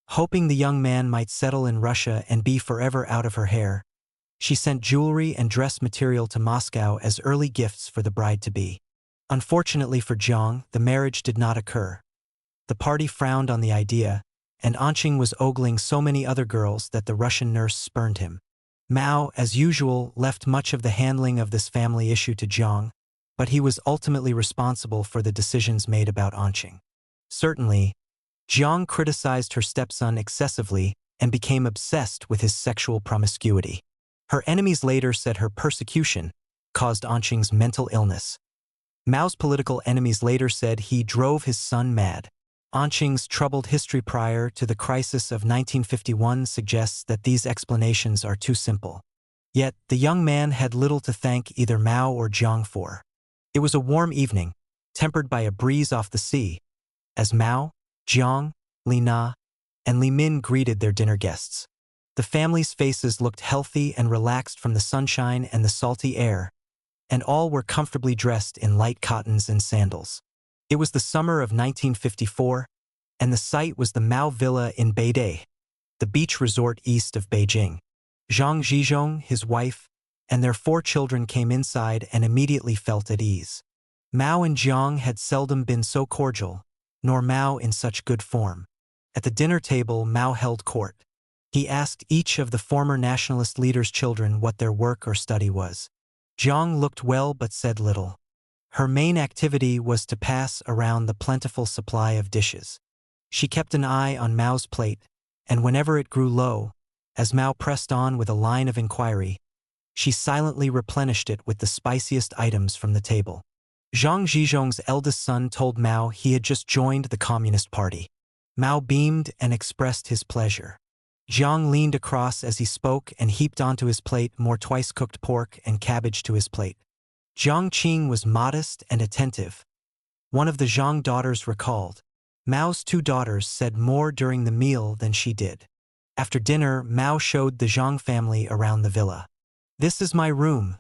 Hoping the young man might settle in Russia and be forever out of her hair, she sent jewelry and dress material to Moscow as early gifts for the bride-to-be. Unfortunately for Jiang, the marriage did not occur. The party frowned on the idea, and Qing was ogling so many other girls that the Russian nurse spurned him. Mao, as usual, left much of the handling of this family issue to Jiang, but he was ultimately responsible for the decisions made about Qing. Certainly, Jiang criticized her stepson excessively and became obsessed with his sexual promiscuity. Her enemies later said her persecution caused Qing's mental illness. Mao's political enemies later said he drove his son mad. Qing's troubled history prior to the crisis of 1951 suggests that these explanations are too simple. Yet, the young man had little to thank either Mao or Jiang for. It was a warm evening, tempered by a breeze off the sea, as Mao, Jiang, Li Na, and Li Min greeted their dinner guests. The family's faces looked healthy and relaxed from the sunshine and the salty air, and all were comfortably dressed in light cottons and sandals. It was the summer of 1954, and the site was the Mao Villa in Beidai, the beach resort east of Beijing. Zhang Zhizhong, his wife, and their 4 children came inside and immediately felt at ease. Mao and Jiang had seldom been so cordial, nor Mao in such good form. At the dinner table, Mao held court. He asked each of the former nationalist leaders' children what their work or study was. Jiang looked well but said little. Her main activity was to pass around the plentiful supply of dishes. She kept an eye on Mao's plate, and whenever it grew low, as Mao pressed on with a line of inquiry, she silently replenished it with the spiciest items from the table. Zhang Zhizhong's eldest son told Mao he had just joined the Communist Party. Mao beamed and expressed his pleasure. Jiang leaned across as he spoke and heaped onto his plate more twice-cooked pork and cabbage to his plate. Jiang Qing was modest and attentive. One of the Zhang daughters recalled, Mao's 2 daughters said more during the meal than she did. After dinner, Mao showed the Zhang family around the villa. "This is my room,"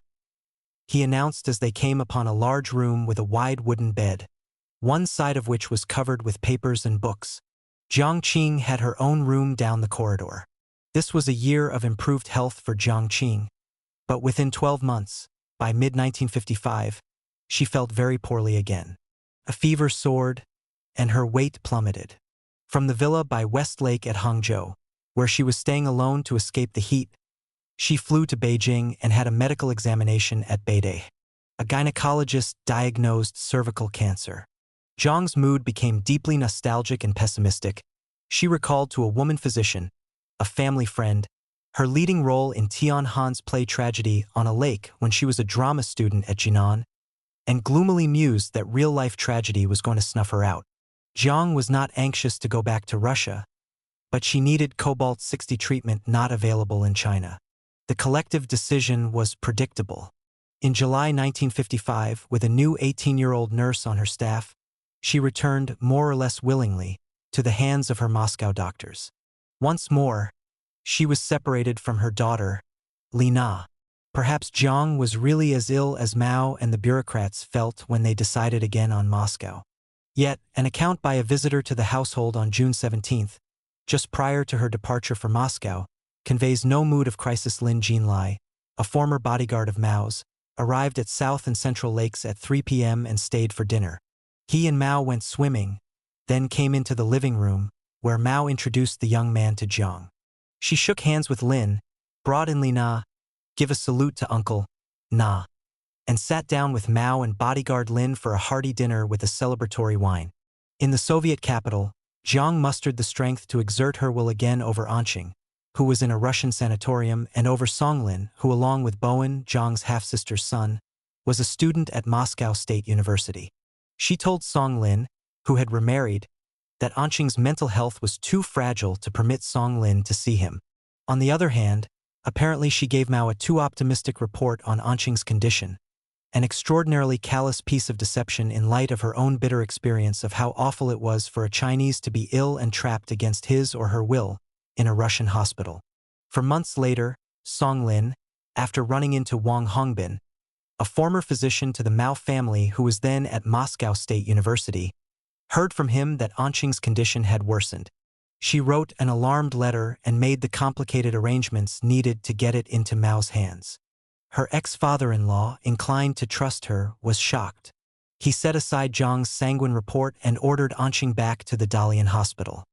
he announced as they came upon a large room with a wide wooden bed, one side of which was covered with papers and books. Jiang Qing had her own room down the corridor. This was a year of improved health for Jiang Qing, but within 12 months, by mid-1955, she felt very poorly again. A fever soared, and her weight plummeted. From the villa by West Lake at Hangzhou, where she was staying alone to escape the heat, she flew to Beijing and had a medical examination at Beidai. A gynecologist diagnosed cervical cancer. Jiang's mood became deeply nostalgic and pessimistic. She recalled to a woman physician, a family friend, her leading role in Tian Han's play Tragedy on a Lake when she was a drama student at Jinan, and gloomily mused that real-life tragedy was going to snuff her out. Jiang was not anxious to go back to Russia, but she needed cobalt-60 treatment not available in China. The collective decision was predictable. In July 1955, with a new 18-year-old nurse on her staff, she returned, more or less willingly, to the hands of her Moscow doctors. Once more, she was separated from her daughter, Li Na. Perhaps Jiang was really as ill as Mao and the bureaucrats felt when they decided again on Moscow. Yet, an account by a visitor to the household on June 17, just prior to her departure for Moscow, conveys no mood of crisis. Lin Jinlai, a former bodyguard of Mao's, arrived at South and Central Lakes at 3 p.m. and stayed for dinner. He and Mao went swimming, then came into the living room, where Mao introduced the young man to Jiang. She shook hands with Lin, brought in Li Na, give a salute to Uncle Na, and sat down with Mao and bodyguard Lin for a hearty dinner with a celebratory wine. In the Soviet capital, Jiang mustered the strength to exert her will again over Qing, who was in a Russian sanatorium, and over Songlin, who along with Bowen, Jiang's half-sister's son, was a student at Moscow State University. She told Songlin, who had remarried, that Qing's mental health was too fragile to permit Songlin to see him. On the other hand, apparently she gave Mao a too optimistic report on Qing's condition, an extraordinarily callous piece of deception in light of her own bitter experience of how awful it was for a Chinese to be ill and trapped against his or her will in a Russian hospital. For months later, Songlin, after running into Wang Hongbin, a former physician to the Mao family who was then at Moscow State University, heard from him that Qing's condition had worsened. She wrote an alarmed letter and made the complicated arrangements needed to get it into Mao's hands. Her ex-father-in-law, inclined to trust her, was shocked. He set aside Jiang's sanguine report and ordered Anqing back to the Dalian hospital.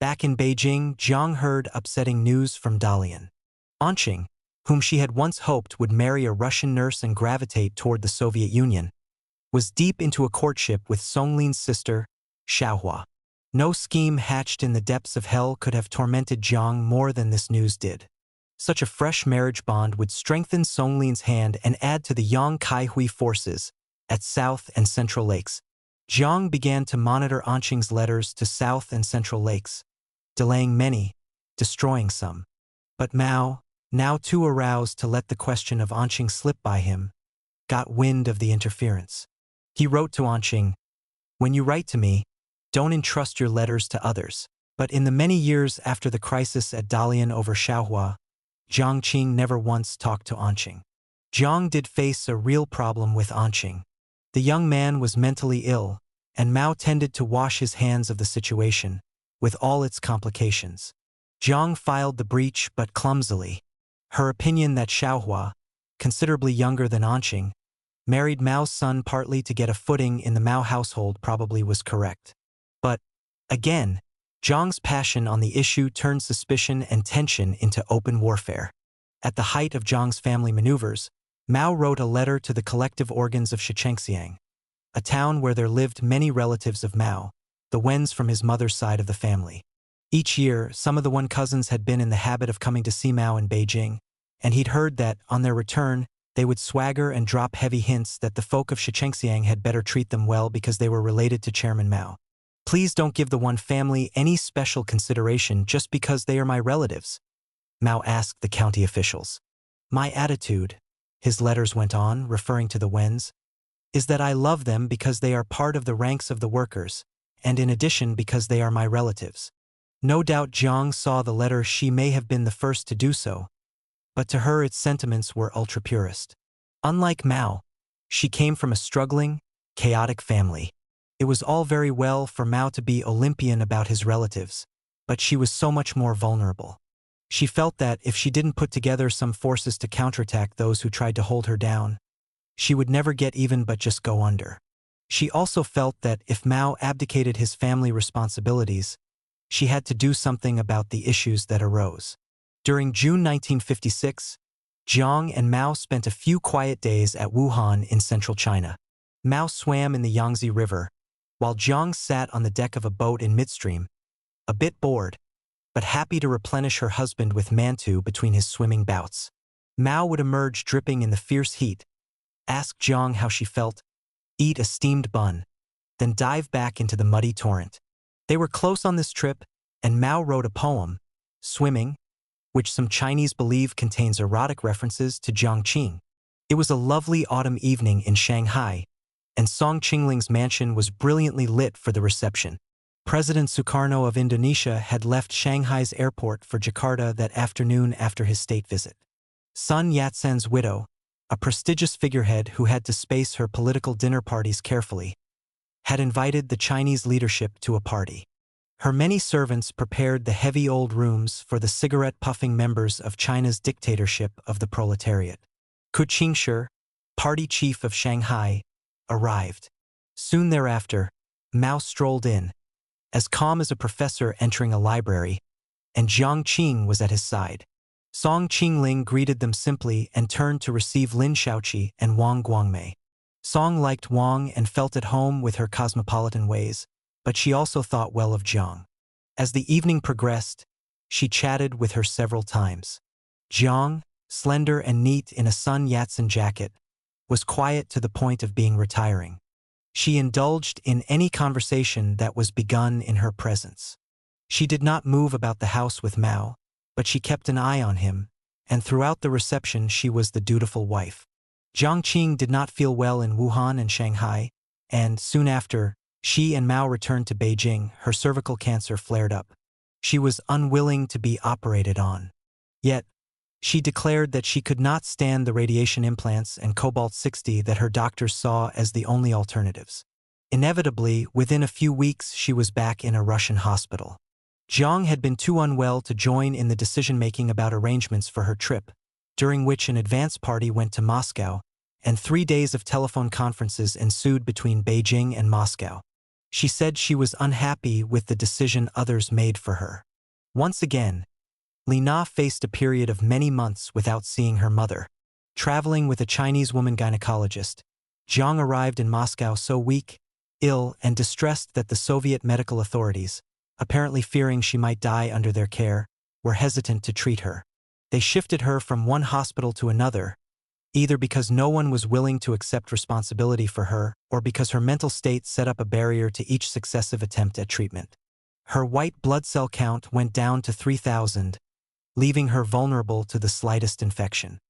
Back in Beijing, Jiang heard upsetting news from Dalian. Anqing, whom she had once hoped would marry a Russian nurse and gravitate toward the Soviet Union, was deep into a courtship with Songlin's sister, Xiaohua. No scheme hatched in the depths of hell could have tormented Jiang more than this news did. Such a fresh marriage bond would strengthen Songlin's hand and add to the Yang Kai-Hui forces at South and Central Lakes. Jiang began to monitor Anqing's letters to South and Central Lakes, delaying many, destroying some. But Mao, now too aroused to let the question of Anqing slip by him, got wind of the interference. He wrote to Anqing, "When you write to me, don't entrust your letters to others." But in the many years after the crisis at Dalian over Xiaohua, Jiang Qing never once talked to Anqing. Jiang did face a real problem with Anqing. The young man was mentally ill, and Mao tended to wash his hands of the situation, with all its complications. Jiang filed the breach but clumsily. Her opinion that Xiaohua, considerably younger than Anqing, married Mao's son partly to get a footing in the Mao household probably was correct. But, again, Jiang's passion on the issue turned suspicion and tension into open warfare. At the height of Jiang's family maneuvers, Mao wrote a letter to the collective organs of Shichengxiang, a town where there lived many relatives of Mao, the Wens from his mother's side of the family. Each year, some of the Wen cousins had been in the habit of coming to see Mao in Beijing, and he'd heard that, on their return, they would swagger and drop heavy hints that the folk of Shichengxiang had better treat them well because they were related to Chairman Mao. "Please don't give the Wen family any special consideration just because they are my relatives," Mao asked the county officials. "My attitude," his letters went on, referring to the Wens, "is that I love them because they are part of the ranks of the workers, and in addition because they are my relatives." No doubt Jiang saw the letter. She may have been the first to do so, but to her its sentiments were ultra-purist. Unlike Mao, she came from a struggling, chaotic family. It was all very well for Mao to be Olympian about his relatives, but she was so much more vulnerable. She felt that if she didn't put together some forces to counterattack those who tried to hold her down, she would never get even but just go under. She also felt that if Mao abdicated his family responsibilities, she had to do something about the issues that arose. During June 1956, Jiang and Mao spent a few quiet days at Wuhan in central China. Mao swam in the Yangtze River, while Jiang sat on the deck of a boat in midstream, a bit bored, but happy to replenish her husband with mantou between his swimming bouts. Mao would emerge dripping in the fierce heat, ask Jiang how she felt, eat a steamed bun, then dive back into the muddy torrent. They were close on this trip, and Mao wrote a poem, Swimming, which some Chinese believe contains erotic references to Jiang Qing. It was a lovely autumn evening in Shanghai, and Song Qingling's mansion was brilliantly lit for the reception. President Sukarno of Indonesia had left Shanghai's airport for Jakarta that afternoon after his state visit. Sun Yat-sen's widow, a prestigious figurehead who had to space her political dinner parties carefully, had invited the Chinese leadership to a party. Her many servants prepared the heavy old rooms for the cigarette-puffing members of China's dictatorship of the proletariat. Ku Qingshi, party chief of Shanghai, arrived. Soon thereafter, Mao strolled in, as calm as a professor entering a library, and Jiang Qing was at his side. Song Qingling greeted them simply and turned to receive Lin Shaoqi and Wang Guangmei. Song liked Wang and felt at home with her cosmopolitan ways, but she also thought well of Jiang. As the evening progressed, she chatted with her several times. Jiang, slender and neat in a Sun Yat-sen jacket, was quiet to the point of being retiring. She indulged in any conversation that was begun in her presence. She did not move about the house with Mao, but she kept an eye on him, and throughout the reception she was the dutiful wife. Jiang Qing did not feel well in Wuhan and Shanghai, and, soon after, she and Mao returned to Beijing. Her cervical cancer flared up. She was unwilling to be operated on. Yet, she declared that she could not stand the radiation implants and cobalt-60 that her doctors saw as the only alternatives. Inevitably, within a few weeks she was back in a Russian hospital. Jiang had been too unwell to join in the decision-making about arrangements for her trip, during which an advance party went to Moscow, and 3 days of telephone conferences ensued between Beijing and Moscow. She said she was unhappy with the decision others made for her. Once again, Li Na faced a period of many months without seeing her mother. Traveling with a Chinese woman gynecologist, Jiang arrived in Moscow so weak, ill, and distressed that the Soviet medical authorities, apparently fearing she might die under their care, were hesitant to treat her. They shifted her from one hospital to another, either because no one was willing to accept responsibility for her or because her mental state set up a barrier to each successive attempt at treatment. Her white blood cell count went down to 3,000, leaving her vulnerable to the slightest infection.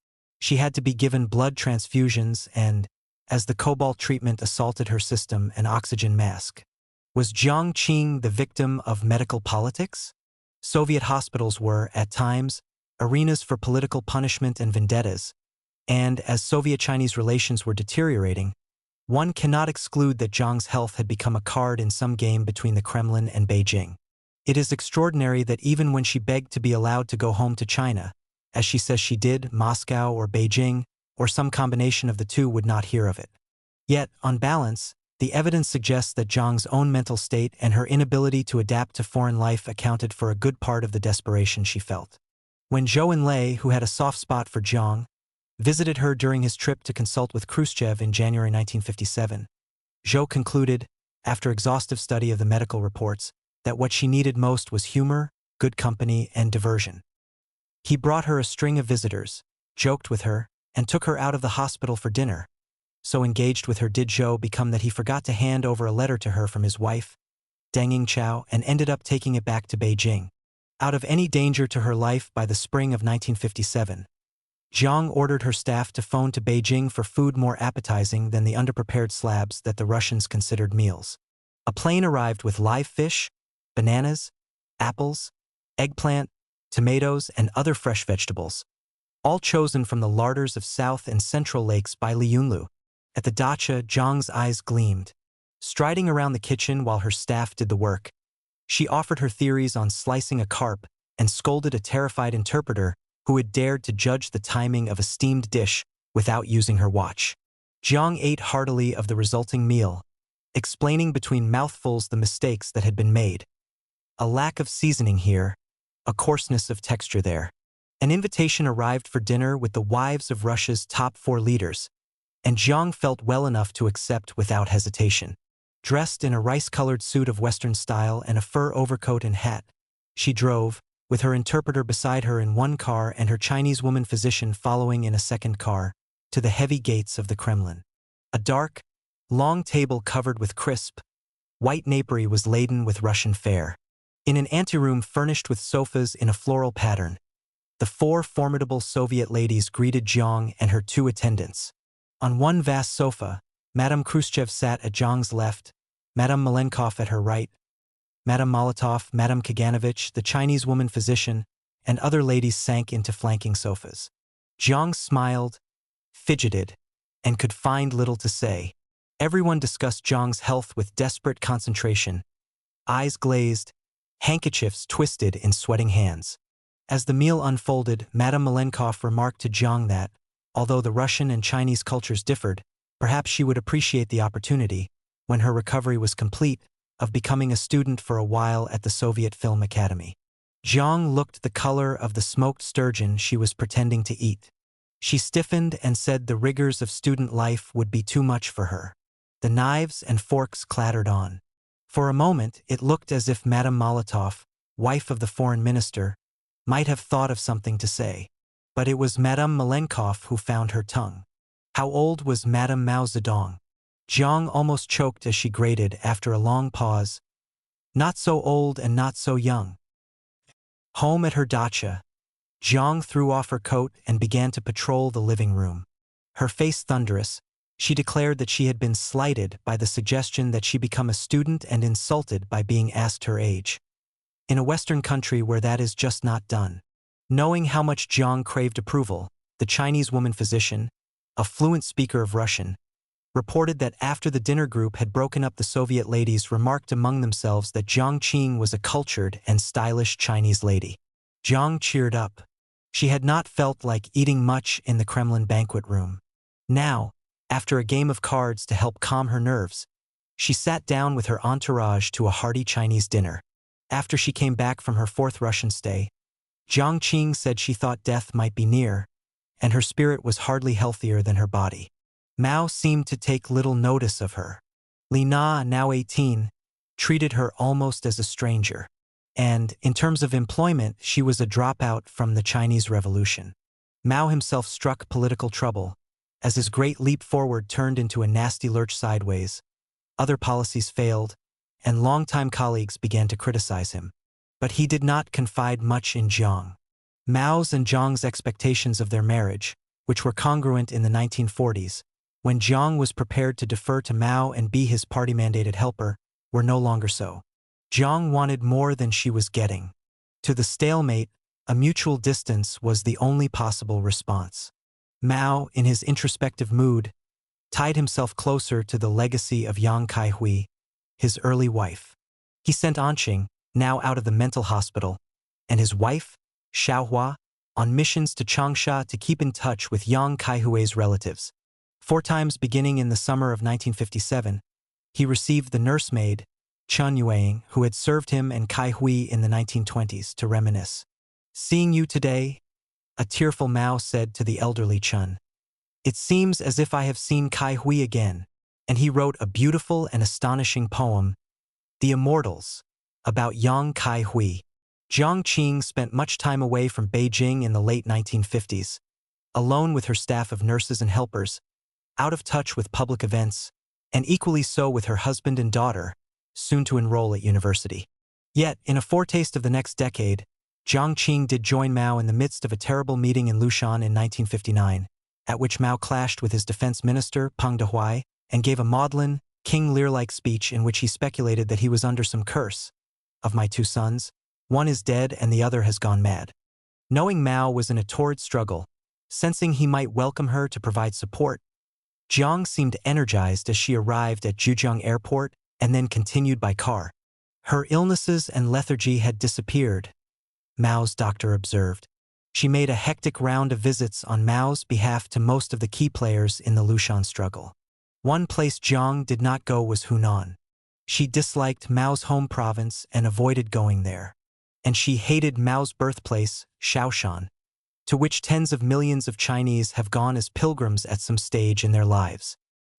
She had to be given blood transfusions and, as the cobalt treatment assaulted her system, an oxygen mask. Was Jiang Qing the victim of medical politics? Soviet hospitals were, at times, arenas for political punishment and vendettas, and as Soviet-Chinese relations were deteriorating, one cannot exclude that Jiang's health had become a card in some game between the Kremlin and Beijing. It is extraordinary that even when she begged to be allowed to go home to China, as she says she did, Moscow or Beijing, or some combination of the two, would not hear of it. Yet, on balance, the evidence suggests that Jiang's own mental state and her inability to adapt to foreign life accounted for a good part of the desperation she felt. When Zhou Enlai, who had a soft spot for Jiang, visited her during his trip to consult with Khrushchev in January 1957, Zhou concluded, after exhaustive study of the medical reports, that what she needed most was humor, good company, and diversion. He brought her a string of visitors, joked with her, and took her out of the hospital for dinner. So engaged with her did Zhou become that he forgot to hand over a letter to her from his wife, Deng Yingqiao, and ended up taking it back to Beijing. Out of any danger to her life by the spring of 1957, Jiang ordered her staff to phone to Beijing for food more appetizing than the underprepared slabs that the Russians considered meals. A plane arrived with live fish, bananas, apples, eggplant, tomatoes, and other fresh vegetables, all chosen from the larders of South and Central Lakes by Li Yunlu. At the dacha, Jiang's eyes gleamed. Striding around the kitchen while her staff did the work, she offered her theories on slicing a carp and scolded a terrified interpreter who had dared to judge the timing of a steamed dish without using her watch. Jiang ate heartily of the resulting meal, explaining between mouthfuls the mistakes that had been made. A lack of seasoning here, a coarseness of texture there. An invitation arrived for dinner with the wives of Russia's top 4 leaders, and Jiang felt well enough to accept without hesitation. Dressed in a rice-colored suit of Western style and a fur overcoat and hat, she drove, with her interpreter beside her in one car and her Chinese woman physician following in a second car, to the heavy gates of the Kremlin. A dark, long table covered with crisp, white napery was laden with Russian fare. In an anteroom furnished with sofas in a floral pattern, the 4 formidable Soviet ladies greeted Jiang and her 2 attendants. On one vast sofa, Madame Khrushchev sat at Jiang's left, Madame Malenkov at her right, Madame Molotov, Madame Kaganovich, the Chinese woman physician, and other ladies sank into flanking sofas. Jiang smiled, fidgeted, and could find little to say. Everyone discussed Jiang's health with desperate concentration, eyes glazed, handkerchiefs twisted in sweating hands. As the meal unfolded, Madame Malenkov remarked to Jiang that, although the Russian and Chinese cultures differed, perhaps she would appreciate the opportunity, when her recovery was complete, of becoming a student for a while at the Soviet Film Academy. Jiang looked the color of the smoked sturgeon she was pretending to eat. She stiffened and said the rigors of student life would be too much for her. The knives and forks clattered on. For a moment, it looked as if Madame Molotov, wife of the foreign minister, might have thought of something to say. But it was Madame Malenkov who found her tongue. How old was Madame Mao Zedong? Jiang almost choked as she grated after a long pause. Not so old and not so young. Home at her dacha, Jiang threw off her coat and began to patrol the living room. Her face thunderous, she declared that she had been slighted by the suggestion that she become a student and insulted by being asked her age. In a Western country where that is just not done. Knowing how much Jiang craved approval, the Chinese woman physician, a fluent speaker of Russian, reported that after the dinner group had broken up, the Soviet ladies remarked among themselves that Jiang Qing was a cultured and stylish Chinese lady. Jiang cheered up. She had not felt like eating much in the Kremlin banquet room. Now, after a game of cards to help calm her nerves, she sat down with her entourage to a hearty Chinese dinner. After she came back from her 4th Russian stay, Jiang Qing said she thought death might be near, and her spirit was hardly healthier than her body. Mao seemed to take little notice of her. Li Na, now 18, treated her almost as a stranger. And, in terms of employment, she was a dropout from the Chinese Revolution. Mao himself struck political trouble, as his great leap forward turned into a nasty lurch sideways. Other policies failed, and longtime colleagues began to criticize him. But he did not confide much in Jiang. Mao's and Jiang's expectations of their marriage, which were congruent in the 1940s, when Jiang was prepared to defer to Mao and be his party-mandated helper, were no longer so. Jiang wanted more than she was getting. To the stalemate, a mutual distance was the only possible response. Mao, in his introspective mood, tied himself closer to the legacy of Yang Kaihui, his early wife. He sent Anqing, now out of the mental hospital, and his wife, Xiaohua, on missions to Changsha to keep in touch with Yang Kaihui's relatives. 4 times beginning in the summer of 1957, he received the nursemaid, Chen Yueying, who had served him and Kaihui in the 1920s, to reminisce. "Seeing you today," a tearful Mao said to the elderly Chen, "it seems as if I have seen Kaihui again," and he wrote a beautiful and astonishing poem, The Immortals, about Yang Kaihui. Jiang Qing spent much time away from Beijing in the late 1950s, alone with her staff of nurses and helpers, out of touch with public events, and equally so with her husband and daughter, soon to enroll at university. Yet, in a foretaste of the next decade, Jiang Qing did join Mao in the midst of a terrible meeting in Lushan in 1959, at which Mao clashed with his defense minister, Peng Dehuai, and gave a maudlin, King Lear-like speech in which he speculated that he was under some curse. "Of my 2 sons, one is dead and the other has gone mad." Knowing Mao was in a torrid struggle, sensing he might welcome her to provide support, Jiang seemed energized as she arrived at Zhejiang Airport and then continued by car. Her illnesses and lethargy had disappeared, Mao's doctor observed. She made a hectic round of visits on Mao's behalf to most of the key players in the Lushan struggle. One place Jiang did not go was Hunan. She disliked Mao's home province and avoided going there. And she hated Mao's birthplace, Shaoshan, to which tens of millions of Chinese have gone as pilgrims at some stage in their lives.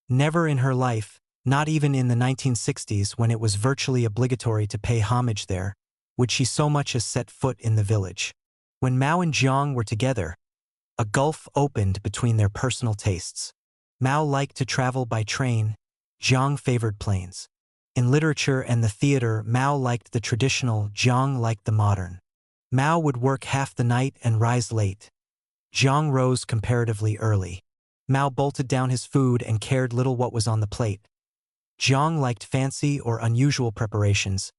Never in her life, not even in the 1960s when it was virtually obligatory to pay homage there, would she so much as set foot in the village. When Mao and Jiang were together, a gulf opened between their personal tastes. Mao liked to travel by train, Jiang favored planes. In literature and the theater, Mao liked the traditional, Jiang liked the modern. Mao would work half the night and rise late. Jiang rose comparatively early. Mao bolted down his food and cared little what was on the plate. Jiang liked fancy or unusual preparations,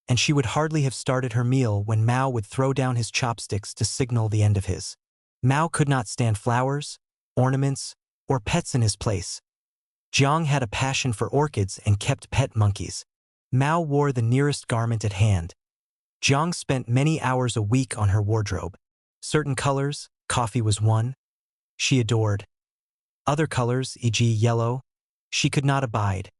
and she would hardly have started her meal when Mao would throw down his chopsticks to signal the end of his. Mao could not stand flowers, ornaments, or pets in his place. Jiang had a passion for orchids and kept pet monkeys. Mao wore the nearest garment at hand. Jiang spent many hours a week on her wardrobe. Certain colors, coffee was one, she adored. Other colors, e.g. yellow, she could not abide,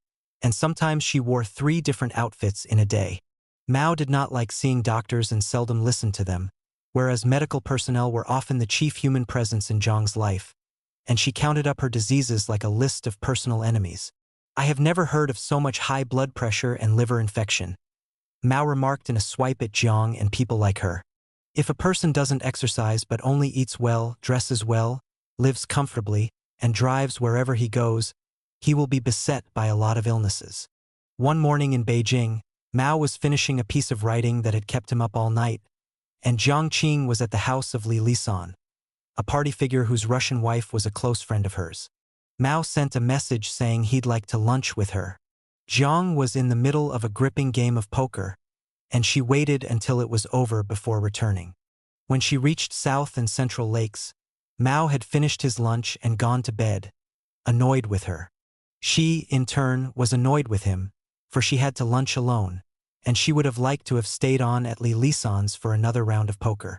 and sometimes she wore 3 different outfits in a day. Mao did not like seeing doctors and seldom listened to them, whereas medical personnel were often the chief human presence in Jiang's life, and she counted up her diseases like a list of personal enemies. "I have never heard of so much high blood pressure and liver infection," Mao remarked in a swipe at Jiang and people like her. "If a person doesn't exercise but only eats well, dresses well, lives comfortably, and drives wherever he goes, he will be beset by a lot of illnesses." One morning in Beijing, Mao was finishing a piece of writing that had kept him up all night, and Jiang Qing was at the house of Li Lisan, a party figure whose Russian wife was a close friend of hers. Mao sent a message saying he'd like to lunch with her. Jiang was in the middle of a gripping game of poker, and she waited until it was over before returning. When she reached South and Central Lakes, Mao had finished his lunch and gone to bed, annoyed with her. She, in turn, was annoyed with him, for she had to lunch alone, and she would have liked to have stayed on at Li Lison's for another round of poker.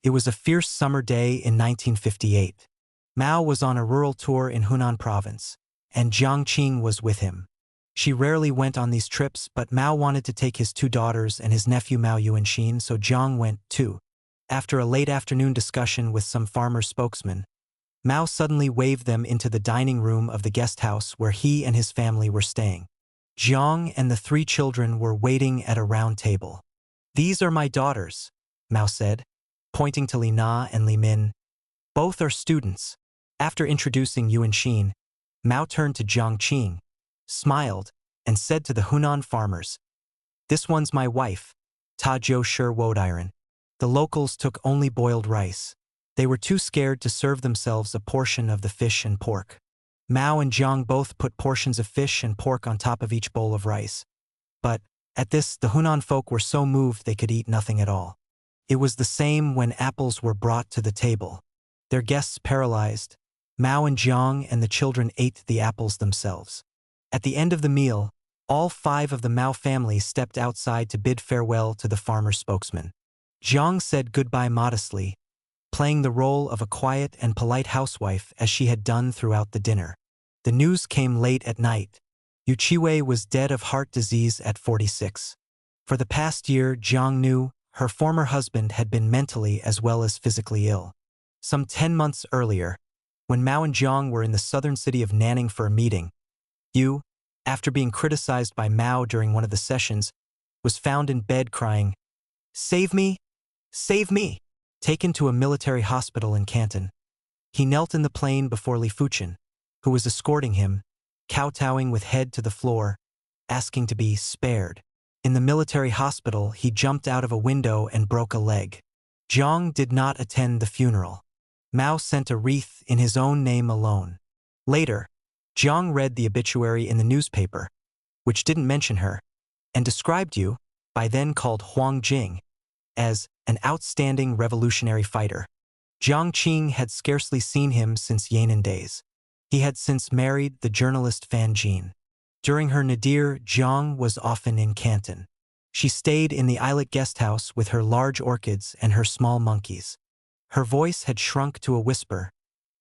It was a fierce summer day in 1958. Mao was on a rural tour in Hunan province, and Jiang Qing was with him. She rarely went on these trips, but Mao wanted to take his two daughters and his nephew Mao Yuanxin, so Jiang went too. After a late afternoon discussion with some farmer spokesman, Mao suddenly waved them into the dining room of the guest house where he and his family were staying. Jiang and the three children were waiting at a round table. "These are my daughters," Mao said, pointing to Li Na and Li Min. "Both are students." After introducing Yuanxin, Mao turned to Jiang Qing, smiled, and said to the Hunan farmers, "This one's my wife, Ta Jiu Shi Wodiren." The locals took only boiled rice. They were too scared to serve themselves a portion of the fish and pork. Mao and Jiang both put portions of fish and pork on top of each bowl of rice. But, at this, the Hunan folk were so moved they could eat nothing at all. It was the same when apples were brought to the table. Their guests paralyzed. Mao and Jiang and the children ate the apples themselves. At the end of the meal, all 5 of the Mao family stepped outside to bid farewell to the farmer spokesman. Jiang said goodbye modestly, playing the role of a quiet and polite housewife as she had done throughout the dinner. The news came late at night. Yu Qiwei was dead of heart disease at 46. For the past year, Jiang knew her former husband had been mentally as well as physically ill. Some 10 months earlier, when Mao and Jiang were in the southern city of Nanning for a meeting, Yu, after being criticized by Mao during one of the sessions, was found in bed crying, "Save me! Save me!" Taken to a military hospital in Canton. He knelt in the plain before Li Fuchen, who was escorting him, kowtowing with head to the floor, asking to be spared. In the military hospital, he jumped out of a window and broke a leg. Jiang did not attend the funeral. Mao sent a wreath in his own name alone. Later, Jiang read the obituary in the newspaper, which didn't mention her, and described Yu, by then called Huang Jing, as an outstanding revolutionary fighter. Jiang Qing had scarcely seen him since Yan'an days. He had since married the journalist Fan Jin. During her nadir, Jiang was often in Canton. She stayed in the islet guest house with her large orchids and her small monkeys. Her voice had shrunk to a whisper,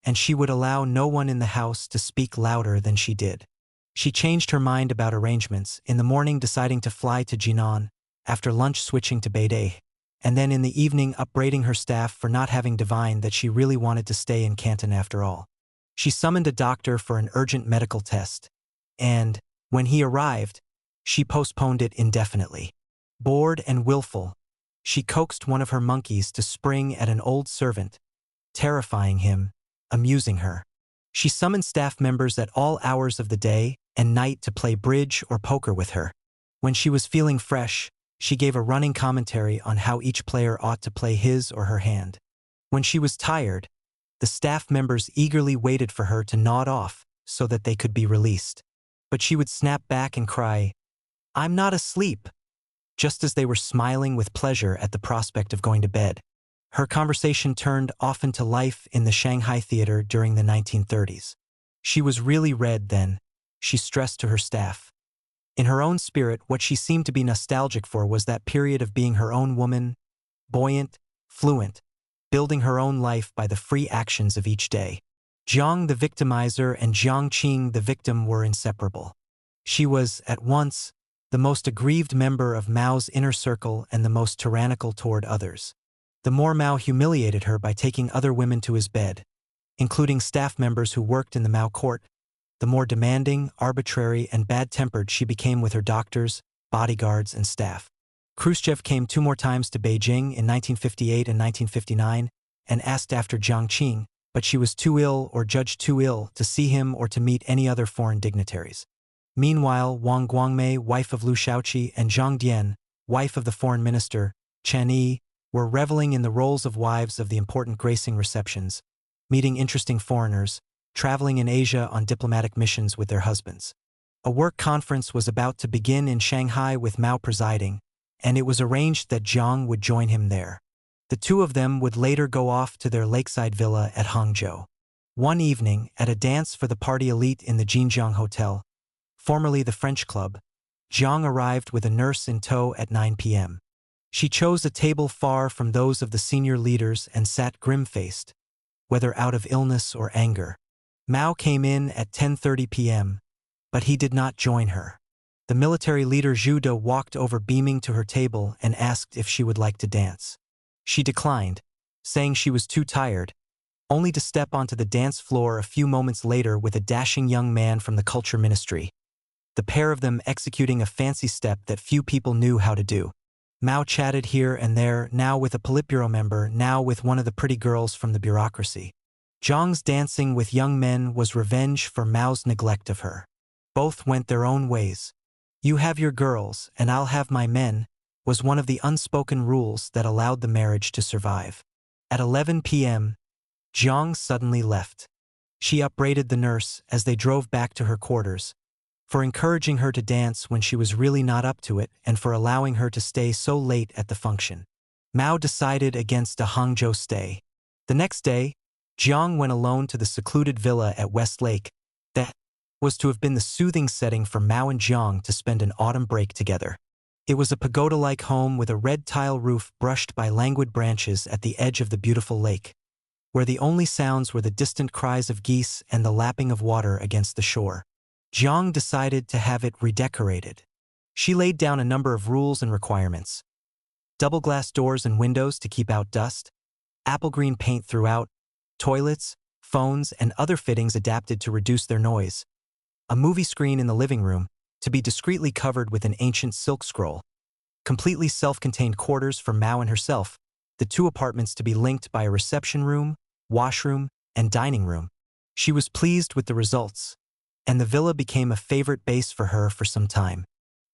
and she would allow no one in the house to speak louder than she did. She changed her mind about arrangements, in the morning deciding to fly to Jinan, after lunch switching to Beidei, and then in the evening upbraiding her staff for not having divined that she really wanted to stay in Canton after all. She summoned a doctor for an urgent medical test, and, when he arrived, she postponed it indefinitely. Bored and willful, she coaxed one of her monkeys to spring at an old servant, terrifying him, amusing her. She summoned staff members at all hours of the day and night to play bridge or poker with her. When she was feeling fresh, she gave a running commentary on how each player ought to play his or her hand. When she was tired, the staff members eagerly waited for her to nod off so that they could be released. But she would snap back and cry, "I'm not asleep," just as they were smiling with pleasure at the prospect of going to bed. Her conversation turned often to life in the Shanghai theater during the 1930s. She was really red then, she stressed to her staff. In her own spirit, what she seemed to be nostalgic for was that period of being her own woman, buoyant, fluent, building her own life by the free actions of each day. Jiang the victimizer and Jiang Qing the victim were inseparable. She was, at once, the most aggrieved member of Mao's inner circle and the most tyrannical toward others. The more Mao humiliated her by taking other women to his bed, including staff members who worked in the Mao court, the more demanding, arbitrary, and bad-tempered she became with her doctors, bodyguards, and staff. Khrushchev came 2 more times to Beijing in 1958 and 1959 and asked after Jiang Qing, but she was too ill or judged too ill to see him or to meet any other foreign dignitaries. Meanwhile, Wang Guangmei, wife of Liu Shaoqi, and Zhang Dian, wife of the foreign minister, Chen Yi, were reveling in the roles of wives of the important gracing receptions, meeting interesting foreigners, traveling in Asia on diplomatic missions with their husbands. A work conference was about to begin in Shanghai with Mao presiding, and it was arranged that Jiang would join him there. The 2 of them would later go off to their lakeside villa at Hangzhou. One evening, at a dance for the party elite in the Jinjiang Hotel, formerly the French Club, Jiang arrived with a nurse in tow at 9 p.m. She chose a table far from those of the senior leaders and sat grim-faced, whether out of illness or anger. Mao came in at 10:30 p.m., but he did not join her. The military leader Zhu De walked over beaming to her table and asked if she would like to dance. She declined, saying she was too tired, only to step onto the dance floor a few moments later with a dashing young man from the Culture Ministry, the pair of them executing a fancy step that few people knew how to do. Mao chatted here and there, now with a Politburo member, now with one of the pretty girls from the bureaucracy. Jiang's dancing with young men was revenge for Mao's neglect of her. Both went their own ways. "You have your girls, and I'll have my men," was one of the unspoken rules that allowed the marriage to survive. At 11 p.m., Jiang suddenly left. She upbraided the nurse as they drove back to her quarters for encouraging her to dance when she was really not up to it and for allowing her to stay so late at the function. Mao decided against a Hangzhou stay. The next day, Jiang went alone to the secluded villa at West Lake. That was to have been the soothing setting for Mao and Jiang to spend an autumn break together. It was a pagoda-like home with a red tile roof brushed by languid branches at the edge of the beautiful lake, where the only sounds were the distant cries of geese and the lapping of water against the shore. Jiang decided to have it redecorated. She laid down a number of rules and requirements. Double glass doors and windows to keep out dust, apple green paint throughout, toilets, phones, and other fittings adapted to reduce their noise, a movie screen in the living room, to be discreetly covered with an ancient silk scroll, completely self-contained quarters for Mao and herself, the two apartments to be linked by a reception room, washroom, and dining room. She was pleased with the results, and the villa became a favorite base for her for some time.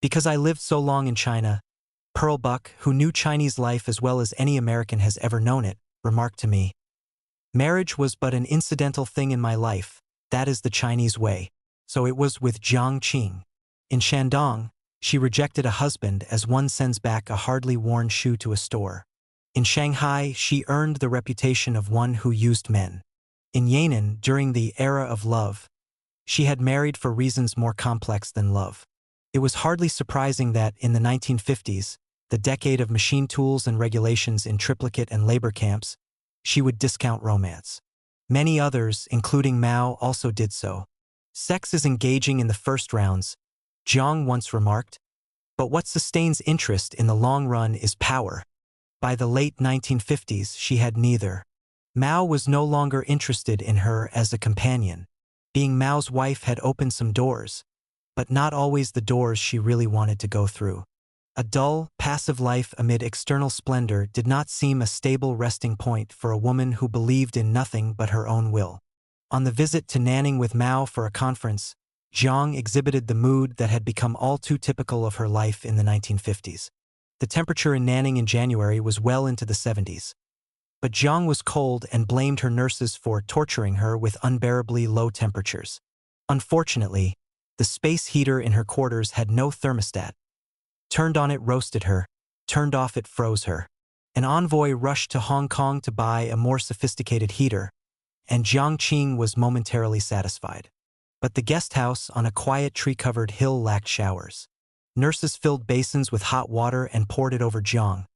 "Because I lived so long in China," Pearl Buck, who knew Chinese life as well as any American has ever known it, remarked to me, "Marriage was but an incidental thing in my life. That is the Chinese way." So it was with Jiang Qing. In Shandong, she rejected a husband as one sends back a hardly worn shoe to a store. In Shanghai, she earned the reputation of one who used men. In Yan'an, during the era of love, she had married for reasons more complex than love. It was hardly surprising that, in the 1950s, the decade of machine tools and regulations in triplicate and labor camps, she would discount romance. Many others, including Mao, also did so. "Sex is engaging in the first rounds," Jiang once remarked, "but what sustains interest in the long run is power." By the late 1950s, she had neither. Mao was no longer interested in her as a companion. Being Mao's wife had opened some doors, but not always the doors she really wanted to go through. A dull, passive life amid external splendor did not seem a stable resting point for a woman who believed in nothing but her own will. On the visit to Nanning with Mao for a conference, Jiang exhibited the mood that had become all too typical of her life in the 1950s. The temperature in Nanning in January was well into the 70s. But Jiang was cold and blamed her nurses for torturing her with unbearably low temperatures. Unfortunately, the space heater in her quarters had no thermostat. Turned on it roasted her, turned off it froze her. An envoy rushed to Hong Kong to buy a more sophisticated heater, and Jiang Qing was momentarily satisfied. But the guest house on a quiet tree-covered hill lacked showers. Nurses filled basins with hot water and poured it over Jiang,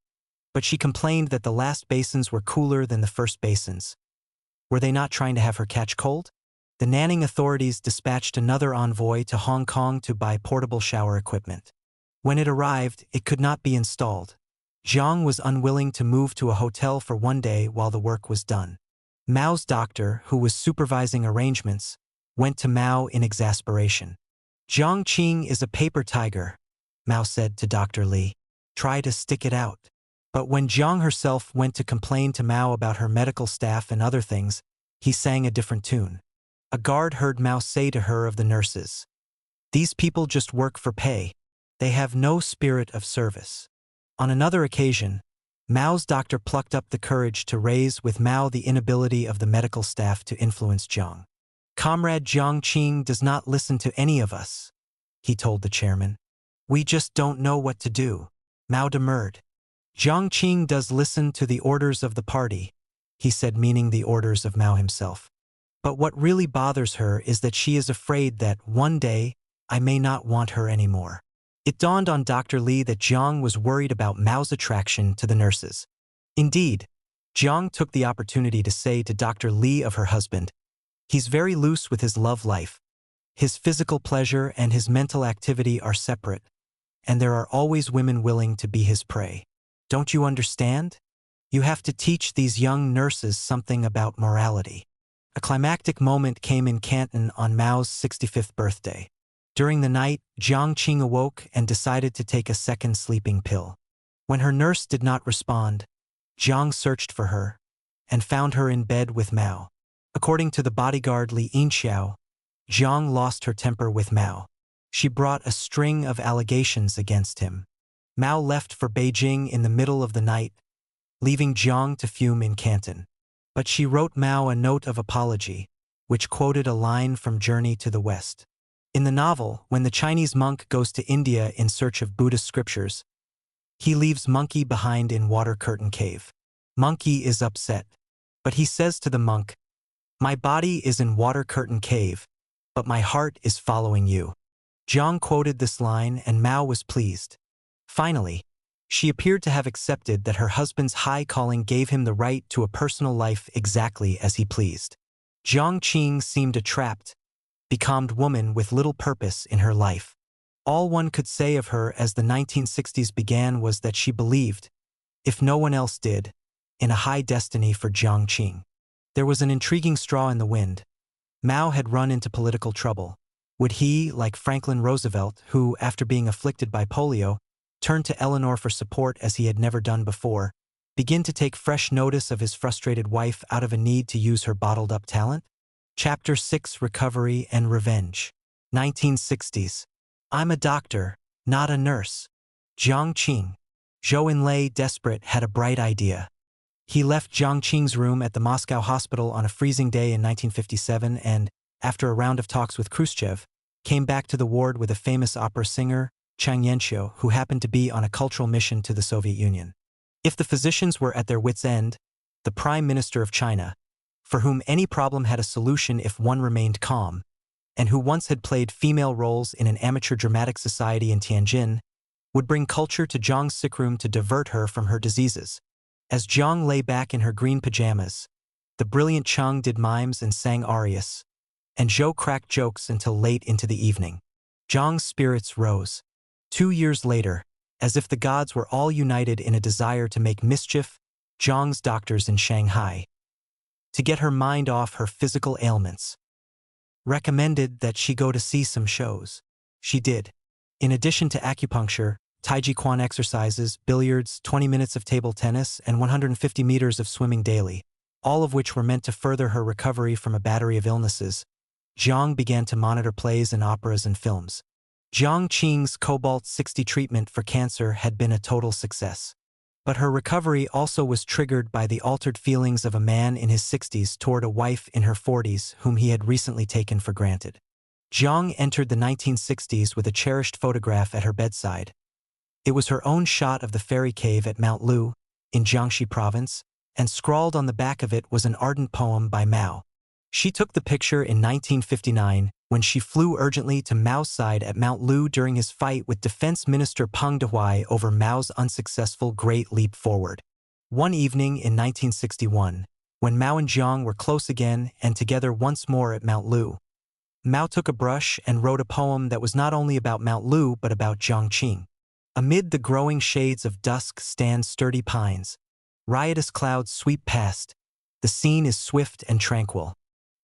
but she complained that the last basins were cooler than the first basins. Were they not trying to have her catch cold? The Nanning authorities dispatched another envoy to Hong Kong to buy portable shower equipment. When it arrived, it could not be installed. Jiang was unwilling to move to a hotel for one day while the work was done. Mao's doctor, who was supervising arrangements, went to Mao in exasperation. "Jiang Qing is a paper tiger," Mao said to Dr. Li. "Try to stick it out." But when Jiang herself went to complain to Mao about her medical staff and other things, he sang a different tune. A guard heard Mao say to her of the nurses, "These people just work for pay. They have no spirit of service." On another occasion, Mao's doctor plucked up the courage to raise with Mao the inability of the medical staff to influence Jiang. "Comrade Jiang Qing does not listen to any of us," he told the chairman. "We just don't know what to do." Mao demurred. "Jiang Qing does listen to the orders of the party," he said, meaning the orders of Mao himself. But what really bothers her is that she is afraid that one day I may not want her anymore. It dawned on Dr. Li that Jiang was worried about Mao's attraction to the nurses. Indeed, Jiang took the opportunity to say to Dr. Li of her husband, "He's very loose with his love life. His physical pleasure and his mental activity are separate, and there are always women willing to be his prey. Don't you understand? You have to teach these young nurses something about morality." A climactic moment came in Canton on Mao's 65th birthday. During the night, Jiang Qing awoke and decided to take a second sleeping pill. When her nurse did not respond, Jiang searched for her and found her in bed with Mao. According to the bodyguard Li Yinxiao, Jiang lost her temper with Mao. She brought a string of allegations against him. Mao left for Beijing in the middle of the night, leaving Jiang to fume in Canton. But she wrote Mao a note of apology, which quoted a line from Journey to the West. In the novel, when the Chinese monk goes to India in search of Buddhist scriptures, he leaves Monkey behind in Water Curtain Cave. Monkey is upset, but he says to the monk, "My body is in Water Curtain Cave, but my heart is following you." Jiang quoted this line and Mao was pleased. Finally, she appeared to have accepted that her husband's high calling gave him the right to a personal life exactly as he pleased. Jiang Qing seemed a trapped, becalmed woman with little purpose in her life. All one could say of her as the 1960s began was that she believed, if no one else did, in a high destiny for Jiang Qing. There was an intriguing straw in the wind. Mao had run into political trouble. Would he, like Franklin Roosevelt, who, after being afflicted by polio, turned to Eleanor for support as he had never done before, begin to take fresh notice of his frustrated wife out of a need to use her bottled-up talent? Chapter 6: Recovery and Revenge. 1960s. I'm a doctor, not a nurse. Jiang Qing. Zhou Enlai, desperate, had a bright idea. He left Jiang Qing's room at the Moscow hospital on a freezing day in 1957 and, after a round of talks with Khrushchev, came back to the ward with a famous opera singer, Chang Yanqiu, who happened to be on a cultural mission to the Soviet Union. If the physicians were at their wits' end, the Prime Minister of China, for whom any problem had a solution if one remained calm, and who once had played female roles in an amateur dramatic society in Tianjin, would bring culture to Jiang's sickroom to divert her from her diseases. As Jiang lay back in her green pajamas, the brilliant Chang did mimes and sang arias, and Zhou cracked jokes until late into the evening. Jiang's spirits rose. 2 years later, as if the gods were all united in a desire to make mischief, Jiang's doctors in Shanghai, to get her mind off her physical ailments, recommended that she go to see some shows. She did. In addition to acupuncture, Taiji Quan exercises, billiards, 20 minutes of table tennis, and 150 meters of swimming daily, all of which were meant to further her recovery from a battery of illnesses, Jiang began to monitor plays and operas and films. Jiang Qing's Cobalt-60 treatment for cancer had been a total success. But her recovery also was triggered by the altered feelings of a man in his 60s toward a wife in her 40s whom he had recently taken for granted. Jiang entered the 1960s with a cherished photograph at her bedside. It was her own shot of the fairy cave at Mount Lu, in Jiangxi province, and scrawled on the back of it was an ardent poem by Mao. She took the picture in 1959 when she flew urgently to Mao's side at Mount Lu during his fight with Defense Minister Peng Dehuai over Mao's unsuccessful Great Leap Forward. One evening in 1961, when Mao and Jiang were close again and together once more at Mount Lu, Mao took a brush and wrote a poem that was not only about Mount Lu but about Jiang Qing. Amid the growing shades of dusk stand sturdy pines. Riotous clouds sweep past. The scene is swift and tranquil.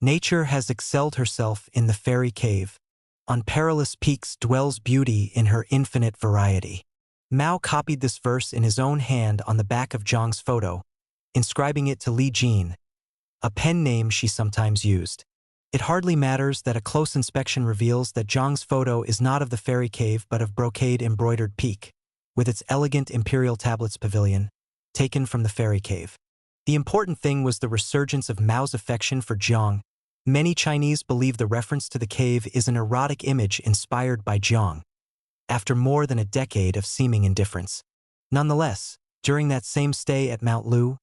Nature has excelled herself in the fairy cave. On perilous peaks dwells beauty in her infinite variety. Mao copied this verse in his own hand on the back of Jiang's photo, inscribing it to Li Jin, a pen name she sometimes used. It hardly matters that a close inspection reveals that Jiang's photo is not of the fairy cave but of brocade-embroidered peak, with its elegant imperial tablets pavilion, taken from the fairy cave. The important thing was the resurgence of Mao's affection for Jiang. Many Chinese believe the reference to the cave is an erotic image inspired by Jiang, after more than a decade of seeming indifference. Nonetheless, during that same stay at Mount Lu,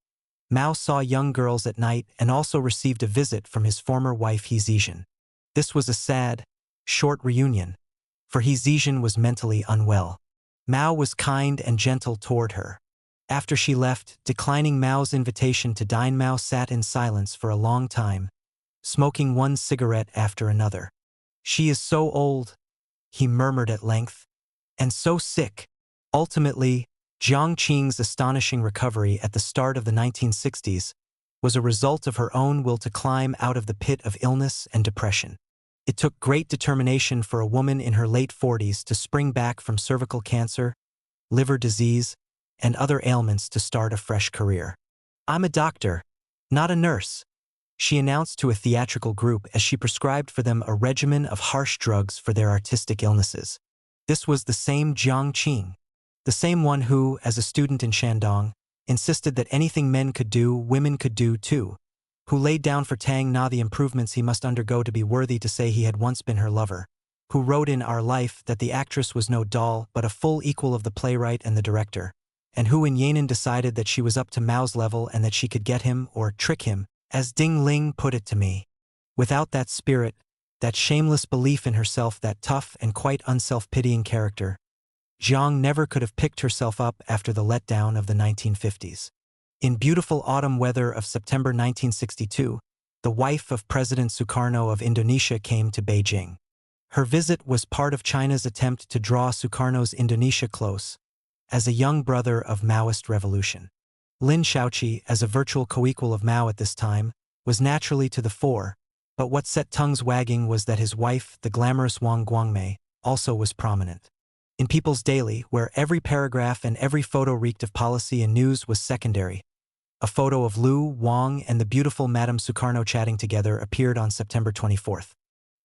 Mao saw young girls at night and also received a visit from his former wife He Zizhen. This was a sad, short reunion, for He Zizhen was mentally unwell. Mao was kind and gentle toward her. After she left, declining Mao's invitation to dine, Mao sat in silence for a long time, smoking one cigarette after another. "She is so old," he murmured at length, "and so sick." Ultimately, Jiang Qing's astonishing recovery at the start of the 1960s was a result of her own will to climb out of the pit of illness and depression. It took great determination for a woman in her late 40s to spring back from cervical cancer, liver disease, and other ailments to start a fresh career. "I'm a doctor, not a nurse," she announced to a theatrical group as she prescribed for them a regimen of harsh drugs for their artistic illnesses. This was the same Jiang Qing, the same one who, as a student in Shandong, insisted that anything men could do, women could do too, who laid down for Tang Na the improvements he must undergo to be worthy to say he had once been her lover, who wrote in Our Life that the actress was no doll but a full equal of the playwright and the director, and who in Yan'an decided that she was up to Mao's level and that she could get him or trick him, as Ding Ling put it to me. Without that spirit, that shameless belief in herself, that tough and quite unself-pitying character, Jiang never could have picked herself up after the letdown of the 1950s. In beautiful autumn weather of September 1962, the wife of President Sukarno of Indonesia came to Beijing. Her visit was part of China's attempt to draw Sukarno's Indonesia close, as a young brother of Maoist revolution. Lin Shaoqi, as a virtual co-equal of Mao at this time, was naturally to the fore, but what set tongues wagging was that his wife, the glamorous Wang Guangmei, also was prominent. In People's Daily, where every paragraph and every photo reeked of policy and news was secondary, a photo of Lu, Wang, and the beautiful Madame Sukarno chatting together appeared on September 24th.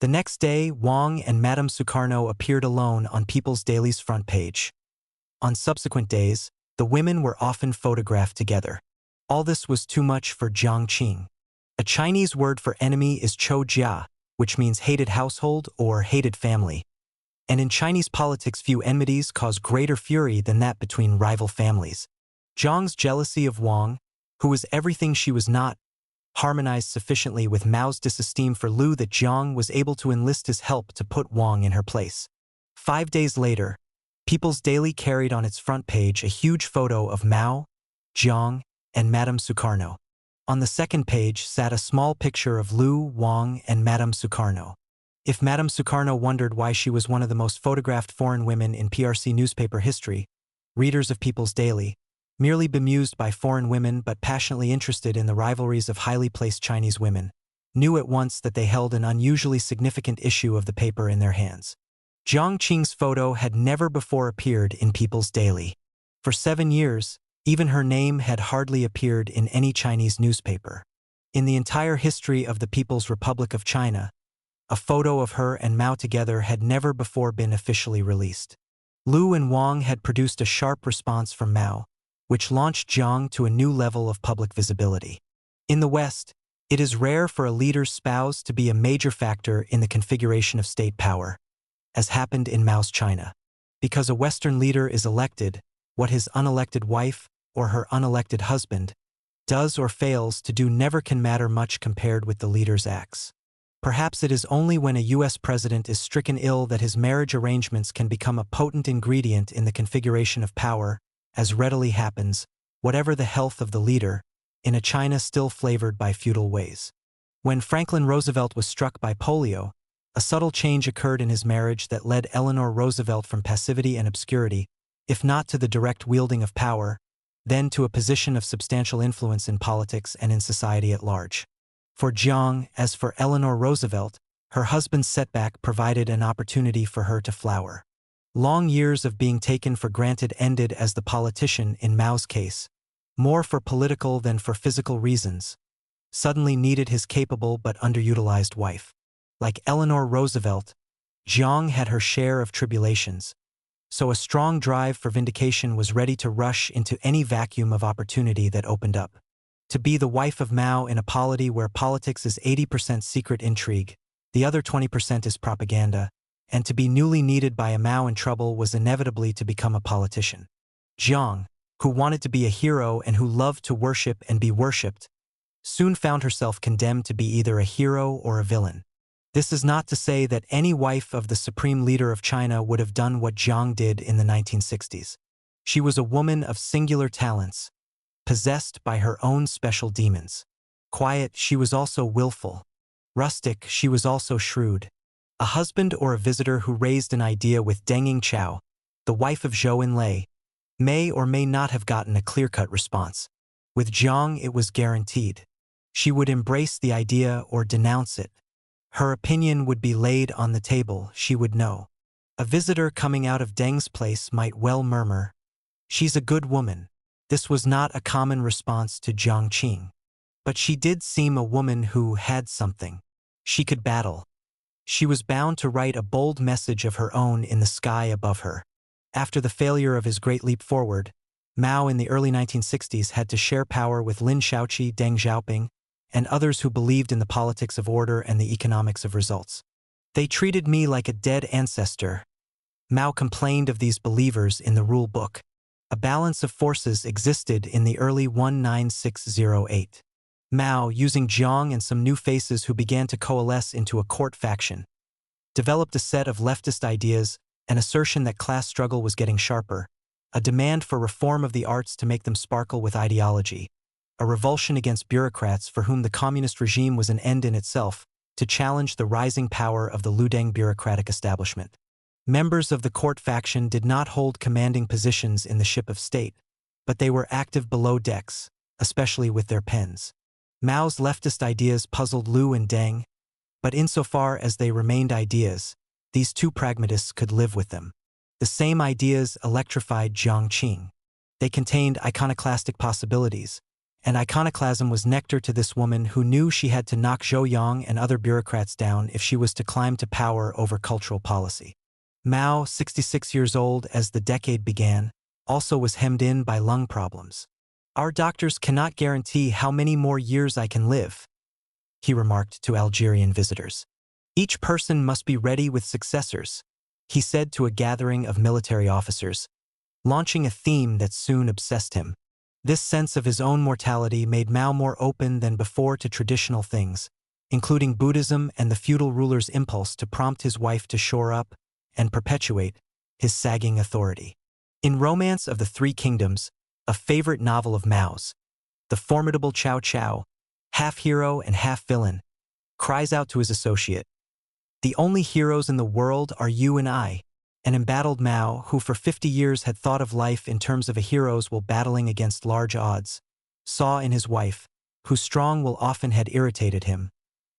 The next day, Wang and Madame Sukarno appeared alone on People's Daily's front page. On subsequent days, the women were often photographed together. All this was too much for Jiang Qing. A Chinese word for enemy is chou jia, which means hated household or hated family. And in Chinese politics, few enmities cause greater fury than that between rival families. Jiang's jealousy of Wang, who was everything she was not, harmonized sufficiently with Mao's disesteem for Lu that Jiang was able to enlist his help to put Wang in her place. 5 days later, People's Daily carried on its front page a huge photo of Mao, Jiang, and Madame Sukarno. On the second page sat a small picture of Lu, Wang, and Madame Sukarno. If Madame Sukarno wondered why she was one of the most photographed foreign women in PRC newspaper history, readers of People's Daily, merely bemused by foreign women but passionately interested in the rivalries of highly placed Chinese women, knew at once that they held an unusually significant issue of the paper in their hands. Jiang Qing's photo had never before appeared in People's Daily. For 7 years, even her name had hardly appeared in any Chinese newspaper. In the entire history of the People's Republic of China, a photo of her and Mao together had never before been officially released. Lu and Wang had produced a sharp response from Mao, which launched Jiang to a new level of public visibility. In the West, it is rare for a leader's spouse to be a major factor in the configuration of state power, as happened in Mao's China. Because a Western leader is elected, what his unelected wife or her unelected husband does or fails to do never can matter much compared with the leader's acts. Perhaps it is only when a U.S. president is stricken ill that his marriage arrangements can become a potent ingredient in the configuration of power, as readily happens, whatever the health of the leader, in a China still flavored by feudal ways. When Franklin Roosevelt was struck by polio, a subtle change occurred in his marriage that led Eleanor Roosevelt from passivity and obscurity, if not to the direct wielding of power, then to a position of substantial influence in politics and in society at large. For Jiang, as for Eleanor Roosevelt, her husband's setback provided an opportunity for her to flower. Long years of being taken for granted ended as the politician, in Mao's case, more for political than for physical reasons, suddenly needed his capable but underutilized wife. Like Eleanor Roosevelt, Jiang had her share of tribulations, so a strong drive for vindication was ready to rush into any vacuum of opportunity that opened up. To be the wife of Mao in a polity where politics is 80% secret intrigue, the other 20% is propaganda, and to be newly needed by a Mao in trouble was inevitably to become a politician. Jiang, who wanted to be a hero and who loved to worship and be worshipped, soon found herself condemned to be either a hero or a villain. This is not to say that any wife of the supreme leader of China would have done what Jiang did in the 1960s. She was a woman of singular talents, possessed by her own special demons. Quiet, she was also willful. Rustic, she was also shrewd. A husband or a visitor who raised an idea with Deng Yingqiao, the wife of Zhou Enlai, may or may not have gotten a clear-cut response. With Jiang, it was guaranteed. She would embrace the idea or denounce it. Her opinion would be laid on the table, she would know. A visitor coming out of Deng's place might well murmur, "She's a good woman." This was not a common response to Jiang Qing. But she did seem a woman who had something. She could battle. She was bound to write a bold message of her own in the sky above her. After the failure of his Great Leap Forward, Mao in the early 1960s had to share power with Lin Shaoqi, Deng Xiaoping, and others who believed in the politics of order and the economics of results. "They treated me like a dead ancestor," Mao complained of these believers in the rule book. A balance of forces existed in the early 1906-08. Mao, using Jiang and some new faces who began to coalesce into a court faction, developed a set of leftist ideas, an assertion that class struggle was getting sharper, a demand for reform of the arts to make them sparkle with ideology, a revulsion against bureaucrats for whom the communist regime was an end in itself, to challenge the rising power of the Ludeng bureaucratic establishment. Members of the court faction did not hold commanding positions in the ship of state, but they were active below decks, especially with their pens. Mao's leftist ideas puzzled Liu and Deng, but insofar as they remained ideas, these two pragmatists could live with them. The same ideas electrified Jiang Qing. They contained iconoclastic possibilities, and iconoclasm was nectar to this woman who knew she had to knock Zhou Yang and other bureaucrats down if she was to climb to power over cultural policy. Mao, 66 years old as the decade began, also was hemmed in by lung problems. "Our doctors cannot guarantee how many more years I can live," he remarked to Algerian visitors. "Each person must be ready with successors," he said to a gathering of military officers, launching a theme that soon obsessed him. This sense of his own mortality made Mao more open than before to traditional things, including Buddhism and the feudal ruler's impulse to prompt his wife to shore up and perpetuate his sagging authority. In Romance of the Three Kingdoms, a favorite novel of Mao's, the formidable Cao Cao, half hero and half villain, cries out to his associate, "The only heroes in the world are you and I." An embattled Mao, who for 50 years had thought of life in terms of a hero's while battling against large odds, saw in his wife, whose strong will often had irritated him,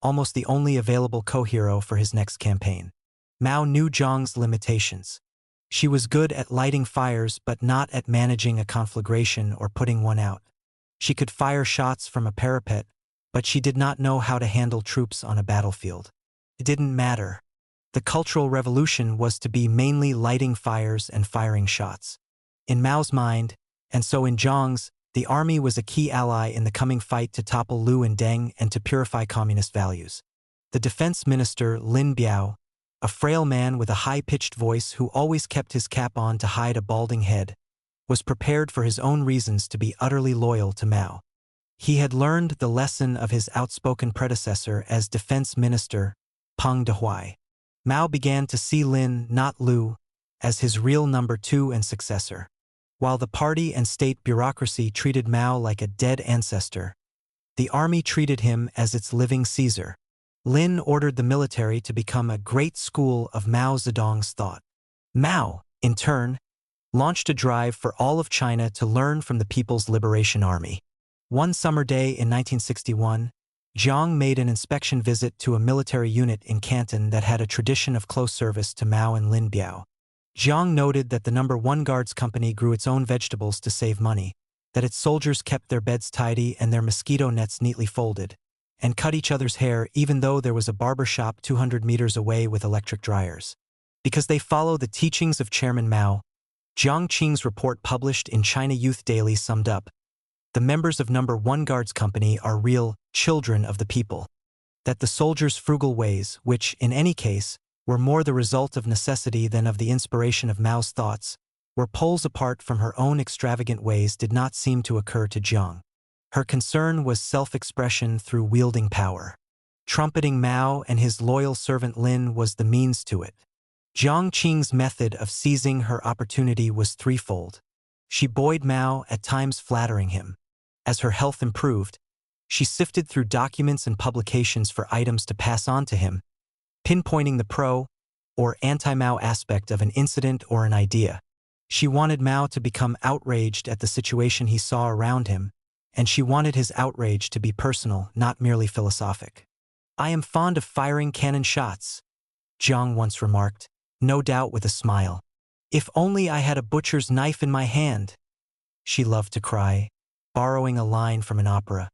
almost the only available co-hero for his next campaign. Mao knew Jiang's limitations. She was good at lighting fires but not at managing a conflagration or putting one out. She could fire shots from a parapet, but she did not know how to handle troops on a battlefield. It didn't matter. The Cultural Revolution was to be mainly lighting fires and firing shots. In Mao's mind, and so in Jiang's, the army was a key ally in the coming fight to topple Liu and Deng and to purify communist values. The defense minister, Lin Biao, a frail man with a high-pitched voice who always kept his cap on to hide a balding head, was prepared for his own reasons to be utterly loyal to Mao. He had learned the lesson of his outspoken predecessor as defense minister, Peng Dehuai. Mao began to see Lin, not Liu, as his real number two and successor. While the party and state bureaucracy treated Mao like a dead ancestor, the army treated him as its living Caesar. Lin ordered the military to become a great school of Mao Zedong's thought. Mao, in turn, launched a drive for all of China to learn from the People's Liberation Army. One summer day in 1961, Jiang made an inspection visit to a military unit in Canton that had a tradition of close service to Mao and Lin Biao. Jiang noted that the No. 1 Guards Company grew its own vegetables to save money, that its soldiers kept their beds tidy and their mosquito nets neatly folded, and cut each other's hair even though there was a barber shop 200 meters away with electric dryers. Because they follow the teachings of Chairman Mao, Jiang Qing's report published in China Youth Daily summed up, "The members of No. 1 Guards Company are real children of the people. That the soldiers' frugal ways, which, in any case, were more the result of necessity than of the inspiration of Mao's thoughts, where poles apart from her own extravagant ways did not seem to occur to Jiang. Her concern was self-expression through wielding power. Trumpeting Mao and his loyal servant Lin was the means to it. Jiang Qing's method of seizing her opportunity was threefold. She buoyed Mao, at times flattering him. As her health improved, she sifted through documents and publications for items to pass on to him, pinpointing the pro- or anti-Mao aspect of an incident or an idea. She wanted Mao to become outraged at the situation he saw around him, and she wanted his outrage to be personal, not merely philosophic. "I am fond of firing cannon shots," Jiang once remarked, no doubt with a smile. "If only I had a butcher's knife in my hand," she loved to cry, borrowing a line from an opera.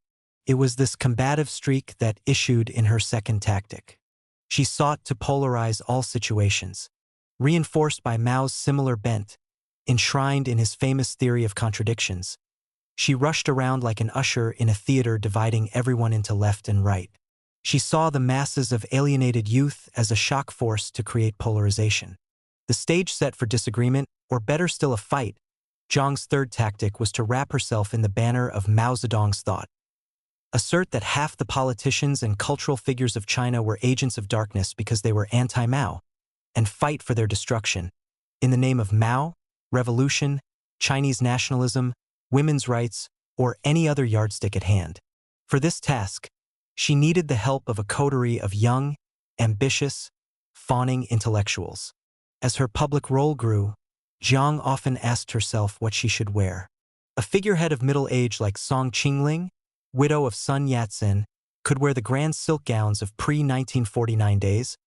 It was this combative streak that issued in her second tactic. She sought to polarize all situations, reinforced by Mao's similar bent, enshrined in his famous theory of contradictions. She rushed around like an usher in a theater, dividing everyone into left and right. She saw the masses of alienated youth as a shock force to create polarization. The stage set for disagreement, or better still a fight. Jiang's third tactic was to wrap herself in the banner of Mao Zedong's thought. Assert that half the politicians and cultural figures of China were agents of darkness because they were anti-Mao, and fight for their destruction. In the name of Mao, revolution, Chinese nationalism, women's rights, or any other yardstick at hand. For this task, she needed the help of a coterie of young, ambitious, fawning intellectuals. As her public role grew, Jiang often asked herself what she should wear. A figurehead of middle age like Song Qingling, widow of Sun Yat-sen, could wear the grand silk gowns of pre-1949 days,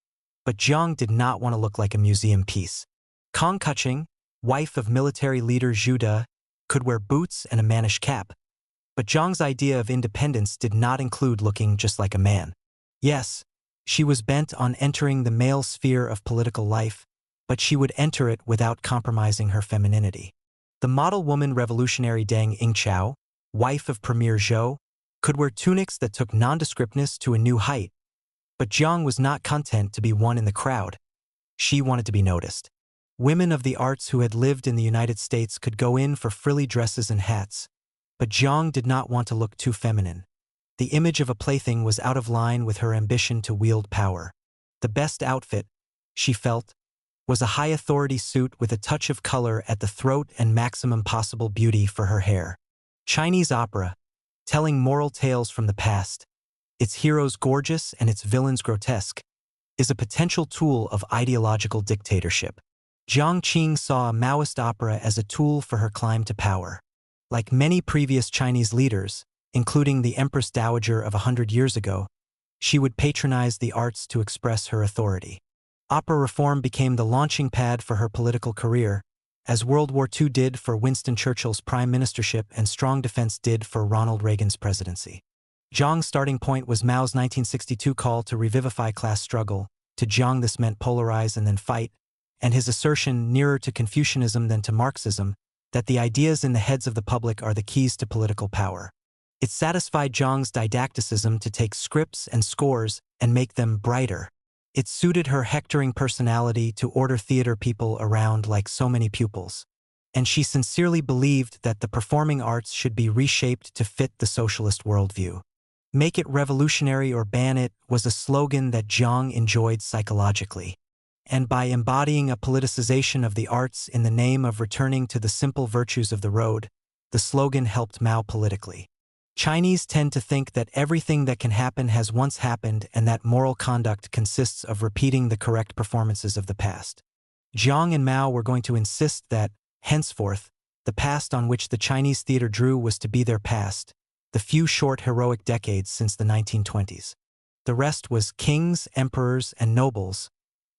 but Jiang did not want to look like a museum piece. Kong Kuching, wife of military leader Zhu De, could wear boots and a mannish cap, but Jiang's idea of independence did not include looking just like a man. Yes, she was bent on entering the male sphere of political life, but she would enter it without compromising her femininity. The model woman revolutionary Deng Yingqiao, wife of Premier Zhou, could wear tunics that took nondescriptness to a new height, but Jiang was not content to be one in the crowd. She wanted to be noticed. Women of the arts who had lived in the United States could go in for frilly dresses and hats, but Jiang did not want to look too feminine. The image of a plaything was out of line with her ambition to wield power. The best outfit, she felt, was a high-authority suit with a touch of color at the throat and maximum possible beauty for her hair. Chinese opera, telling moral tales from the past, its heroes gorgeous and its villains grotesque, is a potential tool of ideological dictatorship. Jiang Qing saw a Maoist opera as a tool for her climb to power. Like many previous Chinese leaders, including the Empress Dowager of 100 years ago, she would patronize the arts to express her authority. Opera reform became the launching pad for her political career, as World War II did for Winston Churchill's prime ministership and strong defense did for Ronald Reagan's presidency. Jiang's starting point was Mao's 1962 call to revivify class struggle. To Jiang this meant polarize and then fight, and his assertion, nearer to Confucianism than to Marxism, that the ideas in the heads of the public are the keys to political power. It satisfied Jiang's didacticism to take scripts and scores and make them brighter. It suited her hectoring personality to order theater people around like so many pupils. And she sincerely believed that the performing arts should be reshaped to fit the socialist worldview. Make it revolutionary or ban it was a slogan that Jiang enjoyed psychologically. And by embodying a politicization of the arts in the name of returning to the simple virtues of the road, the slogan helped Mao politically. Chinese tend to think that everything that can happen has once happened and that moral conduct consists of repeating the correct performances of the past. Jiang and Mao were going to insist that, henceforth, the past on which the Chinese theater drew was to be their past, the few short heroic decades since the 1920s. The rest was kings, emperors, and nobles,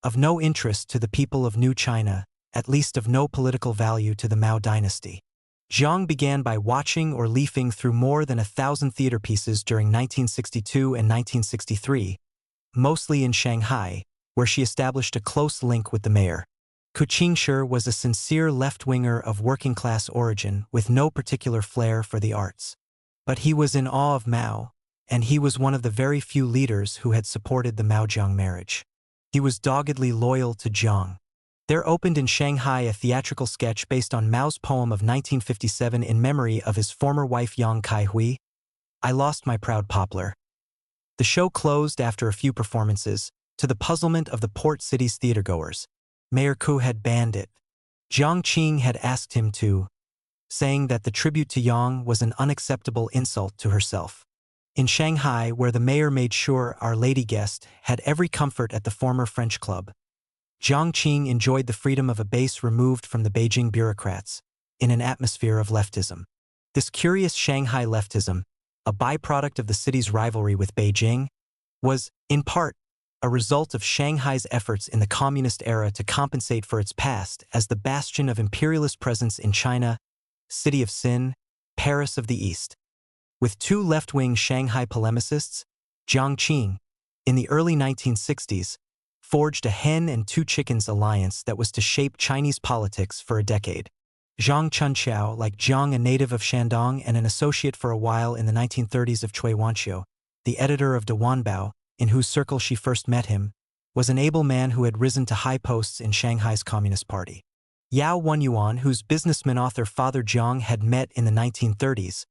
of no interest to the people of New China, at least of no political value to the Mao dynasty. Jiang began by watching or leafing through more than 1,000 theater pieces during 1962 and 1963, mostly in Shanghai, where she established a close link with the mayor. Ku Qingshi was a sincere left-winger of working-class origin with no particular flair for the arts. But he was in awe of Mao, and he was one of the very few leaders who had supported the Mao-Jiang marriage. He was doggedly loyal to Jiang. There opened in Shanghai a theatrical sketch based on Mao's poem of 1957 in memory of his former wife Yang Kai-hui, I Lost My Proud Poplar. The show closed after a few performances, to the puzzlement of the port city's theatergoers. Mayor Ku had banned it. Jiang Qing had asked him to, saying that the tribute to Yang was an unacceptable insult to herself. In Shanghai, where the mayor made sure Our Lady guest had every comfort at the former French club, Jiang Qing enjoyed the freedom of a base removed from the Beijing bureaucrats, in an atmosphere of leftism. This curious Shanghai leftism, a byproduct of the city's rivalry with Beijing, was, in part, a result of Shanghai's efforts in the communist era to compensate for its past as the bastion of imperialist presence in China, City of Sin, Paris of the East. With two left-wing Shanghai polemicists, Jiang Qing, in the early 1960s, forged a hen and two chickens alliance that was to shape Chinese politics for a decade. Zhang Chunqiao, like Jiang, a native of Shandong and an associate for a while in the 1930s of Cui Wanqiu, the editor of De Wanbao, in whose circle she first met him, was an able man who had risen to high posts in Shanghai's Communist Party. Yao Wenyuan, whose businessman author Father Jiang had met in the 1930s,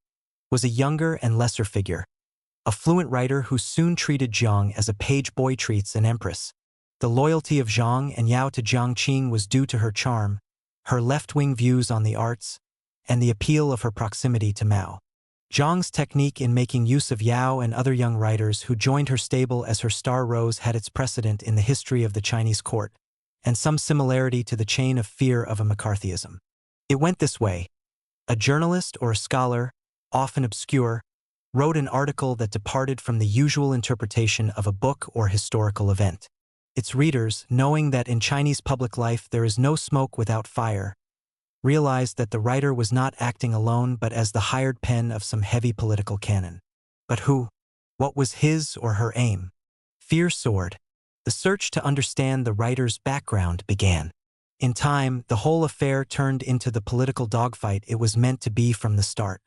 was a younger and lesser figure, a fluent writer who soon treated Jiang as a page boy treats an empress. The loyalty of Zhang and Yao to Jiang Qing was due to her charm, her left-wing views on the arts, and the appeal of her proximity to Mao. Zhang's technique in making use of Yao and other young writers who joined her stable as her star rose had its precedent in the history of the Chinese court, and some similarity to the chain of fear of a McCarthyism. It went this way. A journalist or a scholar, often obscure, wrote an article that departed from the usual interpretation of a book or historical event. Its readers, knowing that in Chinese public life there is no smoke without fire, realized that the writer was not acting alone but as the hired pen of some heavy political cannon. But who? What was his or her aim? Fear soared. The search to understand the writer's background began. In time, the whole affair turned into the political dogfight it was meant to be from the start.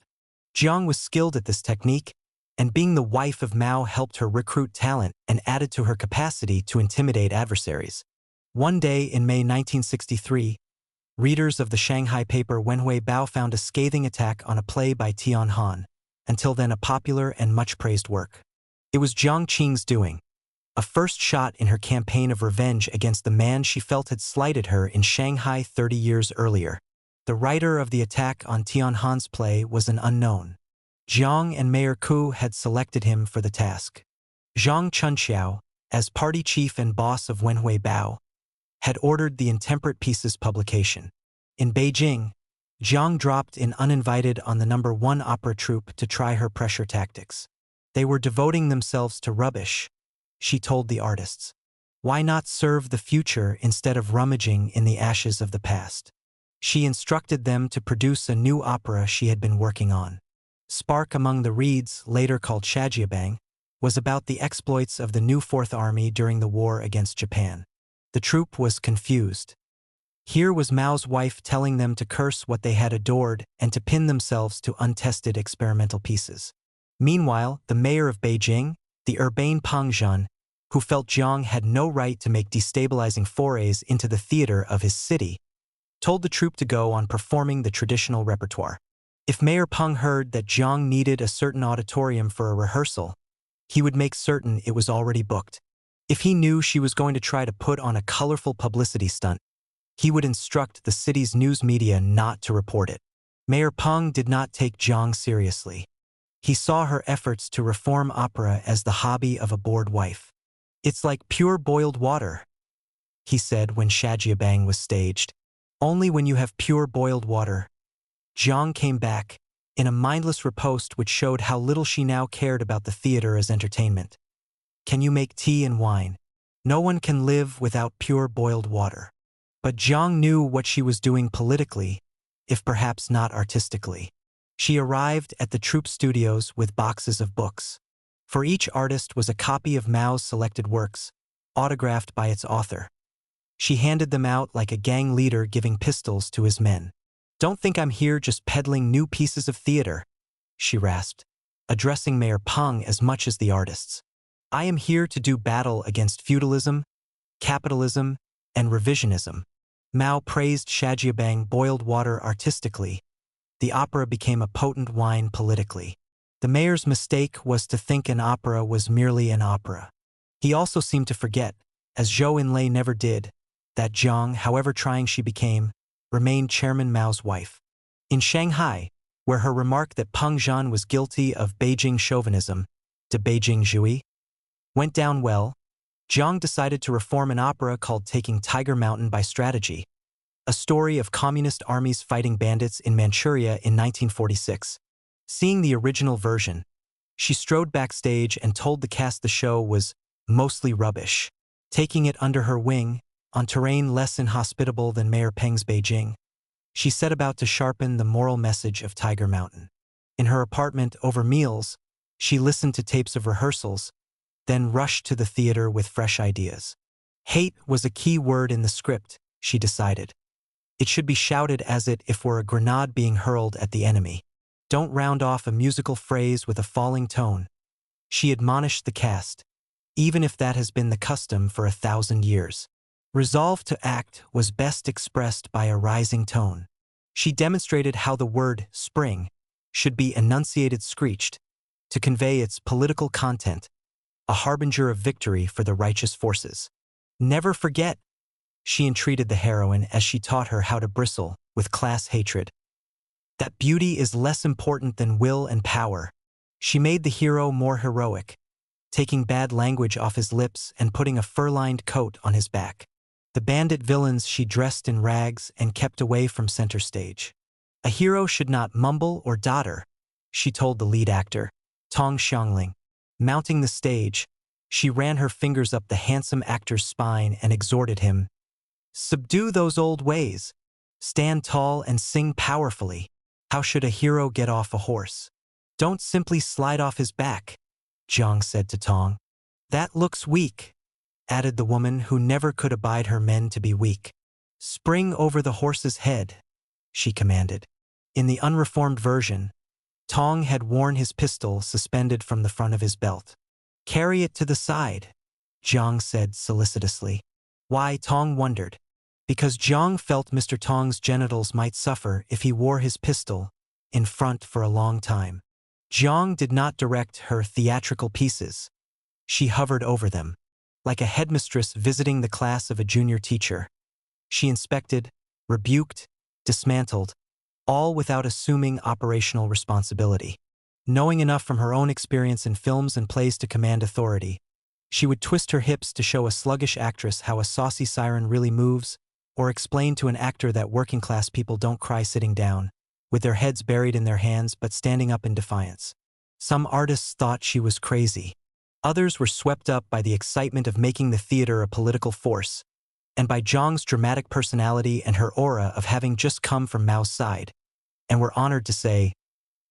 Jiang was skilled at this technique, and being the wife of Mao helped her recruit talent and added to her capacity to intimidate adversaries. One day in May 1963, readers of the Shanghai paper Wenhui Bao found a scathing attack on a play by Tian Han, until then a popular and much-praised work. It was Jiang Qing's doing, a first shot in her campaign of revenge against the man she felt had slighted her in Shanghai 30 years earlier. The writer of the attack on Tian Han's play was an unknown. Jiang and Mayor Ku had selected him for the task. Zhang Chunqiao, as party chief and boss of Wenhui Bao, had ordered the intemperate piece's publication. In Beijing, Jiang dropped in uninvited on the #1 opera troupe to try her pressure tactics. They were devoting themselves to rubbish, she told the artists. Why not serve the future instead of rummaging in the ashes of the past? She instructed them to produce a new opera she had been working on. Spark Among the Reeds, later called Shajiabang, was about the exploits of the new Fourth Army during the war against Japan. The troupe was confused. Here was Mao's wife telling them to curse what they had adored and to pin themselves to untested experimental pieces. Meanwhile, the mayor of Beijing, the urbane Pang Zhan, who felt Jiang had no right to make destabilizing forays into the theater of his city, told the troupe to go on performing the traditional repertoire. If Mayor Peng heard that Jiang needed a certain auditorium for a rehearsal, he would make certain it was already booked. If he knew she was going to try to put on a colorful publicity stunt, he would instruct the city's news media not to report it. Mayor Peng did not take Jiang seriously. He saw her efforts to reform opera as the hobby of a bored wife. It's like pure boiled water, he said when Shajiabang was staged. Only when you have pure boiled water. Jiang came back, in a mindless riposte which showed how little she now cared about the theater as entertainment. Can you make tea and wine? No one can live without pure boiled water. But Jiang knew what she was doing politically, if perhaps not artistically. She arrived at the troupe studios with boxes of books. For each artist was a copy of Mao's selected works, autographed by its author. She handed them out like a gang leader giving pistols to his men. Don't think I'm here just peddling new pieces of theater, she rasped, addressing Mayor Peng as much as the artists. I am here to do battle against feudalism, capitalism, and revisionism. Mao praised Shajiabang boiled water artistically. The opera became a potent wine politically. The mayor's mistake was to think an opera was merely an opera. He also seemed to forget, as Zhou Enlai never did, that Jiang, however trying she became, remained Chairman Mao's wife. In Shanghai, where her remark that Peng Zhan was guilty of Beijing chauvinism, de Beijing Zhui, went down well, Jiang decided to reform an opera called Taking Tiger Mountain by Strategy, a story of communist armies fighting bandits in Manchuria in 1946. Seeing the original version, she strode backstage and told the cast the show was mostly rubbish. Taking it under her wing, on terrain less inhospitable than Mayor Peng's Beijing, she set about to sharpen the moral message of Tiger Mountain. In her apartment over meals, she listened to tapes of rehearsals, then rushed to the theater with fresh ideas. Hate was a key word in the script, she decided. It should be shouted as if were a grenade being hurled at the enemy. Don't round off a musical phrase with a falling tone, she admonished the cast, even if that has been the custom for 1,000 years. Resolve to act was best expressed by a rising tone. She demonstrated how the word spring should be enunciated screeched to convey its political content, a harbinger of victory for the righteous forces. Never forget, she entreated the heroine as she taught her how to bristle with class hatred, that beauty is less important than will and power. She made the hero more heroic, taking bad language off his lips and putting a fur-lined coat on his back. The bandit villains she dressed in rags and kept away from center stage. A hero should not mumble or dotter, she told the lead actor, Tong Xiangling. Mounting the stage, she ran her fingers up the handsome actor's spine and exhorted him, "Subdue those old ways. Stand tall and sing powerfully. How should a hero get off a horse? Don't simply slide off his back," Jiang said to Tong. "That looks weak," added the woman who never could abide her men to be weak. "Spring over the horse's head," she commanded. In the unreformed version, Tong had worn his pistol suspended from the front of his belt. "Carry it to the side," Jiang said solicitously. Why, Tong wondered. Because Jiang felt Mr. Tong's genitals might suffer if he wore his pistol in front for a long time. Jiang did not direct her theatrical pieces. She hovered over them, like a headmistress visiting the class of a junior teacher. She inspected, rebuked, dismantled, all without assuming operational responsibility. Knowing enough from her own experience in films and plays to command authority, she would twist her hips to show a sluggish actress how a saucy siren really moves, or explain to an actor that working-class people don't cry sitting down, with their heads buried in their hands but standing up in defiance. Some artists thought she was crazy. Others were swept up by the excitement of making the theater a political force, and by Jiang's dramatic personality and her aura of having just come from Mao's side, and were honored to say,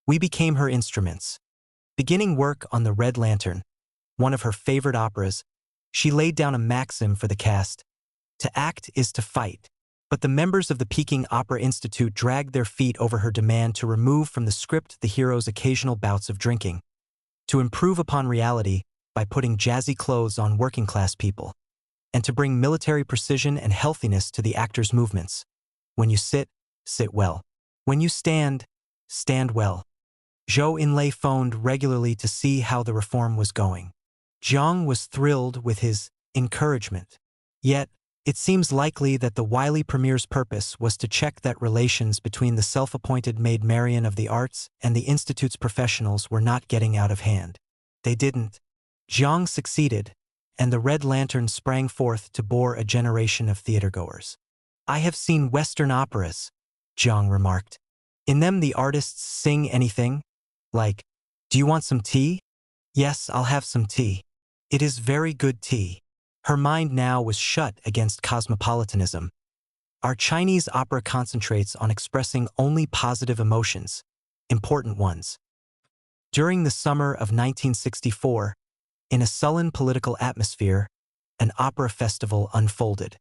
"We became her instruments." Beginning work on The Red Lantern, one of her favorite operas, she laid down a maxim for the cast: to act is to fight. But the members of the Peking Opera Institute dragged their feet over her demand to remove from the script the hero's occasional bouts of drinking, to improve upon reality by putting jazzy clothes on working-class people, and to bring military precision and healthiness to the actor's movements. When you sit, sit well. When you stand, stand well. Zhou Enlai phoned regularly to see how the reform was going. Jiang was thrilled with his encouragement. Yet, it seems likely that the wily premier's purpose was to check that relations between the self-appointed Maid Marian of the arts and the Institute's professionals were not getting out of hand. They didn't. Jiang succeeded, and the Red Lantern sprang forth to bore a generation of theatergoers. "I have seen Western operas," Jiang remarked. "In them the artists sing anything, like, 'Do you want some tea?' 'Yes, I'll have some tea. It is very good tea.'" Her mind now was shut against cosmopolitanism. Our Chinese opera concentrates on expressing only positive emotions, important ones. During the summer of 1964, in a sullen political atmosphere, an opera festival unfolded.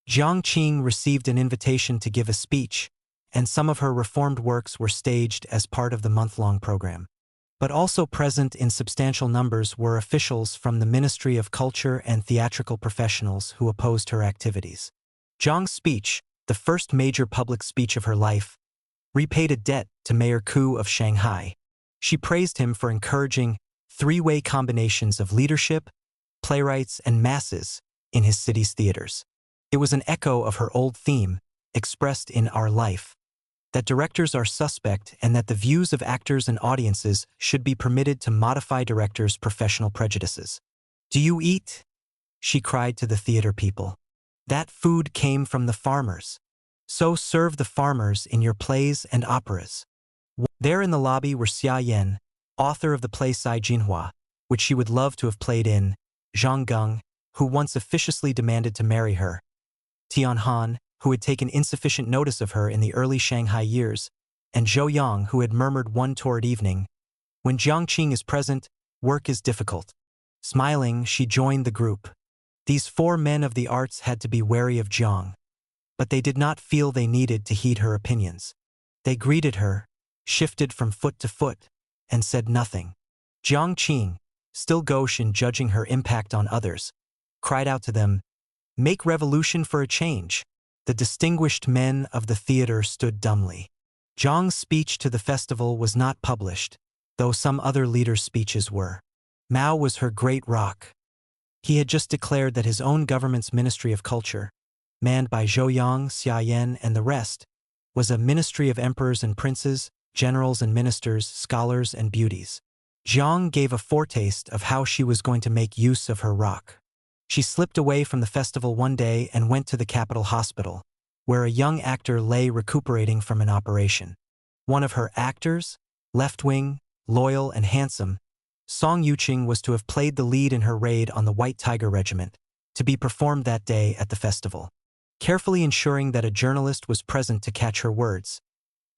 Jiang Qing received an invitation to give a speech, and some of her reformed works were staged as part of the month-long program. But also present in substantial numbers were officials from the Ministry of Culture and theatrical professionals who opposed her activities. Jiang's speech, the first major public speech of her life, repaid a debt to Mayor Ku of Shanghai. She praised him for encouraging three-way combinations of leadership, playwrights, and masses in his city's theaters. It was an echo of her old theme, expressed in Our Life, that directors are suspect and that the views of actors and audiences should be permitted to modify directors' professional prejudices. "Do you eat?" she cried to the theater people. "That food came from the farmers. So serve the farmers in your plays and operas." There in the lobby were Xia Yan, author of the play Sai Jinhua, which she would love to have played in, Zhang Geng, who once officiously demanded to marry her, Tian Han, who had taken insufficient notice of her in the early Shanghai years, and Zhou Yang, who had murmured one torrid evening, "When Jiang Qing is present, work is difficult." Smiling, she joined the group. These four men of the arts had to be wary of Jiang, but they did not feel they needed to heed her opinions. They greeted her, shifted from foot to foot, and said nothing. Jiang Qing, still gauche in judging her impact on others, cried out to them, "Make revolution for a change." The distinguished men of the theater stood dumbly. Jiang's speech to the festival was not published, though some other leaders' speeches were. Mao was her great rock. He had just declared that his own government's Ministry of Culture, manned by Zhou Yang, Xia Yan, and the rest, was a ministry of emperors and princes, generals and ministers, scholars and beauties. Jiang gave a foretaste of how she was going to make use of her rock. She slipped away from the festival one day and went to the capital hospital, where a young actor lay recuperating from an operation. One of her actors, left-wing, loyal, and handsome, Song Yuqing, was to have played the lead in her raid on the White Tiger Regiment, to be performed that day at the festival. Carefully ensuring that a journalist was present to catch her words,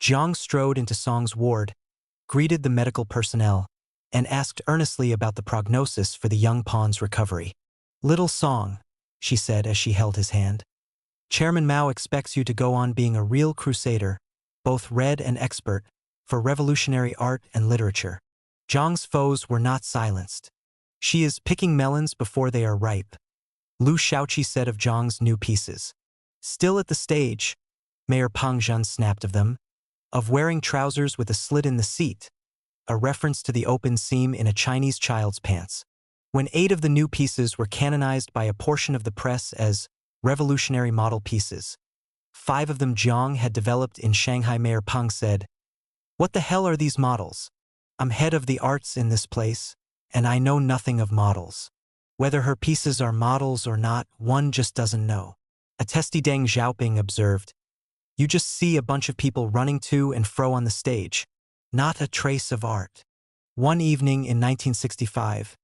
Jiang strode into Song's ward, greeted the medical personnel, and asked earnestly about the prognosis for the young pawn's recovery. "Little Song," she said as she held his hand, "Chairman Mao expects you to go on being a real crusader, both read and expert, for revolutionary art and literature." Jiang's foes were not silenced. "She is picking melons before they are ripe," Lu Shaoqi said of Jiang's new pieces. "Still at the stage," Mayor Pang Zhen snapped of them, "of wearing trousers with a slit in the seat," a reference to the open seam in a Chinese child's pants. When 8 of the new pieces were canonized by a portion of the press as revolutionary model pieces, 5 of them Jiang had developed in Shanghai, Mayor Pang said, "What the hell are these models? I'm head of the arts in this place, and I know nothing of models. Whether her pieces are models or not, one just doesn't know." A testy Deng Xiaoping observed, "You just see a bunch of people running to and fro on the stage, not a trace of art." One evening in 1965,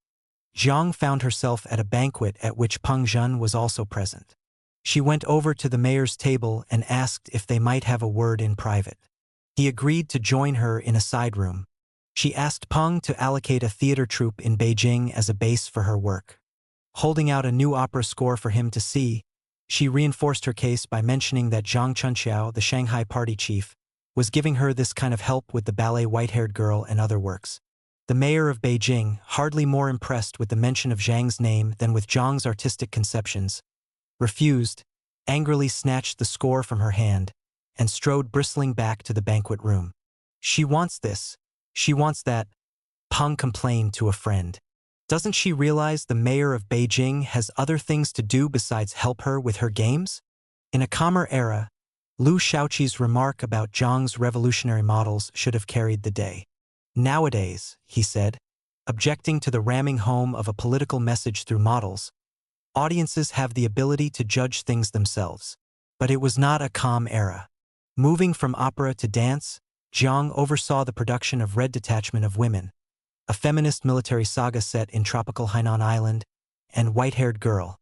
Jiang found herself at a banquet at which Peng Zhen was also present. She went over to the mayor's table and asked if they might have a word in private. He agreed to join her in a side room. She asked Peng to allocate a theater troupe in Beijing as a base for her work. Holding out a new opera score for him to see, she reinforced her case by mentioning that Zhang Chunqiao, the Shanghai party chief, was giving her this kind of help with the ballet White-Haired Girl and other works. The mayor of Beijing, hardly more impressed with the mention of Zhang's name than with Zhang's artistic conceptions, refused, angrily snatched the score from her hand, and strode bristling back to the banquet room. "She wants this. She wants that," Peng complained to a friend. "Doesn't she realize the mayor of Beijing has other things to do besides help her with her games?" In a calmer era, Lu Shaoqi's remark about Zhang's revolutionary models should have carried the day. "Nowadays," he said, objecting to the ramming home of a political message through models, "audiences have the ability to judge things themselves." But it was not a calm era. Moving from opera to dance, Jiang oversaw the production of Red Detachment of Women, a feminist military saga set in tropical Hainan Island, and White-Haired Girl,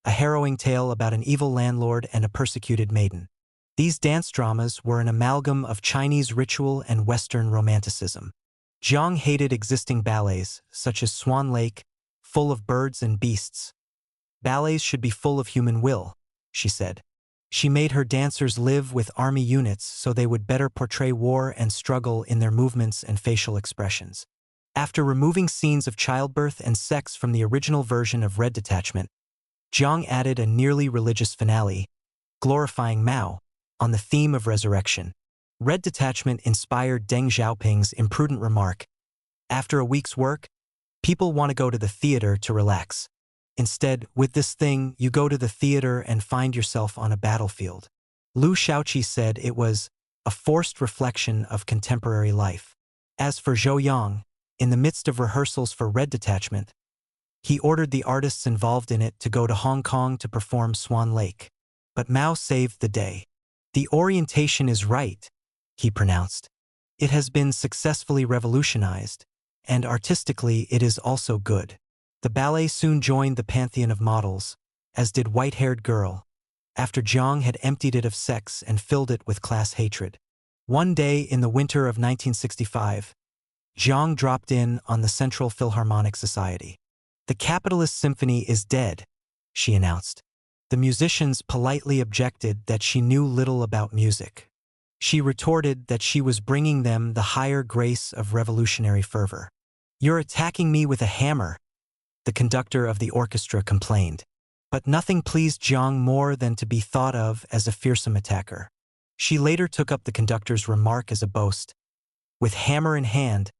a harrowing tale about an evil landlord and a persecuted maiden. These dance dramas were an amalgam of Chinese ritual and Western romanticism. Jiang hated existing ballets, such as Swan Lake, full of birds and beasts. "Ballets should be full of human will," she said. She made her dancers live with army units so they would better portray war and struggle in their movements and facial expressions. After removing scenes of childbirth and sex from the original version of Red Detachment, Jiang added a nearly religious finale, glorifying Mao, on the theme of resurrection. Red detachment inspired Deng Xiaoping's imprudent remark, "After a week's work, people want to go to the theater to relax. Instead, with this thing, you go to the theater and find yourself on a battlefield." Liu Shaoqi said it was a forced reflection of contemporary life. As for Zhou Yang, in the midst of rehearsals for Red Detachment, he ordered the artists involved in it to go to Hong Kong to perform Swan Lake. But Mao saved the day. "The orientation is right," he pronounced. "It has been successfully revolutionized, and artistically it is also good." The ballet soon joined the pantheon of models, as did White-Haired Girl, after Jiang had emptied it of sex and filled it with class hatred. One day in the winter of 1965, Jiang dropped in on the Central Philharmonic Society. "The Capitalist Symphony is dead," she announced. The musicians politely objected that she knew little about music. She retorted that she was bringing them the higher grace of revolutionary fervor. "You're attacking me with a hammer," the conductor of the orchestra complained. But nothing pleased Jiang more than to be thought of as a fearsome attacker. She later took up the conductor's remark as a boast. "With hammer in hand,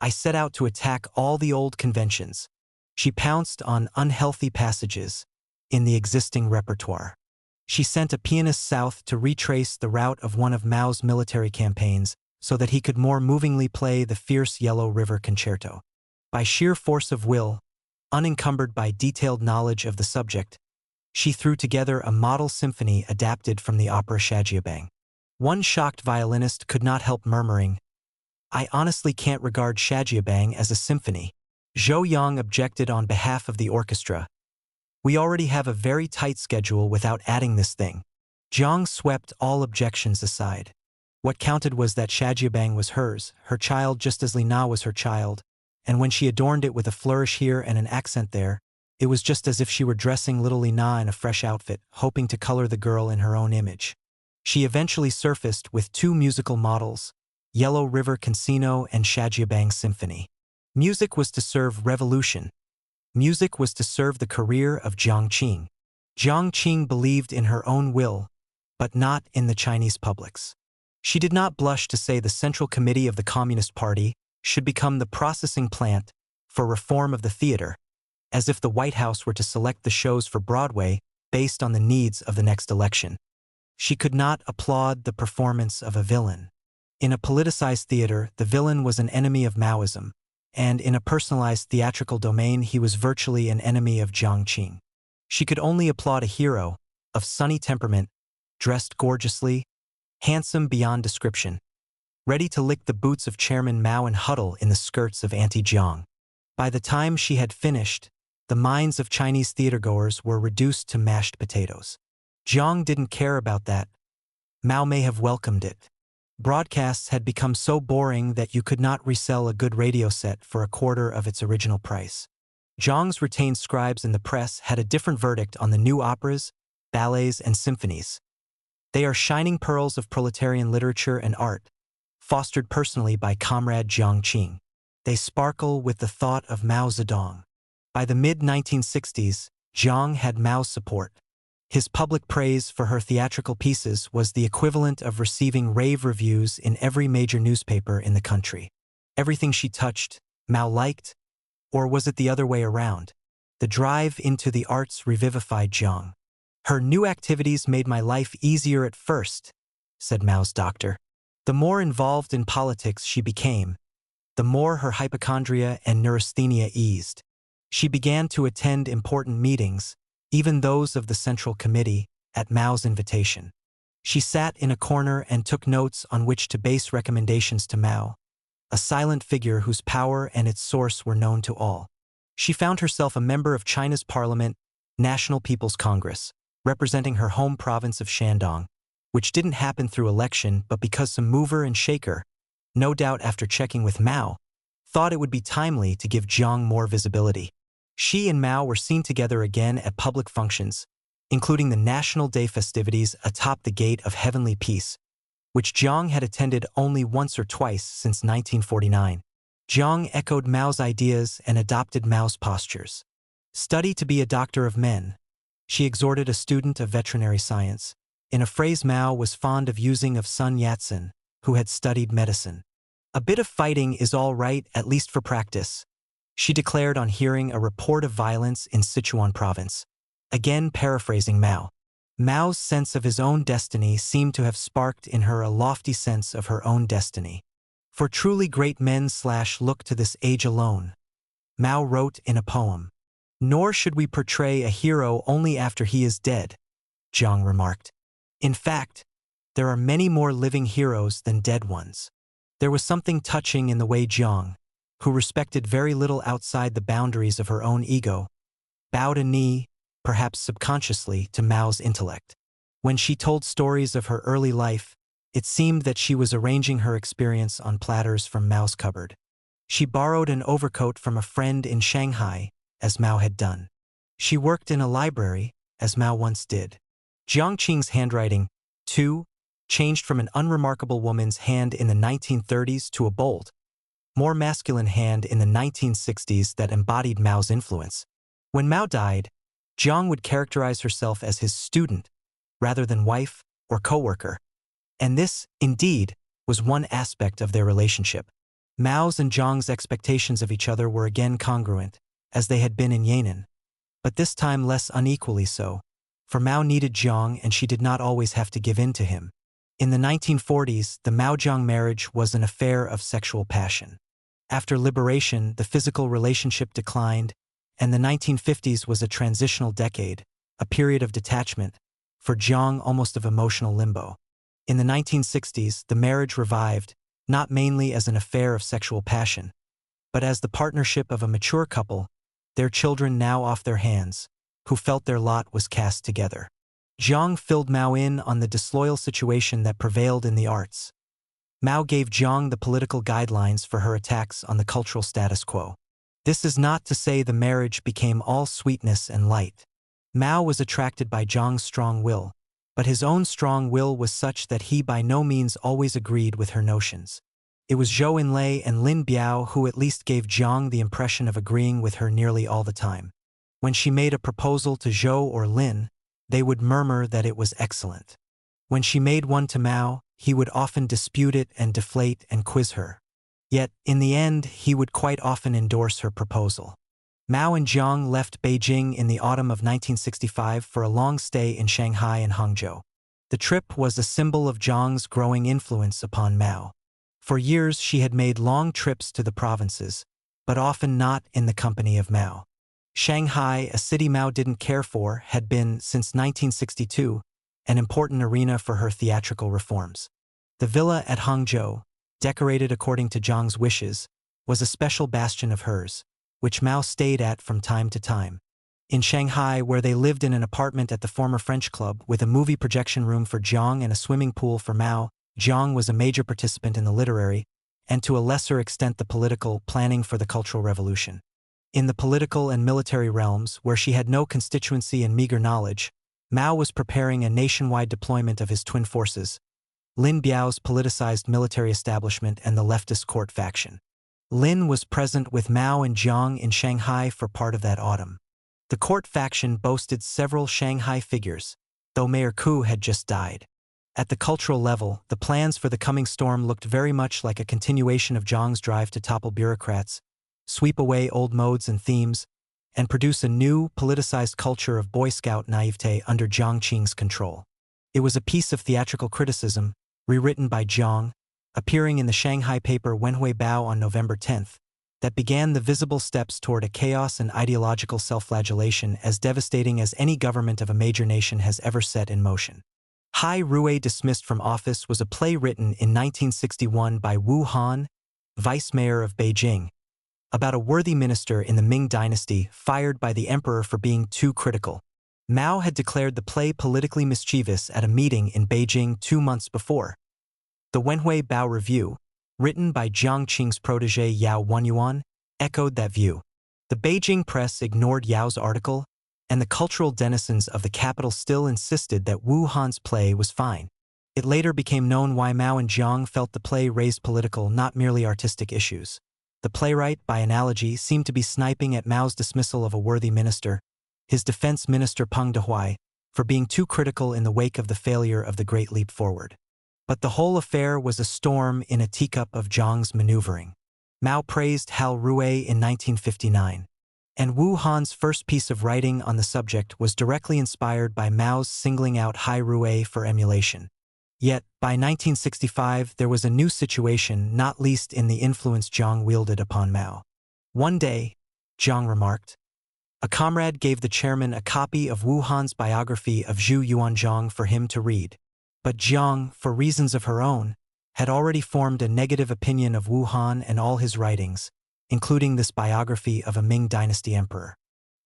I set out to attack all the old conventions." She pounced on unhealthy passages in the existing repertoire. She sent a pianist south to retrace the route of one of Mao's military campaigns so that he could more movingly play the fierce Yellow River Concerto. By sheer force of will, unencumbered by detailed knowledge of the subject, she threw together a model symphony adapted from the opera Shajiabang. One shocked violinist could not help murmuring, "I honestly can't regard Shajiabang as a symphony." Zhou Yang objected on behalf of the orchestra. "We already have a very tight schedule without adding this thing." Jiang swept all objections aside. What counted was that Shajiabang was hers, her child, just as Li Na was her child, and when she adorned it with a flourish here and an accent there, it was just as if she were dressing little Li Na in a fresh outfit, hoping to color the girl in her own image. She eventually surfaced with two musical models, Yellow River Casino and Shajiabang Symphony. Music was to serve revolution. Music was to serve the career of Jiang Qing. Jiang Qing believed in her own will, but not in the Chinese public's. She did not blush to say the Central Committee of the Communist Party should become the processing plant for reform of the theater, as if the White House were to select the shows for Broadway based on the needs of the next election. She could not applaud the performance of a villain. In a politicized theater, the villain was an enemy of Maoism, and in a personalized theatrical domain he was virtually an enemy of Jiang Qing. She could only applaud a hero, of sunny temperament, dressed gorgeously, handsome beyond description, ready to lick the boots of Chairman Mao and huddle in the skirts of Auntie Jiang. By the time she had finished, the minds of Chinese theatergoers were reduced to mashed potatoes. Jiang didn't care about that. Mao may have welcomed it. Broadcasts had become so boring that you could not resell a good radio set for a quarter of its original price. Jiang's retained scribes in the press had a different verdict on the new operas, ballets, and symphonies. They are shining pearls of proletarian literature and art, fostered personally by Comrade Jiang Qing. They sparkle with the thought of Mao Zedong. By the mid-1960s, Jiang had Mao's support. His public praise for her theatrical pieces was the equivalent of receiving rave reviews in every major newspaper in the country. Everything she touched, Mao liked, or was it the other way around? The drive into the arts revivified Jiang. "Her new activities made my life easier at first," said Mao's doctor. The more involved in politics she became, the more her hypochondria and neurasthenia eased. She began to attend important meetings, even those of the Central Committee, at Mao's invitation. She sat in a corner and took notes on which to base recommendations to Mao, a silent figure whose power and its source were known to all. She found herself a member of China's Parliament, National People's Congress, representing her home province of Shandong, which didn't happen through election but because some mover and shaker, no doubt after checking with Mao, thought it would be timely to give Jiang more visibility. She and Mao were seen together again at public functions, including the National Day festivities atop the Gate of Heavenly Peace, which Jiang had attended only once or twice since 1949. Jiang echoed Mao's ideas and adopted Mao's postures. "Study to be a doctor of men," she exhorted a student of veterinary science. in a phrase Mao was fond of using of Sun Yat-sen, who had studied medicine. "A bit of fighting is all right, at least for practice," she declared on hearing a report of violence in Sichuan province. Again paraphrasing Mao. Mao's sense of his own destiny seemed to have sparked in her a lofty sense of her own destiny. "For truly great men look to this age alone," Mao wrote in a poem. "Nor should we portray a hero only after he is dead," Jiang remarked. "In fact, there are many more living heroes than dead ones." There was something touching in the way Jiang, who respected very little outside the boundaries of her own ego, bowed a knee, perhaps subconsciously, to Mao's intellect. When she told stories of her early life, it seemed that she was arranging her experience on platters from Mao's cupboard. She borrowed an overcoat from a friend in Shanghai, as Mao had done. She worked in a library, as Mao once did. Jiang Qing's handwriting, too, changed from an unremarkable woman's hand in the 1930s to a bold, more masculine hand in the 1960s that embodied Mao's influence. When Mao died, Jiang would characterize herself as his student, rather than wife or co-worker. And this, indeed, was one aspect of their relationship. Mao's and Jiang's expectations of each other were again congruent, as they had been in Yan'an, but this time less unequally so, for Mao needed Jiang and she did not always have to give in to him. In the 1940s, the Mao-Jiang marriage was an affair of sexual passion. After liberation, the physical relationship declined, and the 1950s was a transitional decade, a period of detachment, for Jiang almost of emotional limbo. In the 1960s, the marriage revived, not mainly as an affair of sexual passion, but as the partnership of a mature couple, their children now off their hands, who felt their lot was cast together. Jiang filled Mao in on the disloyal situation that prevailed in the arts. Mao gave Jiang the political guidelines for her attacks on the cultural status quo. This is not to say the marriage became all sweetness and light. Mao was attracted by Jiang's strong will, but his own strong will was such that he by no means always agreed with her notions. It was Zhou Enlai and Lin Biao who at least gave Jiang the impression of agreeing with her nearly all the time. When she made a proposal to Zhou or Lin, they would murmur that it was excellent. When she made one to Mao, he would often dispute it and deflate and quiz her. Yet, in the end, he would quite often endorse her proposal. Mao and Jiang left Beijing in the autumn of 1965 for a long stay in Shanghai and Hangzhou. The trip was a symbol of Jiang's growing influence upon Mao. For years she had made long trips to the provinces, but often not in the company of Mao. Shanghai, a city Mao didn't care for, had been, since 1962, an important arena for her theatrical reforms. The villa at Hangzhou, decorated according to Jiang's wishes, was a special bastion of hers, which Mao stayed at from time to time. In Shanghai, where they lived in an apartment at the former French club with a movie projection room for Jiang and a swimming pool for Mao, Jiang was a major participant in the literary, and to a lesser extent the political, planning for the Cultural Revolution. In the political and military realms, where she had no constituency and meager knowledge, Mao was preparing a nationwide deployment of his twin forces, Lin Biao's politicized military establishment and the leftist court faction. Lin was present with Mao and Jiang in Shanghai for part of that autumn. The court faction boasted several Shanghai figures, though Mayor Ku had just died. At the cultural level, the plans for the coming storm looked very much like a continuation of Jiang's drive to topple bureaucrats, sweep away old modes and themes, and produce a new, politicized culture of Boy Scout naivete under Jiang Qing's control. It was a piece of theatrical criticism, rewritten by Jiang, appearing in the Shanghai paper Wenhui Bao on November 10, that began the visible steps toward a chaos and ideological self-flagellation as devastating as any government of a major nation has ever set in motion. Hai Rui Dismissed from Office was a play written in 1961 by Wu Han, vice mayor of Beijing, about a worthy minister in the Ming dynasty fired by the emperor for being too critical. Mao had declared the play politically mischievous at a meeting in Beijing 2 months before. The Wenhui Bao Review, written by Jiang Qing's protege Yao Wenyuan, echoed that view. The Beijing press ignored Yao's article, and the cultural denizens of the capital still insisted that Wu Han's play was fine. It later became known why Mao and Jiang felt the play raised political, not merely artistic issues. The playwright, by analogy, seemed to be sniping at Mao's dismissal of a worthy minister, his defense minister Peng Dehuai, for being too critical in the wake of the failure of the Great Leap Forward. But the whole affair was a storm in a teacup of Jiang's maneuvering. Mao praised Hal Rue in 1959, and Wu Han's first piece of writing on the subject was directly inspired by Mao's singling out Hai Rue for emulation. Yet, by 1965 there was a new situation, not least in the influence Jiang wielded upon Mao. One day, Jiang remarked, a comrade gave the chairman a copy of Wu Han's biography of Zhu Yuanzhang for him to read. But Jiang, for reasons of her own, had already formed a negative opinion of Wu Han and all his writings, including this biography of a Ming Dynasty emperor.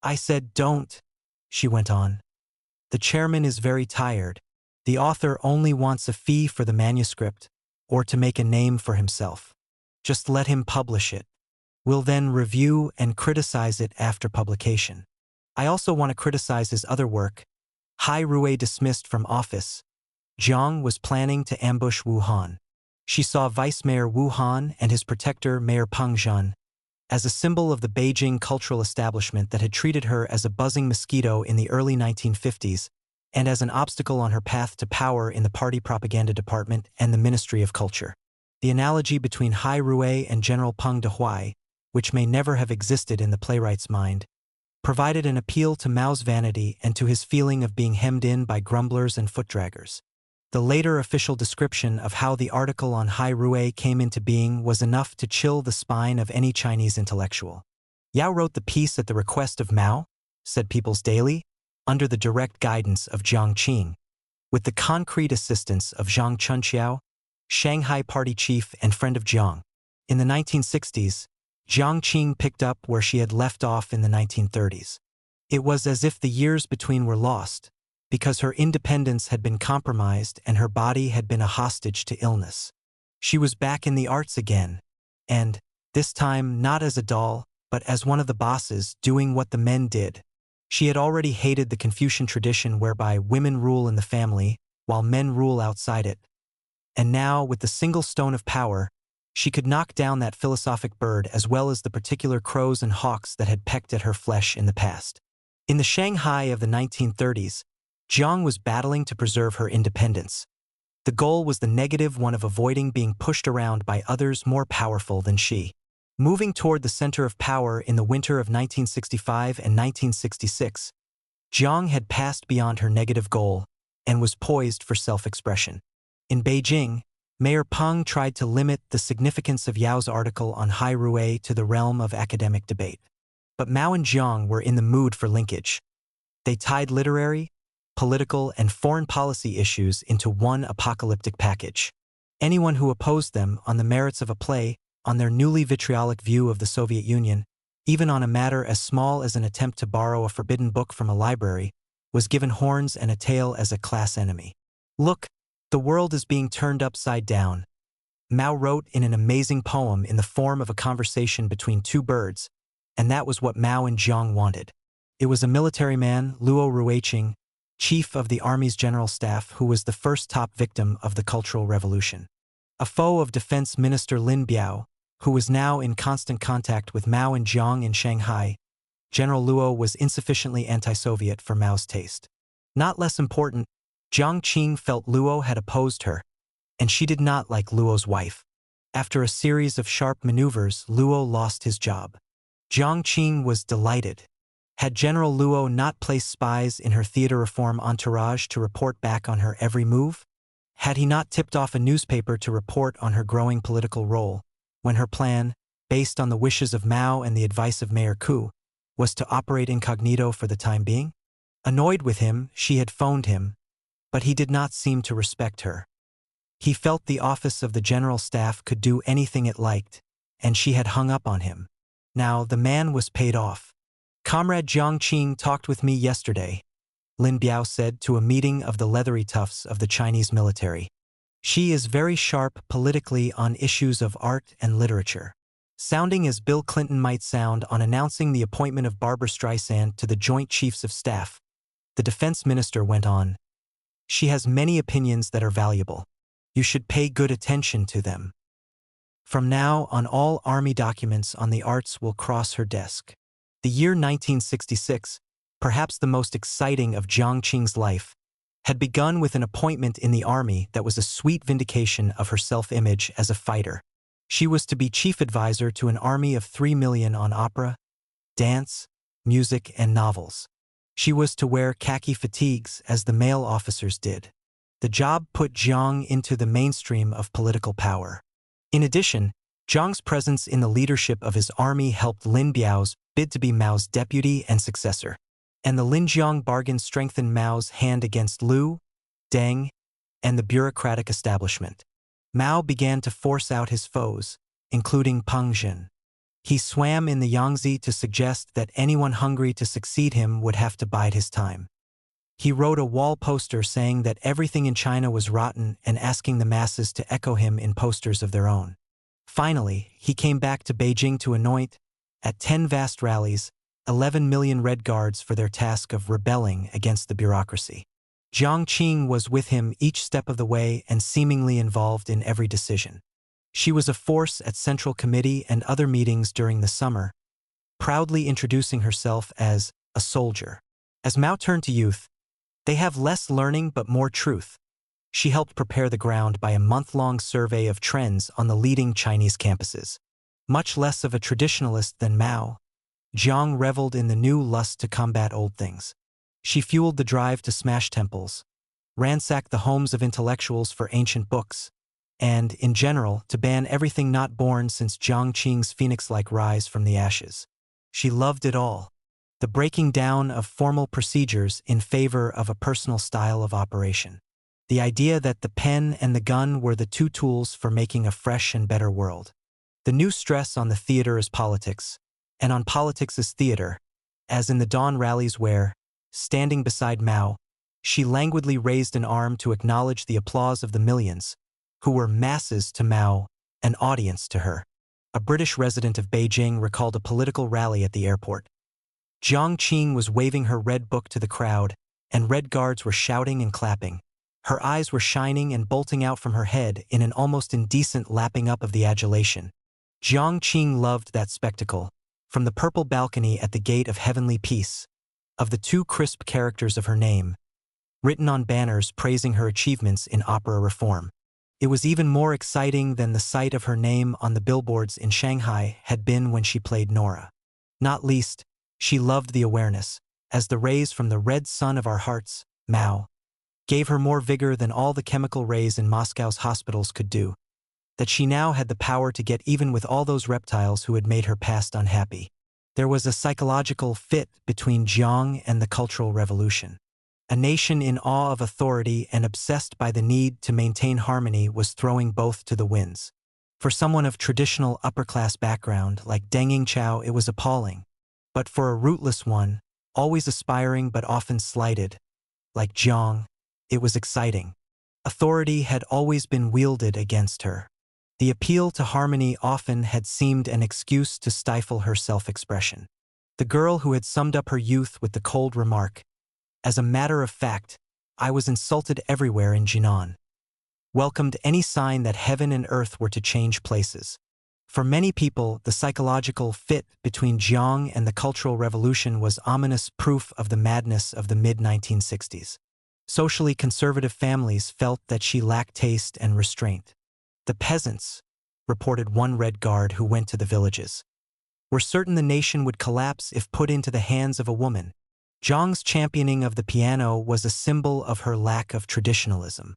I said, don't, she went on. The chairman is very tired. The author only wants a fee for the manuscript, or to make a name for himself. Just let him publish it. We'll then review and criticize it after publication. I also want to criticize his other work, Hai Rue dismissed from office. Jiang was planning to ambush Wu Han. She saw Vice Mayor Wu Han and his protector Mayor Peng Zhan as a symbol of the Beijing cultural establishment that had treated her as a buzzing mosquito in the early 1950s and as an obstacle on her path to power in the party propaganda department and the Ministry of Culture. The analogy between Hai Rue and General Peng Dehuai, which may never have existed in the playwright's mind, provided an appeal to Mao's vanity and to his feeling of being hemmed in by grumblers and footdraggers. The later official description of how the article on Hai Rue came into being was enough to chill the spine of any Chinese intellectual. Yao wrote the piece at the request of Mao, said People's Daily, under the direct guidance of Jiang Qing, with the concrete assistance of Zhang Chunqiao, Shanghai party chief and friend of Jiang. In the 1960s, Jiang Qing picked up where she had left off in the 1930s. It was as if the years between were lost, because her independence had been compromised and her body had been a hostage to illness. She was back in the arts again, and, this time not as a doll, but as one of the bosses doing what the men did. She had already hated the Confucian tradition whereby women rule in the family, while men rule outside it. And now, with the single stone of power, she could knock down that philosophic bird as well as the particular crows and hawks that had pecked at her flesh in the past. In the Shanghai of the 1930s, Jiang was battling to preserve her independence. The goal was the negative one of avoiding being pushed around by others more powerful than she. Moving toward the center of power in the winter of 1965 and 1966, Jiang had passed beyond her negative goal and was poised for self-expression. In Beijing, Mayor Peng tried to limit the significance of Yao's article on Hai Rue to the realm of academic debate. But Mao and Jiang were in the mood for linkage. They tied literary, political, and foreign policy issues into one apocalyptic package. Anyone who opposed them on the merits of a play, on their newly vitriolic view of the Soviet Union, even on a matter as small as an attempt to borrow a forbidden book from a library, was given horns and a tail as a class enemy. Look, the world is being turned upside down, Mao wrote in an amazing poem in the form of a conversation between two birds, and that was what Mao and Jiang wanted. It was a military man, Luo Ruiqing, chief of the Army's General Staff, who was the first top victim of the Cultural Revolution. A foe of Defense Minister Lin Biao, who was now in constant contact with Mao and Jiang in Shanghai, General Luo was insufficiently anti-Soviet for Mao's taste. Not less important, Jiang Qing felt Luo had opposed her, and she did not like Luo's wife. After a series of sharp maneuvers, Luo lost his job. Jiang Qing was delighted. Had General Luo not placed spies in her theater reform entourage to report back on her every move? Had he not tipped off a newspaper to report on her growing political role, when her plan, based on the wishes of Mao and the advice of Mayor Ku, was to operate incognito for the time being? Annoyed with him, she had phoned him, but he did not seem to respect her. He felt the office of the General Staff could do anything it liked, and she had hung up on him. Now the man was paid off. Comrade Jiang Qing talked with me yesterday, Lin Biao said to a meeting of the leathery toughs of the Chinese military. She is very sharp politically on issues of art and literature. Sounding as Bill Clinton might sound on announcing the appointment of Barbara Streisand to the Joint Chiefs of Staff, the defense minister went on. She has many opinions that are valuable. You should pay good attention to them. From now on, all Army documents on the arts will cross her desk. The year 1966, perhaps the most exciting of Jiang Qing's life, had begun with an appointment in the army that was a sweet vindication of her self-image as a fighter. She was to be chief advisor to an army of 3 million on opera, dance, music, and novels. She was to wear khaki fatigues as the male officers did. The job put Jiang into the mainstream of political power. In addition, Jiang's presence in the leadership of his army helped Lin Biao's bid to be Mao's deputy and successor, and the Linjiang bargain strengthened Mao's hand against Liu, Deng, and the bureaucratic establishment. Mao began to force out his foes, including Peng Jin. He swam in the Yangtze to suggest that anyone hungry to succeed him would have to bide his time. He wrote a wall poster saying that everything in China was rotten and asking the masses to echo him in posters of their own. Finally, he came back to Beijing to anoint, at 10 vast rallies, 11 million Red Guards for their task of rebelling against the bureaucracy. Jiang Qing was with him each step of the way and seemingly involved in every decision. She was a force at Central Committee and other meetings during the summer, proudly introducing herself as a soldier. As Mao turned to youth, they have less learning but more truth. She helped prepare the ground by a month-long survey of trends on the leading Chinese campuses. Much less of a traditionalist than Mao, Jiang reveled in the new lust to combat old things. She fueled the drive to smash temples, ransacked the homes of intellectuals for ancient books, and, in general, to ban everything not born since Jiang Qing's phoenix-like rise from the ashes. She loved it all, the breaking down of formal procedures in favor of a personal style of operation. The idea that the pen and the gun were the two tools for making a fresh and better world. The new stress on the theater as politics, and on politics as theater, as in the dawn rallies where, standing beside Mao, she languidly raised an arm to acknowledge the applause of the millions, who were masses to Mao, an audience to her. A British resident of Beijing recalled a political rally at the airport. Jiang Qing was waving her red book to the crowd, and Red Guards were shouting and clapping. Her eyes were shining and bolting out from her head in an almost indecent lapping up of the adulation. Jiang Qing loved that spectacle, from the purple balcony at the gate of heavenly peace, of the two crisp characters of her name, written on banners praising her achievements in opera reform. It was even more exciting than the sight of her name on the billboards in Shanghai had been when she played Nora. Not least, she loved the awareness, as the rays from the red sun of our hearts, Mao, gave her more vigor than all the chemical rays in Moscow's hospitals could do, that she now had the power to get even with all those reptiles who had made her past unhappy. There was a psychological fit between Jiang and the Cultural Revolution. A nation in awe of authority and obsessed by the need to maintain harmony was throwing both to the winds. For someone of traditional upper-class background like Deng Yingqiao, it was appalling. But for a rootless one, always aspiring but often slighted, like Jiang, it was exciting. Authority had always been wielded against her. The appeal to harmony often had seemed an excuse to stifle her self-expression. The girl who had summed up her youth with the cold remark, "As a matter of fact, I was insulted everywhere in Jinan," welcomed any sign that heaven and earth were to change places. For many people, the psychological fit between Jiang and the Cultural Revolution was ominous proof of the madness of the mid-1960s. Socially conservative families felt that she lacked taste and restraint. The peasants, reported one Red Guard who went to the villages, were certain the nation would collapse if put into the hands of a woman. Jiang's championing of the piano was a symbol of her lack of traditionalism,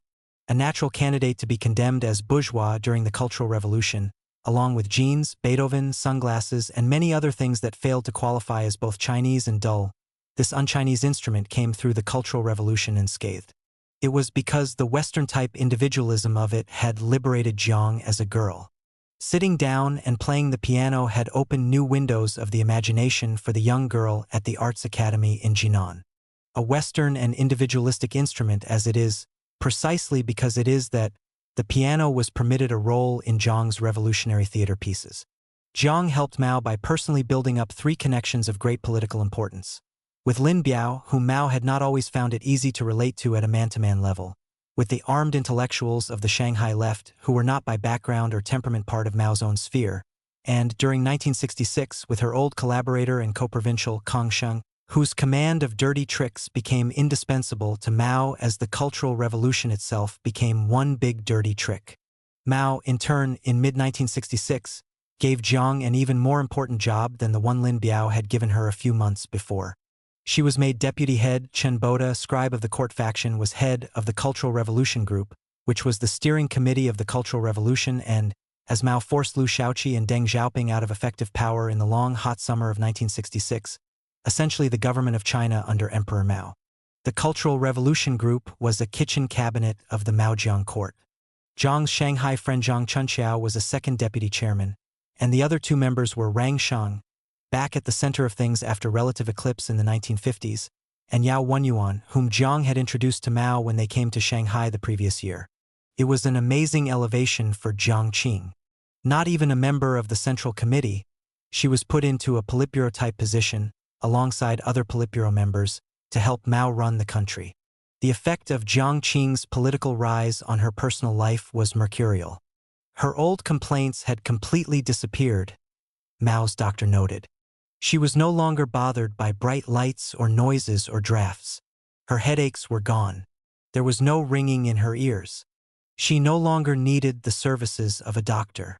a natural candidate to be condemned as bourgeois during the Cultural Revolution, along with jeans, Beethoven, sunglasses, and many other things that failed to qualify as both Chinese and dull. This un-Chinese instrument came through the Cultural Revolution unscathed. It was because the Western-type individualism of it had liberated Jiang as a girl. Sitting down and playing the piano had opened new windows of the imagination for the young girl at the Arts Academy in Jinan. A Western and individualistic instrument as it is, precisely because it is that, the piano was permitted a role in Jiang's revolutionary theater pieces. Jiang helped Mao by personally building up 3 connections of great political importance. With Lin Biao, whom Mao had not always found it easy to relate to at a man-to-man level. With the armed intellectuals of the Shanghai left, who were not by background or temperament part of Mao's own sphere. And, during 1966, with her old collaborator and co-provincial Kang Sheng, whose command of dirty tricks became indispensable to Mao as the Cultural Revolution itself became one big dirty trick. Mao, in turn, in mid-1966, gave Jiang an even more important job than the one Lin Biao had given her a few months before. She was made deputy head. Chen Boda, scribe of the court faction, was head of the Cultural Revolution Group, which was the steering committee of the Cultural Revolution, and, as Mao forced Liu Shaoqi and Deng Xiaoping out of effective power in the long, hot summer of 1966, essentially the government of China under Emperor Mao. The Cultural Revolution Group was a kitchen cabinet of the Maojiang court. Jiang's Shanghai friend Zhang Chunqiao was a second deputy chairman, and the other two members were Rang Shang, back at the center of things after relative eclipse in the 1950s, and Yao Wenyuan, whom Jiang had introduced to Mao when they came to Shanghai the previous year. It was an amazing elevation for Jiang Qing. Not even a member of the Central Committee, she was put into a Politburo-type position, alongside other Politburo members, to help Mao run the country. The effect of Jiang Qing's political rise on her personal life was mercurial. Her old complaints had completely disappeared, Mao's doctor noted. She was no longer bothered by bright lights or noises or drafts. Her headaches were gone. There was no ringing in her ears. She no longer needed the services of a doctor.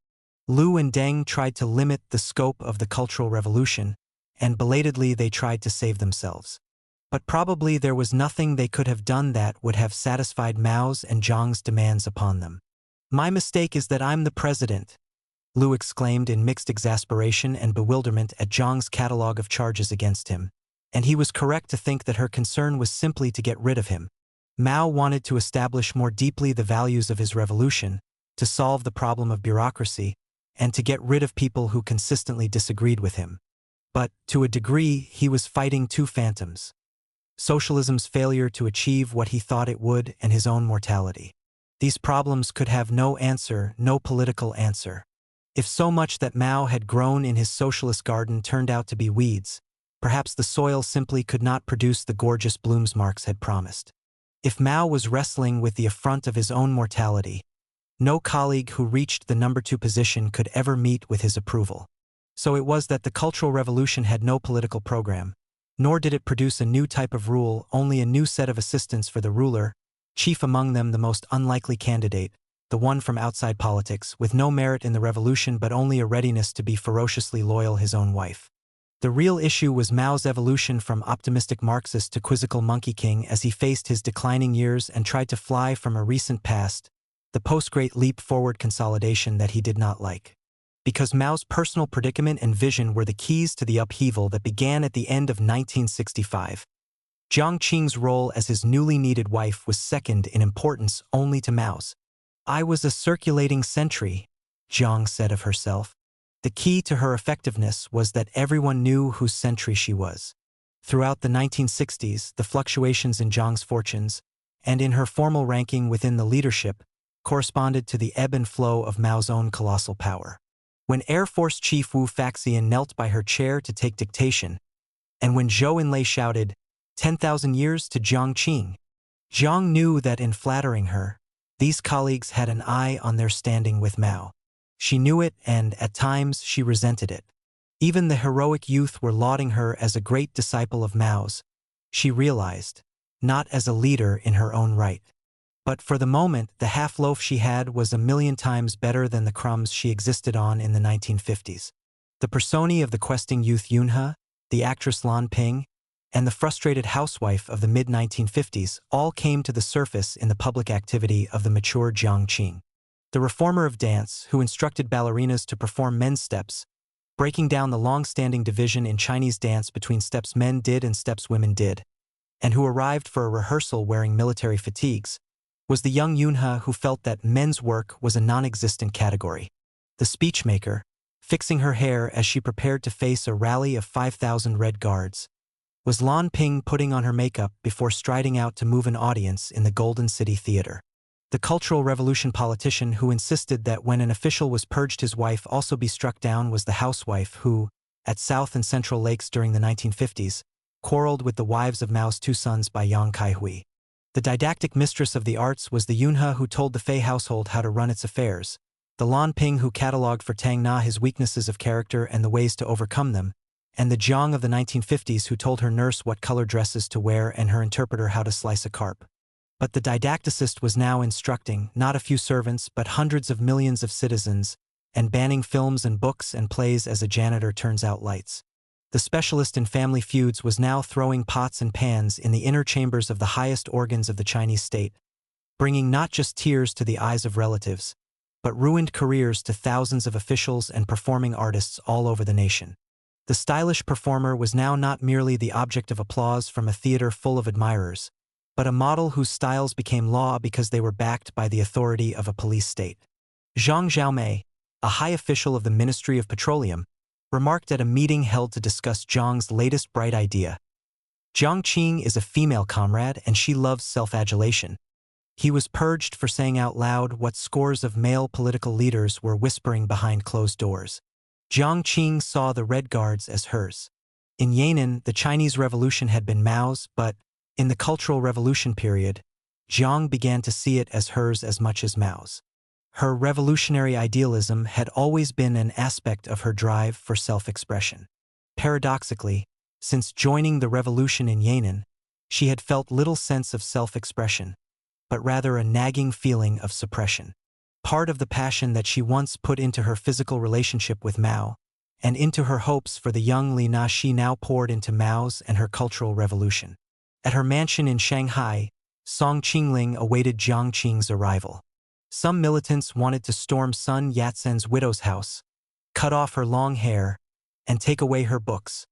Liu and Deng tried to limit the scope of the Cultural Revolution, and belatedly they tried to save themselves. But probably there was nothing they could have done that would have satisfied Mao's and Jiang's demands upon them. "My mistake is that I'm the president," Liu exclaimed in mixed exasperation and bewilderment at Jiang's catalogue of charges against him, and he was correct to think that her concern was simply to get rid of him. Mao wanted to establish more deeply the values of his revolution, to solve the problem of bureaucracy, and to get rid of people who consistently disagreed with him. But, to a degree, he was fighting two phantoms: socialism's failure to achieve what he thought it would and his own mortality. These problems could have no answer, no political answer. If so much that Mao had grown in his socialist garden turned out to be weeds, perhaps the soil simply could not produce the gorgeous blooms Marx had promised. If Mao was wrestling with the affront of his own mortality, no colleague who reached the number 2 position could ever meet with his approval. So it was that the Cultural Revolution had no political program, nor did it produce a new type of rule, only a new set of assistants for the ruler, chief among them the most unlikely candidate, the one from outside politics, with no merit in the revolution but only a readiness to be ferociously loyal his own wife. The real issue was Mao's evolution from optimistic Marxist to quizzical Monkey King as he faced his declining years and tried to fly from a recent past, the post-Great Leap Forward consolidation that he did not like. Because Mao's personal predicament and vision were the keys to the upheaval that began at the end of 1965. Jiang Qing's role as his newly needed wife was second in importance only to Mao's. "I was a circulating sentry," Jiang said of herself. The key to her effectiveness was that everyone knew whose sentry she was. Throughout the 1960s, the fluctuations in Jiang's fortunes, and in her formal ranking within the leadership, corresponded to the ebb and flow of Mao's own colossal power. When Air Force Chief Wu Faxian knelt by her chair to take dictation, and when Zhou Enlai shouted, 10,000 years to Jiang Qing, Jiang knew that in flattering her, these colleagues had an eye on their standing with Mao. She knew it, and, at times, she resented it. Even the heroic youth were lauding her as a great disciple of Mao's, she realized, not as a leader in her own right. But for the moment, the half-loaf she had was 1,000,000 times better than the crumbs she existed on in the 1950s. The personae of the questing youth Yunhe, the actress Lan Ping, and the frustrated housewife of the mid-1950s all came to the surface in the public activity of the mature Jiang Qing. The reformer of dance, who instructed ballerinas to perform men's steps, breaking down the long-standing division in Chinese dance between steps men did and steps women did, and who arrived for a rehearsal wearing military fatigues, was the young Yunhe who felt that men's work was a non-existent category. The speechmaker, fixing her hair as she prepared to face a rally of 5,000 Red Guards, was Lan Ping putting on her makeup before striding out to move an audience in the Golden City Theater. The Cultural Revolution politician who insisted that when an official was purged his wife also be struck down was the housewife who, at South and Central Lakes during the 1950s, quarreled with the wives of Mao's 2 sons by Yang Kaihui. The didactic mistress of the arts was the Yunhe who told the Fei household how to run its affairs, the Lan Ping who catalogued for Tang Na his weaknesses of character and the ways to overcome them, and the Jiang of the 1950s who told her nurse what color dresses to wear and her interpreter how to slice a carp. But the didacticist was now instructing not a few servants but hundreds of millions of citizens, and banning films and books and plays as a janitor turns out lights. The specialist in family feuds was now throwing pots and pans in the inner chambers of the highest organs of the Chinese state, bringing not just tears to the eyes of relatives, but ruined careers to thousands of officials and performing artists all over the nation. The stylish performer was now not merely the object of applause from a theater full of admirers, but a model whose styles became law because they were backed by the authority of a police state. Zhang Xiaomei, a high official of the Ministry of Petroleum, remarked at a meeting held to discuss Jiang's latest bright idea. Jiang Qing is a female comrade and she loves self-adulation. He was purged for saying out loud what scores of male political leaders were whispering behind closed doors. Jiang Qing saw the Red Guards as hers. In Yan'an, the Chinese Revolution had been Mao's, but in the Cultural Revolution period, Jiang began to see it as hers as much as Mao's. Her revolutionary idealism had always been an aspect of her drive for self-expression. Paradoxically, since joining the revolution in Yan'an, she had felt little sense of self-expression, but rather a nagging feeling of suppression. Part of the passion that she once put into her physical relationship with Mao, and into her hopes for the young Li Na she now poured into Mao's and her Cultural Revolution. At her mansion in Shanghai, Song Qingling awaited Jiang Qing's arrival. Some militants wanted to storm Sun Yat-sen's widow's house, cut off her long hair, and take away her books.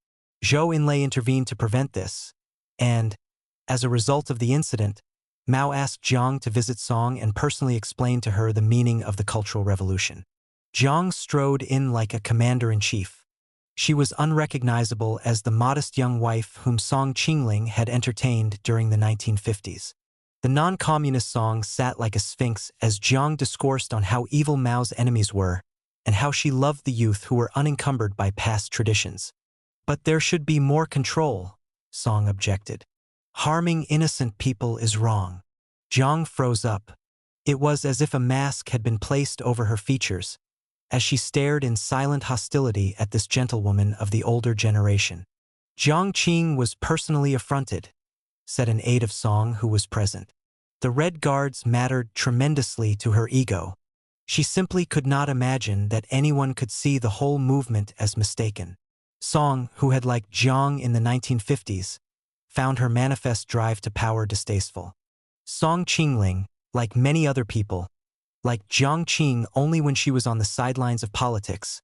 Zhou Enlai intervened to prevent this, and, as a result of the incident, Mao asked Jiang to visit Song and personally explain to her the meaning of the Cultural Revolution. Jiang strode in like a commander-in-chief. She was unrecognizable as the modest young wife whom Song Qingling had entertained during the 1950s. The non-communist Song sat like a sphinx as Jiang discoursed on how evil Mao's enemies were and how she loved the youth who were unencumbered by past traditions. But there should be more control, Song objected. Harming innocent people is wrong. Jiang froze up. It was as if a mask had been placed over her features, as she stared in silent hostility at this gentlewoman of the older generation. Jiang Qing was personally affronted, said an aide of Song who was present. The Red Guards mattered tremendously to her ego. She simply could not imagine that anyone could see the whole movement as mistaken. Song, who had liked Jiang in the 1950s, found her manifest drive to power distasteful. Song Qingling, like many other people, liked Jiang Qing only when she was on the sidelines of politics,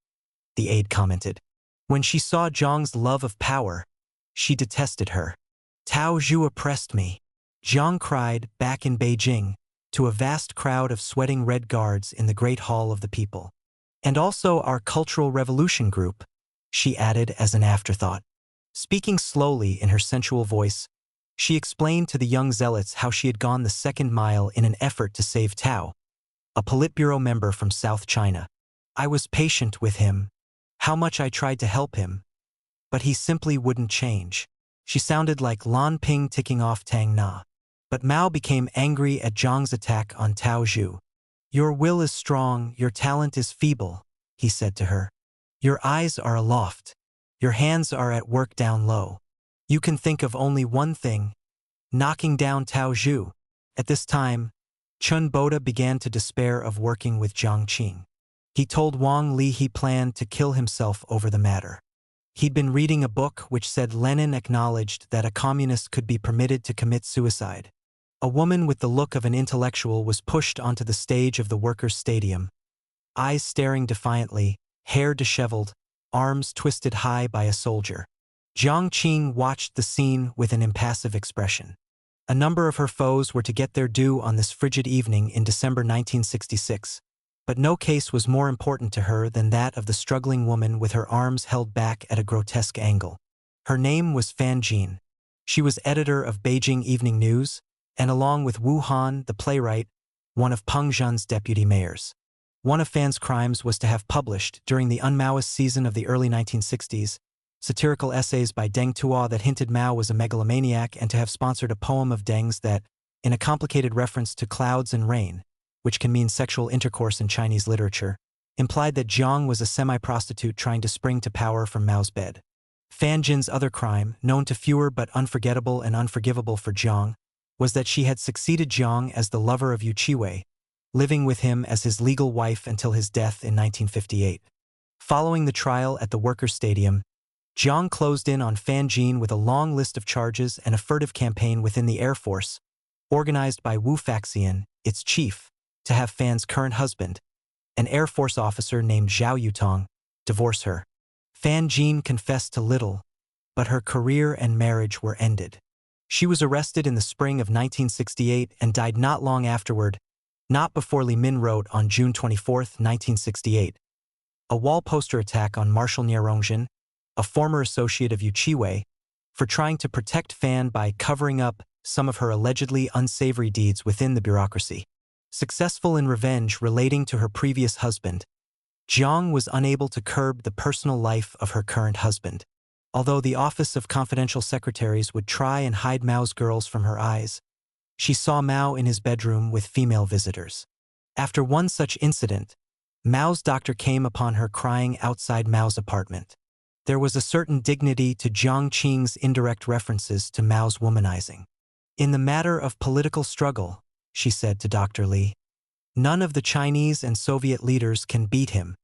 the aide commented. When she saw Jiang's love of power, she detested her. Tao Zhu oppressed me, Jiang cried back in Beijing to a vast crowd of sweating Red Guards in the Great Hall of the People. And also our Cultural Revolution group, she added as an afterthought. Speaking slowly in her sensual voice, she explained to the young zealots how she had gone the second mile in an effort to save Tao, a Politburo member from South China. I was patient with him, how much I tried to help him, but he simply wouldn't change. She sounded like Lan Ping ticking off Tang Na. But Mao became angry at Jiang's attack on Tao Zhu. Your will is strong, your talent is feeble, he said to her. Your eyes are aloft. Your hands are at work down low. You can think of only one thing, knocking down Tao Zhu. At this time, Chun Boda began to despair of working with Jiang Qing. He told Wang Li he planned to kill himself over the matter. He'd been reading a book which said Lenin acknowledged that a communist could be permitted to commit suicide. A woman with the look of an intellectual was pushed onto the stage of the workers' stadium, eyes staring defiantly, hair disheveled, arms twisted high by a soldier. Jiang Qing watched the scene with an impassive expression. A number of her foes were to get their due on this frigid evening in December 1966, but no case was more important to her than that of the struggling woman with her arms held back at a grotesque angle. Her name was Fan Jin. She was editor of Beijing Evening News, and along with Wu Han, the playwright, one of Peng Zhen's deputy mayors. One of Fan's crimes was to have published, during the un-Maoist season of the early 1960s, satirical essays by Deng Tuo that hinted Mao was a megalomaniac and to have sponsored a poem of Deng's that, in a complicated reference to clouds and rain, which can mean sexual intercourse in Chinese literature, implied that Jiang was a semi-prostitute trying to spring to power from Mao's bed. Fan Jin's other crime, known to fewer but unforgettable and unforgivable for Jiang, was that she had succeeded Jiang as the lover of Yu Qiwei, living with him as his legal wife until his death in 1958. Following the trial at the Workers' Stadium, Jiang closed in on Fan Jin with a long list of charges and a furtive campaign within the Air Force, organized by Wu Faxian, its chief, to have Fan's current husband, an Air Force officer named Zhao Yutong, divorce her. Fan Jin confessed to little, but her career and marriage were ended. She was arrested in the spring of 1968 and died not long afterward, not before Li Min wrote on June 24, 1968. A wall poster attack on Marshal Nierongzhen, a former associate of Yu Qiwei, for trying to protect Fan by covering up some of her allegedly unsavory deeds within the bureaucracy. Successful in revenge relating to her previous husband, Jiang was unable to curb the personal life of her current husband. Although the Office of Confidential Secretaries would try and hide Mao's girls from her eyes, she saw Mao in his bedroom with female visitors. After one such incident, Mao's doctor came upon her crying outside Mao's apartment. There was a certain dignity to Jiang Qing's indirect references to Mao's womanizing. In the matter of political struggle, she said to Dr. Li, none of the Chinese and Soviet leaders can beat him.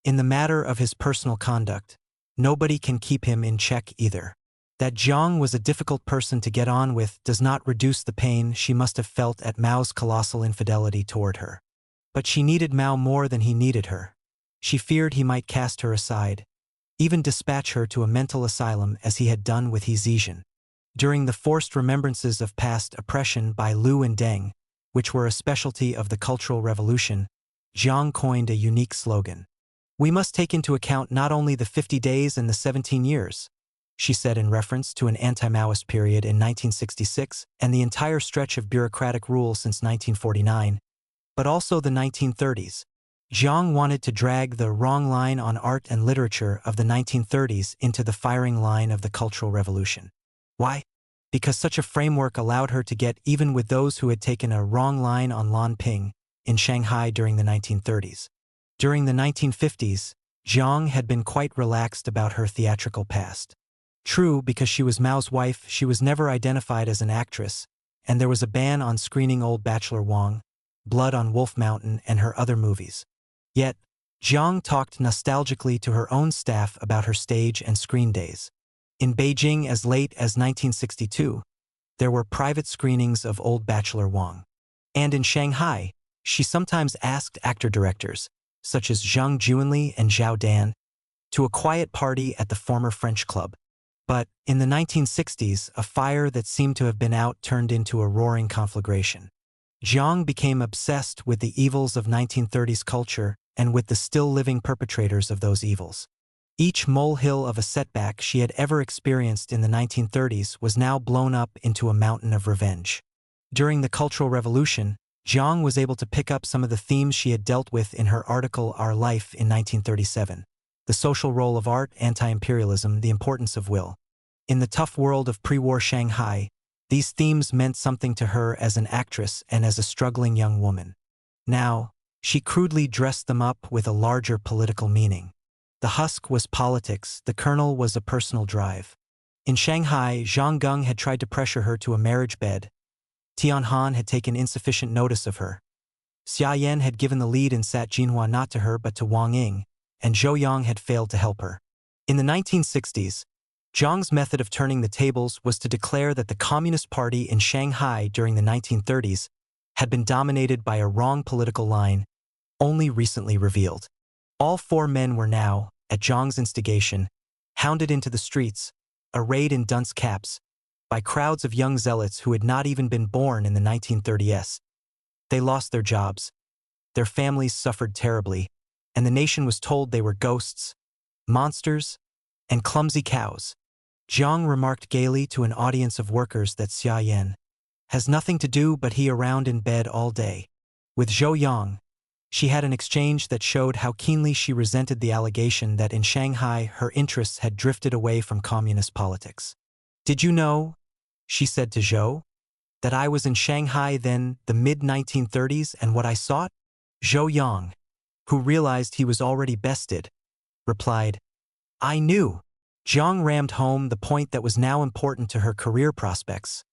In the matter of his personal conduct, nobody can keep him in check either. That Jiang was a difficult person to get on with does not reduce the pain she must have felt at Mao's colossal infidelity toward her. But she needed Mao more than he needed her. She feared he might cast her aside, even dispatch her to a mental asylum as he had done with He Zizhen. During the forced remembrances of past oppression by Liu and Deng, which were a specialty of the Cultural Revolution, Jiang coined a unique slogan. We must take into account not only the 50 days and the 17 years, she said in reference to an anti-Maoist period in 1966 and the entire stretch of bureaucratic rule since 1949, but also the 1930s. Jiang wanted to drag the wrong line on art and literature of the 1930s into the firing line of the Cultural Revolution. Why? Because such a framework allowed her to get even with those who had taken a wrong line on Lanping in Shanghai during the 1930s. During the 1950s, Jiang had been quite relaxed about her theatrical past. True, because she was Mao's wife, she was never identified as an actress, and there was a ban on screening Old Bachelor Wong, Blood on Wolf Mountain, and her other movies. Yet, Jiang talked nostalgically to her own staff about her stage and screen days. In Beijing as late as 1962, there were private screenings of Old Bachelor Wong. And in Shanghai, she sometimes asked actor-directors, such as Zhang Juanli and Zhao Dan, to a quiet party at the former French club. But, in the 1960s, a fire that seemed to have been out turned into a roaring conflagration. Jiang became obsessed with the evils of 1930s culture and with the still-living perpetrators of those evils. Each molehill of a setback she had ever experienced in the 1930s was now blown up into a mountain of revenge. During the Cultural Revolution, Jiang was able to pick up some of the themes she had dealt with in her article Our Life in 1937. The social role of art, anti-imperialism, the importance of will. In the tough world of pre-war Shanghai, these themes meant something to her as an actress and as a struggling young woman. Now, she crudely dressed them up with a larger political meaning. The husk was politics, the kernel was a personal drive. In Shanghai, Zhang Geng had tried to pressure her to a marriage bed. Tian Han had taken insufficient notice of her. Xia Yan had given the lead in Sat Jinhua not to her but to Wang Ying, and Zhou Yang had failed to help her. In the 1960s, Jiang's method of turning the tables was to declare that the Communist Party in Shanghai during the 1930s had been dominated by a wrong political line, only recently revealed. All four men were now, at Jiang's instigation, hounded into the streets, arrayed in dunce caps, by crowds of young zealots who had not even been born in the 1930s. They lost their jobs, their families suffered terribly, and the nation was told they were ghosts, monsters, and clumsy cows. Jiang remarked gaily to an audience of workers that Xia Yan has nothing to do but he around in bed all day. With Zhou Yang, she had an exchange that showed how keenly she resented the allegation that in Shanghai her interests had drifted away from communist politics. Did you know, she said to Zhou, that I was in Shanghai then, the mid-1930s, and what I sought? Zhou Yang, who realized he was already bested, replied, I knew. Jiang rammed home the point that was now important to her career prospects.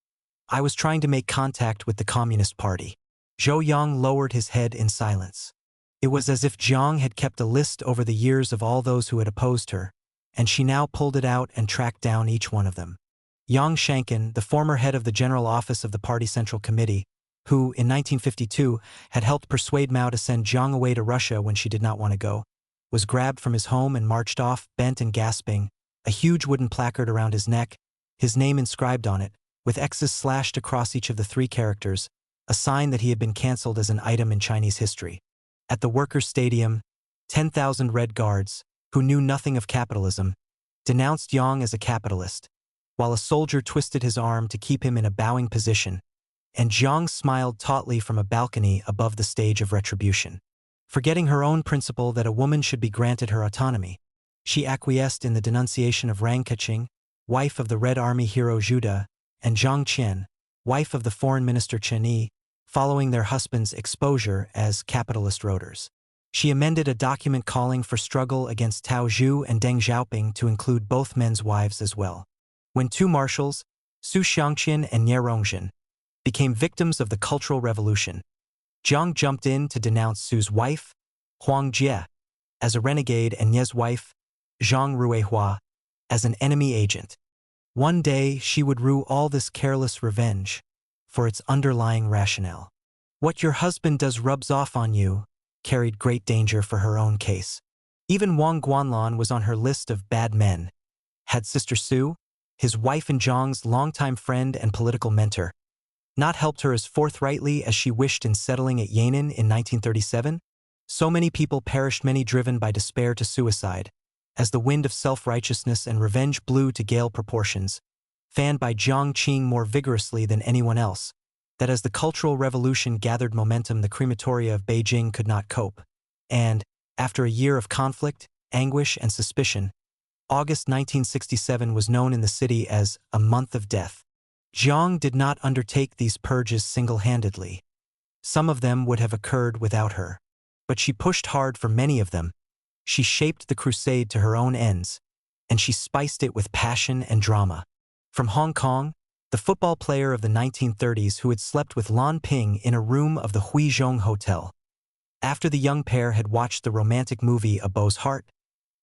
I was trying to make contact with the Communist Party. Zhou Yang lowered his head in silence. It was as if Jiang had kept a list over the years of all those who had opposed her, and she now pulled it out and tracked down each one of them. Yang Shankin, the former head of the General Office of the Party Central Committee, who, in 1952, had helped persuade Mao to send Jiang away to Russia when she did not want to go, was grabbed from his home and marched off, bent and gasping, a huge wooden placard around his neck, his name inscribed on it, with X's slashed across each of the 3 characters, a sign that he had been cancelled as an item in Chinese history. At the Workers' Stadium, 10,000 Red Guards, who knew nothing of capitalism, denounced Yang as a capitalist, while a soldier twisted his arm to keep him in a bowing position, and Jiang smiled tautly from a balcony above the stage of retribution. Forgetting her own principle that a woman should be granted her autonomy, she acquiesced in the denunciation of Jiang Qing, wife of the Red Army hero Zhu De, and Jiang Qing, wife of the Foreign Minister Chen Yi, following their husbands' exposure as capitalist roaders. She amended a document calling for struggle against Tao Zhu and Deng Xiaoping to include both men's wives as well. When 2 marshals, Su Xiangqian and Nie Rongzhen, became victims of the Cultural Revolution, Jiang jumped in to denounce Su's wife, Huang Jie, as a renegade and Nie's wife, Zhang Ruihua, as an enemy agent. One day she would rue all this careless revenge for its underlying rationale. What your husband does rubs off on you carried great danger for her own case. Even Wang Guanlan was on her list of bad men. Had Sister Su, his wife and Zhang's longtime friend and political mentor, not helped her as forthrightly as she wished in settling at Yan'an in 1937? So many people perished, many driven by despair to suicide, as the wind of self-righteousness and revenge blew to gale proportions, fanned by Jiang Qing more vigorously than anyone else, that as the Cultural Revolution gathered momentum the crematoria of Beijing could not cope, and, after a year of conflict, anguish, and suspicion, August 1967 was known in the city as a month of death. Jiang did not undertake these purges single-handedly. Some of them would have occurred without her, but she pushed hard for many of them. She shaped the crusade to her own ends, and she spiced it with passion and drama. From Hong Kong, the football player of the 1930s who had slept with Lan Ping in a room of the Huizhong Hotel, after the young pair had watched the romantic movie A Beau's Heart,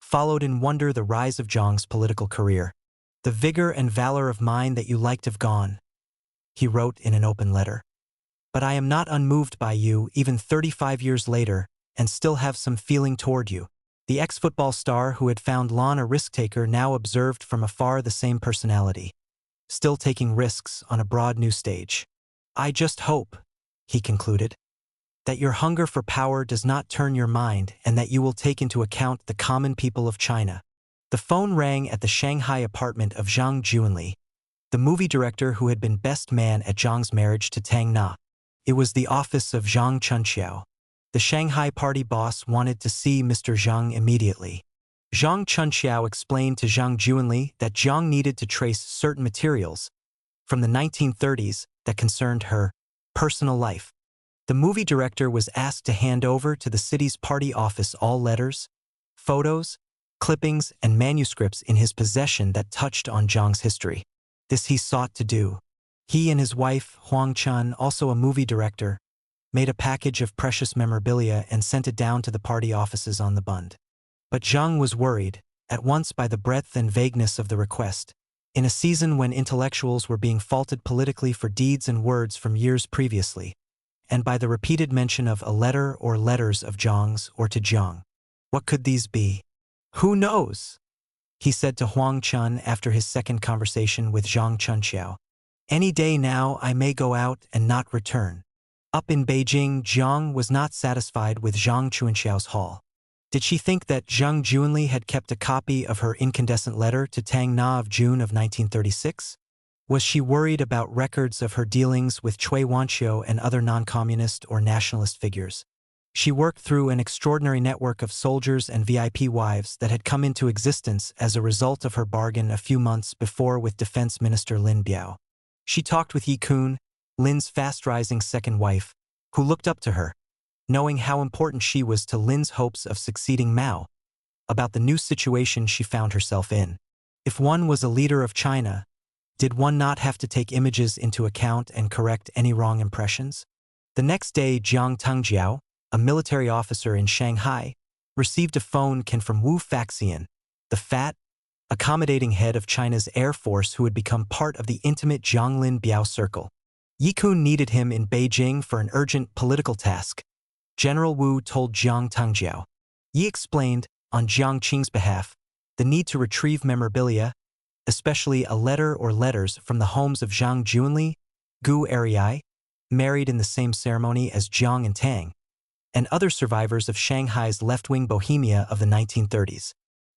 followed in wonder the rise of Jiang's political career. "The vigor and valor of mind that you liked have gone," he wrote in an open letter. "But I am not unmoved by you even 35 years later and still have some feeling toward you." The ex-football star who had found Lan a risk-taker now observed from afar the same personality, still taking risks on a broad new stage. "I just hope," he concluded, "that your hunger for power does not turn your mind and that you will take into account the common people of China." The phone rang at the Shanghai apartment of Zhang Juanli, the movie director who had been best man at Zhang's marriage to Tang Na. It was the office of Zhang Chunqiao. The Shanghai party boss wanted to see Mr. Zhang immediately. Zhang Chunqiao explained to Zhang Juanli that Zhang needed to trace certain materials from the 1930s that concerned her personal life. The movie director was asked to hand over to the city's party office all letters, photos, clippings, and manuscripts in his possession that touched on Zhang's history. This he sought to do. He and his wife, Huang Chun, also a movie director, made a package of precious memorabilia and sent it down to the party offices on the Bund. But Zhang was worried, at once by the breadth and vagueness of the request, in a season when intellectuals were being faulted politically for deeds and words from years previously, and by the repeated mention of a letter or letters of Zhang's or to Zhang. What could these be? "Who knows?" he said to Huang Chun after his second conversation with Zhang Chunqiao. "Any day now I may go out and not return." Up in Beijing, Jiang was not satisfied with Zhang Chunqiao's haul. Did she think that Zhang Juanli had kept a copy of her incandescent letter to Tang Na of June of 1936? Was she worried about records of her dealings with Cui Wanqiu and other non-communist or nationalist figures? She worked through an extraordinary network of soldiers and VIP wives that had come into existence as a result of her bargain a few months before with Defense Minister Lin Biao. She talked with Yi Kun, Lin's fast-rising second wife, who looked up to her, knowing how important she was to Lin's hopes of succeeding Mao, about the new situation she found herself in. If one was a leader of China, did one not have to take images into account and correct any wrong impressions? The next day, Jiang Qing, a military officer in Shanghai, received a phone call from Wu Faxian, the fat, accommodating head of China's Air Force who had become part of the intimate Zhang Lin Biao circle. Ye Kun needed him in Beijing for an urgent political task. General Wu told Jiang Qing. Yi explained, on Jiang Qing's behalf, the need to retrieve memorabilia, especially a letter or letters from the homes of Zhang Junli, Gu Erei, married in the same ceremony as Jiang and Tang, and other survivors of Shanghai's left-wing bohemia of the 1930s.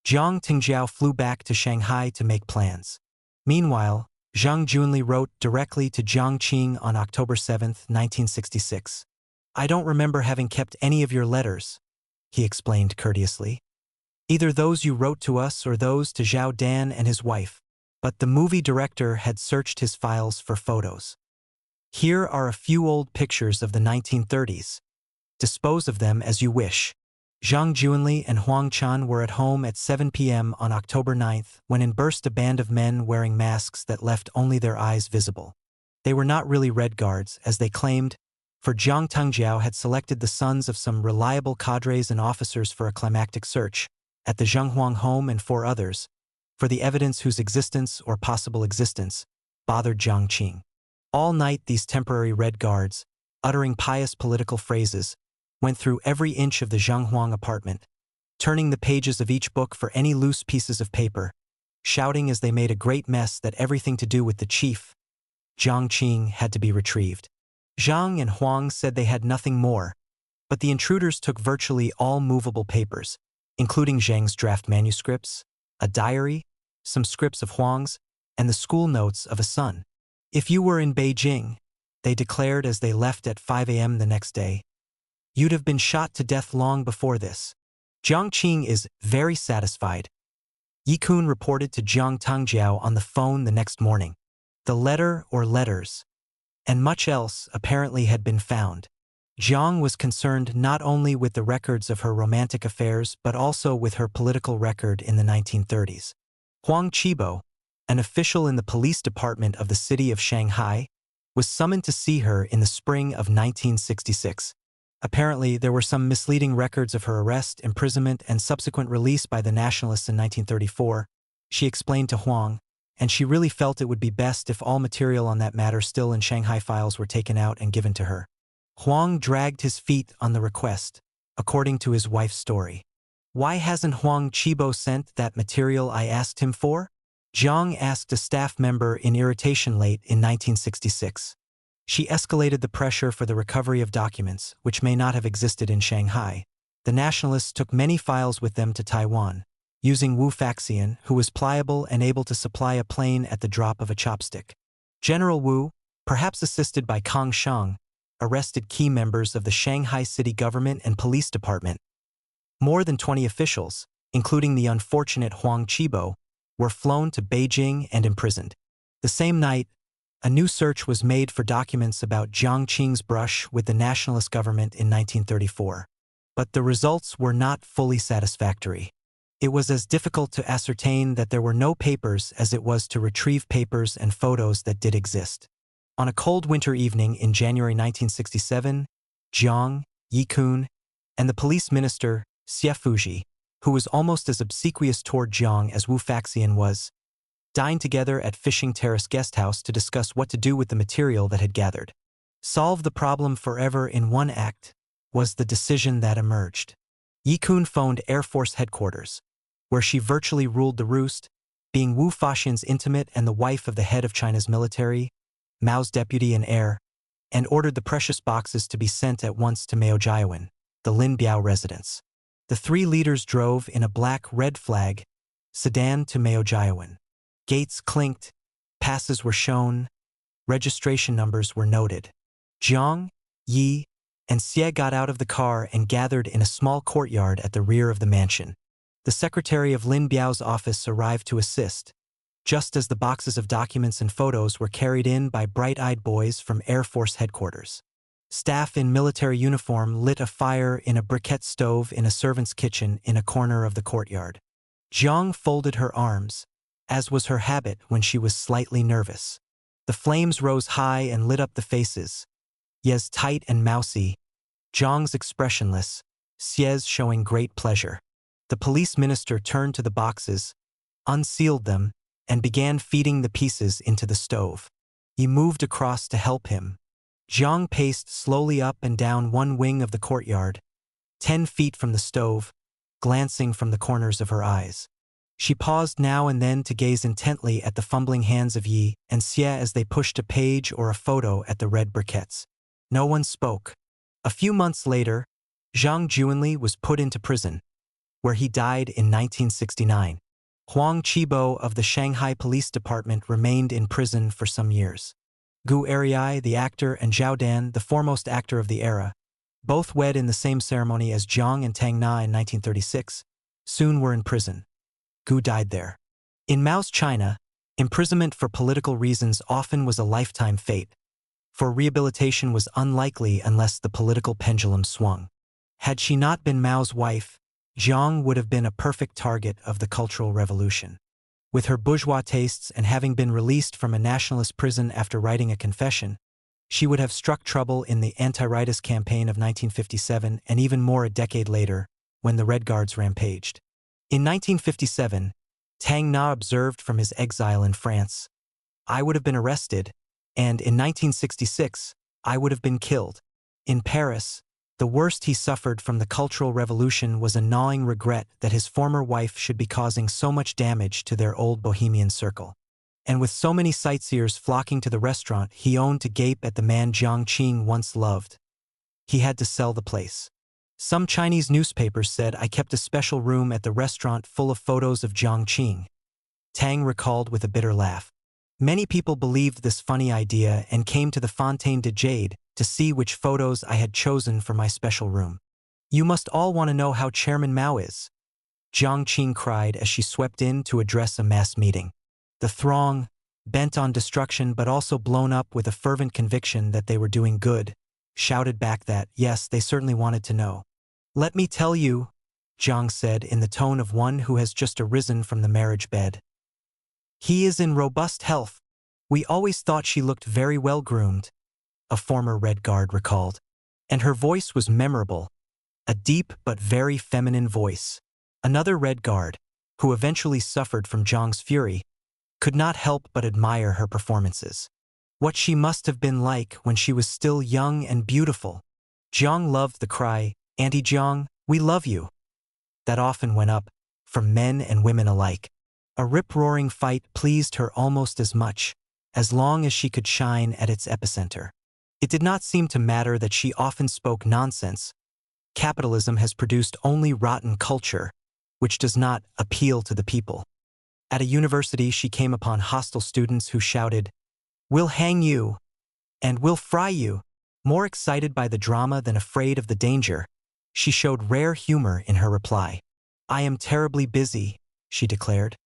Jiang Qing flew back to Shanghai to make plans. Meanwhile, Zhang Junli wrote directly to Jiang Qing on October 7, 1966. "I don't remember having kept any of your letters," he explained courteously. "Either those you wrote to us or those to Zhao Dan and his wife." But the movie director had searched his files for photos. "Here are a few old pictures of the 1930s. Dispose of them as you wish." Zhang Junli and Huang Chan were at home at 7 p.m. on October 9 when in burst a band of men wearing masks that left only their eyes visible. They were not really Red Guards, as they claimed, for Jiang Qing had selected the sons of some reliable cadres and officers for a climactic search, at the Zhenghuang home and 4 others, for the evidence whose existence or possible existence bothered Jiang Qing. All night these temporary Red Guards, uttering pious political phrases, went through every inch of the Zhenghuang apartment, turning the pages of each book for any loose pieces of paper, shouting as they made a great mess that everything to do with the chief, Jiang Qing, had to be retrieved. Zhang and Huang said they had nothing more, but the intruders took virtually all movable papers, including Zhang's draft manuscripts, a diary, some scripts of Huang's, and the school notes of a son. "If you were in Beijing," they declared as they left at 5 a.m. the next day, "you'd have been shot to death long before this." Jiang Qing is very satisfied, Ye Kun reported to Jiang Qing on the phone the next morning. The letter or letters, and much else, apparently had been found. Jiang was concerned not only with the records of her romantic affairs but also with her political record in the 1930s. Huang Qibo, an official in the police department of the city of Shanghai, was summoned to see her in the spring of 1966. Apparently, there were some misleading records of her arrest, imprisonment, and subsequent release by the nationalists in 1934, she explained to Huang, and she really felt it would be best if all material on that matter still in Shanghai files were taken out and given to her. Huang dragged his feet on the request, according to his wife's story. "Why hasn't Huang Qibo sent that material I asked him for?" Jiang asked a staff member in irritation late in 1966. She escalated the pressure for the recovery of documents, which may not have existed in Shanghai. The nationalists took many files with them to Taiwan, using Wu Faxian, who was pliable and able to supply a plane at the drop of a chopstick. General Wu, perhaps assisted by Kang Shang, arrested key members of the Shanghai city government and police department. More than 20 officials, including the unfortunate Huang Qibo, were flown to Beijing and imprisoned. The same night, a new search was made for documents about Jiang Qing's brush with the nationalist government in 1934. But the results were not fully satisfactory. It was as difficult to ascertain that there were no papers as it was to retrieve papers and photos that did exist. On a cold winter evening in January 1967, Jiang, Ye Kun, and the police minister, Xie Fuji, who was almost as obsequious toward Jiang as Wu Faxian was, dined together at Fishing Terrace Guesthouse to discuss what to do with the material that had gathered. Solve the problem forever in one act was the decision that emerged. Ye Kun phoned Air Force headquarters, where she virtually ruled the roost, being Wu Faxian's intimate and the wife of the head of China's military, Mao's deputy in air, and ordered the precious boxes to be sent at once to Maojiawan, the Lin Biao residence. The 3 leaders drove in a black red flag sedan to Maojiawan. Gates clinked, passes were shown, registration numbers were noted. Jiang, Yi, and Xie got out of the car and gathered in a small courtyard at the rear of the mansion. The secretary of Lin Biao's office arrived to assist, just as the boxes of documents and photos were carried in by bright-eyed boys from Air Force headquarters. Staff in military uniform lit a fire in a briquette stove in a servant's kitchen in a corner of the courtyard. Jiang folded her arms, as was her habit when she was slightly nervous. The flames rose high and lit up the faces. Ye's tight and mousy, Jiang's expressionless, Xie's showing great pleasure. The police minister turned to the boxes, unsealed them, and began feeding the pieces into the stove. He moved across to help him. Jiang paced slowly up and down one wing of the courtyard, 10 feet from the stove, glancing from the corners of her eyes. She paused now and then to gaze intently at the fumbling hands of Yi and Xie as they pushed a page or a photo at the red briquettes. No one spoke. A few months later, Zhang Juanli was put into prison, where he died in 1969. Huang Qibo of the Shanghai Police Department remained in prison for some years. Gu Erei, the actor, and Zhao Dan, the foremost actor of the era, both wed in the same ceremony as Jiang and Tang Na in 1936, soon were in prison. Gu died there. In Mao's China, imprisonment for political reasons often was a lifetime fate, for rehabilitation was unlikely unless the political pendulum swung. Had she not been Mao's wife, Jiang would have been a perfect target of the Cultural Revolution. With her bourgeois tastes and having been released from a nationalist prison after writing a confession, she would have struck trouble in the anti-rightist campaign of 1957 and even more a decade later, when the Red Guards rampaged. In 1957, Tang Na observed from his exile in France, "I would have been arrested, and in 1966, I would have been killed." In Paris, the worst he suffered from the Cultural Revolution was a gnawing regret that his former wife should be causing so much damage to their old bohemian circle. And with so many sightseers flocking to the restaurant he owned to gape at the man Jiang Qing once loved, he had to sell the place. Some Chinese newspapers said I kept a special room at the restaurant full of photos of Jiang Qing. Tang recalled with a bitter laugh. Many people believed this funny idea and came to the Fontaine de Jade to see which photos I had chosen for my special room. "You must all want to know how Chairman Mao is," Jiang Qing cried as she swept in to address a mass meeting. The throng, bent on destruction but also blown up with a fervent conviction that they were doing good, shouted back that, yes, they certainly wanted to know. "Let me tell you," Jiang said in the tone of one who has just arisen from the marriage bed. "He is in robust health. We always thought she looked very well groomed," a former Red Guard recalled. And her voice was memorable, a deep but very feminine voice. Another Red Guard, who eventually suffered from Jiang's fury, could not help but admire her performances. What she must have been like when she was still young and beautiful. Jiang loved the cry, "Auntie Jiang, we love you," that often went up, from men and women alike. A rip-roaring fight pleased her almost as much, as long as she could shine at its epicenter. It did not seem to matter that she often spoke nonsense. Capitalism has produced only rotten culture, which does not appeal to the people. At a university she came upon hostile students who shouted, "We'll hang you," and "We'll fry you." More excited by the drama than afraid of the danger, she showed rare humor in her reply. "I am terribly busy," she declared,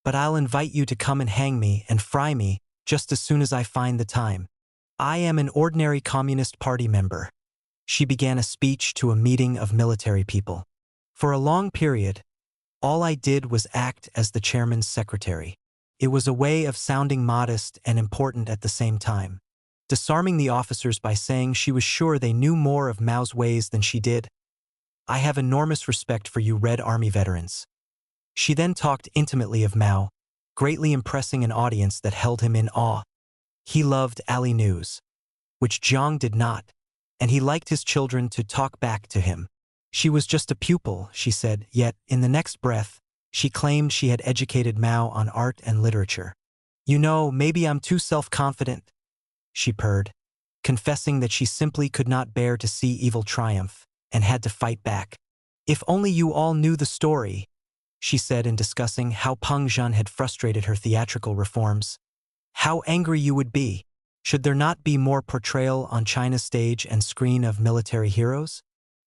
"but I'll invite you to come and hang me and fry me just as soon as I find the time. I am an ordinary Communist Party member." She began a speech to a meeting of military people. "For a long period, all I did was act as the chairman's secretary. It was a way of sounding modest and important at the same time, disarming the officers by saying she was sure they knew more of Mao's ways than she did. I have enormous respect for you Red Army veterans." She then talked intimately of Mao, greatly impressing an audience that held him in awe. He loved Ali news, which Jiang did not, and he liked his children to talk back to him. She was just a pupil, she said, yet, in the next breath, she claimed she had educated Mao on art and literature. "You know, maybe I'm too self-confident," she purred, confessing that she simply could not bear to see evil triumph, and had to fight back. "If only you all knew the story," she said in discussing how Peng Zhen had frustrated her theatrical reforms. "How angry you would be. Should there not be more portrayal on China's stage and screen of military heroes?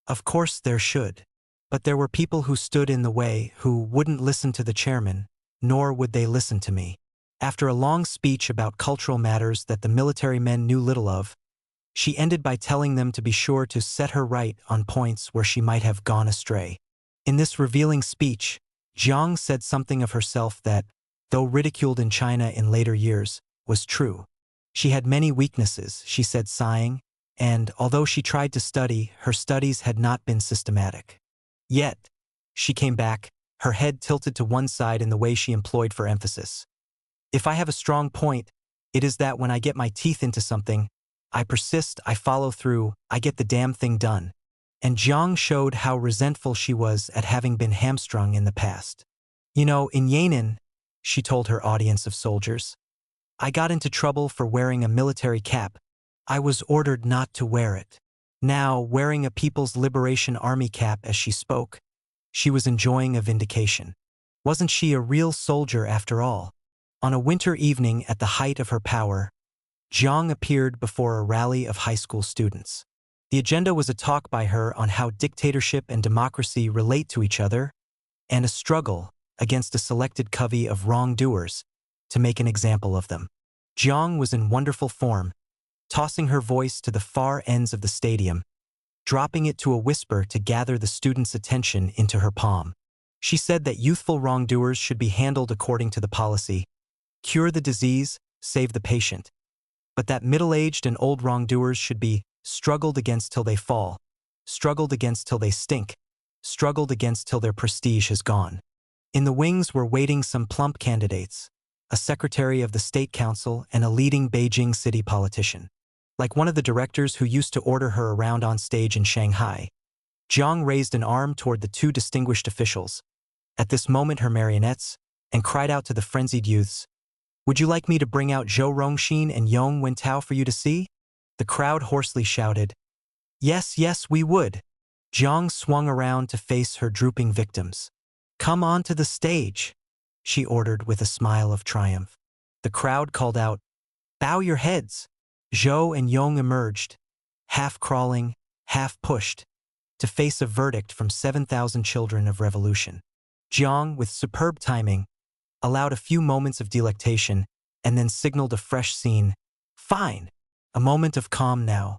Of course there should. But there were people who stood in the way who wouldn't listen to the chairman, nor would they listen to me." After a long speech about cultural matters that the military men knew little of, she ended by telling them to be sure to set her right on points where she might have gone astray. In this revealing speech, Jiang said something of herself that, though ridiculed in China in later years, was true. She had many weaknesses, she said sighing, and, although she tried to study, her studies had not been systematic. Yet, she came back, her head tilted to one side in the way she employed for emphasis. If I have a strong point, it is that when I get my teeth into something, I persist, I follow through, I get the damn thing done. And Jiang showed how resentful she was at having been hamstrung in the past. You know, in Yan'an, she told her audience of soldiers, I got into trouble for wearing a military cap. I was ordered not to wear it. Now, wearing a People's Liberation Army cap as she spoke, she was enjoying a vindication. Wasn't she a real soldier after all? On a winter evening at the height of her power, Jiang appeared before a rally of high school students. The agenda was a talk by her on how dictatorship and democracy relate to each other, and a struggle against a selected covey of wrongdoers to make an example of them. Jiang was in wonderful form, tossing her voice to the far ends of the stadium, dropping it to a whisper to gather the students' attention into her palm. She said that youthful wrongdoers should be handled according to the policy, cure the disease, save the patient, but that middle-aged and old wrongdoers should be struggled against till they fall, struggled against till they stink, struggled against till their prestige has gone. In the wings were waiting some plump candidates, a secretary of the State Council and a leading Beijing city politician. Like one of the directors who used to order her around on stage in Shanghai, Jiang raised an arm toward the two distinguished officials, at this moment her marionettes, and cried out to the frenzied youths, Would you like me to bring out Zhou Rongxin and Yong Wentao for you to see? The crowd hoarsely shouted, Yes, yes, we would. Jiang swung around to face her drooping victims. Come on to the stage, she ordered with a smile of triumph. The crowd called out, Bow your heads. Zhou and Yong emerged, half crawling, half pushed, to face a verdict from 7,000 children of revolution. Jiang, with superb timing, allowed a few moments of delectation and then signaled a fresh scene. Fine. A moment of calm now.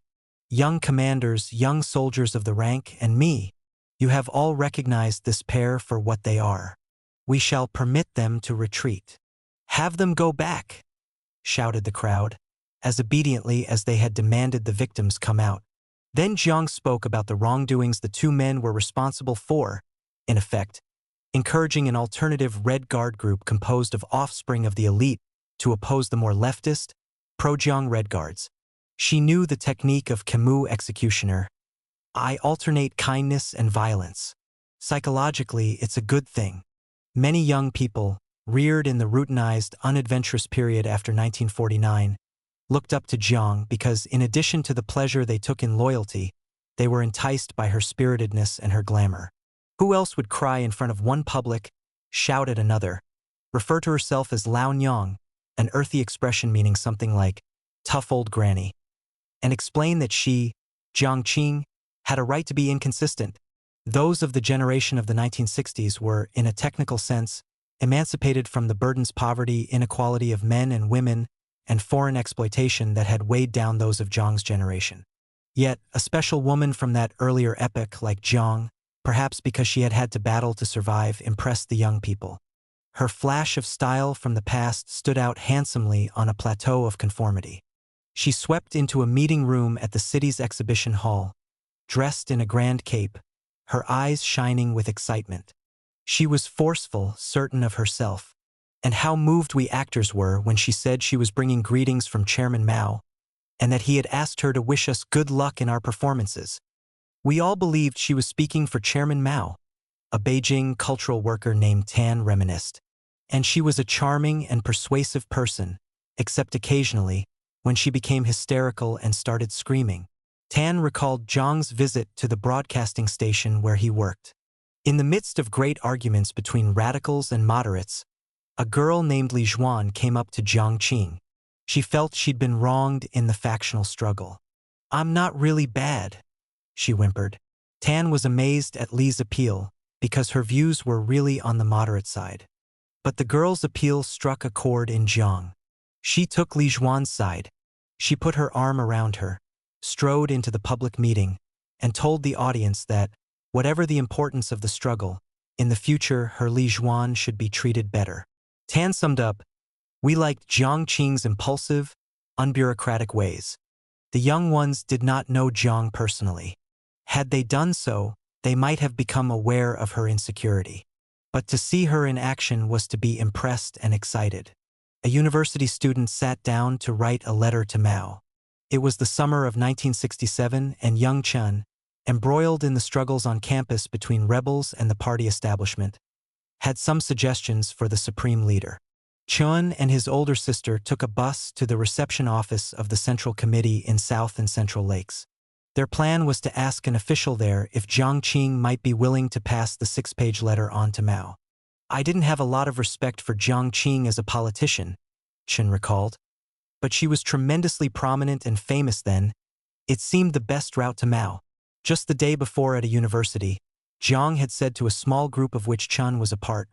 Young commanders, young soldiers of the rank, and me, you have all recognized this pair for what they are. We shall permit them to retreat. Have them go back, shouted the crowd, as obediently as they had demanded the victims come out. Then Jiang spoke about the wrongdoings the two men were responsible for, in effect, encouraging an alternative Red Guard group composed of offspring of the elite to oppose the more leftist, pro-Jiang Red Guards. She knew the technique of Camus' executioner. I alternate kindness and violence. Psychologically, it's a good thing. Many young people, reared in the routinized, unadventurous period after 1949, looked up to Jiang because, in addition to the pleasure they took in loyalty, they were enticed by her spiritedness and her glamour. Who else would cry in front of one public, shout at another, refer to herself as Lao Nyang, an earthy expression meaning something like tough old granny, and explain that she, Jiang Qing, had a right to be inconsistent? Those of the generation of the 1960s were, in a technical sense, emancipated from the burdens poverty, inequality of men and women, and foreign exploitation that had weighed down those of Jiang's generation. Yet, a special woman from that earlier epoch like Jiang, perhaps because she had had to battle to survive, impressed the young people. Her flash of style from the past stood out handsomely on a plateau of conformity. She swept into a meeting room at the city's exhibition hall, dressed in a grand cape, her eyes shining with excitement. She was forceful, certain of herself. And how moved we actors were when she said she was bringing greetings from Chairman Mao, and that he had asked her to wish us good luck in our performances. We all believed she was speaking for Chairman Mao. A Beijing cultural worker named Tan reminisced. And she was a charming and persuasive person, except occasionally, when she became hysterical and started screaming. Tan recalled Jiang's visit to the broadcasting station where he worked. In the midst of great arguments between radicals and moderates, a girl named Li Zhuan came up to Jiang Qing. She felt she'd been wronged in the factional struggle. I'm not really bad, she whimpered. Tan was amazed at Li's appeal, because her views were really on the moderate side. But the girl's appeal struck a chord in Jiang. She took Li Zhuan's side. She put her arm around her, strode into the public meeting, and told the audience that, whatever the importance of the struggle, in the future her Li Zhuan should be treated better. Tan summed up, "We liked Jiang Qing's impulsive, unbureaucratic ways. The young ones did not know Jiang personally. Had they done so, they might have become aware of her insecurity. But to see her in action was to be impressed and excited." A university student sat down to write a letter to Mao. It was the summer of 1967, and young Chen, embroiled in the struggles on campus between rebels and the party establishment, had some suggestions for the supreme leader. Chen and his older sister took a bus to the reception office of the Central Committee in South and Central Lakes. Their plan was to ask an official there if Jiang Qing might be willing to pass the 6-page letter on to Mao. "I didn't have a lot of respect for Jiang Qing as a politician," Chen recalled. "But she was tremendously prominent and famous then. It seemed the best route to Mao." Just the day before at a university, Jiang had said to a small group of which Chen was a part,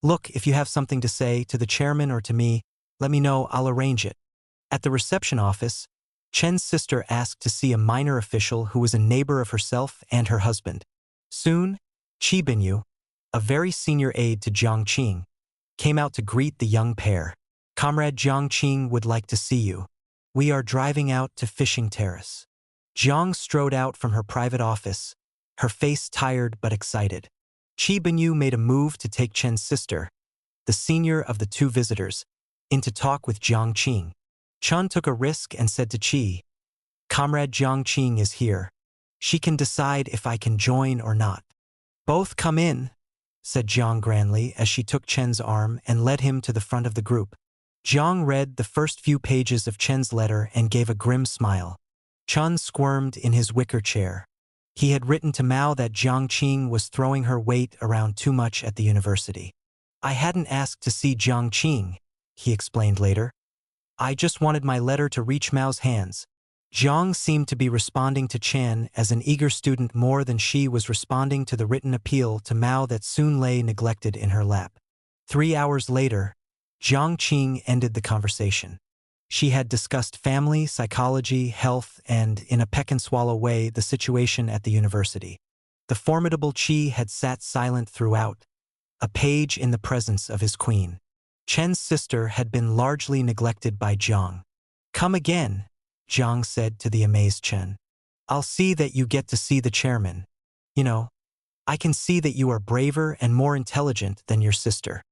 "Look, if you have something to say to the chairman or to me, let me know, I'll arrange it." At the reception office, Chen's sister asked to see a minor official who was a neighbor of herself and her husband. Soon, Qi Binyu, a very senior aide to Jiang Qing, came out to greet the young pair. "Comrade Jiang Qing would like to see you. We are driving out to Fishing Terrace." Jiang strode out from her private office, her face tired but excited. Qi Binyu made a move to take Chen's sister, the senior of the two visitors, in to talk with Jiang Qing. Chen took a risk and said to Qi, "Comrade Jiang Qing is here. She can decide if I can join or not." "Both come in," said Jiang grandly as she took Chen's arm and led him to the front of the group. Jiang read the first few pages of Chen's letter and gave a grim smile. Chen squirmed in his wicker chair. He had written to Mao that Jiang Qing was throwing her weight around too much at the university. "I hadn't asked to see Jiang Qing," he explained later. "I just wanted my letter to reach Mao's hands." Jiang seemed to be responding to Chen as an eager student more than she was responding to the written appeal to Mao that soon lay neglected in her lap. 3 hours later, Jiang Qing ended the conversation. She had discussed family, psychology, health, and, in a peck-and-swallow way, the situation at the university. The formidable Qi had sat silent throughout, a page in the presence of his queen. Chen's sister had been largely neglected by Jiang. "Come again," Jiang said to the amazed Chen. "I'll see that you get to see the chairman. You know, I can see that you are braver and more intelligent than your sister."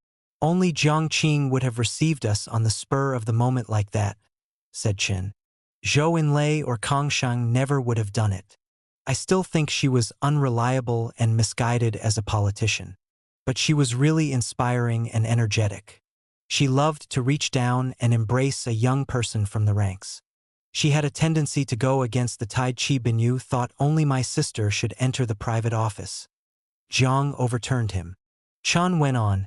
"Only Jiang Qing would have received us on the spur of the moment like that," said Chen. "Zhou Enlai or Kang Shang never would have done it. I still think she was unreliable and misguided as a politician. But she was really inspiring and energetic. She loved to reach down and embrace a young person from the ranks. She had a tendency to go against the tide. Qi Binyu thought only my sister should enter the private office." Jiang overturned him. Chen went on,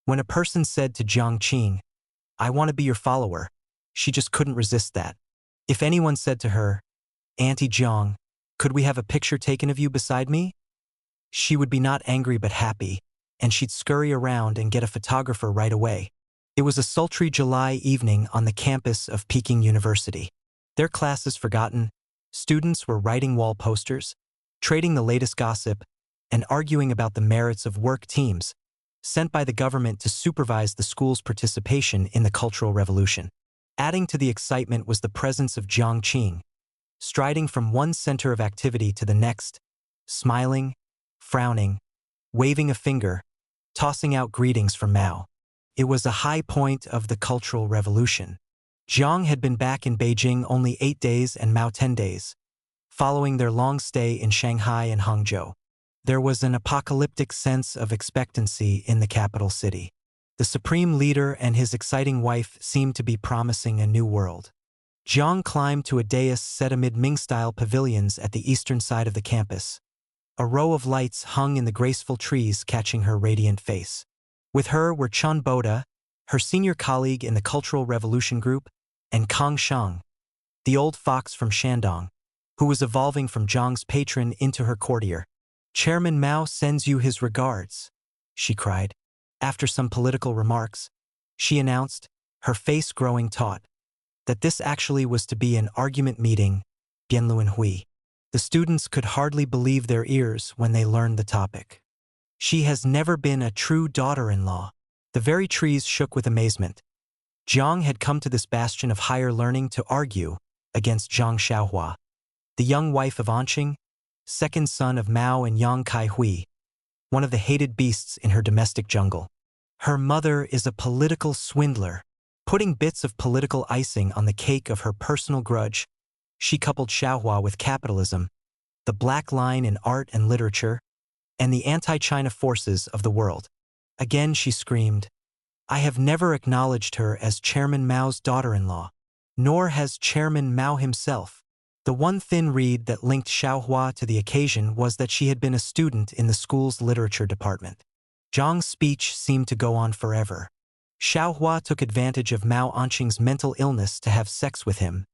"When a person said to Jiang Qing, 'I want to be your follower,' she just couldn't resist that. If anyone said to her, 'Auntie Jiang, could we have a picture taken of you beside me?' she would be not angry but happy, and she'd scurry around and get a photographer right away." It was a sultry July evening on the campus of Peking University. Their classes forgotten, students were writing wall posters, trading the latest gossip, and arguing about the merits of work teams sent by the government to supervise the school's participation in the Cultural Revolution. Adding to the excitement was the presence of Jiang Qing, striding from one center of activity to the next, smiling, frowning, waving a finger, tossing out greetings from Mao. It was a high point of the Cultural Revolution. Jiang had been back in Beijing only 8 days and Mao 10 days, following their long stay in Shanghai and Hangzhou. There was an apocalyptic sense of expectancy in the capital city. The supreme leader and his exciting wife seemed to be promising a new world. Jiang climbed to a dais set amid Ming-style pavilions at the eastern side of the campus. A row of lights hung in the graceful trees catching her radiant face. With her were Chen Boda, her senior colleague in the Cultural Revolution Group, and Kang Shang, the old fox from Shandong, who was evolving from Jiang's patron into her courtier. "Chairman Mao sends you his regards," she cried. After some political remarks, she announced, her face growing taut, that this actually was to be an argument meeting, Bianluan Hui. The students could hardly believe their ears when they learned the topic. "She has never been a true daughter-in-law," The very trees shook with amazement. Jiang had come to this bastion of higher learning to argue against Zhang Xiaohua, the young wife of Anqing, second son of Mao and Yang Kaihui, one of the hated beasts in her domestic jungle. Her mother is a political swindler. Putting bits of political icing on the cake of her personal grudge, she coupled Xiaohua with capitalism, the black line in art and literature, and the anti-China forces of the world. Again she screamed, "I have never acknowledged her as Chairman Mao's daughter-in-law, nor has Chairman Mao himself." The one thin reed that linked Xiaohua to the occasion was that she had been a student in the school's literature department. Jiang's speech seemed to go on forever. Xiaohua took advantage of Mao Anqing's mental illness to have sex with him,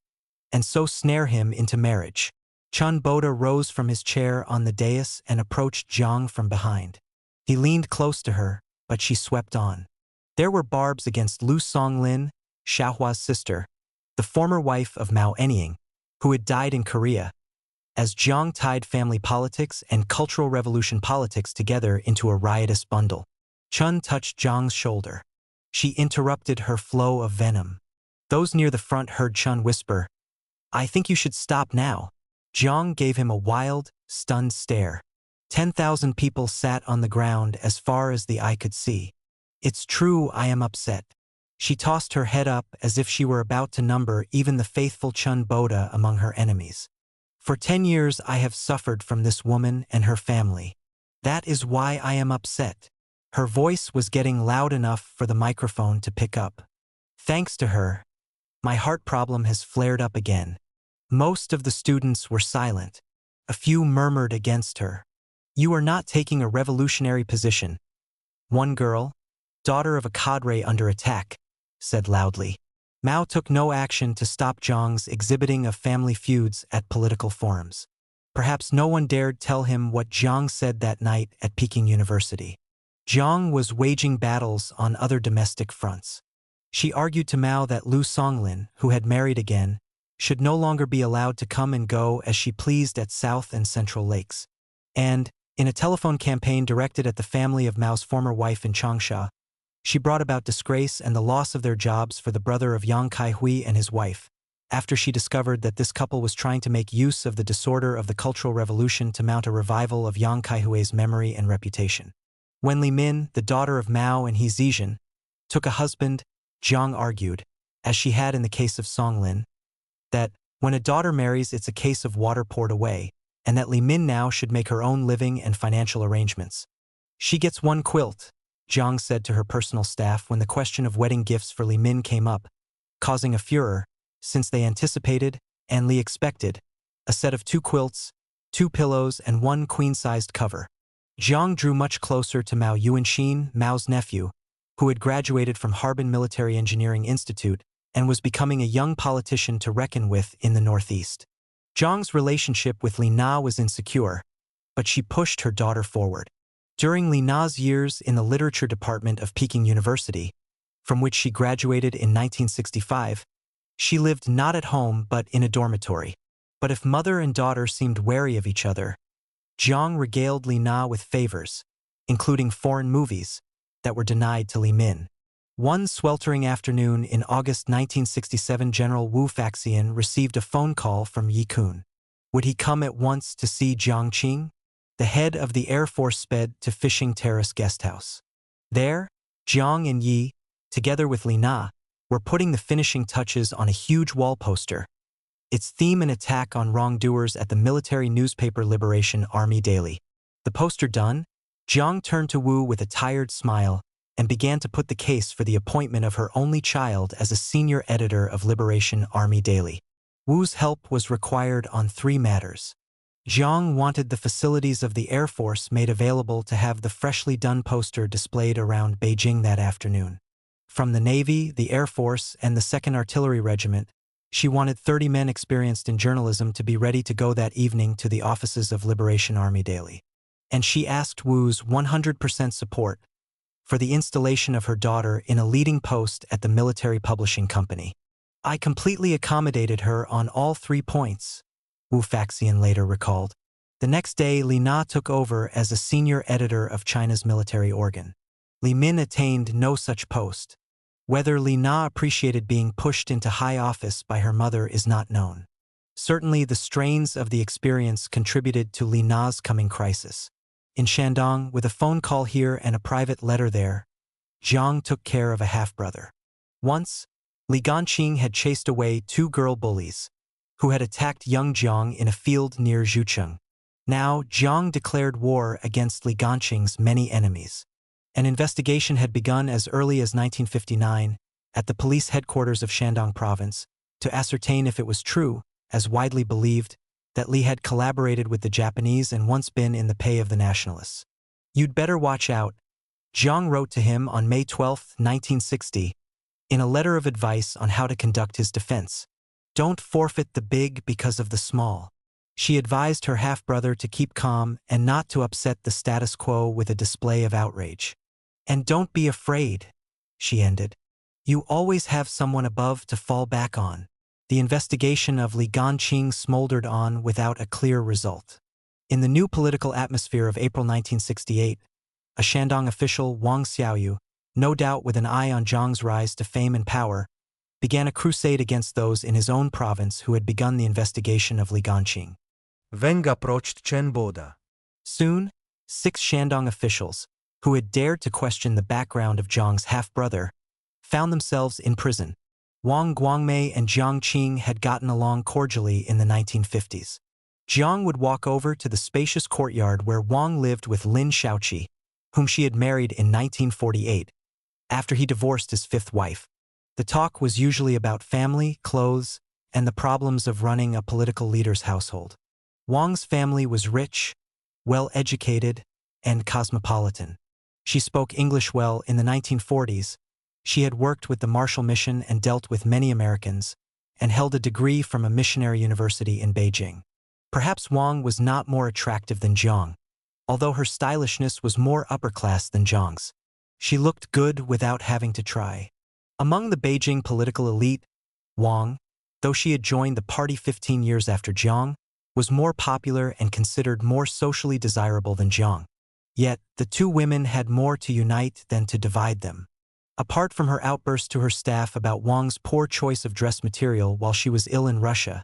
and so snare him into marriage. Chun Boda rose from his chair on the dais and approached Jiang from behind. He leaned close to her, but she swept on. There were barbs against Lu Songlin, Xiaohua's sister, the former wife of Mao Anying, who had died in Korea, as Jiang tied family politics and Cultural Revolution politics together into a riotous bundle. Chun touched Jiang's shoulder. She interrupted her flow of venom. Those near the front heard Chun whisper, "I think you should stop now." Jiang gave him a wild, stunned stare. 10,000 people sat on the ground as far as the eye could see. "It's true, I am upset." She tossed her head up as if she were about to number even the faithful Chun Boda among her enemies. "For 10 years I have suffered from this woman and her family. That is why I am upset." Her voice was getting loud enough for the microphone to pick up. "Thanks to her, my heart problem has flared up again." Most of the students were silent. A few murmured against her. "You are not taking a revolutionary position." One girl, daughter of a cadre under attack, said loudly. Mao took no action to stop Jiang's exhibiting of family feuds at political forums. Perhaps no one dared tell him what Jiang said that night at Peking University. Jiang was waging battles on other domestic fronts. She argued to Mao that Lu Songlin, who had married again, should no longer be allowed to come and go as she pleased at South and Central Lakes. And, in a telephone campaign directed at the family of Mao's former wife in Changsha, she brought about disgrace and the loss of their jobs for the brother of Yang Kaihui and his wife, after she discovered that this couple was trying to make use of the disorder of the Cultural Revolution to mount a revival of Yang Kaihui's memory and reputation. When Li Min, the daughter of Mao and He Zizhen, took a husband, Jiang argued, as she had in the case of Songlin, that when a daughter marries it's a case of water poured away, and that Li Min now should make her own living and financial arrangements. "She gets one quilt," Jiang said to her personal staff when the question of wedding gifts for Li Min came up, causing a furor, since they anticipated, and Li expected, a set of 2 quilts, 2 pillows, and 1 queen-sized cover. Jiang drew much closer to Mao Yuanxin, Mao's nephew, who had graduated from Harbin Military Engineering Institute and was becoming a young politician to reckon with in the Northeast. Jiang's relationship with Li Na was insecure, but she pushed her daughter forward. During Li Na's years in the literature department of Peking University, from which she graduated in 1965, she lived not at home but in a dormitory. But if mother and daughter seemed wary of each other, Jiang regaled Li Na with favors, including foreign movies, that were denied to Li Min. One sweltering afternoon in August 1967, General Wu Faxian received a phone call from Yi Kun. Would he come at once to see Jiang Qing? The head of the Air Force sped to Fishing Terrace Guesthouse. There, Jiang and Yi, together with Li Na, were putting the finishing touches on a huge wall poster. Its theme an attack on wrongdoers at the military newspaper Liberation Army Daily. The poster done, Jiang turned to Wu with a tired smile and began to put the case for the appointment of her only child as a senior editor of Liberation Army Daily. Wu's help was required on 3 matters. Jiang wanted the facilities of the Air Force made available to have the freshly done poster displayed around Beijing that afternoon. From the Navy, the Air Force, and the 2nd Artillery Regiment, she wanted 30 men experienced in journalism to be ready to go that evening to the offices of Liberation Army Daily. And she asked Wu's 100% support for the installation of her daughter in a leading post at the military publishing company. "I completely accommodated her on all 3 points," Wu Faxian later recalled. The next day, Li Na took over as a senior editor of China's military organ. Li Min attained no such post. Whether Li Na appreciated being pushed into high office by her mother is not known. Certainly the strains of the experience contributed to Li Na's coming crisis. In Shandong, with a phone call here and a private letter there, Jiang took care of a half-brother. Once, Li Ganqing had chased away 2 girl bullies, who had attacked young Jiang in a field near Zhucheng. Now, Jiang declared war against Li Ganqing's many enemies. An investigation had begun as early as 1959 at the police headquarters of Shandong province to ascertain if it was true, as widely believed, that Li had collaborated with the Japanese and once been in the pay of the nationalists. "You'd better watch out," Jiang wrote to him on May 12, 1960, in a letter of advice on how to conduct his defense. "Don't forfeit the big because of the small." She advised her half-brother to keep calm and not to upset the status quo with a display of outrage. "And don't be afraid," she ended. "You always have someone above to fall back on." The investigation of Li Ganqing smoldered on without a clear result. In the new political atmosphere of April 1968, a Shandong official, Wang Xiaoyu, no doubt with an eye on Jiang's rise to fame and power, began a crusade against those in his own province who had begun the investigation of Li Ganqing. Venga procht Chen Boda. Soon, 6 Shandong officials, who had dared to question the background of Jiang's half-brother, found themselves in prison. Wang Guangmei and Jiang Qing had gotten along cordially in the 1950s. Jiang would walk over to the spacious courtyard where Wang lived with Lin Shaoqi, whom she had married in 1948, after he divorced his 5th wife. The talk was usually about family, clothes, and the problems of running a political leader's household. Wang's family was rich, well-educated, and cosmopolitan. She spoke English well in the 1940s. She had worked with the Marshall Mission and dealt with many Americans, and held a degree from a missionary university in Beijing. Perhaps Wang was not more attractive than Jiang, although her stylishness was more upper-class than Jiang's. She looked good without having to try. Among the Beijing political elite, Wang, though she had joined the party 15 years after Jiang, was more popular and considered more socially desirable than Jiang. Yet, the 2 women had more to unite than to divide them. Apart from her outburst to her staff about Wang's poor choice of dress material while she was ill in Russia,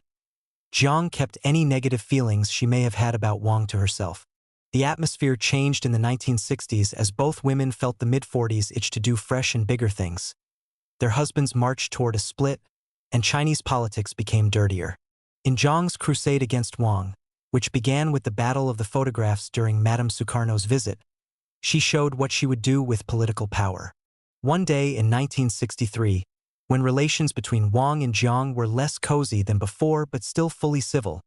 Jiang kept any negative feelings she may have had about Wang to herself. The atmosphere changed in the 1960s as both women felt the mid-40s itch to do fresh and bigger things. Their husbands marched toward a split, and Chinese politics became dirtier. In Jiang's crusade against Wang, which began with the battle of the photographs during Madame Sukarno's visit, she showed what she would do with political power. One day in 1963, when relations between Wang and Jiang were less cozy than before but still fully civil,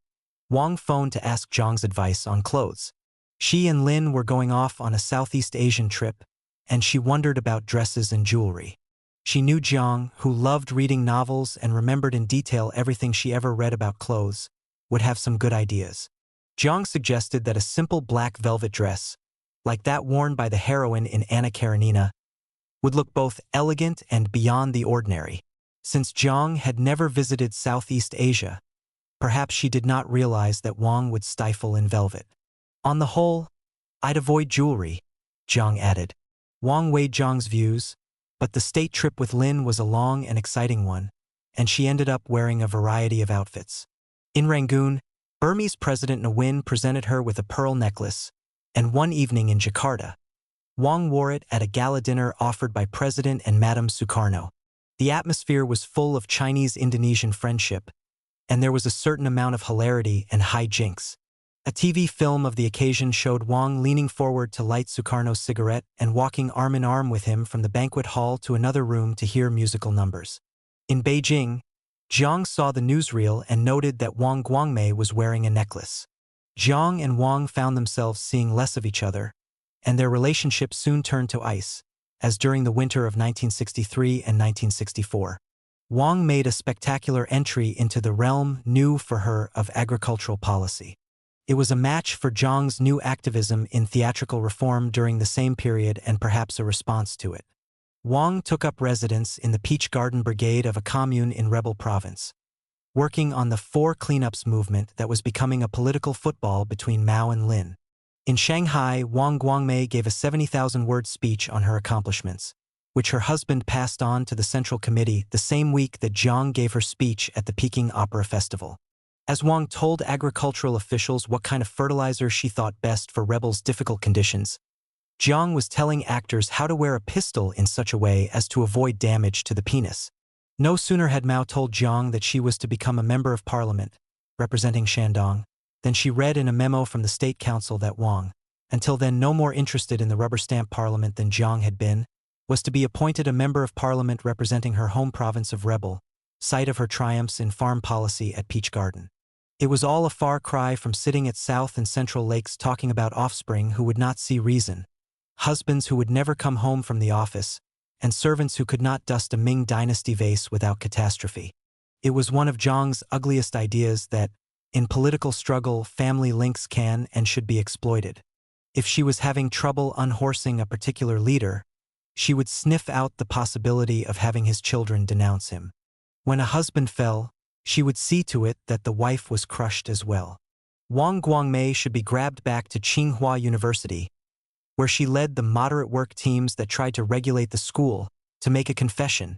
Wang phoned to ask Jiang's advice on clothes. She and Lin were going off on a Southeast Asian trip, and she wondered about dresses and jewelry. She knew Jiang, who loved reading novels and remembered in detail everything she ever read about clothes, would have some good ideas. Jiang suggested that a simple black velvet dress, like that worn by the heroine in Anna Karenina, would look both elegant and beyond the ordinary. Since Jiang had never visited Southeast Asia, perhaps she did not realize that Wang would stifle in velvet. "On the whole, I'd avoid jewelry," Jiang added. Wang weighed Jiang's views, but the state trip with Lin was a long and exciting one, and she ended up wearing a variety of outfits. In Rangoon, Burmese President Ne Win presented her with a pearl necklace, and one evening in Jakarta, Wang wore it at a gala dinner offered by President and Madame Sukarno. The atmosphere was full of Chinese-Indonesian friendship, and there was a certain amount of hilarity and high jinks. A TV film of the occasion showed Wang leaning forward to light Sukarno's cigarette and walking arm-in-arm with him from the banquet hall to another room to hear musical numbers. In Beijing, Jiang saw the newsreel and noted that Wang Guangmei was wearing a necklace. Jiang and Wang found themselves seeing less of each other, and their relationship soon turned to ice, as during the winter of 1963 and 1964. Wang made a spectacular entry into the realm new for her of agricultural policy. It was a match for Jiang's new activism in theatrical reform during the same period and perhaps a response to it. Wang took up residence in the Peach Garden Brigade of a commune in Rebel Province, working on the 4 cleanups movement that was becoming a political football between Mao and Lin. In Shanghai, Wang Guangmei gave a 70,000-word speech on her accomplishments, which her husband passed on to the Central Committee the same week that Jiang gave her speech at the Peking Opera Festival. As Wang told agricultural officials what kind of fertilizer she thought best for rebels' difficult conditions, Jiang was telling actors how to wear a pistol in such a way as to avoid damage to the penis. No sooner had Mao told Jiang that she was to become a member of parliament, representing Shandong, than she read in a memo from the State Council that Wang, until then no more interested in the rubber stamp parliament than Jiang had been, was to be appointed a member of parliament representing her home province of Rebel, site of her triumphs in farm policy at Peach Garden. It was all a far cry from sitting at South and Central Lakes talking about offspring who would not see reason, husbands who would never come home from the office, and servants who could not dust a Ming Dynasty vase without catastrophe. It was one of Jiang's ugliest ideas that, in political struggle, family links can and should be exploited. If she was having trouble unhorsing a particular leader, she would sniff out the possibility of having his children denounce him. When a husband fell, she would see to it that the wife was crushed as well. Wang Guangmei should be grabbed back to Tsinghua University, where she led the moderate work teams that tried to regulate the school, to make a confession.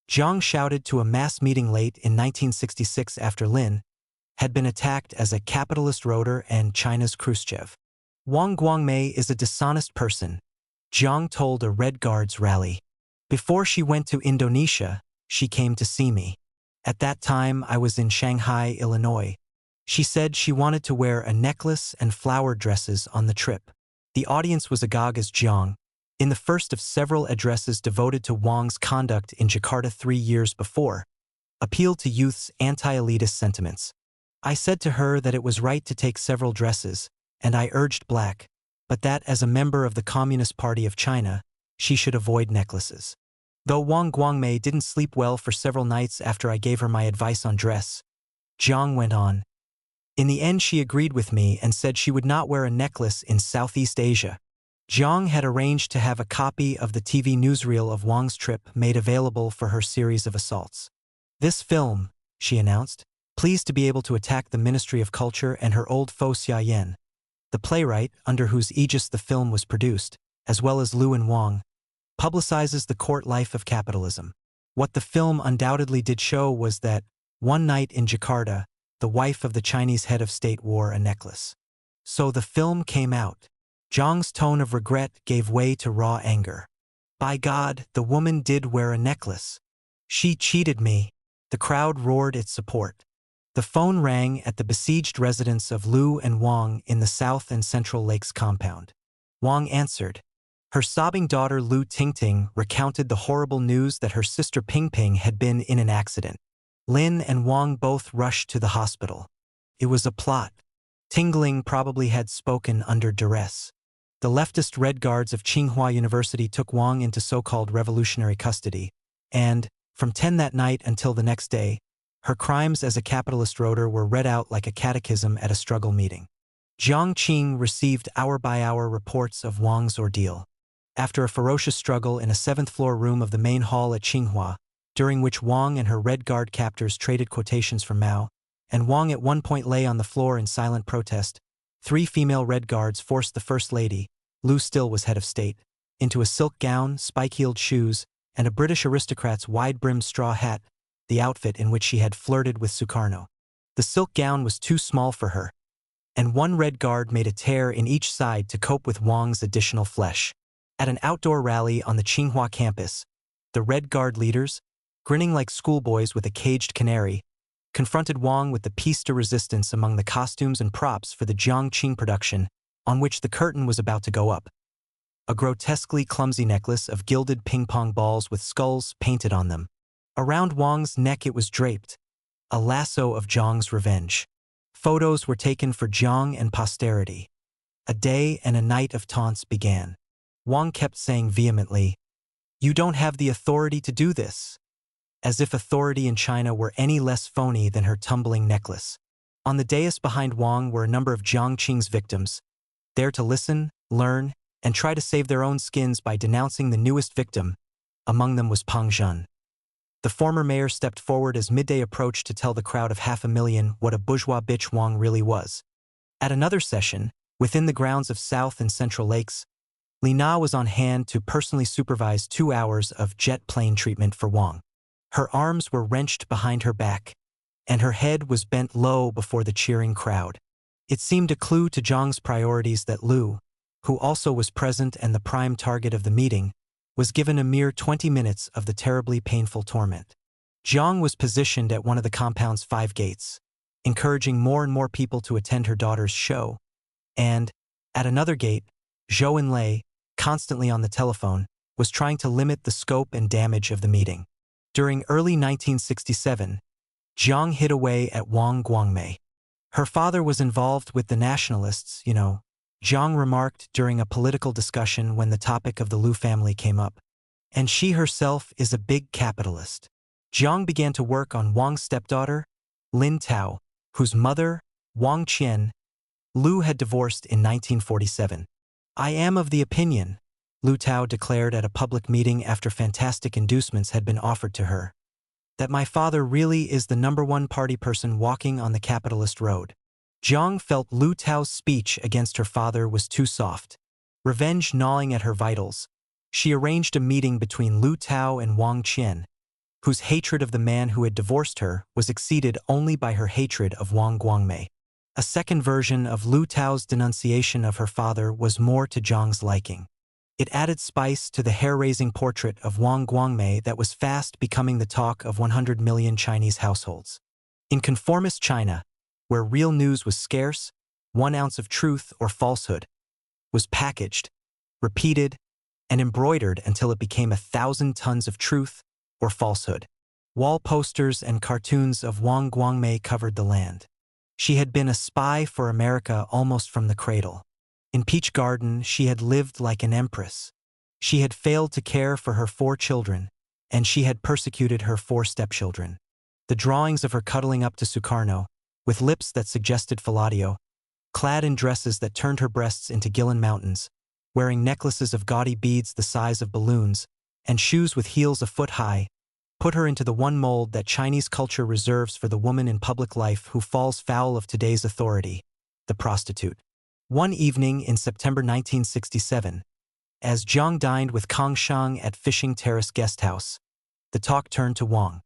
Jiang shouted to a mass meeting late in 1966 after Lin had been attacked as a capitalist roader and China's Khrushchev. Wang Guangmei is a dishonest person, Jiang told a Red Guards rally. Before she went to Indonesia, she came to see me. At that time, I was in Shanghai, Illinois. She said she wanted to wear a necklace and flower dresses on the trip. The audience was agog as Jiang, in the first of several addresses devoted to Wang's conduct in Jakarta 3 years before, appealed to youth's anti-elitist sentiments. I said to her that it was right to take several dresses, and I urged black, but that as a member of the Communist Party of China, she should avoid necklaces. Though Wang Guangmei didn't sleep well for several nights after I gave her my advice on dress, Jiang went on. In the end she agreed with me and said she would not wear a necklace in Southeast Asia. Jiang had arranged to have a copy of the TV newsreel of Wang's trip made available for her series of assaults. This film, she announced, pleased to be able to attack the Ministry of Culture and her old foe Xia Yan, the playwright under whose aegis the film was produced, as well as Lu and Wang, publicizes the court life of capitalism. What the film undoubtedly did show was that, one night in Jakarta, the wife of the Chinese head of state wore a necklace. So the film came out. Jiang's tone of regret gave way to raw anger. By God, the woman did wear a necklace. She cheated me. The crowd roared its support. The phone rang at the besieged residence of Lu and Wang in the South and Central Lakes compound. Wang answered. Her sobbing daughter Lu Tingting recounted the horrible news that her sister Pingping had been in an accident. Lin and Wang both rushed to the hospital. It was a plot. Tingling probably had spoken under duress. The leftist Red Guards of Tsinghua University took Wang into so-called revolutionary custody, and, from 10 that night until the next day, her crimes as a capitalist roader were read out like a catechism at a struggle meeting. Jiang Qing received hour-by-hour reports of Wang's ordeal. After a ferocious struggle in a 7th-floor room of the main hall at Tsinghua, during which Wang and her Red Guard captors traded quotations from Mao, and Wang at one point lay on the floor in silent protest, 3 female Red Guards forced the First Lady, Lu still was head of state, into a silk gown, spike-heeled shoes, and a British aristocrat's wide-brimmed straw hat, the outfit in which she had flirted with Sukarno. The silk gown was too small for her, and one Red Guard made a tear in each side to cope with Wang's additional flesh. At an outdoor rally on the Tsinghua campus, the Red Guard leaders, grinning like schoolboys with a caged canary, confronted Wang with the piece de resistance among the costumes and props for the Jiang Qing production, on which the curtain was about to go up. A grotesquely clumsy necklace of gilded ping-pong balls with skulls painted on them. Around Wang's neck it was draped, a lasso of Jiang's revenge. Photos were taken for Jiang and posterity. A day and a night of taunts began. Wang kept saying vehemently, "You don't have the authority to do this," as if authority in China were any less phony than her tumbling necklace. On the dais behind Wang were a number of Jiang Qing's victims, there to listen, learn, and try to save their own skins by denouncing the newest victim. Among them was Pang Zhen. The former mayor stepped forward as midday approached to tell the crowd of 500,000 what a bourgeois bitch Wang really was. At another session, Within the grounds of South and Central Lakes, Li Na was on hand to personally supervise 2 hours of jet plane treatment for Wang. Her arms were wrenched behind her back, and her head was bent low before the cheering crowd. It seemed a clue to Jiang's priorities that Lu, who also was present and the prime target of the meeting, was given a mere 20 minutes of the terribly painful torment. Jiang was positioned at one of the compound's 5 gates, encouraging more and more people to attend her daughter's show, and, at another gate, Zhou Enlai, constantly on the telephone, was trying to limit the scope and damage of the meeting. During early 1967, Jiang hid away at Wang Guangmei. Her father was involved with the nationalists, Jiang remarked during a political discussion when the topic of the Lu family came up. And she herself is a big capitalist. Jiang began to work on Wang's stepdaughter, Lin Tao, whose mother, Wang Qian, Lu had divorced in 1947. I am of the opinion, Lu Tao declared at a public meeting after fantastic inducements had been offered to her, that my father really is the #1 party person walking on the capitalist road. Jiang felt Lu Tao's speech against her father was too soft. Revenge gnawing at her vitals, she arranged a meeting between Lu Tao and Wang Qian, whose hatred of the man who had divorced her was exceeded only by her hatred of Wang Guangmei. A second version of Lu Tao's denunciation of her father was more to Jiang's liking. It added spice to the hair-raising portrait of Wang Guangmei that was fast becoming the talk of 100 million Chinese households. In conformist China, where real news was scarce, 1 ounce of truth or falsehood was packaged, repeated, and embroidered until it became 1,000 tons of truth or falsehood. Wall posters and cartoons of Wang Guangmei covered the land. She had been a spy for America almost from the cradle. In Peach Garden, she had lived like an empress. She had failed to care for her 4 children, and she had persecuted her 4 stepchildren. The drawings of her cuddling up to Sukarno, with lips that suggested fellatio, clad in dresses that turned her breasts into Gillan mountains, wearing necklaces of gaudy beads the size of balloons, and shoes with heels a foot high, put her into the one mold that Chinese culture reserves for the woman in public life who falls foul of today's authority, the prostitute. One evening in September 1967, as Jiang dined with Kang Shang at Fishing Terrace Guest House, the talk turned to Wang.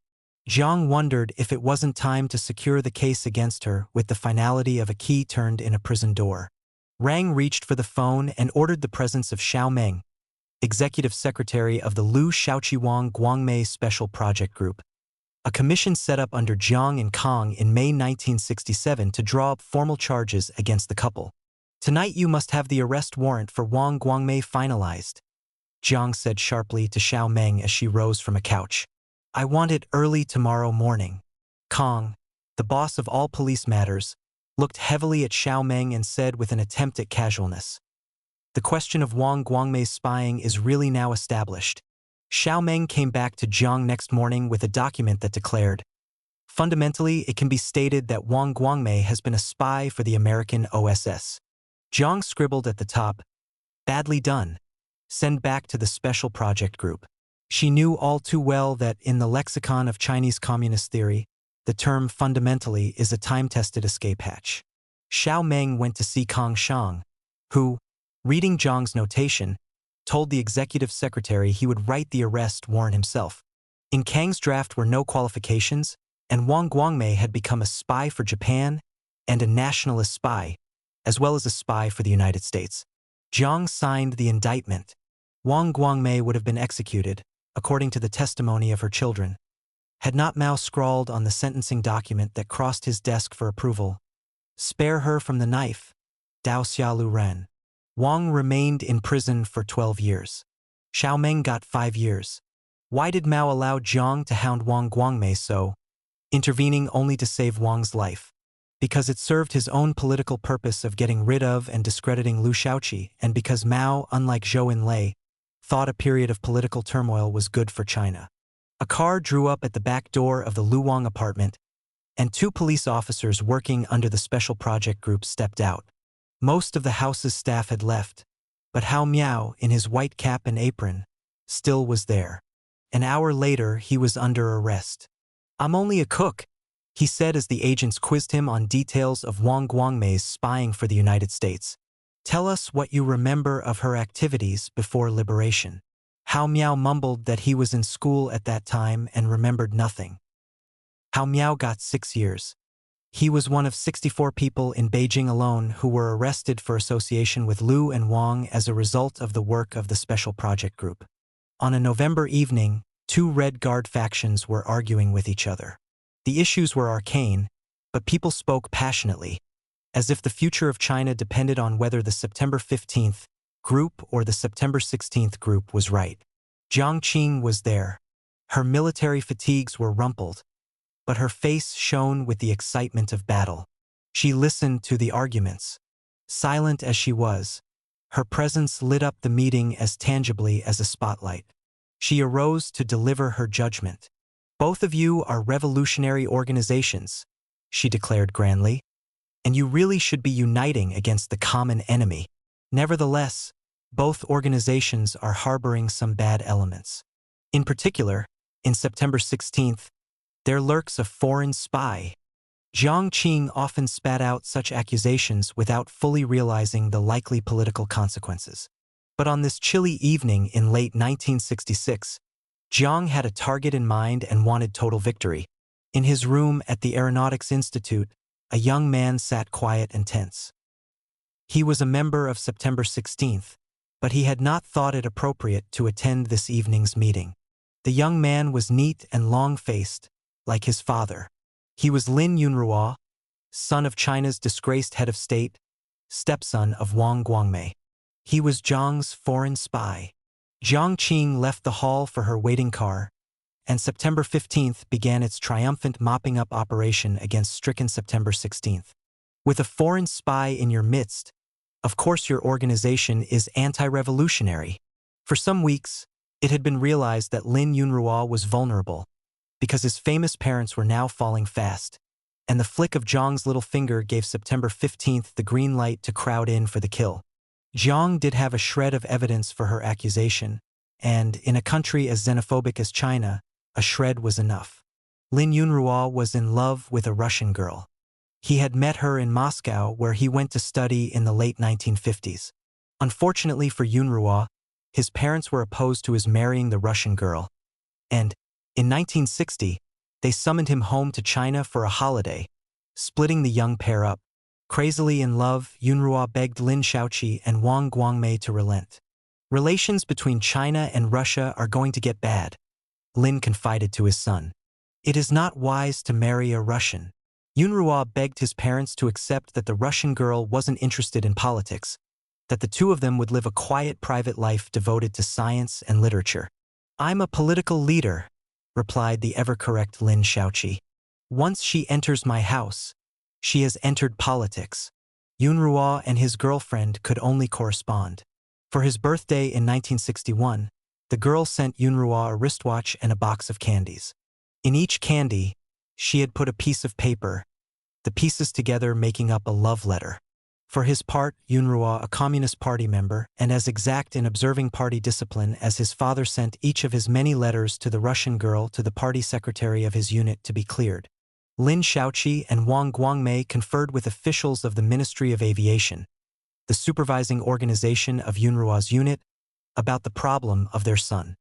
Jiang wondered if it wasn't time to secure the case against her with the finality of a key turned in a prison door. Rang reached for the phone and ordered the presence of Xiao Meng, executive secretary of the Lu Shaoqi-Wang Guangmei Special Project Group, a commission set up under Jiang and Kang in May 1967 to draw up formal charges against the couple. Tonight you must have the arrest warrant for Wang Guangmei finalized, Jiang said sharply to Xiao Meng as she rose from a couch. I want it early tomorrow morning. Kang, the boss of all police matters, looked heavily at Xiao Meng and said with an attempt at casualness, the question of Wang Guangmei's spying is really now established. Xiao Meng came back to Jiang next morning with a document that declared, fundamentally, it can be stated that Wang Guangmei has been a spy for the American OSS. Jiang scribbled at the top, badly done. Send back to the Special Project Group. She knew all too well that in the lexicon of Chinese communist theory, the term fundamentally is a time-tested escape hatch. Xiao Meng went to see Kang Shang, who, reading Jiang's notation, told the executive secretary he would write the arrest warrant himself. In Kang's draft were no qualifications, and Wang Guangmei had become a spy for Japan and a nationalist spy, as well as a spy for the United States. Jiang signed the indictment. Wang Guangmei would have been executed, according to the testimony of her children, had not Mao scrawled on the sentencing document that crossed his desk for approval, spare her from the knife, Dao Xiaolu Ren. Wang remained in prison for 12 years. Xiao Meng got 5 years. Why did Mao allow Jiang to hound Wang Guangmei so, intervening only to save Wang's life? Because it served his own political purpose of getting rid of and discrediting Lu Shaoqi, and because Mao, unlike Zhou Enlai, thought a period of political turmoil was good for China. A car drew up at the back door of the Lu Wang apartment, and 2 police officers working under the Special Project Group stepped out. Most of the house's staff had left, but Hao Miao, in his white cap and apron, still was there. An hour later, he was under arrest. I'm only a cook, he said as the agents quizzed him on details of Wang Guangmei's spying for the United States. Tell us what you remember of her activities before liberation. Hao Miao mumbled that he was in school at that time and remembered nothing. Hao Miao got 6 years. He was one of 64 people in Beijing alone who were arrested for association with Liu and Wang as a result of the work of the Special Project Group. On a November evening, 2 Red Guard factions were arguing with each other. The issues were arcane, but people spoke passionately, as if the future of China depended on whether the September 15th group or the September 16th group was right. Jiang Qing was there. Her military fatigues were rumpled, but her face shone with the excitement of battle. She listened to the arguments. Silent as she was, her presence lit up the meeting as tangibly as a spotlight. She arose to deliver her judgment. Both of you are revolutionary organizations, she declared grandly, and you really should be uniting against the common enemy. Nevertheless, both organizations are harboring some bad elements. In particular, in September 16th, there lurks a foreign spy. Jiang Qing often spat out such accusations without fully realizing the likely political consequences. But on this chilly evening in late 1966, Jiang had a target in mind and wanted total victory. In his room at the Aeronautics Institute, a young man sat quiet and tense. He was a member of September 16th, but he had not thought it appropriate to attend this evening's meeting. The young man was neat and long-faced, like his father. He was Lin Yunhua, son of China's disgraced head of state, stepson of Wang Guangmei. He was Jiang's foreign spy. Jiang Qing left the hall for her waiting car, and September 15th began its triumphant mopping-up operation against stricken September 16th. With a foreign spy in your midst, of course your organization is anti-revolutionary. For some weeks, it had been realized that Lin Yunhua was vulnerable, because his famous parents were now falling fast, and the flick of Jiang's little finger gave September 15th the green light to crowd in for the kill. Jiang did have a shred of evidence for her accusation, and, in a country as xenophobic as China, a shred was enough. Lin Yunhua was in love with a Russian girl. He had met her in Moscow, where he went to study in the late 1950s. Unfortunately for Yunhua, his parents were opposed to his marrying the Russian girl, and, in 1960, they summoned him home to China for a holiday, splitting the young pair up. Crazily in love, Yunhua begged Lin Shaoqi and Wang Guangmei to relent. Relations between China and Russia are going to get bad, Lin confided to his son. It is not wise to marry a Russian. Yunhua begged his parents to accept that the Russian girl wasn't interested in politics, that the two of them would live a quiet private life devoted to science and literature. I'm a political leader, replied the ever-correct Lin Shaoqi. Once she enters my house, she has entered politics. Yunhua and his girlfriend could only correspond. For his birthday in 1961, the girl sent Yunhua a wristwatch and a box of candies. In each candy, she had put a piece of paper, the pieces together making up a love letter. For his part, Yunhua, a Communist Party member and as exact in observing party discipline as his father, sent each of his many letters to the Russian girl to the party secretary of his unit to be cleared. Lin Shaoqi and Wang Guangmei conferred with officials of the Ministry of Aviation, the supervising organization of Yunhua's unit, about the problem of their son.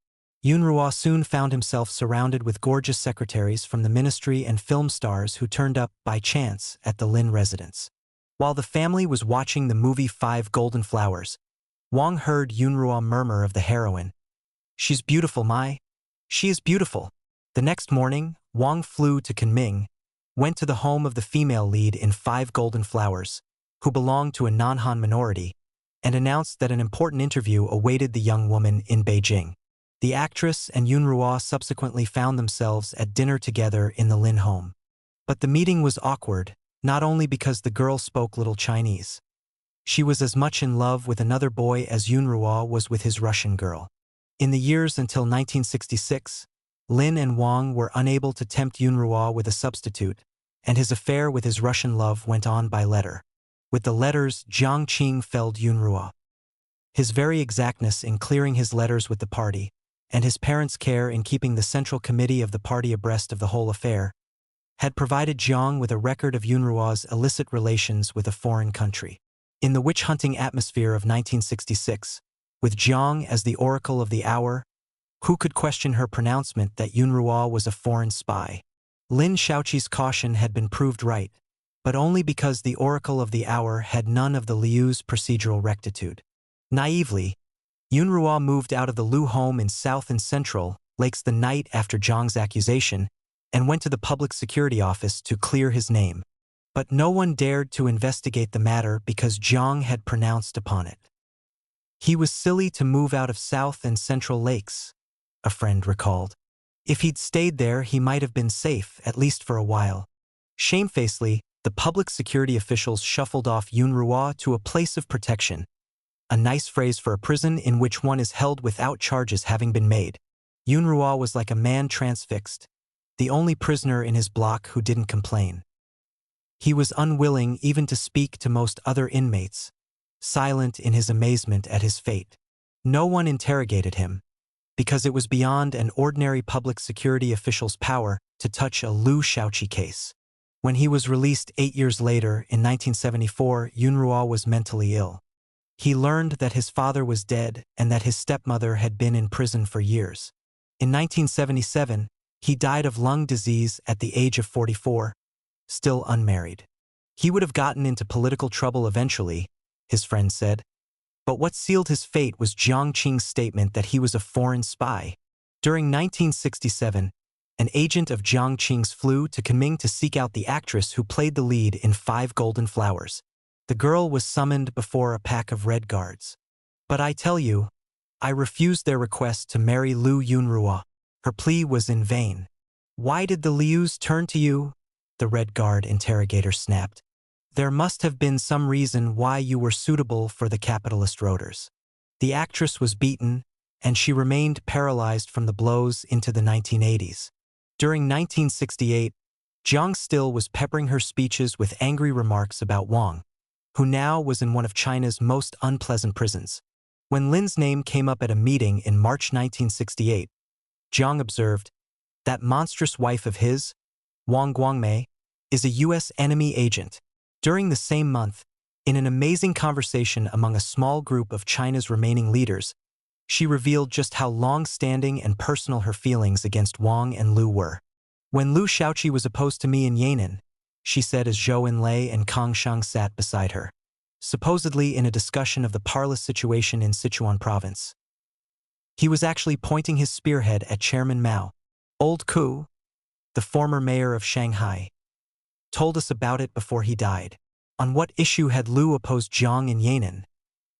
Yunhua soon found himself surrounded with gorgeous secretaries from the ministry and film stars who turned up by chance at the Lin residence. While the family was watching the movie Five Golden Flowers, Wang heard Yunhua murmur of the heroine. She's beautiful, Mai. She is beautiful. The next morning, Wang flew to Kunming, went to the home of the female lead in Five Golden Flowers, who belonged to a non-Han minority, and announced that an important interview awaited the young woman in Beijing. The actress and Yunhua subsequently found themselves at dinner together in the Lin home. But the meeting was awkward, not only because the girl spoke little Chinese. She was as much in love with another boy as Yunhua was with his Russian girl. In the years until 1966, Lin and Wang were unable to tempt Yunhua with a substitute, and his affair with his Russian love went on by letter. With the letters, Jiang Qing felled Yunhua. His very exactness in clearing his letters with the party, and his parents' care in keeping the Central Committee of the party abreast of the whole affair, had provided Jiang with a record of Yunhua's illicit relations with a foreign country. In the witch-hunting atmosphere of 1966, with Jiang as the oracle of the hour, who could question her pronouncement that Yunruo was a foreign spy? Lin Shaoqi's caution had been proved right, but only because the oracle of the hour had none of the Liu's procedural rectitude. Naively, Yunruo moved out of the Liu home in South and Central Lakes the night after Jiang's accusation and went to the public security office to clear his name. But no one dared to investigate the matter because Jiang had pronounced upon it. He was silly to move out of South and Central Lakes, a friend recalled. If he'd stayed there, he might have been safe, at least for a while. Shamefacedly, the public security officials shuffled off Yunruo to a place of protection, a nice phrase for a prison in which one is held without charges having been made. Yunruo was like a man transfixed, the only prisoner in his block who didn't complain. He was unwilling even to speak to most other inmates, silent in his amazement at his fate. No one interrogated him, because it was beyond an ordinary public security official's power to touch a Liu Shaoqi case. When he was released 8 years later, in 1974, Yunruo was mentally ill. He learned that his father was dead and that his stepmother had been in prison for years. In 1977, he died of lung disease at the age of 44, still unmarried. He would have gotten into political trouble eventually, his friend said, but what sealed his fate was Jiang Qing's statement that he was a foreign spy. During 1967, an agent of Jiang Qing's flew to Kunming to seek out the actress who played the lead in Five Golden Flowers. The girl was summoned before a pack of Red Guards. But I tell you, I refused their request to marry Liu Yunruo. Her plea was in vain. Why did the Lius turn to you? The Red Guard interrogator snapped. There must have been some reason why you were suitable for the capitalist rotors. The actress was beaten, and she remained paralyzed from the blows into the 1980s. During 1968, Jiang still was peppering her speeches with angry remarks about Wang, who now was in one of China's most unpleasant prisons. When Lin's name came up at a meeting in March 1968, Jiang observed, "That monstrous wife of his, Wang Guangmei, is a U.S. enemy agent." During the same month, in an amazing conversation among a small group of China's remaining leaders, she revealed just how long-standing and personal her feelings against Wang and Liu were. "When Liu Shaoqi was opposed to me in Yan'an," she said as Zhou Enlai and Kang Shang sat beside her, supposedly in a discussion of the parlous situation in Sichuan province. "He was actually pointing his spearhead at Chairman Mao. Old Ku, the former mayor of Shanghai, told us about it before he died." On what issue had Liu opposed Jiang in Yan'an,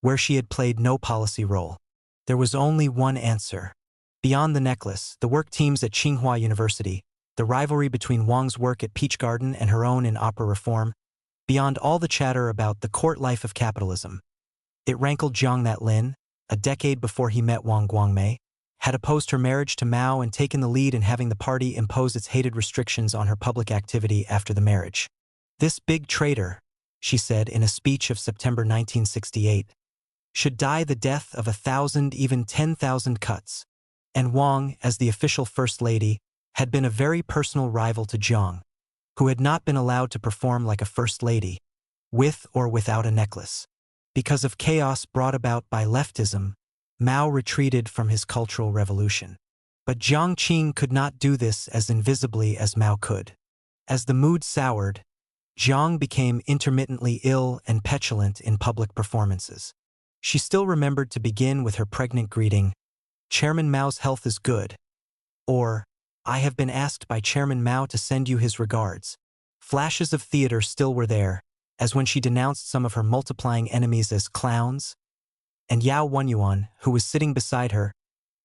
where she had played no policy role? There was only one answer. Beyond the necklace, the work teams at Tsinghua University, the rivalry between Wang's work at Peach Garden and her own in opera reform, beyond all the chatter about the court life of capitalism. It rankled Jiang that Lin, a decade before he met Wang Guangmei, had opposed her marriage to Mao and taken the lead in having the party impose its hated restrictions on her public activity after the marriage. "This big traitor," she said in a speech of September 1968, "should die the death of 1,000, even 10,000 cuts." And Wang, as the official First Lady, had been a very personal rival to Jiang, who had not been allowed to perform like a First Lady, with or without a necklace. Because of chaos brought about by leftism, Mao retreated from his Cultural Revolution. But Jiang Qing could not do this as invisibly as Mao could. As the mood soured, Jiang became intermittently ill and petulant in public performances. She still remembered to begin with her pregnant greeting, "Chairman Mao's health is good," or, "I have been asked by Chairman Mao to send you his regards." Flashes of theater still were there, as when she denounced some of her multiplying enemies as clowns, and Yao Wenyuan, who was sitting beside her,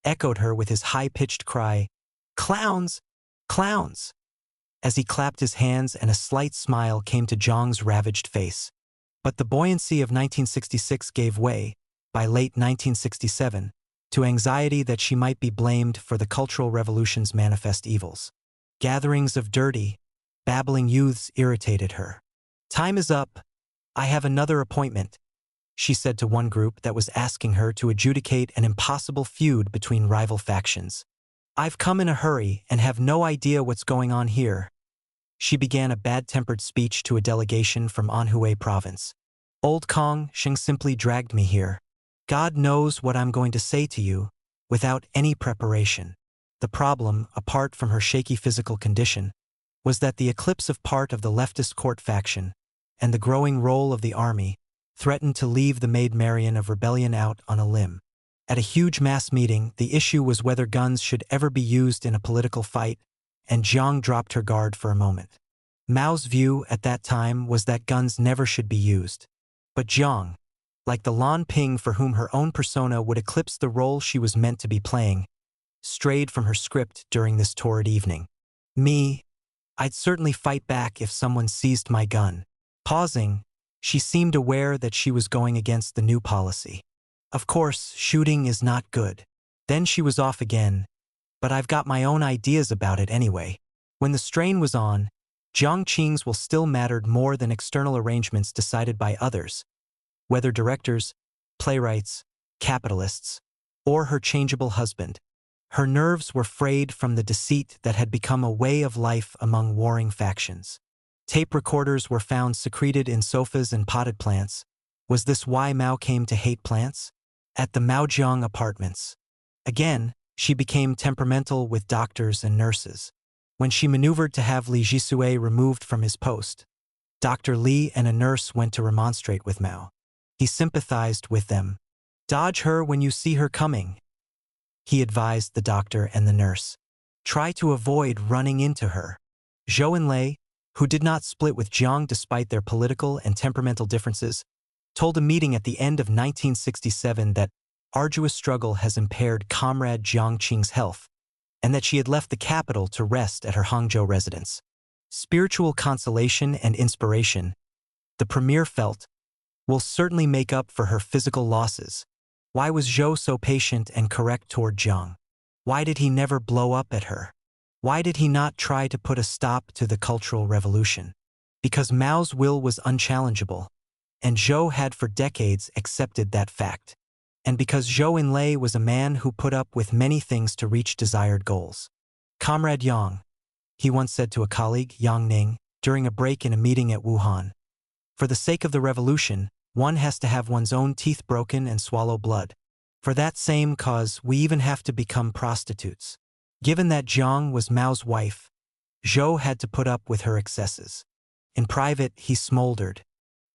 echoed her with his high-pitched cry, "Clowns! Clowns!" as he clapped his hands and a slight smile came to Jiang's ravaged face. But the buoyancy of 1966 gave way, by late 1967, to anxiety that she might be blamed for the Cultural Revolution's manifest evils. Gatherings of dirty, babbling youths irritated her. "Time is up. I have another appointment," she said to one group that was asking her to adjudicate an impossible feud between rival factions. "I've come in a hurry and have no idea what's going on here." She began a bad-tempered speech to a delegation from Anhui province. Old Kong Sheng simply dragged me here. God knows what I'm going to say to you, without any preparation. The problem, apart from her shaky physical condition, was that the eclipse of part of the leftist court faction, and the growing role of the army, threatened to leave the Maid Marian of Rebellion out on a limb. At a huge mass meeting, the issue was whether guns should ever be used in a political fight, and Jiang dropped her guard for a moment. Mao's view at that time was that guns never should be used. But Jiang, like the Lan Ping for whom her own persona would eclipse the role she was meant to be playing, strayed from her script during this torrid evening. I'd certainly fight back if someone seized my gun. Pausing, she seemed aware that she was going against the new policy. Of course, shooting is not good. Then she was off again. But I've got my own ideas about it anyway. When the strain was on, Jiang Qing's will still mattered more than external arrangements decided by others, whether directors, playwrights, capitalists, or her changeable husband. Her nerves were frayed from the deceit that had become a way of life among warring factions. Tape recorders were found secreted in sofas and potted plants. Was this why Mao came to hate plants? At the Maojiang apartments. Again, she became temperamental with doctors and nurses. When she maneuvered to have Li Jisue removed from his post, Dr. Li and a nurse went to remonstrate with Mao. He sympathized with them. "Dodge her when you see her coming," he advised the doctor and the nurse. "Try to avoid running into her." Zhou Enlai, who did not split with Jiang despite their political and temperamental differences, told a meeting at the end of 1967 that arduous struggle has impaired Comrade Jiang Qing's health, and that she had left the capital to rest at her Hangzhou residence. Spiritual consolation and inspiration, the premier felt, will certainly make up for her physical losses. Why was Zhou so patient and correct toward Jiang? Why did he never blow up at her? Why did he not try to put a stop to the Cultural Revolution? Because Mao's will was unchallengeable, and Zhou had for decades accepted that fact. And because Zhou Enlai was a man who put up with many things to reach desired goals. "Comrade Yang," he once said to a colleague, Yang Ning, during a break in a meeting at Wuhan, "for the sake of the revolution, one has to have one's own teeth broken and swallow blood. For that same cause, we even have to become prostitutes." Given that Jiang was Mao's wife, Zhou had to put up with her excesses. In private, he smoldered.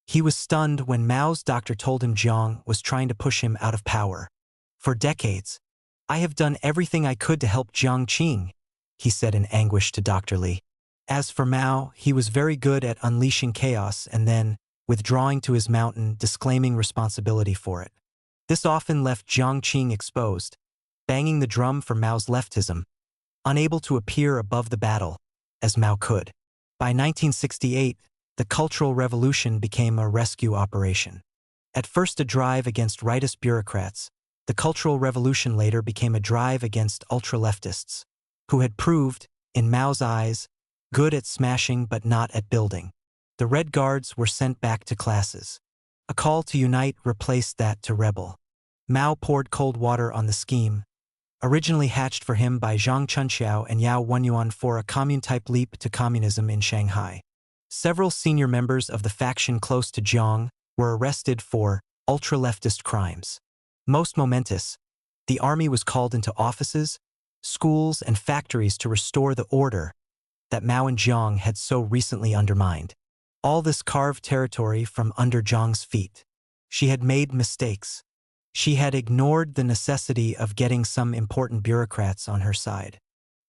He was stunned when Mao's doctor told him Jiang was trying to push him out of power. "For decades, I have done everything I could to help Jiang Qing," he said in anguish to Dr. Li. As for Mao, he was very good at unleashing chaos and then, withdrawing to his mountain, disclaiming responsibility for it. This often left Jiang Qing exposed, banging the drum for Mao's leftism, unable to appear above the battle, as Mao could. By 1968, the Cultural Revolution became a rescue operation. At first a drive against rightist bureaucrats, the Cultural Revolution later became a drive against ultra-leftists, who had proved, in Mao's eyes, good at smashing but not at building. The Red Guards were sent back to classes. A call to unite replaced that to rebel. Mao poured cold water on the scheme, originally hatched for him by Zhang Chunxiao and Yao Wenyuan for a commune-type leap to communism in Shanghai. Several senior members of the faction close to Jiang were arrested for ultra-leftist crimes. Most momentous, the army was called into offices, schools, and factories to restore the order that Mao and Jiang had so recently undermined. All this carved territory from under Jiang's feet. She had made mistakes. She had ignored the necessity of getting some important bureaucrats on her side.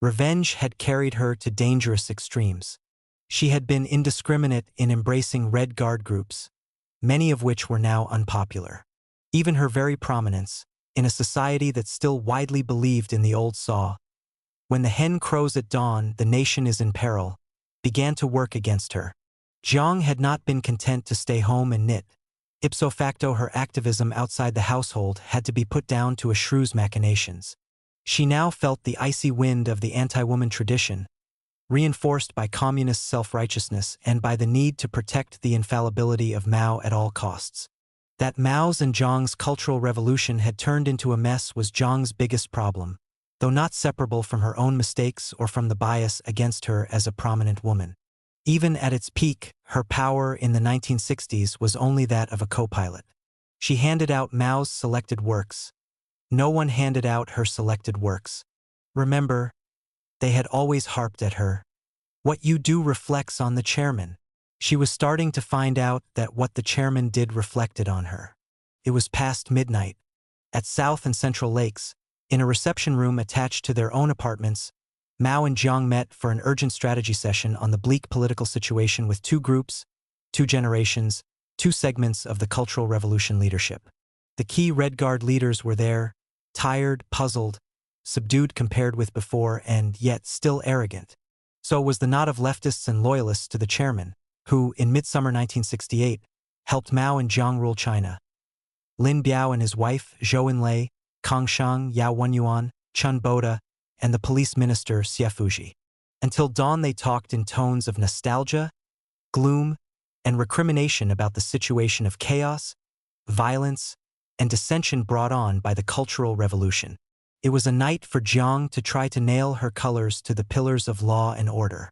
Revenge had carried her to dangerous extremes. She had been indiscriminate in embracing Red Guard groups, many of which were now unpopular. Even her very prominence, in a society that still widely believed in the old saw, "When the hen crows at dawn, the nation is in peril," began to work against her. Jiang had not been content to stay home and knit. Ipso facto, her activism outside the household had to be put down to a shrew's machinations. She now felt the icy wind of the anti-woman tradition, reinforced by communist self-righteousness and by the need to protect the infallibility of Mao at all costs. That Mao's and Jiang's Cultural Revolution had turned into a mess was Jiang's biggest problem, though not separable from her own mistakes or from the bias against her as a prominent woman. Even at its peak, her power in the 1960s was only that of a co-pilot. She handed out Mao's selected works. No one handed out her selected works. Remember, they had always harped at her. What you do reflects on the chairman. She was starting to find out that what the chairman did reflected on her. It was past midnight. At South and Central Lakes, in a reception room attached to their own apartments, Mao and Jiang met for an urgent strategy session on the bleak political situation with two groups, two generations, two segments of the Cultural Revolution leadership. The key Red Guard leaders were there, tired, puzzled, subdued compared with before, and yet still arrogant. So was the knot of leftists and loyalists to the chairman, who, in midsummer 1968, helped Mao and Jiang rule China. Lin Biao and his wife, Zhou Enlai, Kang Shang, Yao Wenyuan, Chun Boda, and the police minister, Xie Fuji. Until dawn they talked in tones of nostalgia, gloom, and recrimination about the situation of chaos, violence, and dissension brought on by the Cultural Revolution. It was a night for Jiang to try to nail her colors to the pillars of law and order.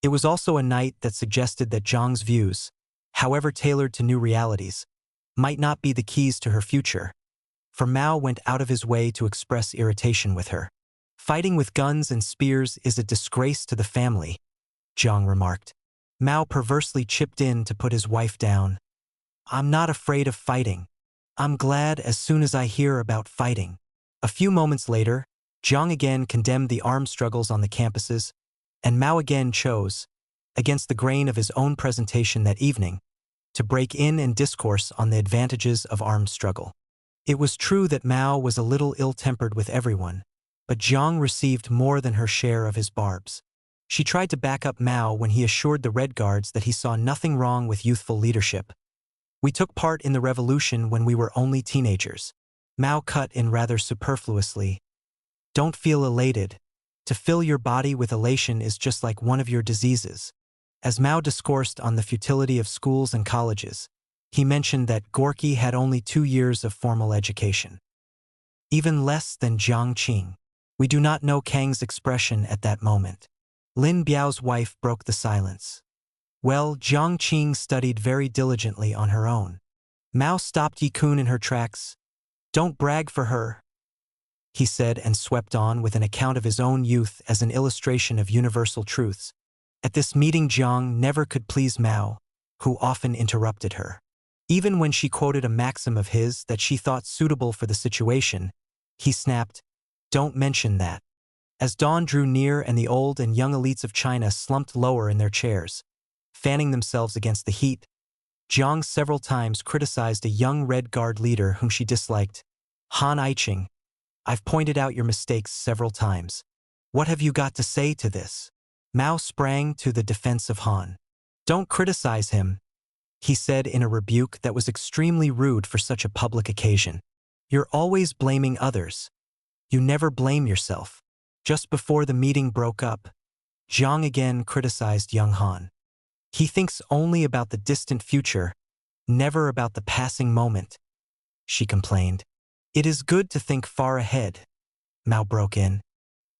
It was also a night that suggested that Jiang's views, however tailored to new realities, might not be the keys to her future, for Mao went out of his way to express irritation with her. Fighting with guns and spears is a disgrace to the family, Jiang remarked. Mao perversely chipped in to put his wife down. I'm not afraid of fighting. I'm glad as soon as I hear about fighting. A few moments later, Jiang again condemned the armed struggles on the campuses, and Mao again chose, against the grain of his own presentation that evening, to break in and discourse on the advantages of armed struggle. It was true that Mao was a little ill-tempered with everyone, but Jiang received more than her share of his barbs. She tried to back up Mao when he assured the Red Guards that he saw nothing wrong with youthful leadership. We took part in the revolution when we were only teenagers. Mao cut in rather superfluously. Don't feel elated. To fill your body with elation is just like one of your diseases. As Mao discoursed on the futility of schools and colleges, he mentioned that Gorky had only 2 years of formal education. Even less than Jiang Qing. We do not know Kang's expression at that moment. Lin Biao's wife broke the silence. Well, Jiang Qing studied very diligently on her own. Mao stopped Yi Kun in her tracks. Don't brag for her, he said, and swept on with an account of his own youth as an illustration of universal truths. At this meeting, Jiang never could please Mao, who often interrupted her. Even when she quoted a maxim of his that she thought suitable for the situation, he snapped, "Don't mention that." As dawn drew near and the old and young elites of China slumped lower in their chairs, fanning themselves against the heat, Jiang several times criticized a young Red Guard leader whom she disliked. Han Aiqing, I've pointed out your mistakes several times. What have you got to say to this? Mao sprang to the defense of Han. Don't criticize him, he said in a rebuke that was extremely rude for such a public occasion. You're always blaming others. You never blame yourself. Just before the meeting broke up, Jiang again criticized young Han. He thinks only about the distant future, never about the passing moment, she complained. It is good to think far ahead, Mao broke in.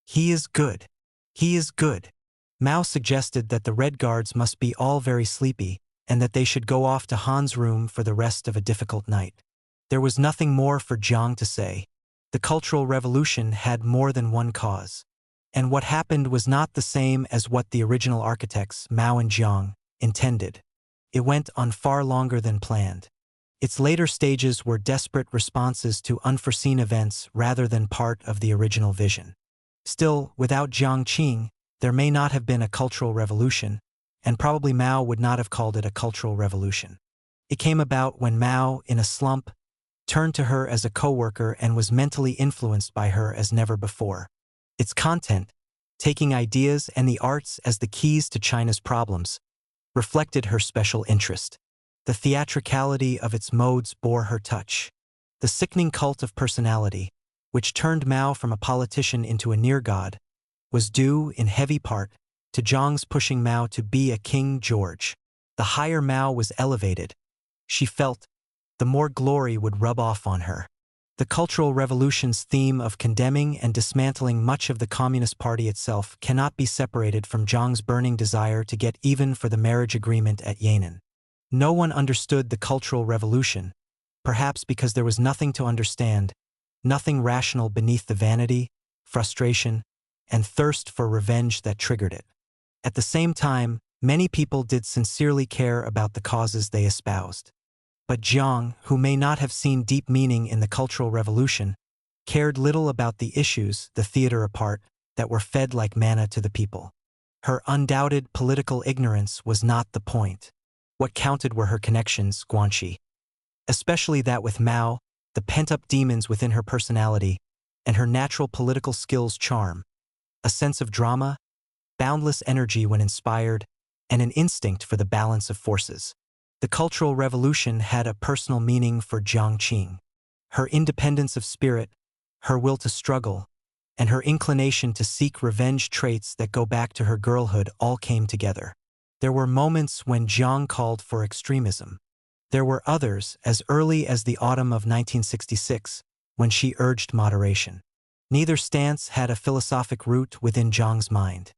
He is good. He is good. Mao suggested that the Red Guards must be all very sleepy and that they should go off to Han's room for the rest of a difficult night. There was nothing more for Jiang to say. The Cultural Revolution had more than one cause. And what happened was not the same as what the original architects, Mao and Jiang, intended. It went on far longer than planned. Its later stages were desperate responses to unforeseen events rather than part of the original vision. Still, without Jiang Qing, there may not have been a cultural revolution, and probably Mao would not have called it a cultural revolution. It came about when Mao, in a slump, turned to her as a co-worker and was mentally influenced by her as never before. Its content, taking ideas and the arts as the keys to China's problems, reflected her special interest. The theatricality of its modes bore her touch. The sickening cult of personality, which turned Mao from a politician into a near-god, was due, in heavy part, to Jiang's pushing Mao to be a King George. The higher Mao was elevated, she felt, the more glory would rub off on her. The Cultural Revolution's theme of condemning and dismantling much of the Communist Party itself cannot be separated from Jiang's burning desire to get even for the marriage agreement at Yan'an. No one understood the Cultural Revolution, perhaps because there was nothing to understand, nothing rational beneath the vanity, frustration, and thirst for revenge that triggered it. At the same time, many people did sincerely care about the causes they espoused. But Jiang, who may not have seen deep meaning in the Cultural Revolution, cared little about the issues, the theater apart, that were fed like manna to the people. Her undoubted political ignorance was not the point. What counted were her connections, Guanxi. Especially that with Mao, the pent-up demons within her personality, and her natural political skills charm, a sense of drama, boundless energy when inspired, and an instinct for the balance of forces. The Cultural Revolution had a personal meaning for Jiang Qing. Her independence of spirit, her will to struggle, and her inclination to seek revenge, traits that go back to her girlhood, all came together. There were moments when Jiang called for extremism. There were others, as early as the autumn of 1966, when she urged moderation. Neither stance had a philosophic root within Jiang's mind.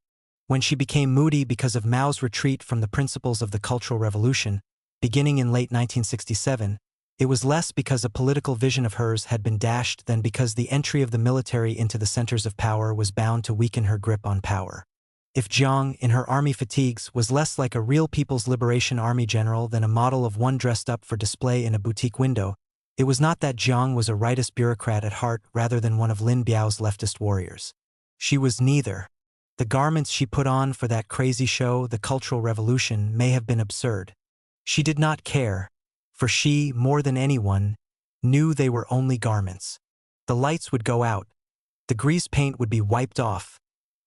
When she became moody because of Mao's retreat from the principles of the Cultural Revolution, beginning in late 1967, it was less because a political vision of hers had been dashed than because the entry of the military into the centers of power was bound to weaken her grip on power. If Jiang, in her army fatigues, was less like a real People's Liberation Army general than a model of one dressed up for display in a boutique window, it was not that Jiang was a rightist bureaucrat at heart rather than one of Lin Biao's leftist warriors. She was neither. The garments she put on for that crazy show, the Cultural Revolution, may have been absurd. She did not care, for she, more than anyone, knew they were only garments. The lights would go out, the grease paint would be wiped off,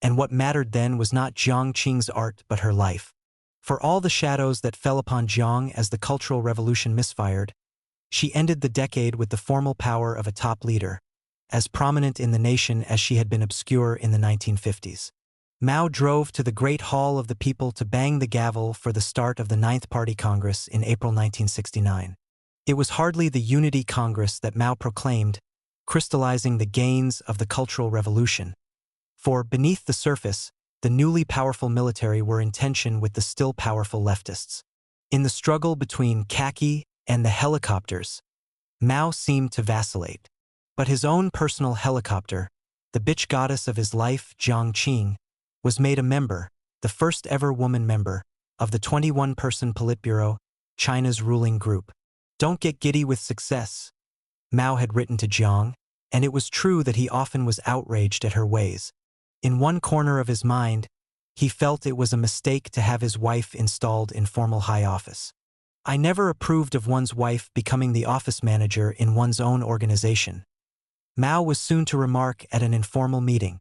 and what mattered then was not Jiang Qing's art but her life. For all the shadows that fell upon Jiang as the Cultural Revolution misfired, she ended the decade with the formal power of a top leader, as prominent in the nation as she had been obscure in the 1950s. Mao drove to the Great Hall of the People to bang the gavel for the start of the Ninth Party Congress in April 1969. It was hardly the Unity Congress that Mao proclaimed, crystallizing the gains of the Cultural Revolution. For, beneath the surface, the newly powerful military were in tension with the still powerful leftists. In the struggle between khaki and the helicopters, Mao seemed to vacillate. But his own personal helicopter, the bitch goddess of his life, Jiang Qing, was made a member, the first ever woman member, of the 21-person Politburo, China's ruling group. "Don't get giddy with success," Mao had written to Jiang, and it was true that he often was outraged at her ways. In one corner of his mind, he felt it was a mistake to have his wife installed in formal high office. "I never approved of one's wife becoming the office manager in one's own organization," Mao was soon to remark at an informal meeting.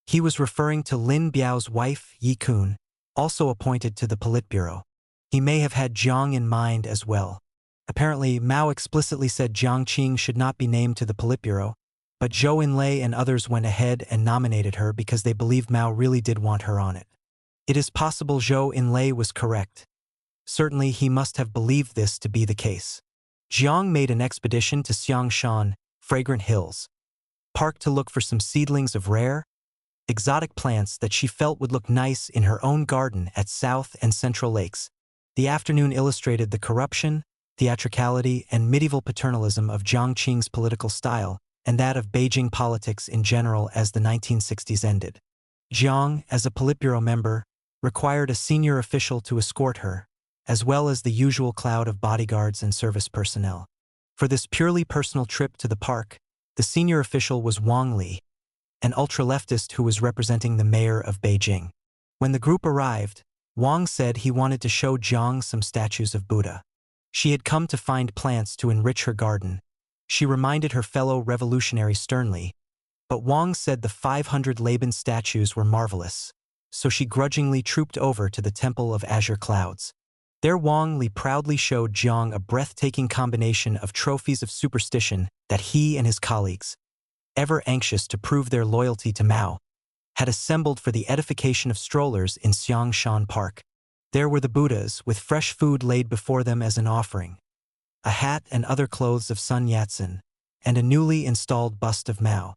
He was referring to Lin Biao's wife, Yi Kun, also appointed to the Politburo. He may have had Jiang in mind as well. Apparently, Mao explicitly said Jiang Qing should not be named to the Politburo, but Zhou Enlai and others went ahead and nominated her because they believed Mao really did want her on it. It is possible Zhou Enlai was correct. Certainly, he must have believed this to be the case. Jiang made an expedition to Xiangshan, Fragrant Hills Park to look for some seedlings of rare, exotic plants that she felt would look nice in her own garden at South and Central Lakes. The afternoon illustrated the corruption, theatricality, and medieval paternalism of Jiang Qing's political style, and that of Beijing politics in general as the 1960s ended. Jiang, as a Politburo member, required a senior official to escort her, as well as the usual cloud of bodyguards and service personnel. For this purely personal trip to the park, the senior official was Wang Li, an ultra-leftist who was representing the mayor of Beijing. When the group arrived, Wang said he wanted to show Jiang some statues of Buddha. She had come to find plants to enrich her garden. She reminded her fellow revolutionary sternly, but Wang said the 500 Laban statues were marvelous, so she grudgingly trooped over to the Temple of Azure Clouds. There Wang Li proudly showed Jiang a breathtaking combination of trophies of superstition that he and his colleagues, ever anxious to prove their loyalty to Mao, had assembled for the edification of strollers in Xiangshan Park. There were the Buddhas, with fresh food laid before them as an offering, a hat and other clothes of Sun Yat-sen, and a newly installed bust of Mao.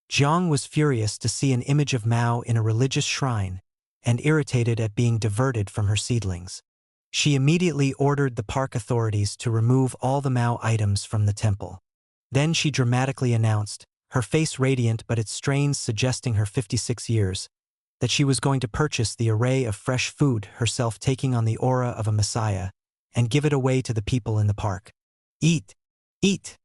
Jiang was furious to see an image of Mao in a religious shrine and irritated at being diverted from her seedlings. She immediately ordered the park authorities to remove all the Mao items from the temple. Then she dramatically announced, her face radiant but its strains suggesting her 56 years, that she was going to purchase the array of fresh food herself, taking on the aura of a messiah, and give it away to the people in the park. "Eat! Eat!"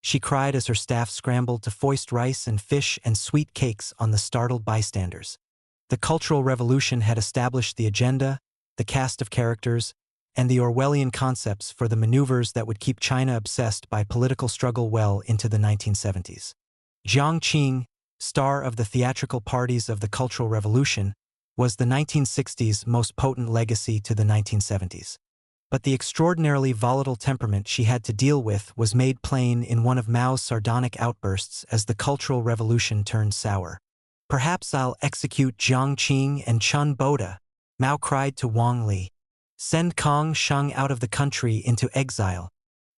she cried as her staff scrambled to foist rice and fish and sweet cakes on the startled bystanders. The Cultural Revolution had established the agenda, the cast of characters, and the Orwellian concepts for the maneuvers that would keep China obsessed by political struggle well into the 1970s. Jiang Qing, star of the theatrical parties of the Cultural Revolution, was the 1960s' most potent legacy to the 1970s. But the extraordinarily volatile temperament she had to deal with was made plain in one of Mao's sardonic outbursts as the Cultural Revolution turned sour. "Perhaps I'll execute Jiang Qing and Chun Boda," Mao cried to Wang Li. "Send Kong Sheng out of the country into exile.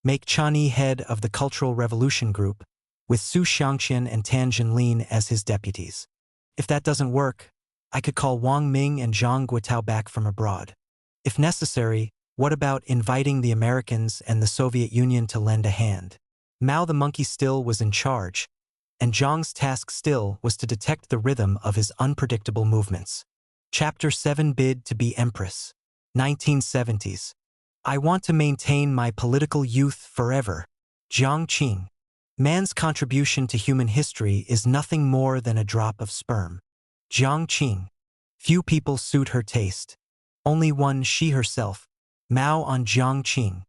Make Chen Yi head of the Cultural Revolution Group, with Su Xiangqian and Tan Jinlin as his deputies. If that doesn't work, I could call Wang Ming and Zhang Guotao back from abroad. If necessary, what about inviting the Americans and the Soviet Union to lend a hand?" Mao the monkey still was in charge, and Zhang's task still was to detect the rhythm of his unpredictable movements. Chapter 7: Bid to be Empress. 1970s. "I want to maintain my political youth forever." Jiang Qing. "Man's contribution to human history is nothing more than a drop of sperm." Jiang Qing. "Few people suit her taste. Only one, she herself." Mao on Jiang Qing.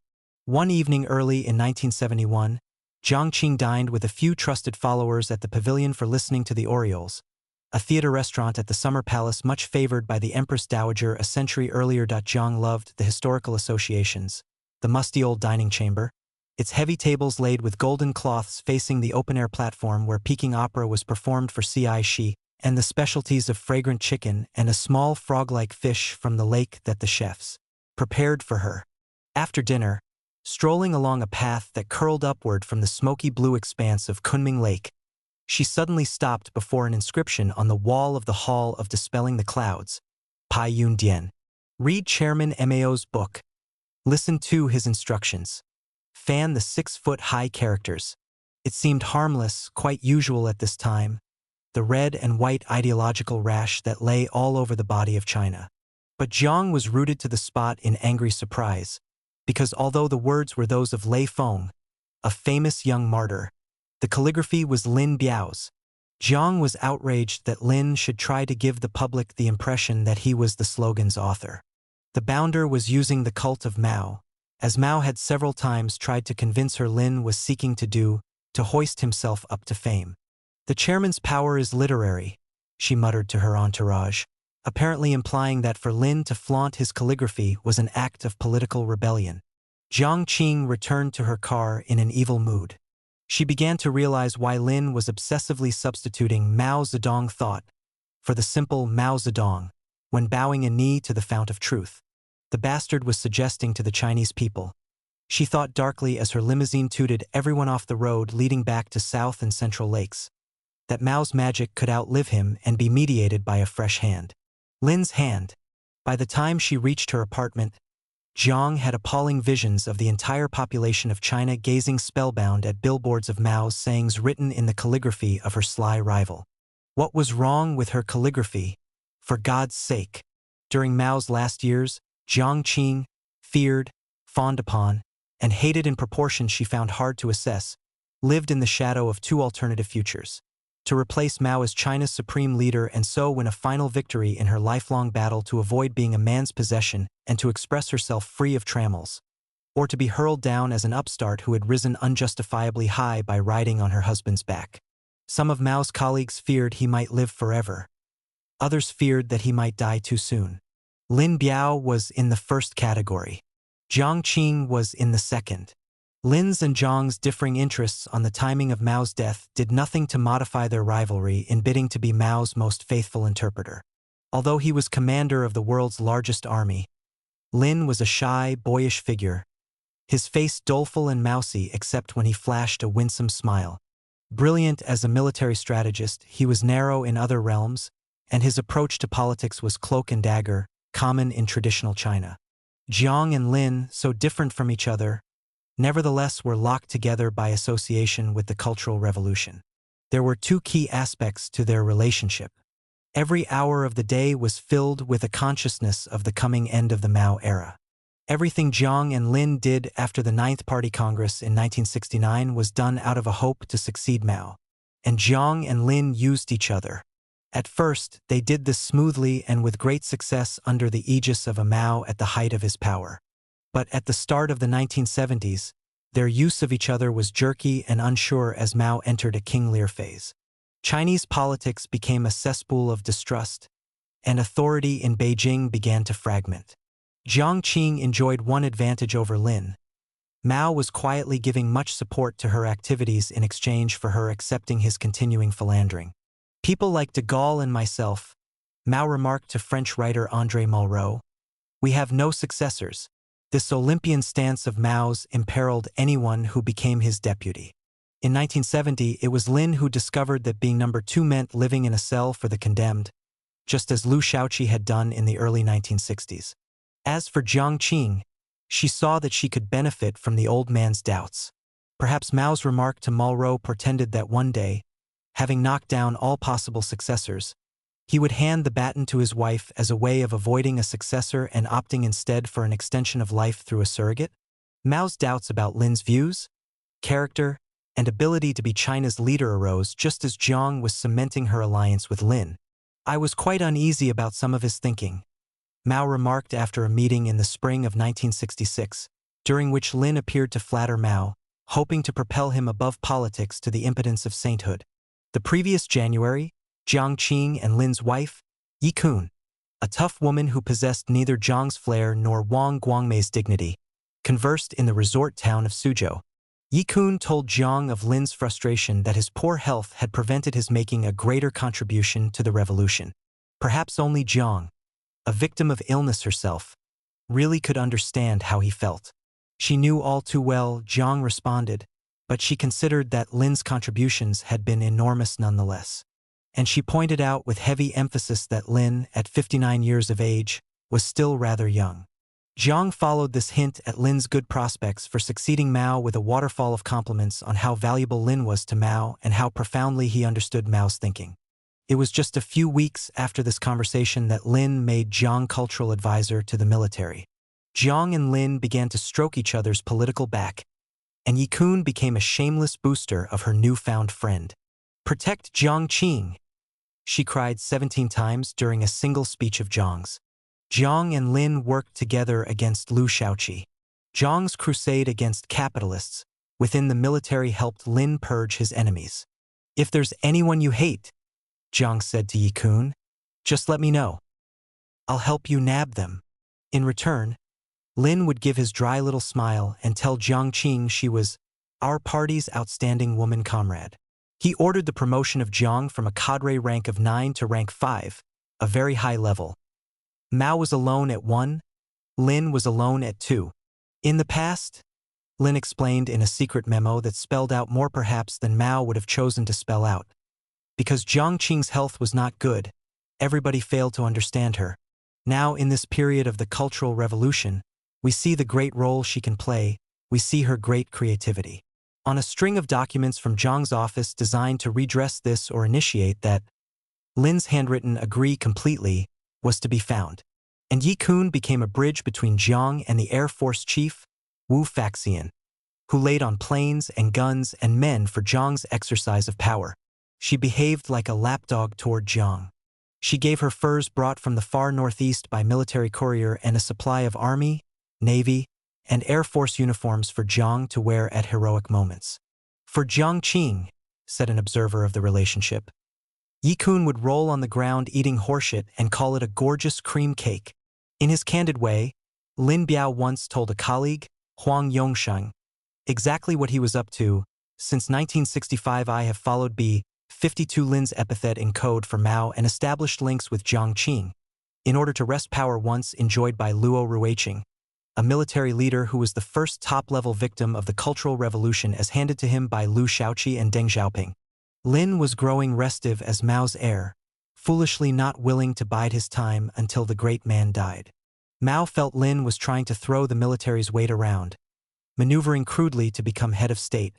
One evening early in 1971, Jiang Qing dined with a few trusted followers at the Pavilion for Listening to the Orioles, a theater restaurant at the Summer Palace much favored by the Empress Dowager a century earlier. Jiang loved the historical associations, the musty old dining chamber, its heavy tables laid with golden cloths facing the open-air platform where Peking opera was performed for Ci, and the specialties of fragrant chicken and a small frog-like fish from the lake that the chefs prepared for her. After dinner, strolling along a path that curled upward from the smoky blue expanse of Kunming Lake, she suddenly stopped before an inscription on the wall of the Hall of Dispelling the Clouds. Pai Yun Dian. Read Chairman Mao's book. Listen to his instructions. Fan the 6-foot-high characters. It seemed harmless, quite usual at this time, the red and white ideological rash that lay all over the body of China. But Jiang was rooted to the spot in angry surprise, because although the words were those of Lei Feng, a famous young martyr, the calligraphy was Lin Biao's. Jiang was outraged that Lin should try to give the public the impression that he was the slogan's author. The bounder was using the cult of Mao, as Mao had several times tried to convince her Lin was seeking to do, to hoist himself up to fame. "The chairman's power is literary," she muttered to her entourage, apparently implying that for Lin to flaunt his calligraphy was an act of political rebellion. Jiang Qing returned to her car in an evil mood. She began to realize why Lin was obsessively substituting Mao Zedong thought for the simple Mao Zedong when bowing a knee to the fount of truth. The bastard was suggesting to the Chinese people. She thought darkly as her limousine tooted everyone off the road leading back to South and Central Lakes, that Mao's magic could outlive him and be mediated by a fresh hand. Lin's hand. By the time she reached her apartment, Jiang had appalling visions of the entire population of China gazing spellbound at billboards of Mao's sayings written in the calligraphy of her sly rival. What was wrong with her calligraphy? For God's sake! During Mao's last years, Jiang Qing, feared, fawned upon, and hated in proportions she found hard to assess, lived in the shadow of two alternative futures: to replace Mao as China's supreme leader and so win a final victory in her lifelong battle to avoid being a man's possession and to express herself free of trammels, or to be hurled down as an upstart who had risen unjustifiably high by riding on her husband's back. Some of Mao's colleagues feared he might live forever. Others feared that he might die too soon. Lin Biao was in the first category. Jiang Qing was in the second. Lin's and Zhang's differing interests on the timing of Mao's death did nothing to modify their rivalry in bidding to be Mao's most faithful interpreter. Although he was commander of the world's largest army, Lin was a shy, boyish figure, his face doleful and mousy except when he flashed a winsome smile. Brilliant as a military strategist, he was narrow in other realms, and his approach to politics was cloak and dagger, common in traditional China. Jiang and Lin, so different from each other, nevertheless were locked together by association with the Cultural Revolution. There were two key aspects to their relationship. Every hour of the day was filled with a consciousness of the coming end of the Mao era. Everything Jiang and Lin did after the Ninth Party Congress in 1969 was done out of a hope to succeed Mao. And Jiang and Lin used each other. At first, they did this smoothly and with great success under the aegis of a Mao at the height of his power. But at the start of the 1970s, their use of each other was jerky and unsure as Mao entered a King Lear phase. Chinese politics became a cesspool of distrust, and authority in Beijing began to fragment. Jiang Qing enjoyed one advantage over Lin. Mao was quietly giving much support to her activities in exchange for her accepting his continuing philandering. People like de Gaulle and myself, Mao remarked to French writer André Malraux, we have no successors. This Olympian stance of Mao's imperiled anyone who became his deputy. In 1970, it was Lin who discovered that being number 2 meant living in a cell for the condemned, just as Liu Shaoqi had done in the early 1960s. As for Jiang Qing, she saw that she could benefit from the old man's doubts. Perhaps Mao's remark to Malraux portended that one day, having knocked down all possible successors, he would hand the baton to his wife as a way of avoiding a successor and opting instead for an extension of life through a surrogate. Mao's doubts about Lin's views, character, and ability to be China's leader arose just as Jiang was cementing her alliance with Lin. I was quite uneasy about some of his thinking, Mao remarked after a meeting in the spring of 1966, during which Lin appeared to flatter Mao, hoping to propel him above politics to the impotence of sainthood. The previous January, Jiang Qing and Lin's wife, Yi Kun, a tough woman who possessed neither Jiang's flair nor Wang Guangmei's dignity, conversed in the resort town of Suzhou. Yi Kun told Jiang of Lin's frustration that his poor health had prevented his making a greater contribution to the revolution. Perhaps only Jiang, a victim of illness herself, really could understand how he felt. She knew all too well, Jiang responded, but she considered that Lin's contributions had been enormous nonetheless. And she pointed out with heavy emphasis that Lin, at 59 years of age, was still rather young. Jiang followed this hint at Lin's good prospects for succeeding Mao with a waterfall of compliments on how valuable Lin was to Mao and how profoundly he understood Mao's thinking. It was just a few weeks after this conversation that Lin made Jiang cultural advisor to the military. Jiang and Lin began to stroke each other's political back, and Yi Kun became a shameless booster of her newfound friend. "Protect Jiang Qing," she cried 17 times during a single speech of Jiang's. Jiang and Lin worked together against Liu Shaoqi. Jiang's crusade against capitalists within the military helped Lin purge his enemies. "If there's anyone you hate," Jiang said to Yi Kun, "just let me know. I'll help you nab them." In return, Lin would give his dry little smile and tell Jiang Qing she was our party's outstanding woman comrade. He ordered the promotion of Jiang from a cadre rank of 9 to rank 5, a very high level. Mao was alone at 1, Lin was alone at 2. In the past, Lin explained in a secret memo that spelled out more perhaps than Mao would have chosen to spell out. Because Jiang Qing's health was not good, everybody failed to understand her. Now, in this period of the Cultural Revolution, we see the great role she can play, we see her great creativity. On a string of documents from Jiang's office designed to redress this or initiate that, Lin's handwritten "agree completely" was to be found. And Yi Kun became a bridge between Jiang and the Air Force Chief, Wu Faxian, who laid on planes and guns and men for Jiang's exercise of power. She behaved like a lapdog toward Jiang. She gave her furs brought from the far northeast by military courier and a supply of Army, Navy, and Air Force uniforms for Jiang to wear at heroic moments. For Jiang Qing, said an observer of the relationship, Yi Kun would roll on the ground eating horseshit and call it a gorgeous cream cake. In his candid way, Lin Biao once told a colleague, Huang Yongsheng, exactly what he was up to. Since 1965 I have followed B-52 Lin's epithet in code for Mao and established links with Jiang Qing, in order to wrest power once enjoyed by Luo Ruiqing, a military leader who was the first top-level victim of the Cultural Revolution as handed to him by Liu Shaoqi and Deng Xiaoping. Lin was growing restive as Mao's heir, foolishly not willing to bide his time until the great man died. Mao felt Lin was trying to throw the military's weight around, maneuvering crudely to become head of state,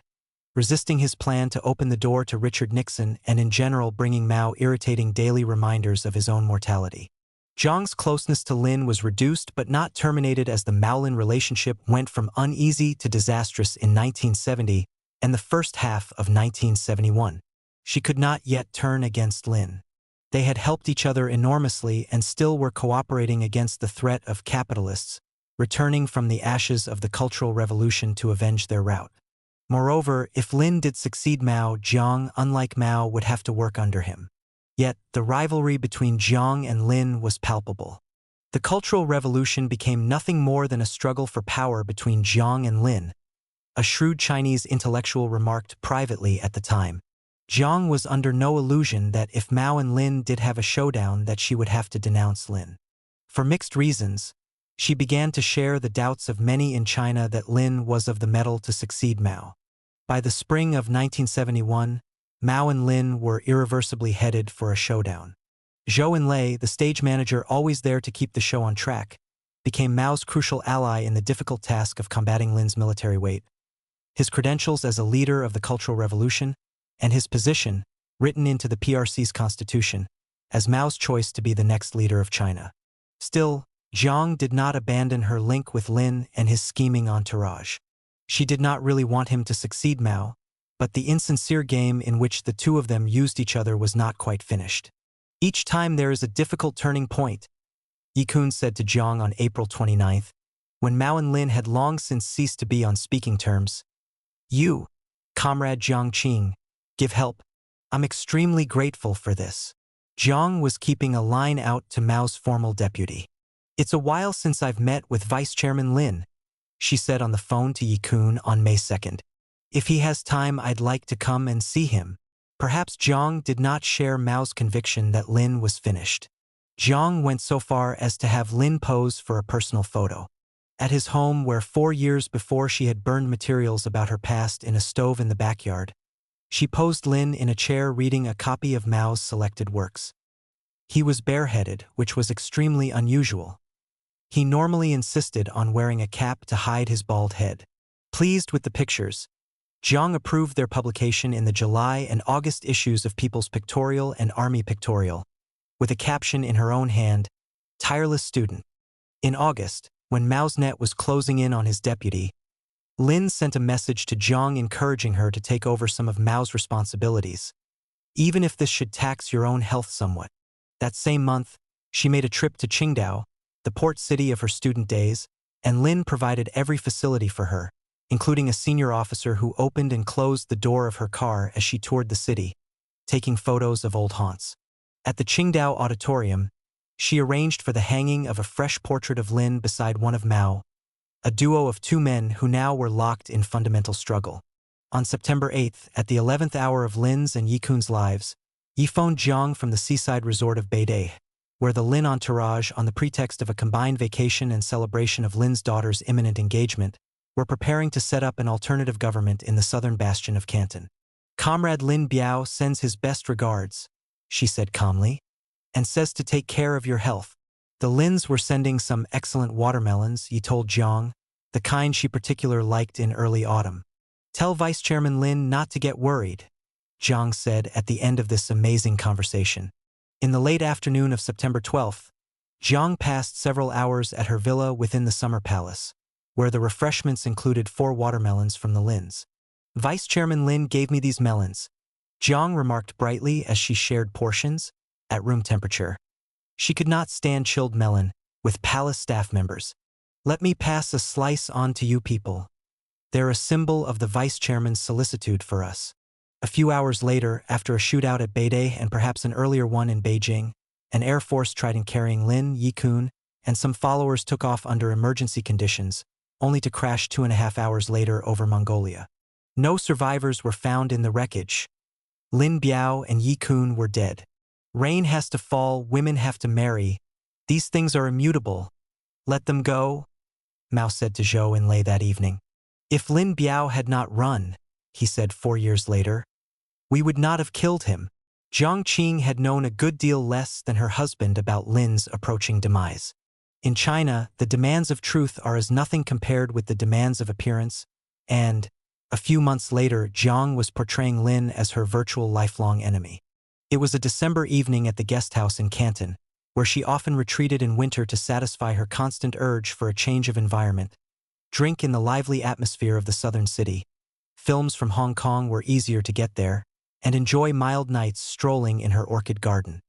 resisting his plan to open the door to Richard Nixon and in general bringing Mao irritating daily reminders of his own mortality. Jiang's closeness to Lin was reduced but not terminated as the Mao-Lin relationship went from uneasy to disastrous in 1970 and the first half of 1971. She could not yet turn against Lin. They had helped each other enormously and still were cooperating against the threat of capitalists, returning from the ashes of the Cultural Revolution to avenge their rout. Moreover, if Lin did succeed Mao, Jiang, unlike Mao, would have to work under him. Yet, the rivalry between Jiang and Lin was palpable. The Cultural Revolution became nothing more than a struggle for power between Jiang and Lin. A shrewd Chinese intellectual remarked privately at the time, Jiang was under no illusion that if Mao and Lin did have a showdown that she would have to denounce Lin. For mixed reasons, she began to share the doubts of many in China that Lin was of the mettle to succeed Mao. By the spring of 1971, Mao and Lin were irreversibly headed for a showdown. Zhou Enlai, the stage manager always there to keep the show on track, became Mao's crucial ally in the difficult task of combating Lin's military weight. His credentials as a leader of the Cultural Revolution, and his position, written into the PRC's constitution, as Mao's choice to be the next leader of China. Still, Jiang did not abandon her link with Lin and his scheming entourage. She did not really want him to succeed Mao, but the insincere game in which the two of them used each other was not quite finished. Each time there is a difficult turning point, Yikun said to Jiang on April 29, when Mao and Lin had long since ceased to be on speaking terms. You, comrade Jiang Qing, give help. I'm extremely grateful for this. Jiang was keeping a line out to Mao's formal deputy. It's a while since I've met with Vice Chairman Lin, she said on the phone to Yikun on May 2nd. If he has time, I'd like to come and see him. Perhaps Jiang did not share Mao's conviction that Lin was finished. Jiang went so far as to have Lin pose for a personal photo. At his home where 4 years before she had burned materials about her past in a stove in the backyard, she posed Lin in a chair reading a copy of Mao's selected works. He was bareheaded, which was extremely unusual. He normally insisted on wearing a cap to hide his bald head. Pleased with the pictures, Jiang approved their publication in the July and August issues of People's Pictorial and Army Pictorial, with a caption in her own hand, "Tireless Student." In August, when Mao's net was closing in on his deputy, Lin sent a message to Jiang encouraging her to take over some of Mao's responsibilities, even if this should tax your own health somewhat. That same month, she made a trip to Qingdao, the port city of her student days, and Lin provided every facility for her, including a senior officer who opened and closed the door of her car as she toured the city, taking photos of old haunts. At the Qingdao Auditorium, she arranged for the hanging of a fresh portrait of Lin beside one of Mao, a duo of two men who now were locked in fundamental struggle. On September 8th, at the 11th hour of Lin's and Yikun's lives, Yi phoned Jiang from the seaside resort of Beidei, where the Lin entourage, on the pretext of a combined vacation and celebration of Lin's daughter's imminent engagement, were preparing to set up an alternative government in the southern bastion of Canton. Comrade Lin Biao sends his best regards, she said calmly, and says to take care of your health. The Lins were sending some excellent watermelons, Yi told Jiang, the kind she particularly liked in early autumn. Tell Vice Chairman Lin not to get worried, Jiang said at the end of this amazing conversation. In the late afternoon of September 12th, Jiang passed several hours at her villa within the summer palace, where the refreshments included 4 watermelons from the Lins. Vice Chairman Lin gave me these melons, Jiang remarked brightly as she shared portions, at room temperature. She could not stand chilled melon, with palace staff members. Let me pass a slice on to you people. They're a symbol of the vice chairman's solicitude for us. A few hours later, after a shootout at Beidei and perhaps an earlier one in Beijing, an air force tried in carrying Lin, Yikun, and some followers took off under emergency conditions, only to crash 2.5 hours later over Mongolia. No survivors were found in the wreckage. Lin Biao and Yikun were dead. Rain has to fall, women have to marry. These things are immutable. Let them go. Mao said to Zhou Enlai that evening. If Lin Biao had not run, he said 4 years later, we would not have killed him. Jiang Qing had known a good deal less than her husband about Lin's approaching demise. In China, the demands of truth are as nothing compared with the demands of appearance, and, a few months later, Jiang was portraying Lin as her virtual lifelong enemy. It was a December evening at the guest house in Canton, where she often retreated in winter to satisfy her constant urge for a change of environment. Drink in the lively atmosphere of the southern city. Films from Hong Kong were easier to get there, and enjoy mild nights strolling in her orchid garden.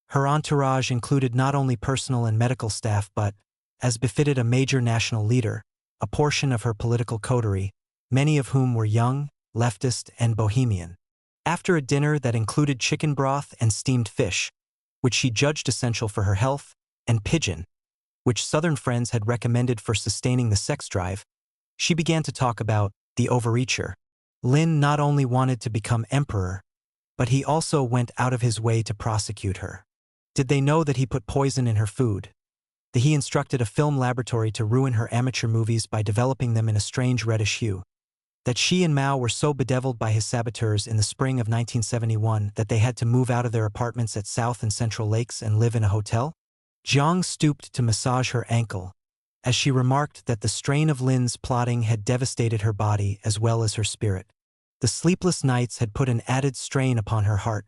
Her entourage included not only personal and medical staff but, as befitted a major national leader, a portion of her political coterie, many of whom were young, leftist, and bohemian. After a dinner that included chicken broth and steamed fish, which she judged essential for her health, and pigeon, which Southern friends had recommended for sustaining the sex drive, she began to talk about the overreacher. Lin not only wanted to become emperor, but he also went out of his way to prosecute her. Did they know that he put poison in her food? That he instructed a film laboratory to ruin her amateur movies by developing them in a strange reddish hue? That she and Mao were so bedeviled by his saboteurs in the spring of 1971 that they had to move out of their apartments at South and Central Lakes and live in a hotel? Jiang stooped to massage her ankle, as she remarked that the strain of Lin's plotting had devastated her body as well as her spirit. The sleepless nights had put an added strain upon her heart,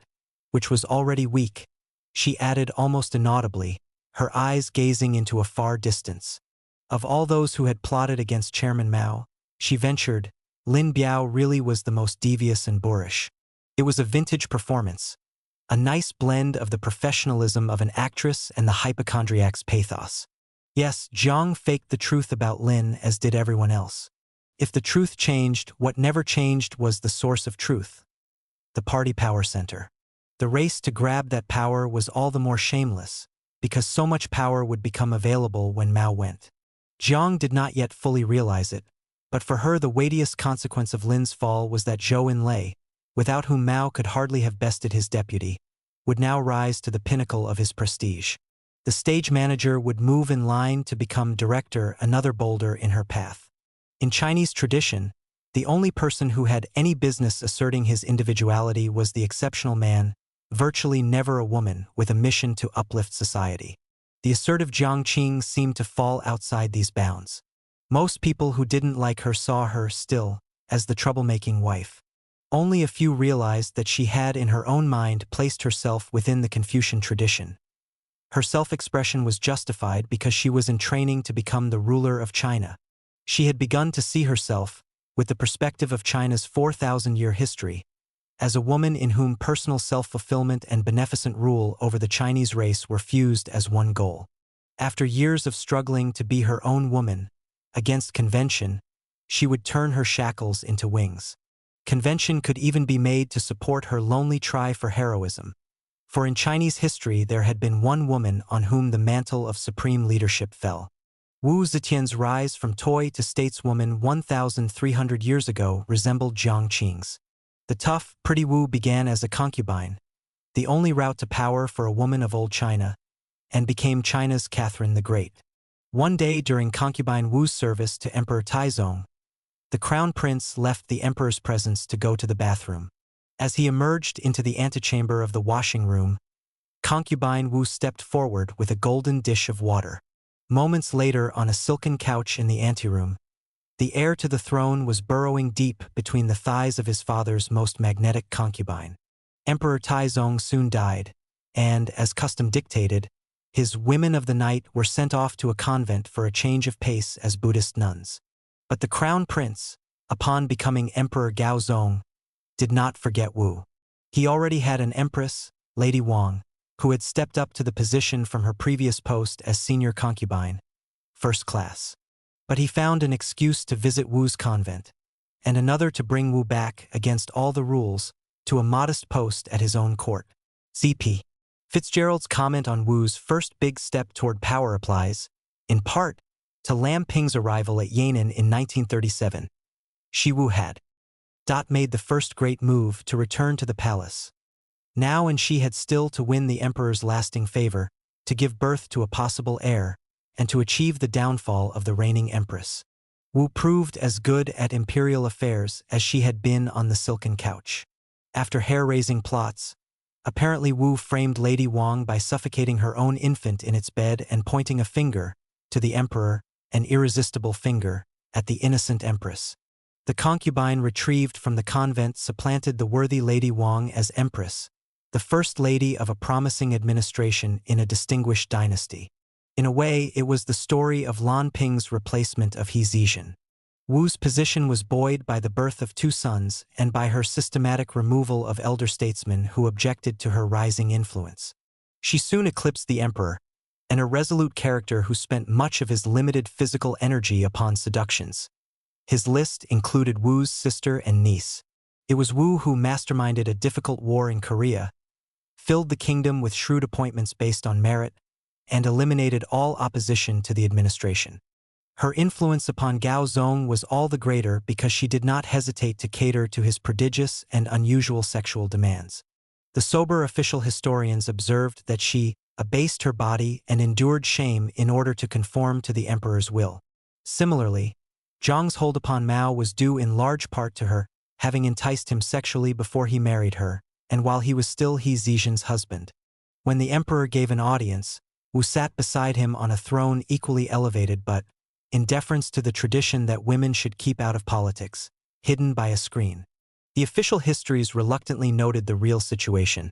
which was already weak. She added almost inaudibly, her eyes gazing into a far distance. Of all those who had plotted against Chairman Mao, she ventured, Lin Biao really was the most devious and boorish. It was a vintage performance, a nice blend of the professionalism of an actress and the hypochondriac's pathos. Yes, Jiang faked the truth about Lin as did everyone else. If the truth changed, what never changed was the source of truth. The party power center. The race to grab that power was all the more shameless, because so much power would become available when Mao went. Jiang did not yet fully realize it, but for her the weightiest consequence of Lin's fall was that Zhou Enlai, without whom Mao could hardly have bested his deputy, would now rise to the pinnacle of his prestige. The stage manager would move in line to become director, another boulder in her path. In Chinese tradition, the only person who had any business asserting his individuality was the exceptional man, virtually never a woman, with a mission to uplift society. The assertive Jiang Qing seemed to fall outside these bounds. Most people who didn't like her saw her still as the troublemaking wife. Only a few realized that she had in her own mind placed herself within the Confucian tradition. Her self-expression was justified because she was in training to become the ruler of China. She had begun to see herself, with the perspective of China's 4,000-year history, as a woman in whom personal self-fulfillment and beneficent rule over the Chinese race were fused as one goal. After years of struggling to be her own woman, against convention, she would turn her shackles into wings. Convention could even be made to support her lonely try for heroism. For in Chinese history there had been one woman on whom the mantle of supreme leadership fell. Wu Zetian's rise from toy to stateswoman 1,300 years ago resembled Jiang Qing's. The tough, pretty Wu began as a concubine, the only route to power for a woman of old China, and became China's Catherine the Great. One day during concubine Wu's service to Emperor Taizong, the crown prince left the emperor's presence to go to the bathroom. As he emerged into the antechamber of the washing room, concubine Wu stepped forward with a golden dish of water. Moments later, on a silken couch in the anteroom, the heir to the throne was burrowing deep between the thighs of his father's most magnetic concubine. Emperor Taizong soon died, and, as custom dictated, his women of the night were sent off to a convent for a change of pace as Buddhist nuns. But the crown prince, upon becoming Emperor Gaozong, did not forget Wu. He already had an empress, Lady Wang, who had stepped up to the position from her previous post as senior concubine, first class. But he found an excuse to visit Wu's convent, and another to bring Wu back, against all the rules, to a modest post at his own court. C.P. Fitzgerald's comment on Wu's first big step toward power applies, in part, to Lam Ping's arrival at Yan'an in 1937. Wu had made the first great move to return to the palace. Now and she had still to win the emperor's lasting favor, to give birth to a possible heir, and to achieve the downfall of the reigning empress. Wu proved as good at imperial affairs as she had been on the silken couch. After hair-raising plots, apparently Wu framed Lady Wang by suffocating her own infant in its bed and pointing a finger to the emperor, an irresistible finger, at the innocent empress. The concubine retrieved from the convent supplanted the worthy Lady Wang as empress, the first lady of a promising administration in a distinguished dynasty. In a way, it was the story of Lan Ping's replacement of He Zizhen. Wu's position was buoyed by the birth of two sons and by her systematic removal of elder statesmen who objected to her rising influence. She soon eclipsed the emperor, an irresolute character who spent much of his limited physical energy upon seductions. His list included Wu's sister and niece. It was Wu who masterminded a difficult war in Korea, filled the kingdom with shrewd appointments based on merit, and eliminated all opposition to the administration. Her influence upon Gao Zong was all the greater because she did not hesitate to cater to his prodigious and unusual sexual demands. The sober official historians observed that she abased her body and endured shame in order to conform to the emperor's will. Similarly, Zhang's hold upon Mao was due in large part to her having enticed him sexually before he married her, and while he was still He Zizhen's husband. When the emperor gave an audience, Wu sat beside him on a throne equally elevated but, in deference to the tradition that women should keep out of politics, hidden by a screen. The official histories reluctantly noted the real situation.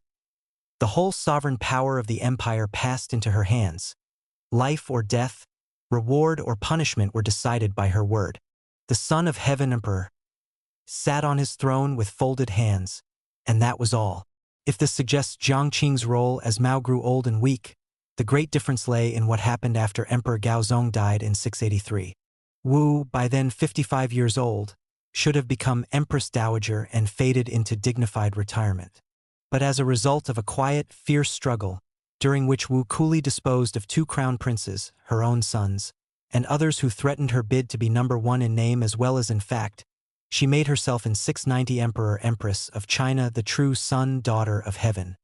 The whole sovereign power of the empire passed into her hands. Life or death, reward or punishment were decided by her word. The Son of Heaven Emperor sat on his throne with folded hands, and that was all. If this suggests Jiang Qing's role as Mao grew old and weak, the great difference lay in what happened after Emperor Gaozong died in 683. Wu, by then 55 years old, should have become Empress Dowager and faded into dignified retirement. But as a result of a quiet, fierce struggle, during which Wu coolly disposed of two crown princes, her own sons, and others who threatened her bid to be number one in name as well as in fact, she made herself in 690 Emperor-Empress of China the true son, daughter of heaven,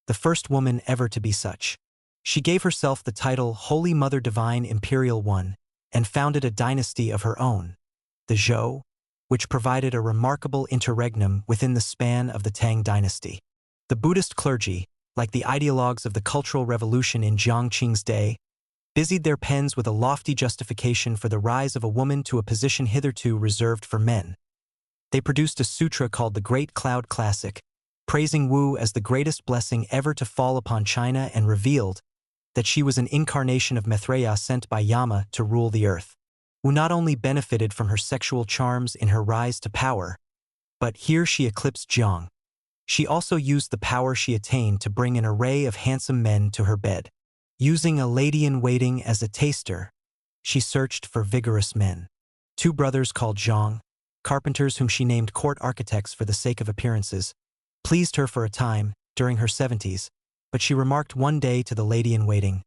the first woman ever to be such. She gave herself the title Holy Mother Divine Imperial One and founded a dynasty of her own, the Zhou, which provided a remarkable interregnum within the span of the Tang dynasty. The Buddhist clergy, like the ideologues of the Cultural Revolution in Jiang Qing's day, busied their pens with a lofty justification for the rise of a woman to a position hitherto reserved for men. They produced a sutra called the Great Cloud Classic, praising Wu as the greatest blessing ever to fall upon China, and revealed that she was an incarnation of Maitreya sent by Yama to rule the earth. Wu not only benefited from her sexual charms in her rise to power, but here she eclipsed Jiang. She also used the power she attained to bring an array of handsome men to her bed. Using a lady-in-waiting as a taster, she searched for vigorous men. Two brothers called Zhang, carpenters whom she named court architects for the sake of appearances, pleased her for a time, during her 70s, but she remarked one day to the lady-in-waiting,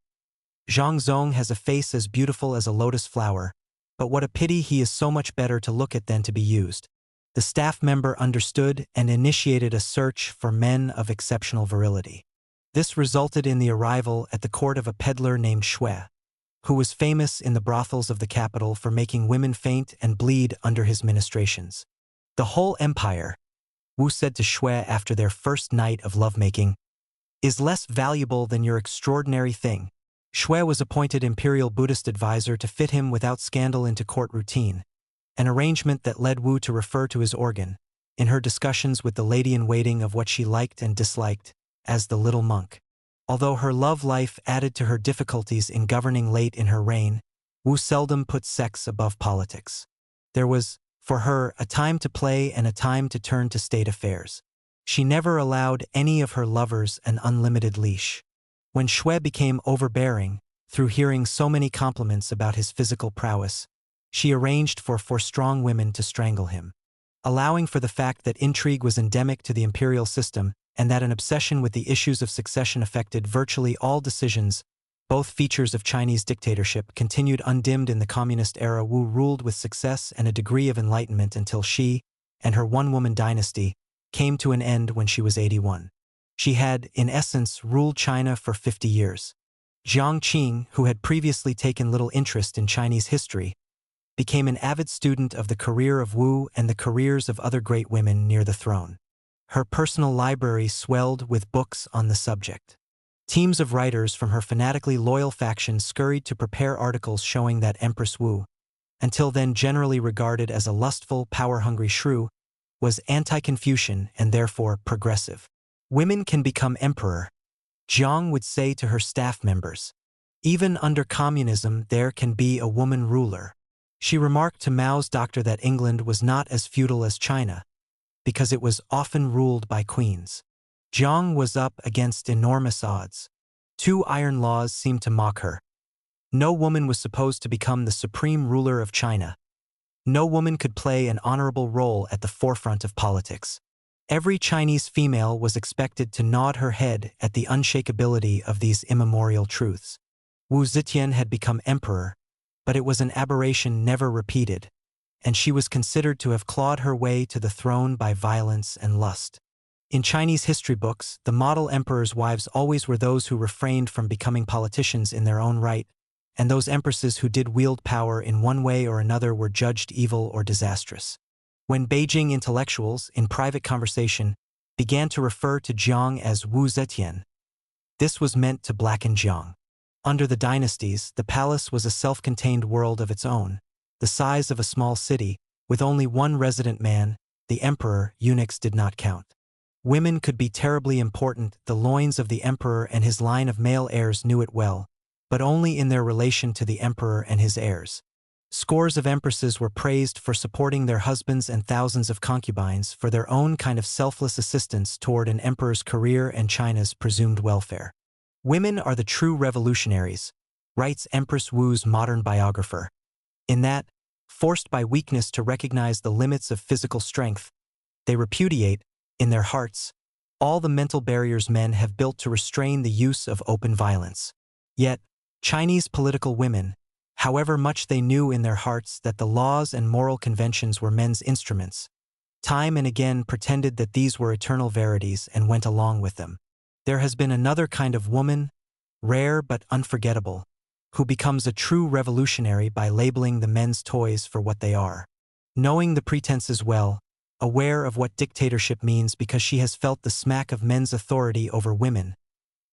"Zhang Zong has a face as beautiful as a lotus flower, but what a pity he is so much better to look at than to be used." The staff member understood and initiated a search for men of exceptional virility. This resulted in the arrival at the court of a peddler named Shui, who was famous in the brothels of the capital for making women faint and bleed under his ministrations. "The whole empire," Wu said to Shui after their first night of lovemaking, "is less valuable than your extraordinary thing." Shui was appointed imperial Buddhist advisor to fit him without scandal into court routine, an arrangement that led Wu to refer to his organ, in her discussions with the lady-in-waiting of what she liked and disliked, as the little monk. Although her love life added to her difficulties in governing late in her reign, Wu seldom put sex above politics. There was, for her, a time to play and a time to turn to state affairs. She never allowed any of her lovers an unlimited leash. When Shui became overbearing, through hearing so many compliments about his physical prowess, she arranged for strong women to strangle him. Allowing for the fact that intrigue was endemic to the imperial system and that an obsession with the issues of succession affected virtually all decisions, both features of Chinese dictatorship continued undimmed in the communist era. Wu ruled with success and a degree of enlightenment until she, and her one-woman dynasty, came to an end when she was 81. She had, in essence, ruled China for 50 years. Jiang Qing, who had previously taken little interest in Chinese history, became an avid student of the career of Wu and the careers of other great women near the throne. Her personal library swelled with books on the subject. Teams of writers from her fanatically loyal faction scurried to prepare articles showing that Empress Wu, until then generally regarded as a lustful, power-hungry shrew, was anti-Confucian and therefore progressive. Women can become emperor, Jiang would say to her staff members. Even under communism there can be a woman ruler. She remarked to Mao's doctor that England was not as feudal as China, because it was often ruled by queens. Jiang was up against enormous odds. 2 iron laws seemed to mock her. No woman was supposed to become the supreme ruler of China. No woman could play an honorable role at the forefront of politics. Every Chinese female was expected to nod her head at the unshakability of these immemorial truths. Wu Zetian had become emperor, but it was an aberration never repeated, and she was considered to have clawed her way to the throne by violence and lust. In Chinese history books, the model emperors' wives always were those who refrained from becoming politicians in their own right, and those empresses who did wield power in one way or another were judged evil or disastrous. When Beijing intellectuals, in private conversation, began to refer to Jiang as Wu Zetian, this was meant to blacken Jiang. Under the dynasties, the palace was a self-contained world of its own, the size of a small city, with only one resident man, the emperor. Eunuchs did not count. Women could be terribly important, the loins of the emperor and his line of male heirs knew it well, but only in their relation to the emperor and his heirs. Scores of empresses were praised for supporting their husbands and thousands of concubines for their own kind of selfless assistance toward an emperor's career and China's presumed welfare. Women are the true revolutionaries, writes Empress Wu's modern biographer, in that, forced by weakness to recognize the limits of physical strength, they repudiate, in their hearts, all the mental barriers men have built to restrain the use of open violence. Yet, Chinese political women, however much they knew in their hearts that the laws and moral conventions were men's instruments, time and again pretended that these were eternal verities and went along with them. There has been another kind of woman, rare but unforgettable, who becomes a true revolutionary by labeling the men's toys for what they are. Knowing the pretenses well, aware of what dictatorship means because she has felt the smack of men's authority over women,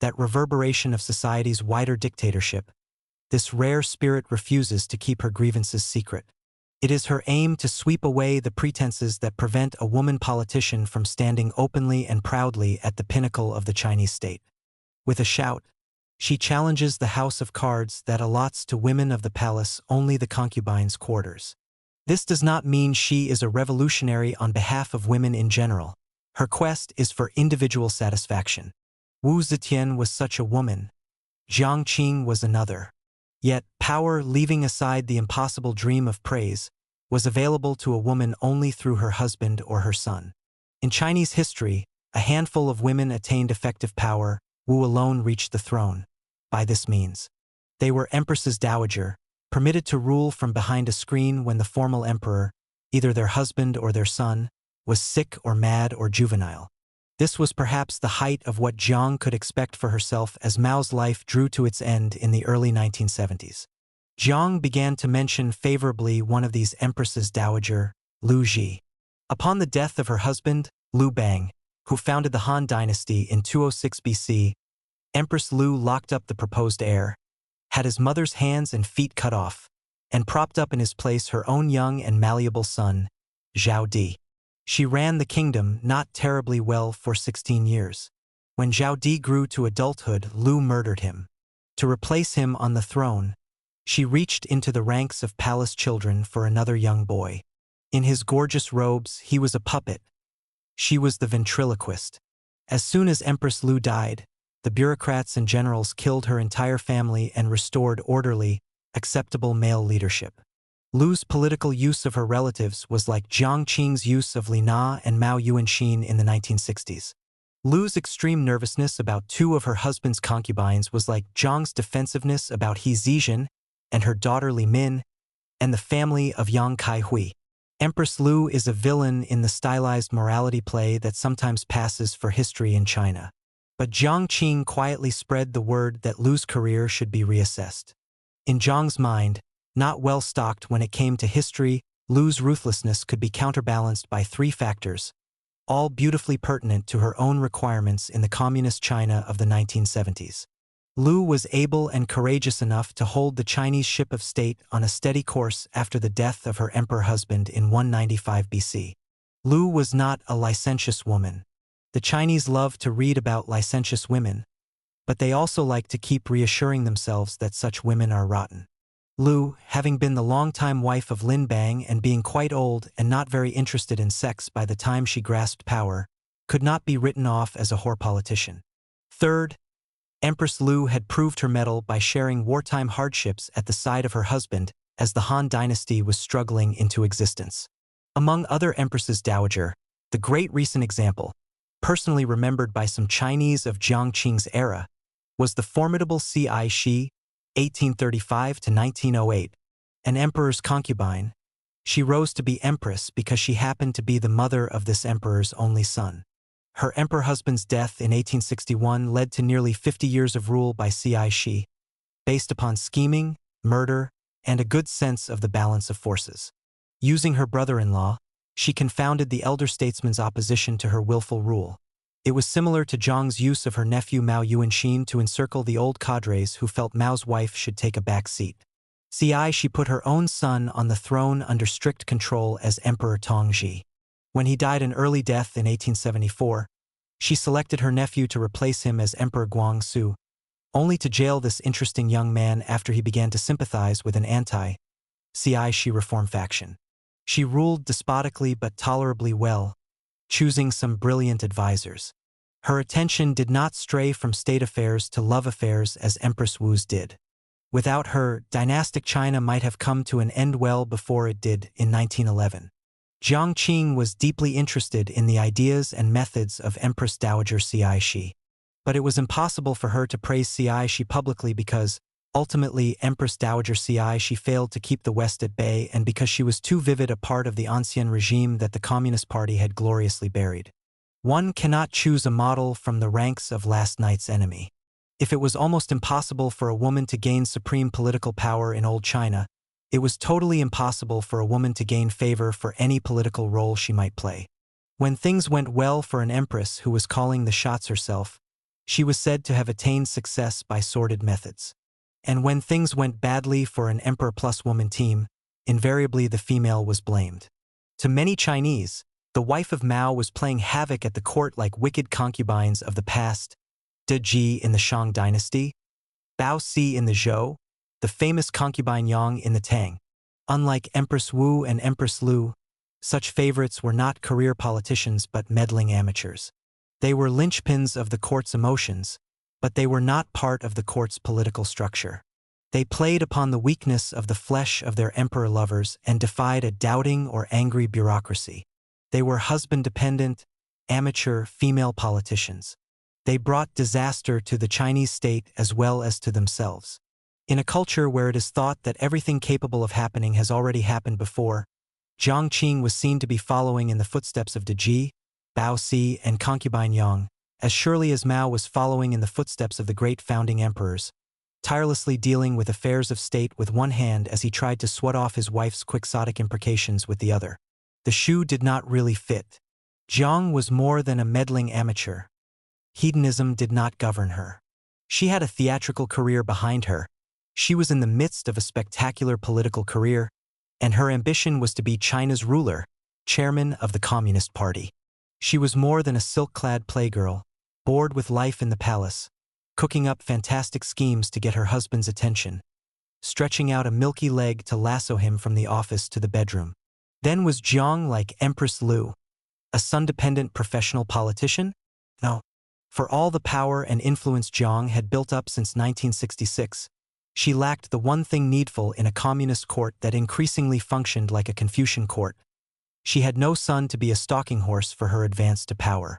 that reverberation of society's wider dictatorship, this rare spirit refuses to keep her grievances secret. It is her aim to sweep away the pretenses that prevent a woman politician from standing openly and proudly at the pinnacle of the Chinese state. With a shout, she challenges the house of cards that allots to women of the palace only the concubines' quarters. This does not mean she is a revolutionary on behalf of women in general. Her quest is for individual satisfaction. Wu Zetian was such a woman. Jiang Qing was another. Yet, power, leaving aside the impossible dream of praise, was available to a woman only through her husband or her son. In Chinese history, a handful of women attained effective power. Wu alone reached the throne. By this means, they were empresses dowager, permitted to rule from behind a screen when the formal emperor, either their husband or their son, was sick or mad or juvenile. This was perhaps the height of what Jiang could expect for herself as Mao's life drew to its end in the early 1970s. Jiang began to mention favorably one of these empresses dowager, Lu Ji. Upon the death of her husband, Liu Bang, who founded the Han dynasty in 206 BC, Empress Liu locked up the proposed heir, had his mother's hands and feet cut off, and propped up in his place her own young and malleable son, Zhao Di. She ran the kingdom not terribly well for 16 years. When Zhao Di grew to adulthood, Liu murdered him. To replace him on the throne, she reached into the ranks of palace children for another young boy. In his gorgeous robes, he was a puppet. She was the ventriloquist. As soon as Empress Liu died, the bureaucrats and generals killed her entire family and restored orderly, acceptable male leadership. Liu's political use of her relatives was like Jiang Qing's use of Li Na and Mao Yuanxin in the 1960s. Liu's extreme nervousness about 2 of her husband's concubines was like Jiang's defensiveness about He Zizhen and her daughter Li Min and the family of Yang Kaihui. Empress Liu is a villain in the stylized morality play that sometimes passes for history in China. But Jiang Qing quietly spread the word that Lu's career should be reassessed. In Jiang's mind, not well stocked when it came to history, Lu's ruthlessness could be counterbalanced by three factors, all beautifully pertinent to her own requirements in the communist China of the 1970s. Lu was able and courageous enough to hold the Chinese ship of state on a steady course after the death of her emperor husband in 195 BC. Lu was not a licentious woman. The Chinese love to read about licentious women, but they also like to keep reassuring themselves that such women are rotten. Lu, having been the longtime wife of Lin Bang and being quite old and not very interested in sex by the time she grasped power, could not be written off as a whore politician. Third, Empress Lu had proved her mettle by sharing wartime hardships at the side of her husband as the Han dynasty was struggling into existence. Among other empresses dowager, the great recent example, personally remembered by some Chinese of Jiang Qing's era, was the formidable Shi, 1835 to 1908, an emperor's concubine. She rose to be empress because she happened to be the mother of this emperor's only son. Her emperor husband's death in 1861 led to nearly 50 years of rule by Shi, based upon scheming, murder, and a good sense of the balance of forces. Using her brother-in-law, she confounded the elder statesman's opposition to her willful rule. It was similar to Zhang's use of her nephew Mao Yuanxin to encircle the old cadres who felt Mao's wife should take a back seat. She put her own son on the throne under strict control as Emperor Tongji. When he died an early death in 1874, she selected her nephew to replace him as Emperor Guangxu, only to jail this interesting young man after he began to sympathize with an anti-Shi reform faction. She ruled despotically but tolerably well, choosing some brilliant advisors. Her attention did not stray from state affairs to love affairs as Empress Wu's did. Without her, dynastic China might have come to an end well before it did in 1911. Jiang Qing was deeply interested in the ideas and methods of Empress Dowager Shi. But it was impossible for her to praise Shi publicly because, ultimately, Empress Dowager Shi failed to keep the West at bay and because she was too vivid a part of the Ancien regime that the Communist Party had gloriously buried. One cannot choose a model from the ranks of last night's enemy. If it was almost impossible for a woman to gain supreme political power in old China, it was totally impossible for a woman to gain favor for any political role she might play. When things went well for an empress who was calling the shots herself, she was said to have attained success by sordid methods. And when things went badly for an emperor plus woman team, invariably the female was blamed. To many Chinese, the wife of Mao was playing havoc at the court like wicked concubines of the past, De Ji in the Shang dynasty, Bao Si in the Zhou, the famous concubine Yang in the Tang. Unlike Empress Wu and Empress Lu, such favorites were not career politicians but meddling amateurs. They were linchpins of the court's emotions, but they were not part of the court's political structure. They played upon the weakness of the flesh of their emperor lovers and defied a doubting or angry bureaucracy. They were husband-dependent, amateur female politicians. They brought disaster to the Chinese state as well as to themselves. In a culture where it is thought that everything capable of happening has already happened before, Jiang Qing was seen to be following in the footsteps of De Ji, Bao Si, and concubine Yang, as surely as Mao was following in the footsteps of the great founding emperors, tirelessly dealing with affairs of state with one hand as he tried to swat off his wife's quixotic imprecations with the other. The shoe did not really fit. Jiang was more than a meddling amateur. Hedonism did not govern her. She had a theatrical career behind her. She was in the midst of a spectacular political career, and her ambition was to be China's ruler, chairman of the Communist Party. She was more than a silk-clad playgirl, bored with life in the palace, cooking up fantastic schemes to get her husband's attention, stretching out a milky leg to lasso him from the office to the bedroom. Then was Jiang like Empress Lu, a sun-dependent professional politician? No. For all the power and influence Jiang had built up since 1966, she lacked the one thing needful in a communist court that increasingly functioned like a Confucian court. She had no son to be a stalking horse for her advance to power.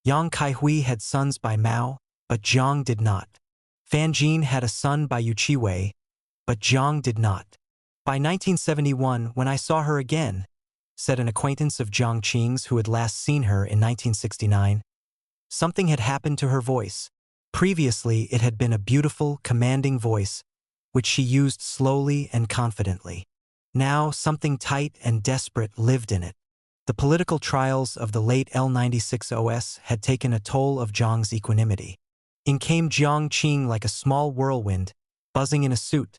Yang Kaihui had sons by Mao, but Jiang did not. Fan Jin had a son by Yu Qiwei, but Jiang did not. By 1971, when I saw her again, said an acquaintance of Jiang Qing's who had last seen her in 1969, Something had happened to her voice. Previously, it had been a beautiful, commanding voice, which she used slowly and confidently. Now, something tight and desperate lived in it. The political trials of the late L96OS had taken a toll of Jiang's equanimity. In came Jiang Qing like a small whirlwind, buzzing in a suit.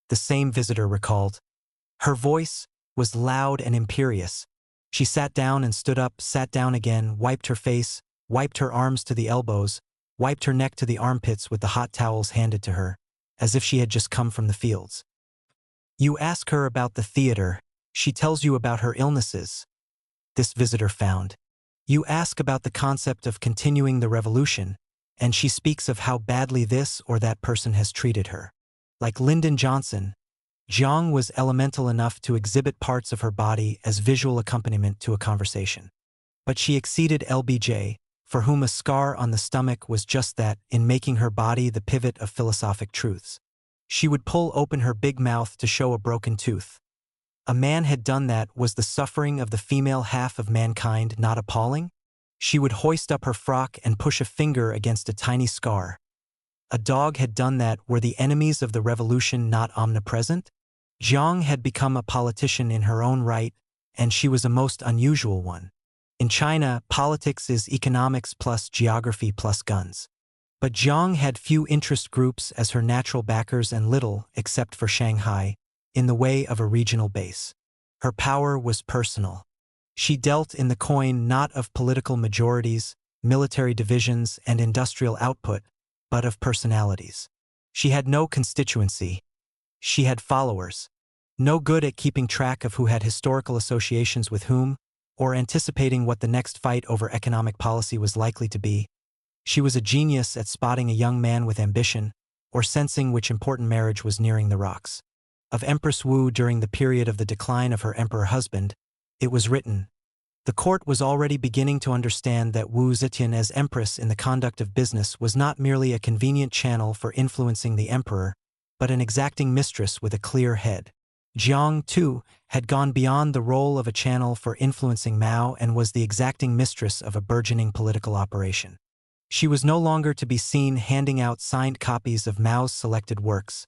The same visitor recalled. Her voice was loud and imperious. She sat down and stood up, sat down again, wiped her face, wiped her arms to the elbows, wiped her neck to the armpits with the hot towels handed to her, as if she had just come from the fields. You ask her about the theater, she tells you about her illnesses. This visitor found. You ask about the concept of continuing the revolution, and she speaks of how badly this or that person has treated her. Like Lyndon Johnson, Jiang was elemental enough to exhibit parts of her body as visual accompaniment to a conversation. But she exceeded LBJ, for whom a scar on the stomach was just that, in making her body the pivot of philosophic truths. She would pull open her big mouth to show a broken tooth. A man had done that. Was the suffering of the female half of mankind not appalling? She would hoist up her frock and push a finger against a tiny scar. A dog had done that. Were the enemies of the revolution not omnipresent? Jiang had become a politician in her own right, and she was a most unusual one. In China, politics is economics plus geography plus guns. But Jiang had few interest groups as her natural backers and little, except for Shanghai, in the way of a regional base. Her power was personal. She dealt in the coin not of political majorities, military divisions, and industrial output, but of personalities. She had no constituency. She had followers. No good at keeping track of who had historical associations with whom, or anticipating what the next fight over economic policy was likely to be. She was a genius at spotting a young man with ambition, or sensing which important marriage was nearing the rocks. Of Empress Wu during the period of the decline of her emperor husband, it was written, the court was already beginning to understand that Wu Zetian as empress in the conduct of business was not merely a convenient channel for influencing the emperor, but an exacting mistress with a clear head. Jiang, too, had gone beyond the role of a channel for influencing Mao and was the exacting mistress of a burgeoning political operation. She was no longer to be seen handing out signed copies of Mao's selected works,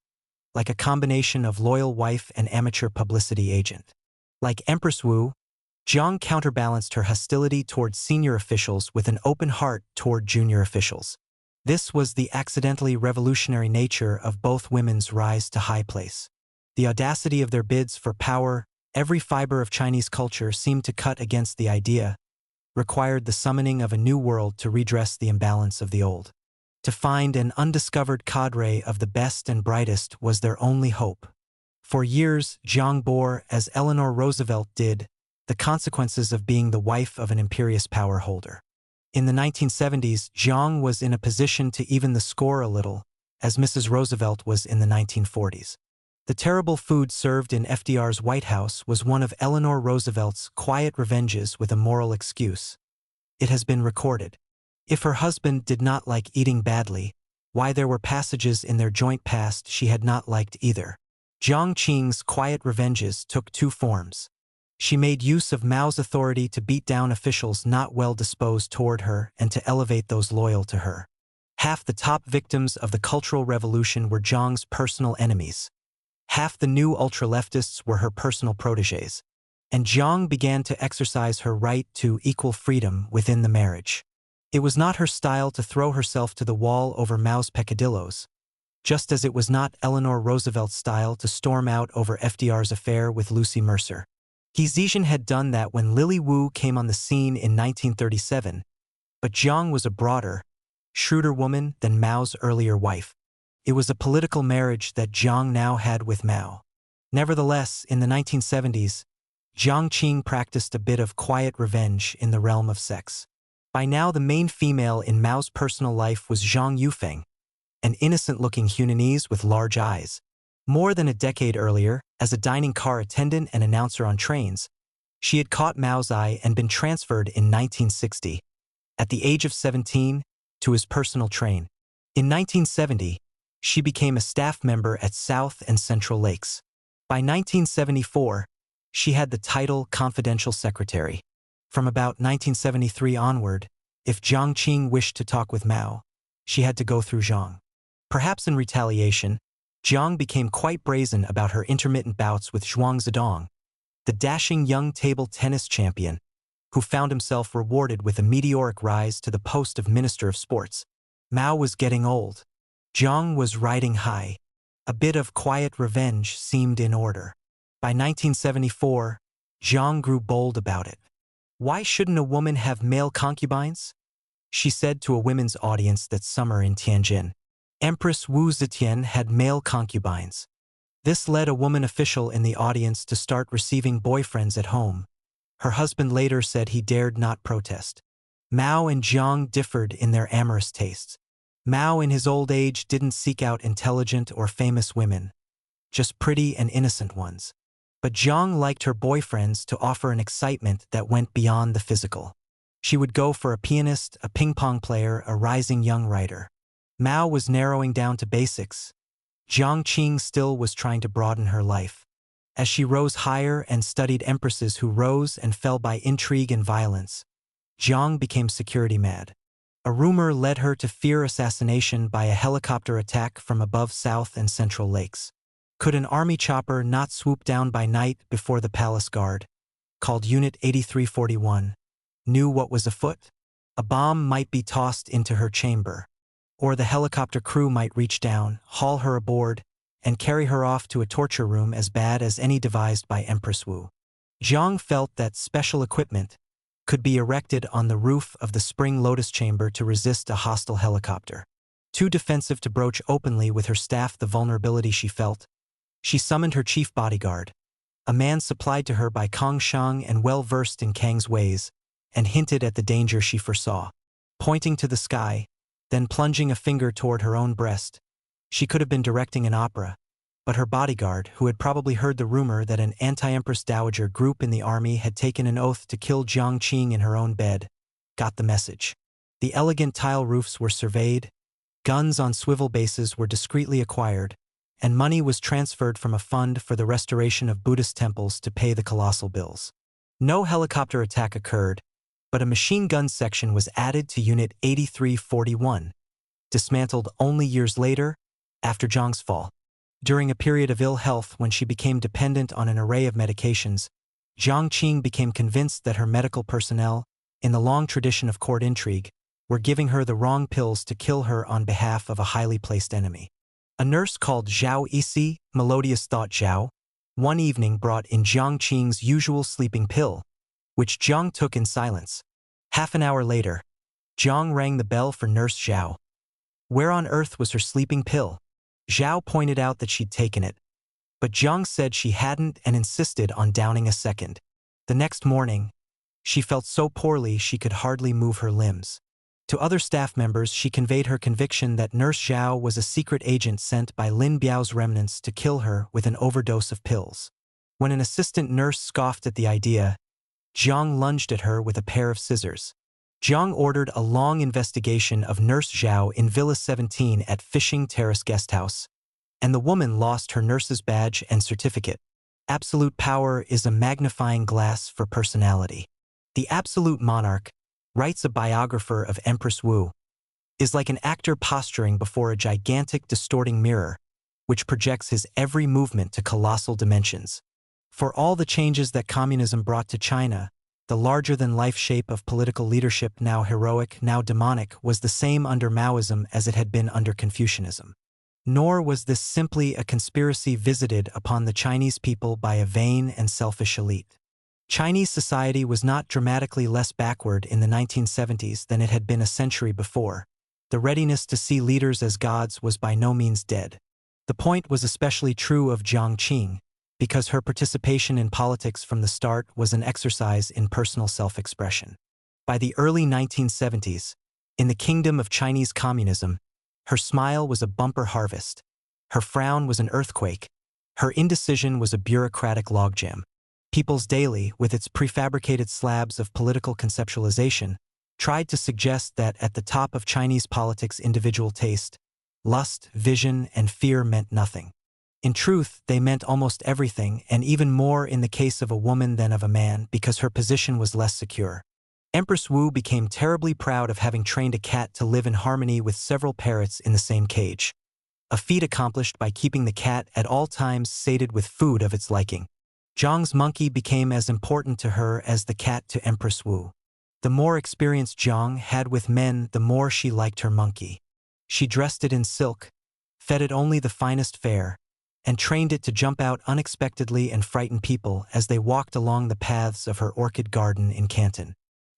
like a combination of loyal wife and amateur publicity agent. Like Empress Wu, Jiang counterbalanced her hostility toward senior officials with an open heart toward junior officials. This was the accidentally revolutionary nature of both women's rise to high place. The audacity of their bids for power, every fiber of Chinese culture seemed to cut against the idea, required the summoning of a new world to redress the imbalance of the old. To find an undiscovered cadre of the best and brightest was their only hope. For years, Jiang bore, as Eleanor Roosevelt did, the consequences of being the wife of an imperious power holder. In the 1970s, Jiang was in a position to even the score a little, as Mrs. Roosevelt was in the 1940s. The terrible food served in FDR's White House was one of Eleanor Roosevelt's quiet revenges with a moral excuse. It has been recorded. If her husband did not like eating badly, why there were passages in their joint past she had not liked either. Jiang Qing's quiet revenges took two forms. She made use of Mao's authority to beat down officials not well disposed toward her and to elevate those loyal to her. Half the top victims of the Cultural Revolution were Jiang's personal enemies. Half the new ultra-leftists were her personal protégés. And Jiang began to exercise her right to equal freedom within the marriage. It was not her style to throw herself to the wall over Mao's peccadillos, just as it was not Eleanor Roosevelt's style to storm out over FDR's affair with Lucy Mercer. He Zixian had done that when Lily Wu came on the scene in 1937, but Jiang was a broader, shrewder woman than Mao's earlier wife. It was a political marriage that Jiang now had with Mao. Nevertheless, in the 1970s, Jiang Qing practiced a bit of quiet revenge in the realm of sex. By now the main female in Mao's personal life was Zhang Yufeng, an innocent-looking Hunanese with large eyes. More than a decade earlier, as a dining car attendant and announcer on trains, she had caught Mao's eye and been transferred in 1960, at the age of 17, to his personal train. In 1970, she became a staff member at South and Central Lakes. By 1974, she had the title confidential secretary. From about 1973 onward, If Jiang Qing wished to talk with Mao, she had to go through Jiang. Perhaps in retaliation, Jiang became quite brazen about her intermittent bouts with Zhuang Zedong, the dashing young table tennis champion, who found himself rewarded with a meteoric rise to the post of Minister of Sports. Mao was getting old. Jiang was riding high. A bit of quiet revenge seemed in order. By 1974, Jiang grew bold about it. Why shouldn't a woman have male concubines? She said to a women's audience that summer in Tianjin. Empress Wu Zetian had male concubines. This led a woman official in the audience to start receiving boyfriends at home. Her husband later said he dared not protest. Mao and Jiang differed in their amorous tastes. Mao in his old age didn't seek out intelligent or famous women, just pretty and innocent ones. But Jiang liked her boyfriends to offer an excitement that went beyond the physical. She would go for a pianist, a ping-pong player, a rising young writer. Mao was narrowing down to basics. Jiang Qing still was trying to broaden her life. As she rose higher and studied empresses who rose and fell by intrigue and violence, Jiang became security mad. A rumor led her to fear assassination by a helicopter attack from above South and Central Lakes. Could an army chopper not swoop down by night before the palace guard, called Unit 8341, knew what was afoot? A bomb might be tossed into her chamber, or the helicopter crew might reach down, haul her aboard, and carry her off to a torture room as bad as any devised by Empress Wu. Jiang felt that special equipment could be erected on the roof of the Spring Lotus chamber to resist a hostile helicopter. Too defensive to broach openly with her staff the vulnerability she felt, she summoned her chief bodyguard, a man supplied to her by Kang Shang and well-versed in Kang's ways, and hinted at the danger she foresaw. Pointing to the sky, then plunging a finger toward her own breast, she could have been directing an opera, but her bodyguard, who had probably heard the rumor that an anti-empress dowager group in the army had taken an oath to kill Jiang Qing in her own bed, got the message. The elegant tile roofs were surveyed, guns on swivel bases were discreetly acquired, and money was transferred from a fund for the restoration of Buddhist temples to pay the colossal bills. No helicopter attack occurred, but a machine gun section was added to Unit 8341, dismantled only years later, after Jiang's fall. During a period of ill health when she became dependent on an array of medications, Jiang Qing became convinced that her medical personnel, in the long tradition of court intrigue, were giving her the wrong pills to kill her on behalf of a highly placed enemy. A nurse called Zhao Isi, melodious thought Zhao, one evening brought in Jiang Qing's usual sleeping pill, which Jiang took in silence. Half an hour later, Jiang rang the bell for Nurse Zhao. Where on earth was her sleeping pill? Zhao pointed out that she'd taken it, but Jiang said she hadn't and insisted on downing a second. The next morning, she felt so poorly she could hardly move her limbs. To other staff members, she conveyed her conviction that Nurse Zhao was a secret agent sent by Lin Biao's remnants to kill her with an overdose of pills. When an assistant nurse scoffed at the idea, Jiang lunged at her with a pair of scissors. Jiang ordered a long investigation of Nurse Zhao in Villa 17 at Fishing Terrace Guesthouse, and the woman lost her nurse's badge and certificate. Absolute power is a magnifying glass for personality. The absolute monarch, writes a biographer of Empress Wu, is like an actor posturing before a gigantic distorting mirror, which projects his every movement to colossal dimensions. For all the changes that communism brought to China, the larger-than-life shape of political leadership, now heroic, now demonic, was the same under Maoism as it had been under Confucianism. Nor was this simply a conspiracy visited upon the Chinese people by a vain and selfish elite. Chinese society was not dramatically less backward in the 1970s than it had been a century before. The readiness to see leaders as gods was by no means dead. The point was especially true of Jiang Qing, because her participation in politics from the start was an exercise in personal self-expression. By the early 1970s, in the kingdom of Chinese communism, her smile was a bumper harvest, her frown was an earthquake, her indecision was a bureaucratic logjam. People's Daily, with its prefabricated slabs of political conceptualization, tried to suggest that at the top of Chinese politics individual taste, lust, vision, and fear meant nothing. In truth, they meant almost everything, and even more in the case of a woman than of a man, because her position was less secure. Empress Wu became terribly proud of having trained a cat to live in harmony with several parrots in the same cage, a feat accomplished by keeping the cat at all times sated with food of its liking. Jiang's monkey became as important to her as the cat to Empress Wu. The more experience Jiang had with men, the more she liked her monkey. She dressed it in silk, fed it only the finest fare, and trained it to jump out unexpectedly and frighten people as they walked along the paths of her orchid garden in Canton.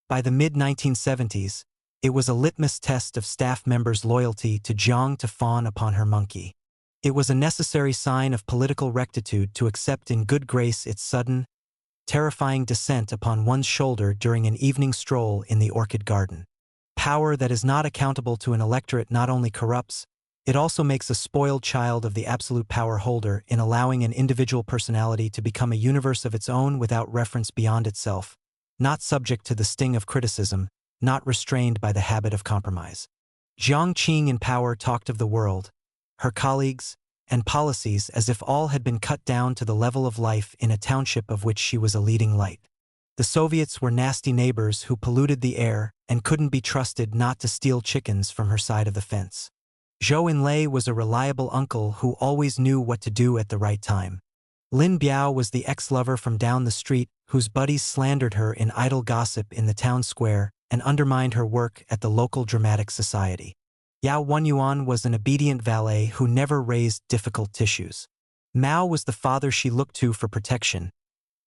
By the mid-1970s, it was a litmus test of staff members' loyalty to Jiang to fawn upon her monkey. It was a necessary sign of political rectitude to accept in good grace its sudden, terrifying descent upon one's shoulder during an evening stroll in the orchid garden. Power that is not accountable to an electorate not only corrupts, it also makes a spoiled child of the absolute power holder in allowing an individual personality to become a universe of its own without reference beyond itself, not subject to the sting of criticism, not restrained by the habit of compromise. Jiang Qing in power talked of the world, her colleagues, and policies as if all had been cut down to the level of life in a township of which she was a leading light. The Soviets were nasty neighbors who polluted the air and couldn't be trusted not to steal chickens from her side of the fence. Zhou Enlai was a reliable uncle who always knew what to do at the right time. Lin Biao was the ex-lover from down the street whose buddies slandered her in idle gossip in the town square and undermined her work at the local dramatic society. Yao Wenyuan was an obedient valet who never raised difficult tissues. Mao was the father she looked to for protection,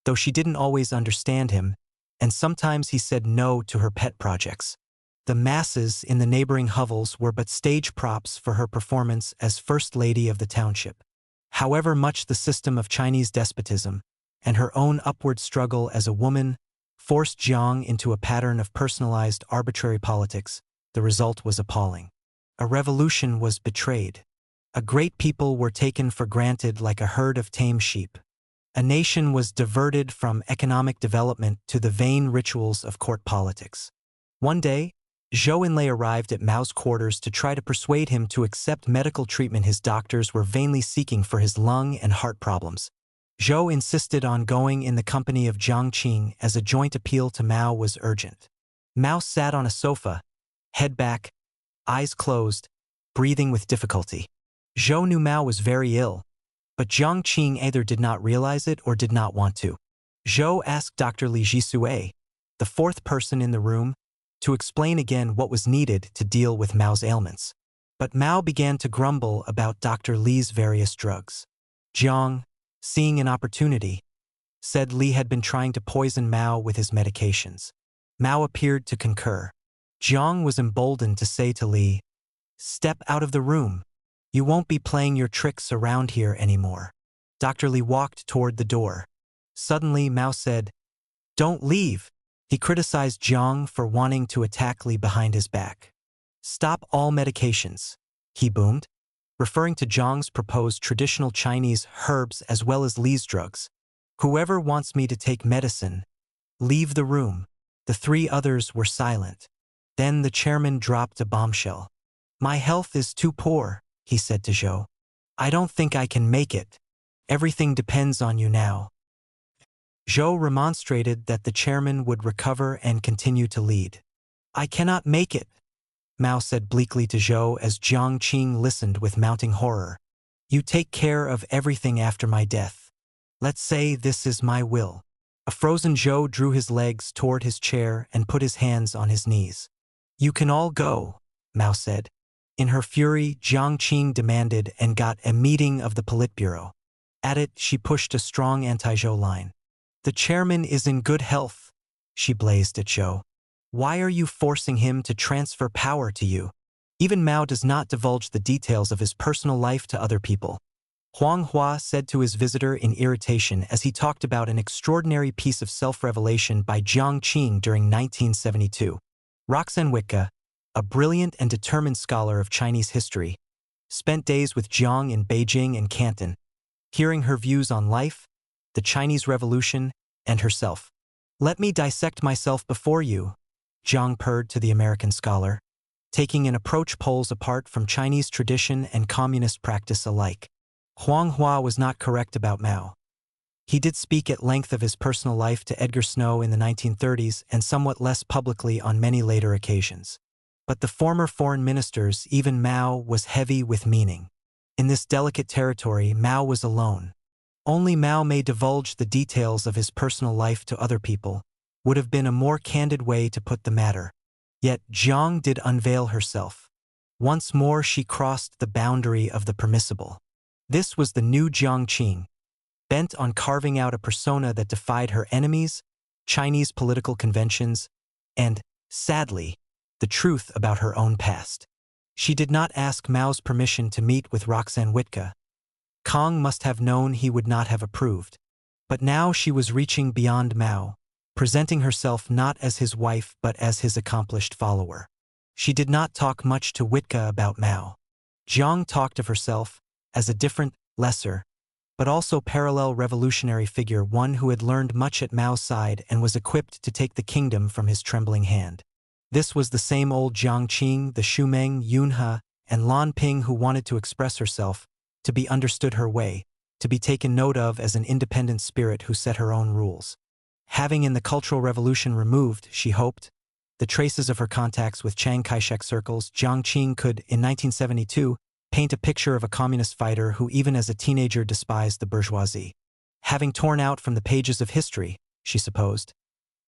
though she didn't always understand him, and sometimes he said no to her pet projects. The masses in the neighboring hovels were but stage props for her performance as First Lady of the township. However much the system of Chinese despotism, and her own upward struggle as a woman, forced Jiang into a pattern of personalized arbitrary politics, the result was appalling. A revolution was betrayed. A great people were taken for granted like a herd of tame sheep. A nation was diverted from economic development to the vain rituals of court politics. One day, Zhou Enlai arrived at Mao's quarters to try to persuade him to accept medical treatment his doctors were vainly seeking for his lung and heart problems. Zhou insisted on going in the company of Jiang Qing as a joint appeal to Mao was urgent. Mao sat on a sofa, head back, eyes closed, breathing with difficulty. Zhou knew Mao was very ill, but Jiang Qing either did not realize it or did not want to. Zhou asked Dr. Li Jisue, the fourth person in the room, to explain again what was needed to deal with Mao's ailments. But Mao began to grumble about Dr. Li's various drugs. Jiang, seeing an opportunity, said Li had been trying to poison Mao with his medications. Mao appeared to concur. Jiang was emboldened to say to Li, "Step out of the room. You won't be playing your tricks around here anymore." Dr. Li walked toward the door. Suddenly, Mao said, "Don't leave." He criticized Jiang for wanting to attack Li behind his back. "Stop all medications," he boomed, referring to Jiang's proposed traditional Chinese herbs as well as Li's drugs. "Whoever wants me to take medicine, leave the room." The three others were silent. Then the chairman dropped a bombshell. "My health is too poor," he said to Zhou. "I don't think I can make it. Everything depends on you now." Zhou remonstrated that the chairman would recover and continue to lead. "I cannot make it," Mao said bleakly to Zhou as Jiang Qing listened with mounting horror. "You take care of everything after my death. Let's say this is my will." A frozen Zhou drew his legs toward his chair and put his hands on his knees. "You can all go," Mao said. In her fury, Jiang Qing demanded and got a meeting of the Politburo. At it, she pushed a strong anti-Zhou line. "The chairman is in good health," she blazed at Zhou. "Why are you forcing him to transfer power to you?" Even Mao does not divulge the details of his personal life to other people. Huang Hua said to his visitor in irritation as he talked about an extraordinary piece of self-revelation by Jiang Qing during 1972. Roxanne Witka, a brilliant and determined scholar of Chinese history, spent days with Jiang in Beijing and Canton, hearing her views on life, the Chinese Revolution, and herself. "Let me dissect myself before you," Jiang purred to the American scholar, taking an approach poles apart from Chinese tradition and communist practice alike. Huang Hua was not correct about Mao. He did speak at length of his personal life to Edgar Snow in the 1930s and somewhat less publicly on many later occasions. But the former foreign ministers, even Mao, was heavy with meaning. In this delicate territory, Mao was alone. Only Mao may divulge the details of his personal life to other people, would have been a more candid way to put the matter. Yet Jiang did unveil herself. Once more she crossed the boundary of the permissible. This was the new Jiang Qing, bent on carving out a persona that defied her enemies, Chinese political conventions, and, sadly, the truth about her own past. She did not ask Mao's permission to meet with Roxanne Witka. Kong must have known he would not have approved. But now she was reaching beyond Mao, presenting herself not as his wife but as his accomplished follower. She did not talk much to Witka about Mao. Jiang talked of herself as a different, lesser, but also parallel revolutionary figure, one who had learned much at Mao's side and was equipped to take the kingdom from his trembling hand. This was the same old Jiang Qing, the Shumeng, Yunhe, and Lan Ping who wanted to express herself, to be understood her way, to be taken note of as an independent spirit who set her own rules. Having in the Cultural Revolution removed, she hoped, the traces of her contacts with Chiang Kai-shek circles, Jiang Qing could, in 1972, paint a picture of a communist fighter who even as a teenager despised the bourgeoisie. Having torn out from the pages of history, she supposed,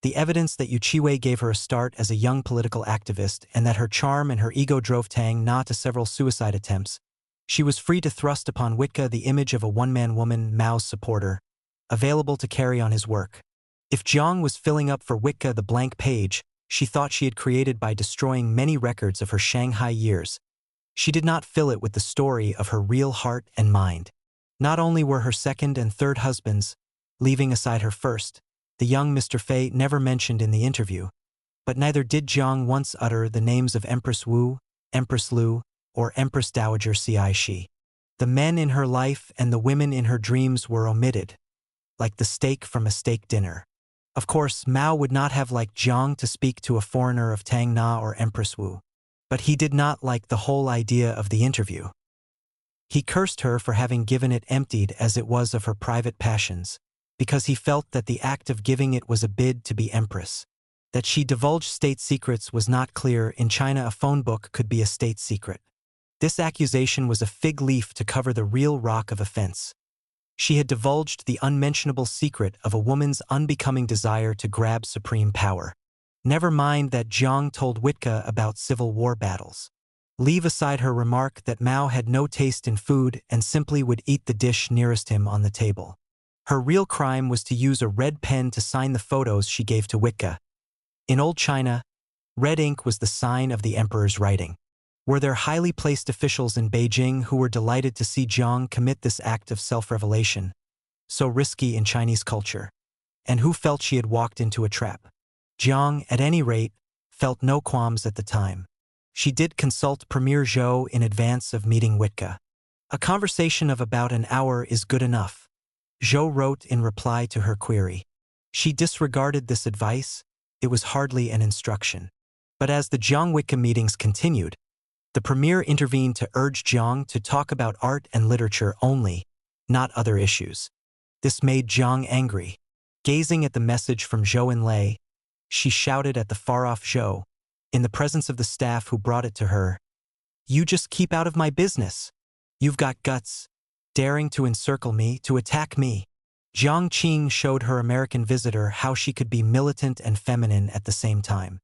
the evidence that Yu Chiwei gave her a start as a young political activist and that her charm and her ego drove Tang Na to several suicide attempts, she was free to thrust upon Witka the image of a one-man woman, Mao's supporter, available to carry on his work. If Jiang was filling up for Witka the blank page she thought she had created by destroying many records of her Shanghai years, she did not fill it with the story of her real heart and mind. Not only were her second and third husbands, leaving aside her first, the young Mr. Fei, never mentioned in the interview, but neither did Jiang once utter the names of Empress Wu, Empress Lu, or Empress Dowager Ci Shi. The men in her life and the women in her dreams were omitted, like the steak from a steak dinner. Of course, Mao would not have liked Jiang to speak to a foreigner of Tang Na or Empress Wu, but he did not like the whole idea of the interview. He cursed her for having given it emptied as it was of her private passions, because he felt that the act of giving it was a bid to be empress. That she divulged state secrets was not clear. In China, a phone book could be a state secret. This accusation was a fig leaf to cover the real rock of offense. She had divulged the unmentionable secret of a woman's unbecoming desire to grab supreme power. Never mind that Jiang told Witka about Civil War battles. Leave aside her remark that Mao had no taste in food and simply would eat the dish nearest him on the table. Her real crime was to use a red pen to sign the photos she gave to Witka. In old China, red ink was the sign of the emperor's writing. Were there highly placed officials in Beijing who were delighted to see Jiang commit this act of self-revelation, so risky in Chinese culture, and who felt she had walked into a trap? Jiang, at any rate, felt no qualms at the time. She did consult Premier Zhou in advance of meeting Witka. A conversation of about an hour is good enough, Zhou wrote in reply to her query. She disregarded this advice. It was hardly an instruction. But as the Jiang-Witka meetings continued, the premier intervened to urge Jiang to talk about art and literature only, not other issues. This made Jiang angry. Gazing at the message from Zhou Enlai, she shouted at the far-off Zhou, in the presence of the staff who brought it to her, "You just keep out of my business. You've got guts, daring to encircle me, to attack me." Jiang Qing showed her American visitor how she could be militant and feminine at the same time.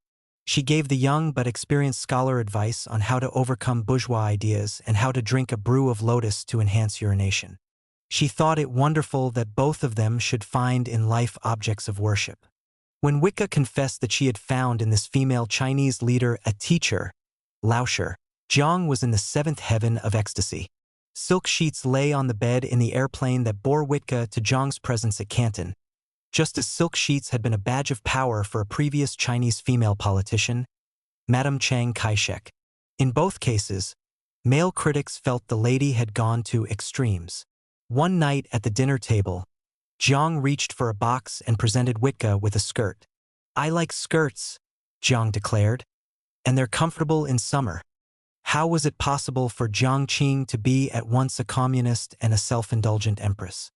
She gave the young but experienced scholar advice on how to overcome bourgeois ideas and how to drink a brew of lotus to enhance urination. She thought it wonderful that both of them should find in life objects of worship. When Witka confessed that she had found in this female Chinese leader a teacher, Laosher, Jiang was in the seventh heaven of ecstasy. Silk sheets lay on the bed in the airplane that bore Witka to Jiang's presence at Canton. Just as silk sheets had been a badge of power for a previous Chinese female politician, Madame Chiang Kai-shek. In both cases, male critics felt the lady had gone to extremes. One night at the dinner table, Jiang reached for a box and presented Witka with a skirt. "I like skirts," Jiang declared, "and they're comfortable in summer." How was it possible for Jiang Qing to be at once a communist and a self-indulgent empress?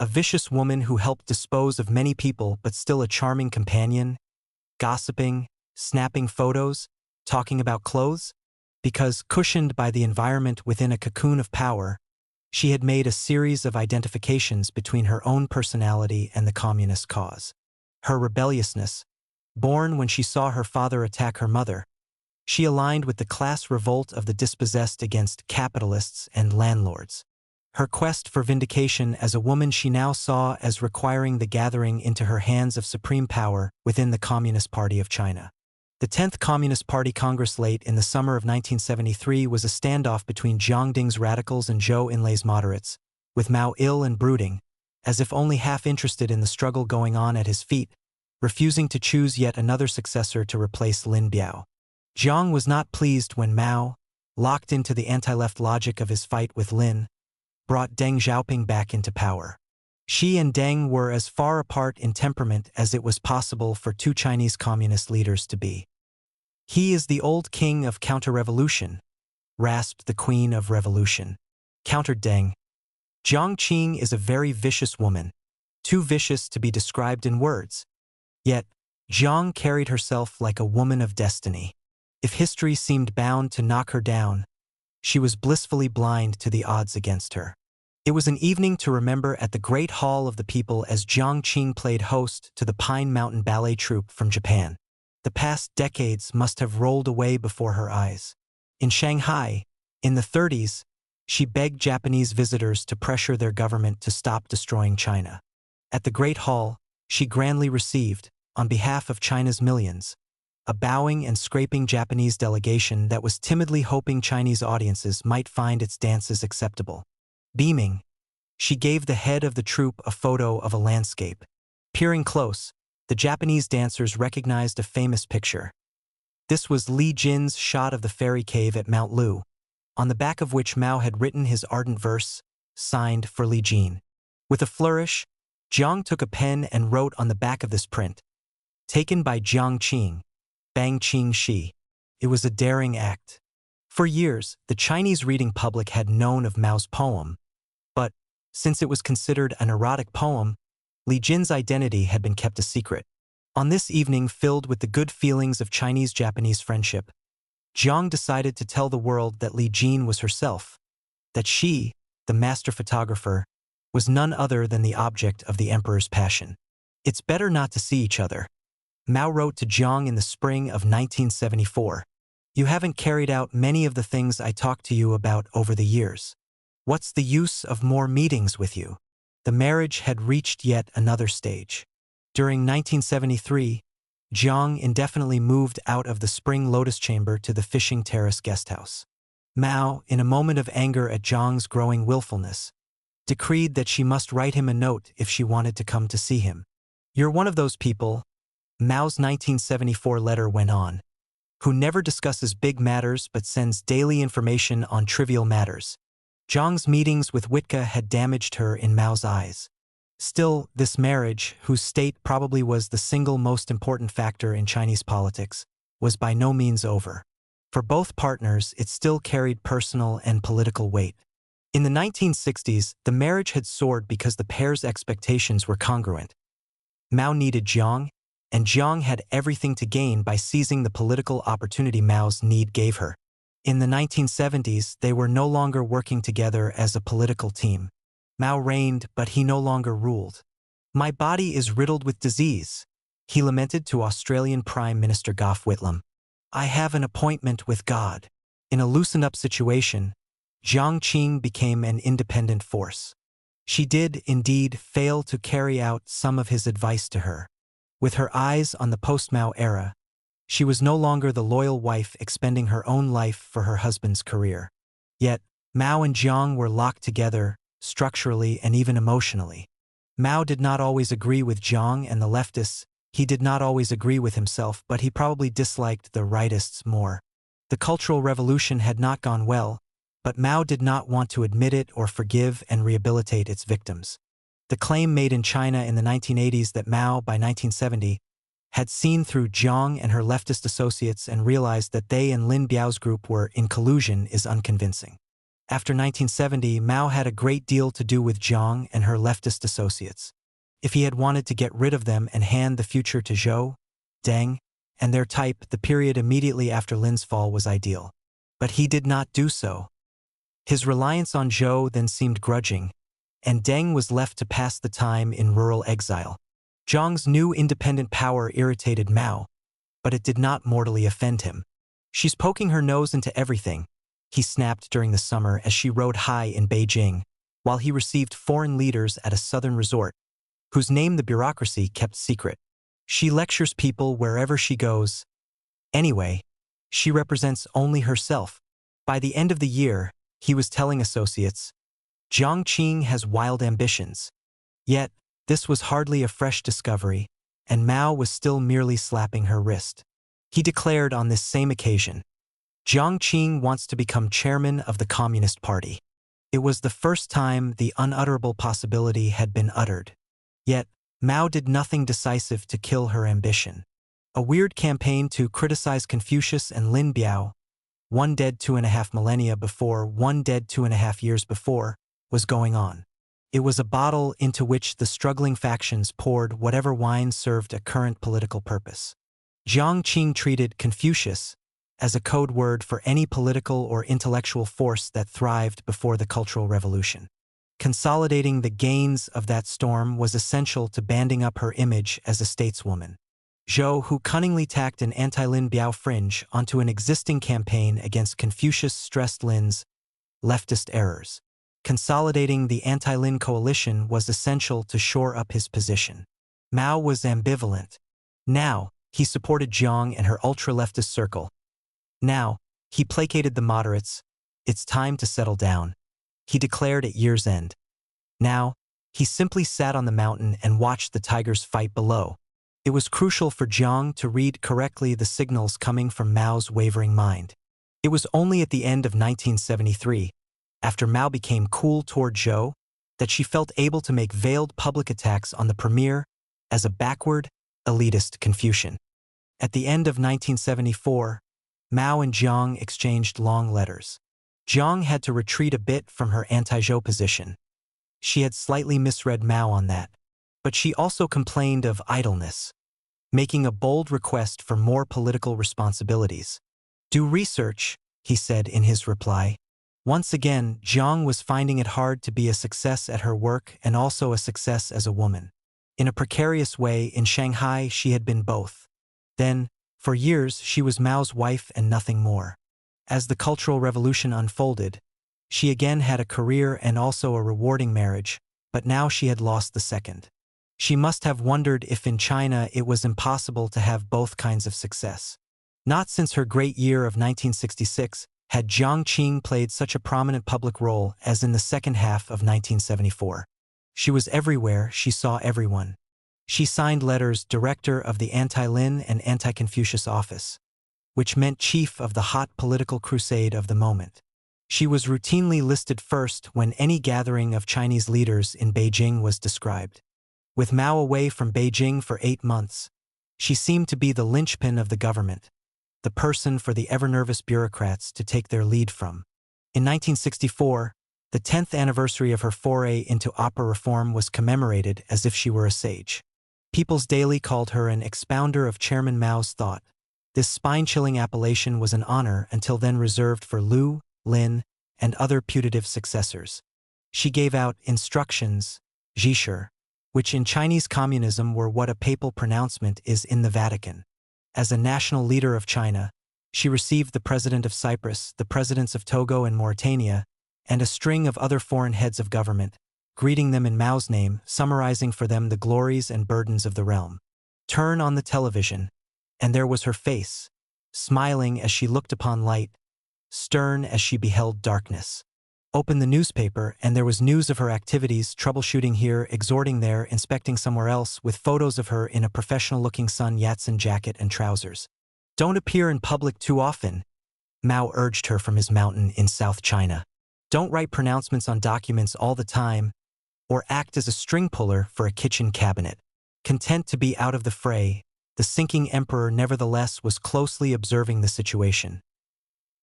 a vicious woman who helped dispose of many people but still a charming companion, gossiping, snapping photos, talking about clothes? Because, cushioned by the environment within a cocoon of power, she had made a series of identifications between her own personality and the communist cause. Her rebelliousness, born when she saw her father attack her mother, she aligned with the class revolt of the dispossessed against capitalists and landlords. Her quest for vindication as a woman she now saw as requiring the gathering into her hands of supreme power within the Communist Party of China. The 10th Communist Party Congress late in the summer of 1973 was a standoff between Jiang Qing's radicals and Zhou Enlai's moderates, with Mao ill and brooding, as if only half interested in the struggle going on at his feet, refusing to choose yet another successor to replace Lin Biao. Jiang was not pleased when Mao, locked into the anti-left logic of his fight with Lin, brought Deng Xiaoping back into power. Xi and Deng were as far apart in temperament as it was possible for two Chinese communist leaders to be. "He is the old king of counter-revolution," rasped the queen of revolution. Countered Deng. "Jiang Qing is a very vicious woman, too vicious to be described in words. Yet, Jiang carried herself like a woman of destiny. If history seemed bound to knock her down, she was blissfully blind to the odds against her." It was an evening to remember at the Great Hall of the People as Jiang Qing played host to the Pine Mountain Ballet Troupe from Japan. The past decades must have rolled away before her eyes. In Shanghai, in the 30s, she begged Japanese visitors to pressure their government to stop destroying China. At the Great Hall, she grandly received, on behalf of China's millions, a bowing and scraping Japanese delegation that was timidly hoping Chinese audiences might find its dances acceptable. Beaming, she gave the head of the troupe a photo of a landscape. Peering close, the Japanese dancers recognized a famous picture. This was Li Jin's shot of the fairy cave at Mount Lu, on the back of which Mao had written his ardent verse, signed for Li Jin. With a flourish, Jiang took a pen and wrote on the back of this print, "Taken by Jiang Qing, Bang Qing Shi." It was a daring act. For years, the Chinese reading public had known of Mao's poem, but, since it was considered an erotic poem, Li Jin's identity had been kept a secret. On this evening filled with the good feelings of Chinese-Japanese friendship, Jiang decided to tell the world that Li Jin was herself, that she, the master photographer, was none other than the object of the emperor's passion. "It's better not to see each other," Mao wrote to Jiang in the spring of 1974. "You haven't carried out many of the things I talked to you about over the years. What's the use of more meetings with you?" The marriage had reached yet another stage. During 1973, Jiang indefinitely moved out of the Spring Lotus Chamber to the Fishing Terrace guesthouse. Mao, in a moment of anger at Jiang's growing willfulness, decreed that she must write him a note if she wanted to come to see him. "You're one of those people," Mao's 1974 letter went on, "who never discusses big matters but sends daily information on trivial matters." Jiang's meetings with Witka had damaged her in Mao's eyes. Still, this marriage, whose state probably was the single most important factor in Chinese politics, was by no means over. For both partners, it still carried personal and political weight. In the 1960s, the marriage had soared because the pair's expectations were congruent. Mao needed Jiang, and Jiang had everything to gain by seizing the political opportunity Mao's need gave her. In the 1970s, they were no longer working together as a political team. Mao reigned, but he no longer ruled. "My body is riddled with disease," he lamented to Australian Prime Minister Gough Whitlam. "I have an appointment with God." In a loosened-up situation, Jiang Qing became an independent force. She did, indeed, fail to carry out some of his advice to her. With her eyes on the post-Mao era, she was no longer the loyal wife expending her own life for her husband's career. Yet, Mao and Jiang were locked together, structurally and even emotionally. Mao did not always agree with Jiang and the leftists, he did not always agree with himself, but he probably disliked the rightists more. The Cultural Revolution had not gone well, but Mao did not want to admit it or forgive and rehabilitate its victims. The claim made in China in the 1980s that Mao, by 1970, had seen through Jiang and her leftist associates and realized that they and Lin Biao's group were in collusion is unconvincing. After 1970, Mao had a great deal to do with Jiang and her leftist associates. If he had wanted to get rid of them and hand the future to Zhou, Deng, and their type, the period immediately after Lin's fall was ideal. But he did not do so. His reliance on Zhou then seemed grudging, and Deng was left to pass the time in rural exile. Jiang's new independent power irritated Mao, but it did not mortally offend him. "She's poking her nose into everything," he snapped during the summer as she rode high in Beijing, while he received foreign leaders at a southern resort, whose name the bureaucracy kept secret. "She lectures people wherever she goes. Anyway, she represents only herself." By the end of the year, he was telling associates, "Jiang Qing has wild ambitions." Yet, this was hardly a fresh discovery, and Mao was still merely slapping her wrist. He declared on this same occasion, "Jiang Qing wants to become chairman of the Communist Party." It was the first time the unutterable possibility had been uttered. Yet, Mao did nothing decisive to kill her ambition. A weird campaign to criticize Confucius and Lin Biao, one dead 2.5 millennia before, one dead 2.5 years before, was going on. It was a bottle into which the struggling factions poured whatever wine served a current political purpose. Jiang Qing treated Confucius as a code word for any political or intellectual force that thrived before the Cultural Revolution. Consolidating the gains of that storm was essential to banding up her image as a stateswoman. Zhou, who cunningly tacked an anti-Lin Biao fringe onto an existing campaign against Confucius, stressed Lin's leftist errors. Consolidating the anti-Lin coalition was essential to shore up his position. Mao was ambivalent. Now, he supported Jiang and her ultra-leftist circle. Now, he placated the moderates. "It's time to settle down," he declared at year's end. Now, he simply sat on the mountain and watched the tigers fight below. It was crucial for Jiang to read correctly the signals coming from Mao's wavering mind. It was only at the end of 1973, after Mao became cool toward Zhou, that she felt able to make veiled public attacks on the premier as a backward, elitist Confucian. At the end of 1974, Mao and Jiang exchanged long letters. Jiang had to retreat a bit from her anti-Zhou position. She had slightly misread Mao on that, but she also complained of idleness, making a bold request for more political responsibilities. "Do research," he said in his reply. Once again, Jiang was finding it hard to be a success at her work and also a success as a woman. In a precarious way, in Shanghai, she had been both. Then, for years, she was Mao's wife and nothing more. As the Cultural Revolution unfolded, she again had a career and also a rewarding marriage, but now she had lost the second. She must have wondered if in China it was impossible to have both kinds of success. Not since her great year of 1966 had Jiang Qing played such a prominent public role as in the second half of 1974. She was everywhere, she saw everyone. She signed letters director of the anti-Lin and anti-Confucius office, which meant chief of the hot political crusade of the moment. She was routinely listed first when any gathering of Chinese leaders in Beijing was described. With Mao away from Beijing for 8 months, she seemed to be the linchpin of the government, the person for the ever-nervous bureaucrats to take their lead from. In 1964, the 10th anniversary of her foray into opera reform was commemorated as if she were a sage. People's Daily called her an expounder of Chairman Mao's thought. This spine-chilling appellation was an honor until then reserved for Lu, Lin, and other putative successors. She gave out instructions, zhishur, which in Chinese communism were what a papal pronouncement is in the Vatican. As a national leader of China, she received the president of Cyprus, the presidents of Togo and Mauritania, and a string of other foreign heads of government, greeting them in Mao's name, summarizing for them the glories and burdens of the realm. Turn on the television, and there was her face, smiling as she looked upon light, stern as she beheld darkness. Open the newspaper, and there was news of her activities, troubleshooting here, exhorting there, inspecting somewhere else, with photos of her in a professional-looking Sun Yat-sen jacket and trousers. "Don't appear in public too often," Mao urged her from his mountain in South China. "Don't write pronouncements on documents all the time, or act as a string puller for a kitchen cabinet." Content to be out of the fray, the sinking emperor nevertheless was closely observing the situation.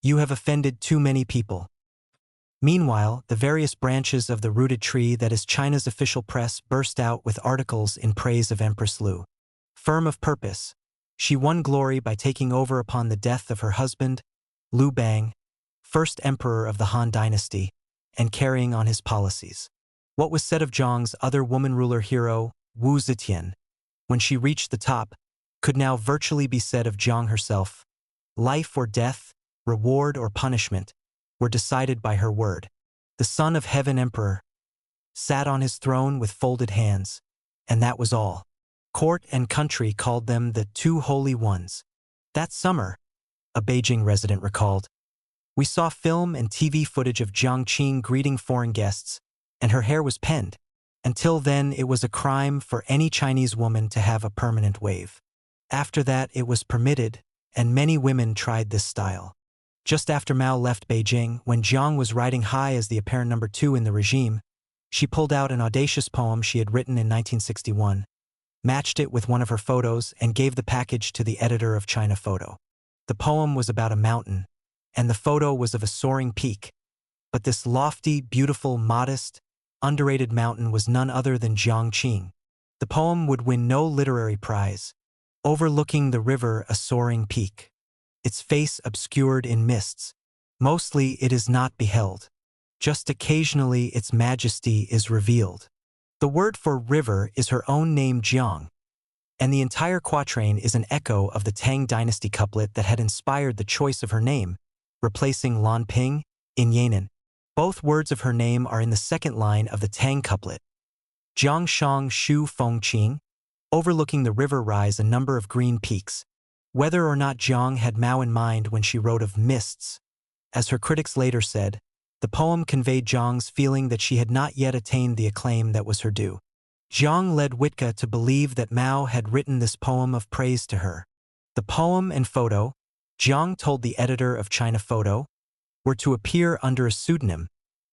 "You have offended too many people. Meanwhile, the various branches of the rooted tree that is China's official press burst out with articles in praise of Empress Lu. Firm of purpose, she won glory by taking over upon the death of her husband, Liu Bang, first emperor of the Han dynasty, and carrying on his policies. What was said of Jiang's other woman ruler hero, Wu Zetian, when she reached the top, could now virtually be said of Jiang herself. Life or death, reward or punishment, were decided by her word. The son of heaven emperor sat on his throne with folded hands, and that was all. Court and country called them the two holy ones. That summer, a Beijing resident recalled, we saw film and TV footage of Jiang Qing greeting foreign guests, and her hair was penned. Until then, it was a crime for any Chinese woman to have a permanent wave. After that, it was permitted, and many women tried this style. Just after Mao left Beijing, when Jiang was riding high as the apparent number 2 in the regime, she pulled out an audacious poem she had written in 1961, matched it with one of her photos, and gave the package to the editor of China Photo. The poem was about a mountain, and the photo was of a soaring peak. But this lofty, beautiful, modest, underrated mountain was none other than Jiang Qing. The poem would win no literary prize. Overlooking the river, a soaring peak, its face obscured in mists. Mostly it is not beheld. Just occasionally its majesty is revealed. The word for river is her own name Jiang, and the entire quatrain is an echo of the Tang dynasty couplet that had inspired the choice of her name, replacing Lan Ping in Yan'an. Both words of her name are in the second line of the Tang couplet. Jiang Shang Shu Feng Qing. Overlooking the river rise a number of green peaks. Whether or not Jiang had Mao in mind when she wrote of mists, as her critics later said, the poem conveyed Jiang's feeling that she had not yet attained the acclaim that was her due. Jiang led Witka to believe that Mao had written this poem of praise to her. The poem and photo, Jiang told the editor of China Photo, were to appear under a pseudonym,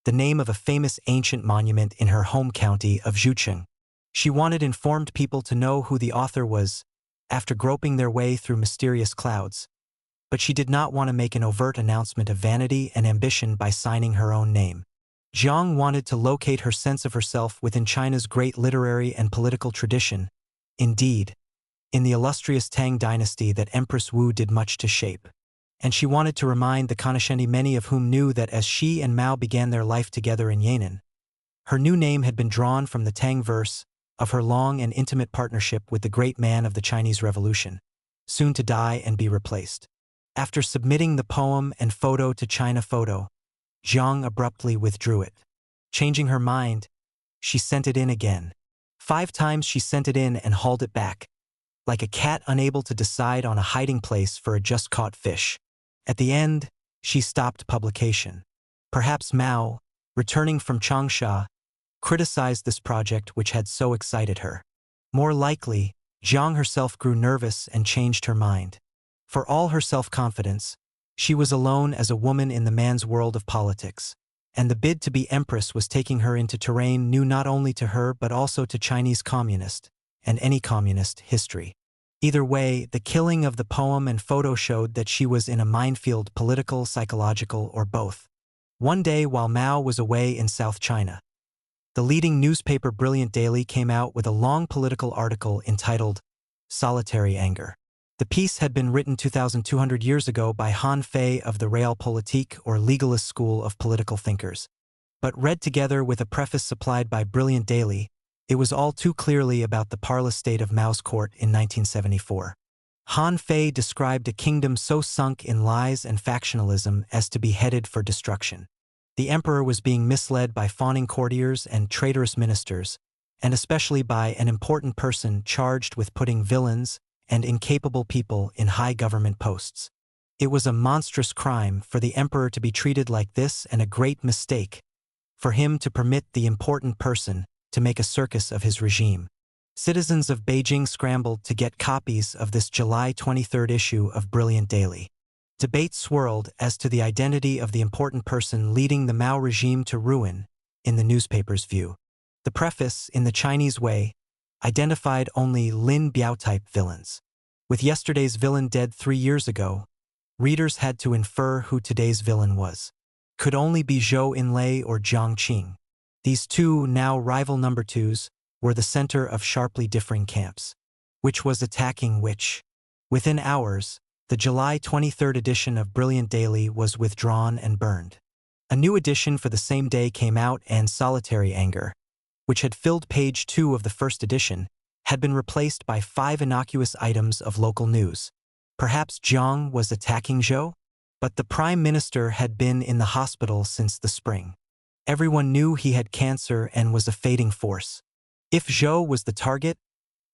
the name of a famous ancient monument in her home county of Zhucheng. She wanted informed people to know who the author was, after groping their way through mysterious clouds. But she did not want to make an overt announcement of vanity and ambition by signing her own name. Jiang wanted to locate her sense of herself within China's great literary and political tradition. Indeed, in the illustrious Tang dynasty that Empress Wu did much to shape. And she wanted to remind the Kanashendi, many of whom knew that as she and Mao began their life together in Yan'an, her new name had been drawn from the Tang verse of her long and intimate partnership with the great man of the Chinese Revolution, soon to die and be replaced. After submitting the poem and photo to China Photo, Jiang abruptly withdrew it. Changing her mind, she sent it in again. 5 times she sent it in and hauled it back, like a cat unable to decide on a hiding place for a just-caught fish. At the end, she stopped publication. Perhaps Mao, returning from Changsha, criticized this project which had so excited her. More likely, Jiang herself grew nervous and changed her mind. For all her self-confidence, she was alone as a woman in the man's world of politics, and the bid to be empress was taking her into terrain new not only to her but also to Chinese communist, and any communist, history. Either way, the killing of the poem and photo showed that she was in a minefield, political, psychological, or both. One day while Mao was away in South China, the leading newspaper Brilliant Daily came out with a long political article entitled Solitary Anger. The piece had been written 2,200 years ago by Han Fei of the Realpolitik or legalist school of political thinkers. But read together with a preface supplied by Brilliant Daily, it was all too clearly about the parlous state of Mao's court in 1974. Han Fei described a kingdom so sunk in lies and factionalism as to be headed for destruction. The emperor was being misled by fawning courtiers and traitorous ministers, and especially by an important person charged with putting villains and incapable people in high government posts. It was a monstrous crime for the emperor to be treated like this and a great mistake for him to permit the important person to make a circus of his regime. Citizens of Beijing scrambled to get copies of this July 23 issue of Brilliant Daily. Debate swirled as to the identity of the important person leading the Mao regime to ruin, in the newspaper's view. The preface, in the Chinese way, identified only Lin Biao-type villains. With yesterday's villain dead 3 years ago, readers had to infer who today's villain was. could only be Zhou Enlai or Jiang Qing. These two, now rival number twos, were the center of sharply differing camps. Which was attacking which? Within hours, the July 23rd edition of Brilliant Daily was withdrawn and burned. A new edition for the same day came out, and Solitary Anger, which had filled page 2 of the first edition, had been replaced by 5 innocuous items of local news. Perhaps Jiang was attacking Zhou? But the Prime Minister had been in the hospital since the spring. Everyone knew he had cancer and was a fading force. If Zhou was the target,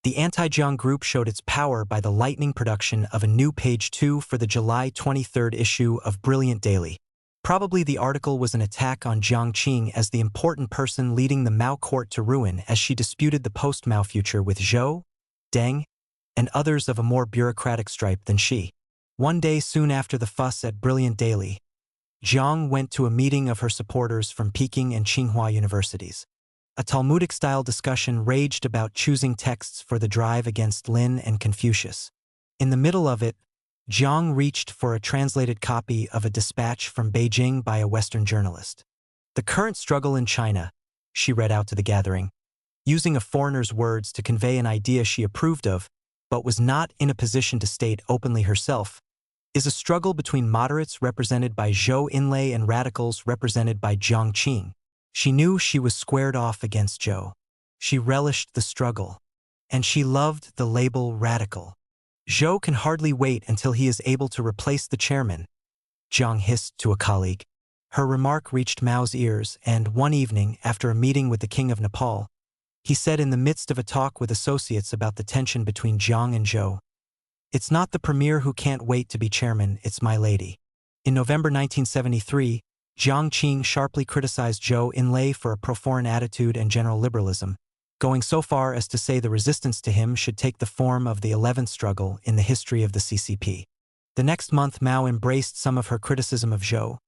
the anti-Jiang group showed its power by the lightning production of a new page 2 for the July 23rd issue of Brilliant Daily. Probably the article was an attack on Jiang Qing as the important person leading the Mao court to ruin, as she disputed the post-Mao future with Zhou, Deng, and others of a more bureaucratic stripe than she. One day soon after the fuss at Brilliant Daily, Jiang went to a meeting of her supporters from Peking and Tsinghua universities. A Talmudic-style discussion raged about choosing texts for the drive against Lin and Confucius. In the middle of it, Jiang reached for a translated copy of a dispatch from Beijing by a Western journalist. "The current struggle in China," she read out to the gathering, using a foreigner's words to convey an idea she approved of, but was not in a position to state openly herself, "is a struggle between moderates represented by Zhou Enlai and radicals represented by Jiang Qing." She knew she was squared off against Zhou. She relished the struggle, and she loved the label radical. "Zhou can hardly wait until he is able to replace the chairman," Jiang hissed to a colleague. Her remark reached Mao's ears, and one evening, after a meeting with the King of Nepal, he said in the midst of a talk with associates about the tension between Jiang and Zhou, "It's not the premier who can't wait to be chairman, it's my lady." In November 1973, Jiang Qing sharply criticized Zhou Enlai for a pro-foreign attitude and general liberalism, going so far as to say the resistance to him should take the form of the 11th struggle in the history of the CCP. The next month, Mao embraced some of her criticism of Zhou,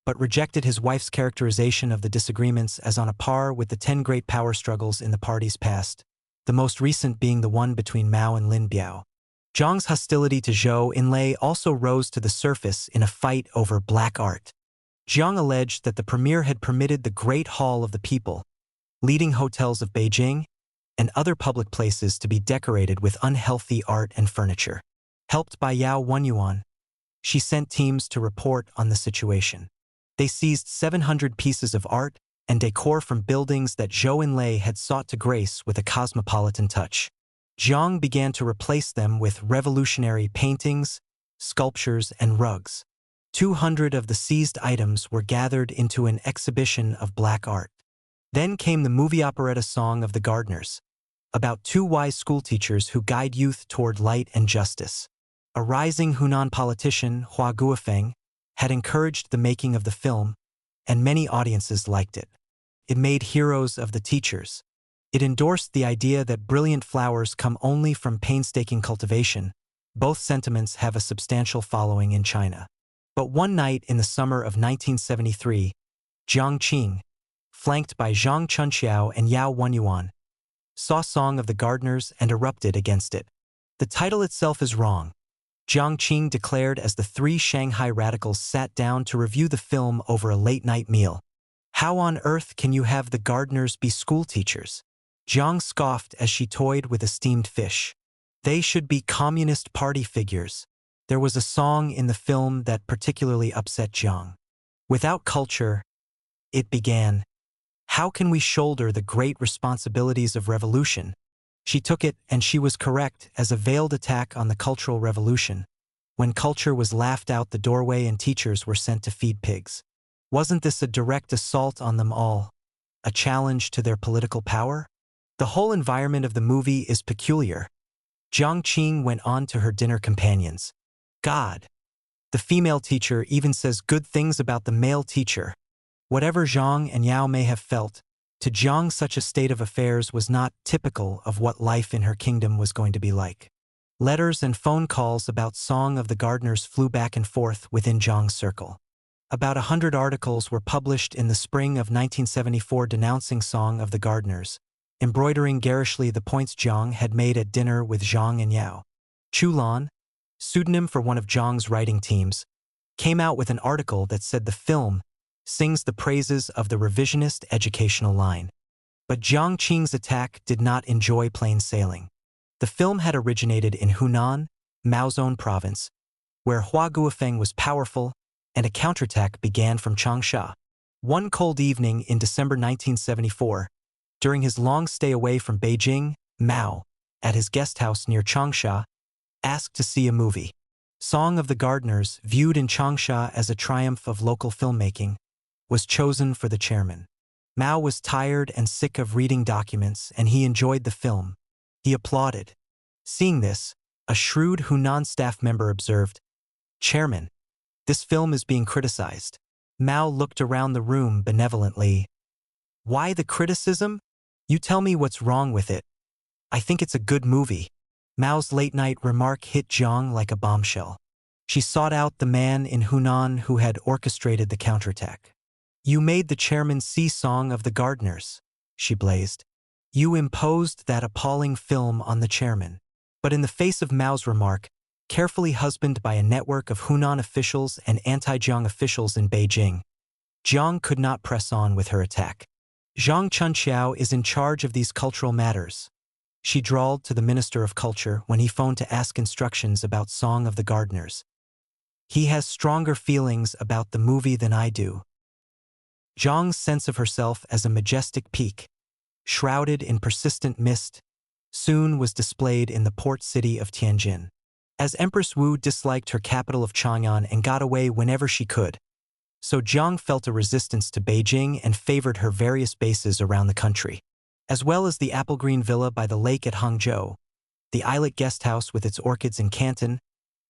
but rejected his wife's characterization of the disagreements as on a par with the 10 great power struggles in the party's past, the most recent being the one between Mao and Lin Biao. Jiang's hostility to Zhou Enlai also rose to the surface in a fight over black art. Jiang alleged that the premier had permitted the Great Hall of the People, leading hotels of Beijing, and other public places to be decorated with unhealthy art and furniture. Helped by Yao Wenyuan, she sent teams to report on the situation. They seized 700 pieces of art and decor from buildings that Zhou Enlai had sought to grace with a cosmopolitan touch. Jiang began to replace them with revolutionary paintings, sculptures, and rugs. 200 of the seized items were gathered into an exhibition of black art. Then came the movie operetta Song of the Gardeners, about 2 wise schoolteachers who guide youth toward light and justice. A rising Hunan politician, Hua Guofeng, had encouraged the making of the film, and many audiences liked it. It made heroes of the teachers. It endorsed the idea that brilliant flowers come only from painstaking cultivation. Both sentiments have a substantial following in China. But one night in the summer of 1973, Jiang Qing, flanked by Zhang Chunqiao and Yao Wenyuan, saw Song of the Gardeners and erupted against it. "The title itself is wrong," Jiang Qing declared as the 3 Shanghai radicals sat down to review the film over a late-night meal. "How on earth can you have the gardeners be schoolteachers?" Jiang scoffed as she toyed with a steamed fish. "They should be Communist Party figures." There was a song in the film that particularly upset Jiang. "Without culture," it began, "how can we shoulder the great responsibilities of revolution?" She took it, and she was correct, as a veiled attack on the Cultural Revolution, when culture was laughed out the doorway and teachers were sent to feed pigs. Wasn't this a direct assault on them all? A challenge to their political power? The whole environment of the movie is peculiar. Jiang Qing went on to her dinner companions. "God, the female teacher even says good things about the male teacher." Whatever Zhang and Yao may have felt, to Jiang such a state of affairs was not typical of what life in her kingdom was going to be like. Letters and phone calls about Song of the Gardeners flew back and forth within Jiang's circle. About 100 articles were published in the spring of 1974 denouncing Song of the Gardeners, embroidering garishly the points Jiang had made at dinner with Zhang and Yao. Chu Lan, pseudonym for one of Jiang's writing teams, came out with an article that said the film sings the praises of the revisionist educational line. But Jiang Qing's attack did not enjoy plain sailing. The film had originated in Hunan, Mao's own province, where Hua Guofeng was powerful, and a counterattack began from Changsha. One cold evening in December 1974, during his long stay away from Beijing, Mao, at his guest house near Changsha, asked to see a movie. Song of the Gardeners, viewed in Changsha as a triumph of local filmmaking, was chosen for the chairman. Mao was tired and sick of reading documents, and he enjoyed the film. He applauded. Seeing this, a shrewd Hunan staff member observed, "Chairman, this film is being criticized." Mao looked around the room benevolently. "Why the criticism? You tell me what's wrong with it. I think it's a good movie." Mao's late-night remark hit Jiang like a bombshell. She sought out the man in Hunan who had orchestrated the counterattack. "You made the chairman see Song of the Gardeners," she blazed. "You imposed that appalling film on the chairman." But in the face of Mao's remark, carefully husbanded by a network of Hunan officials and anti-Jiang officials in Beijing, Jiang could not press on with her attack. "Zhang Chunqiao is in charge of these cultural matters," she drawled to the Minister of Culture when he phoned to ask instructions about Song of the Gardeners. "He has stronger feelings about the movie than I do." Jiang's sense of herself as a majestic peak, shrouded in persistent mist, soon was displayed in the port city of Tianjin. As Empress Wu disliked her capital of Chang'an and got away whenever she could, so Jiang felt a resistance to Beijing and favored her various bases around the country. As well as the apple green villa by the lake at Hangzhou, the Islet guest house with its orchids in Canton,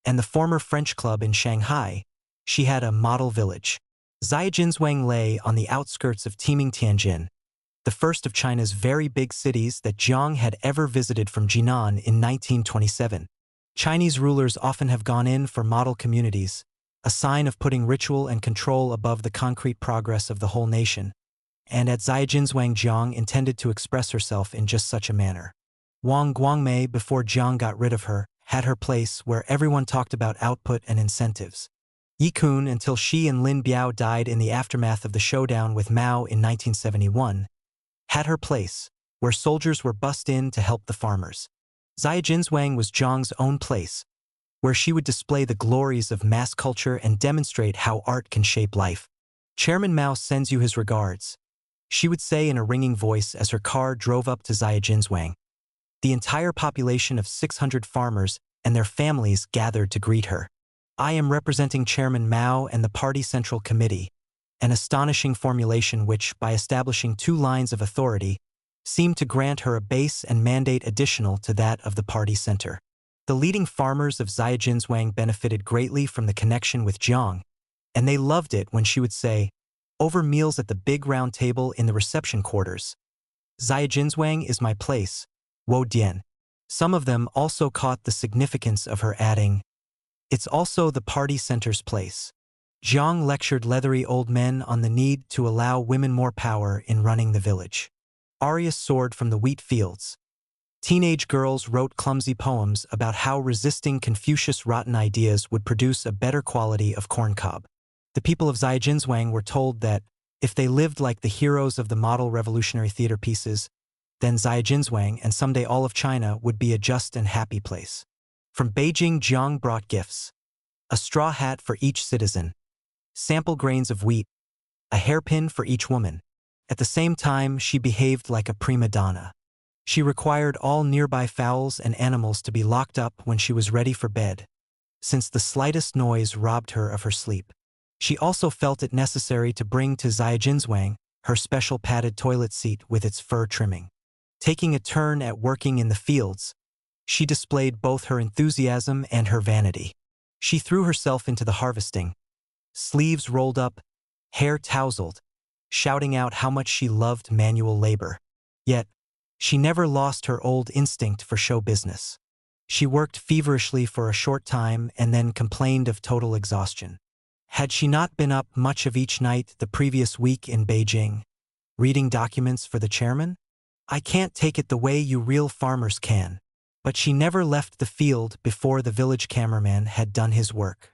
and the former French club in Shanghai, she had a model village. Zaijinswang lay on the outskirts of teeming Tianjin, the first of China's very big cities that Jiang had ever visited from Jinan in 1927. Chinese rulers often have gone in for model communities, a sign of putting ritual and control above the concrete progress of the whole nation. And at Zaijinswang, Jiang intended to express herself in just such a manner. Wang Guangmei, before Jiang got rid of her, had her place where everyone talked about output and incentives. Yi Kun, until she and Lin Biao died in the aftermath of the showdown with Mao in 1971, had her place, where soldiers were bussed in to help the farmers. Zaijinswang was Jiang's own place, where she would display the glories of mass culture and demonstrate how art can shape life. "Chairman Mao sends you his regards," she would say in a ringing voice as her car drove up to Zaijinswang. The entire population of 600 farmers and their families gathered to greet her. "I am representing Chairman Mao and the Party Central Committee," an astonishing formulation which, by establishing two lines of authority, seemed to grant her a base and mandate additional to that of the party center. The leading farmers of Zaijinswang benefited greatly from the connection with Jiang, and they loved it when she would say, over meals at the big round table in the reception quarters, "Zaijinswang is my place, Wo Dian." Some of them also caught the significance of her adding, "It's also the party center's place." Jiang lectured leathery old men on the need to allow women more power in running the village. Arias soared from the wheat fields. Teenage girls wrote clumsy poems about how resisting Confucius' rotten ideas would produce a better quality of corncob. The people of Zaijinswang were told that, if they lived like the heroes of the model revolutionary theater pieces, then Zaijinswang and someday all of China would be a just and happy place. From Beijing, Jiang brought gifts: a straw hat for each citizen, sample grains of wheat, a hairpin for each woman. At the same time, she behaved like a prima donna. She required all nearby fowls and animals to be locked up when she was ready for bed, since the slightest noise robbed her of her sleep. She also felt it necessary to bring to Zaijinswang her special padded toilet seat with its fur trimming. Taking a turn at working in the fields, she displayed both her enthusiasm and her vanity. She threw herself into the harvesting, sleeves rolled up, hair tousled, shouting out how much she loved manual labor. Yet, she never lost her old instinct for show business. She worked feverishly for a short time and then complained of total exhaustion. Had she not been up much of each night the previous week in Beijing, reading documents for the chairman? "I can't take it the way you real farmers can." But she never left the field before the village cameraman had done his work.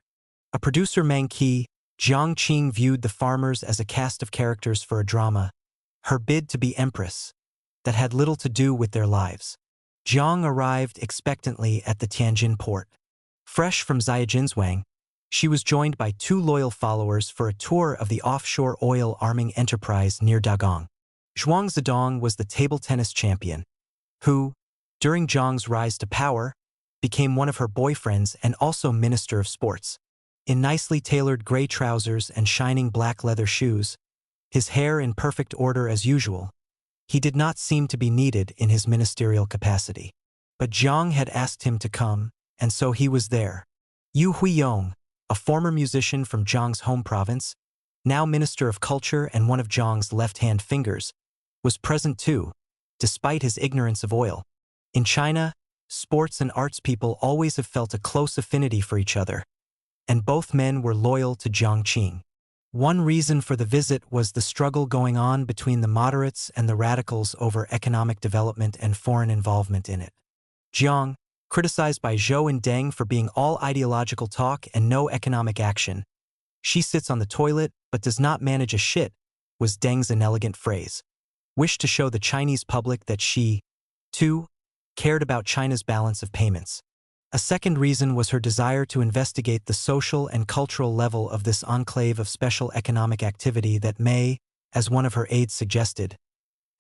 A producer, Mang Qi, Jiang Qing viewed the farmers as a cast of characters for a drama, her bid to be empress, that had little to do with their lives. Jiang arrived expectantly at the Tianjin port. Fresh from Zhejianzhuang, she was joined by 2 loyal followers for a tour of the offshore oil arming enterprise near Dagong. Zhuang Zedong was the table tennis champion, who, during Jiang's rise to power, became one of her boyfriends and also Minister of Sports. In nicely tailored gray trousers and shining black leather shoes, his hair in perfect order as usual, he did not seem to be needed in his ministerial capacity. But Jiang had asked him to come, and so he was there. Yu Huiyong, a former musician from Jiang's home province, now Minister of Culture and one of Jiang's left-hand fingers, was present too, despite his ignorance of oil. In China, sports and arts people always have felt a close affinity for each other, and both men were loyal to Jiang Qing. One reason for the visit was the struggle going on between the moderates and the radicals over economic development and foreign involvement in it. Jiang, criticized by Zhou and Deng for being all ideological talk and no economic action, "She sits on the toilet but does not manage a shit," was Deng's inelegant phrase, wished to show the Chinese public that she, too, cared about China's balance of payments. A second reason was her desire to investigate the social and cultural level of this enclave of special economic activity that may, as one of her aides suggested,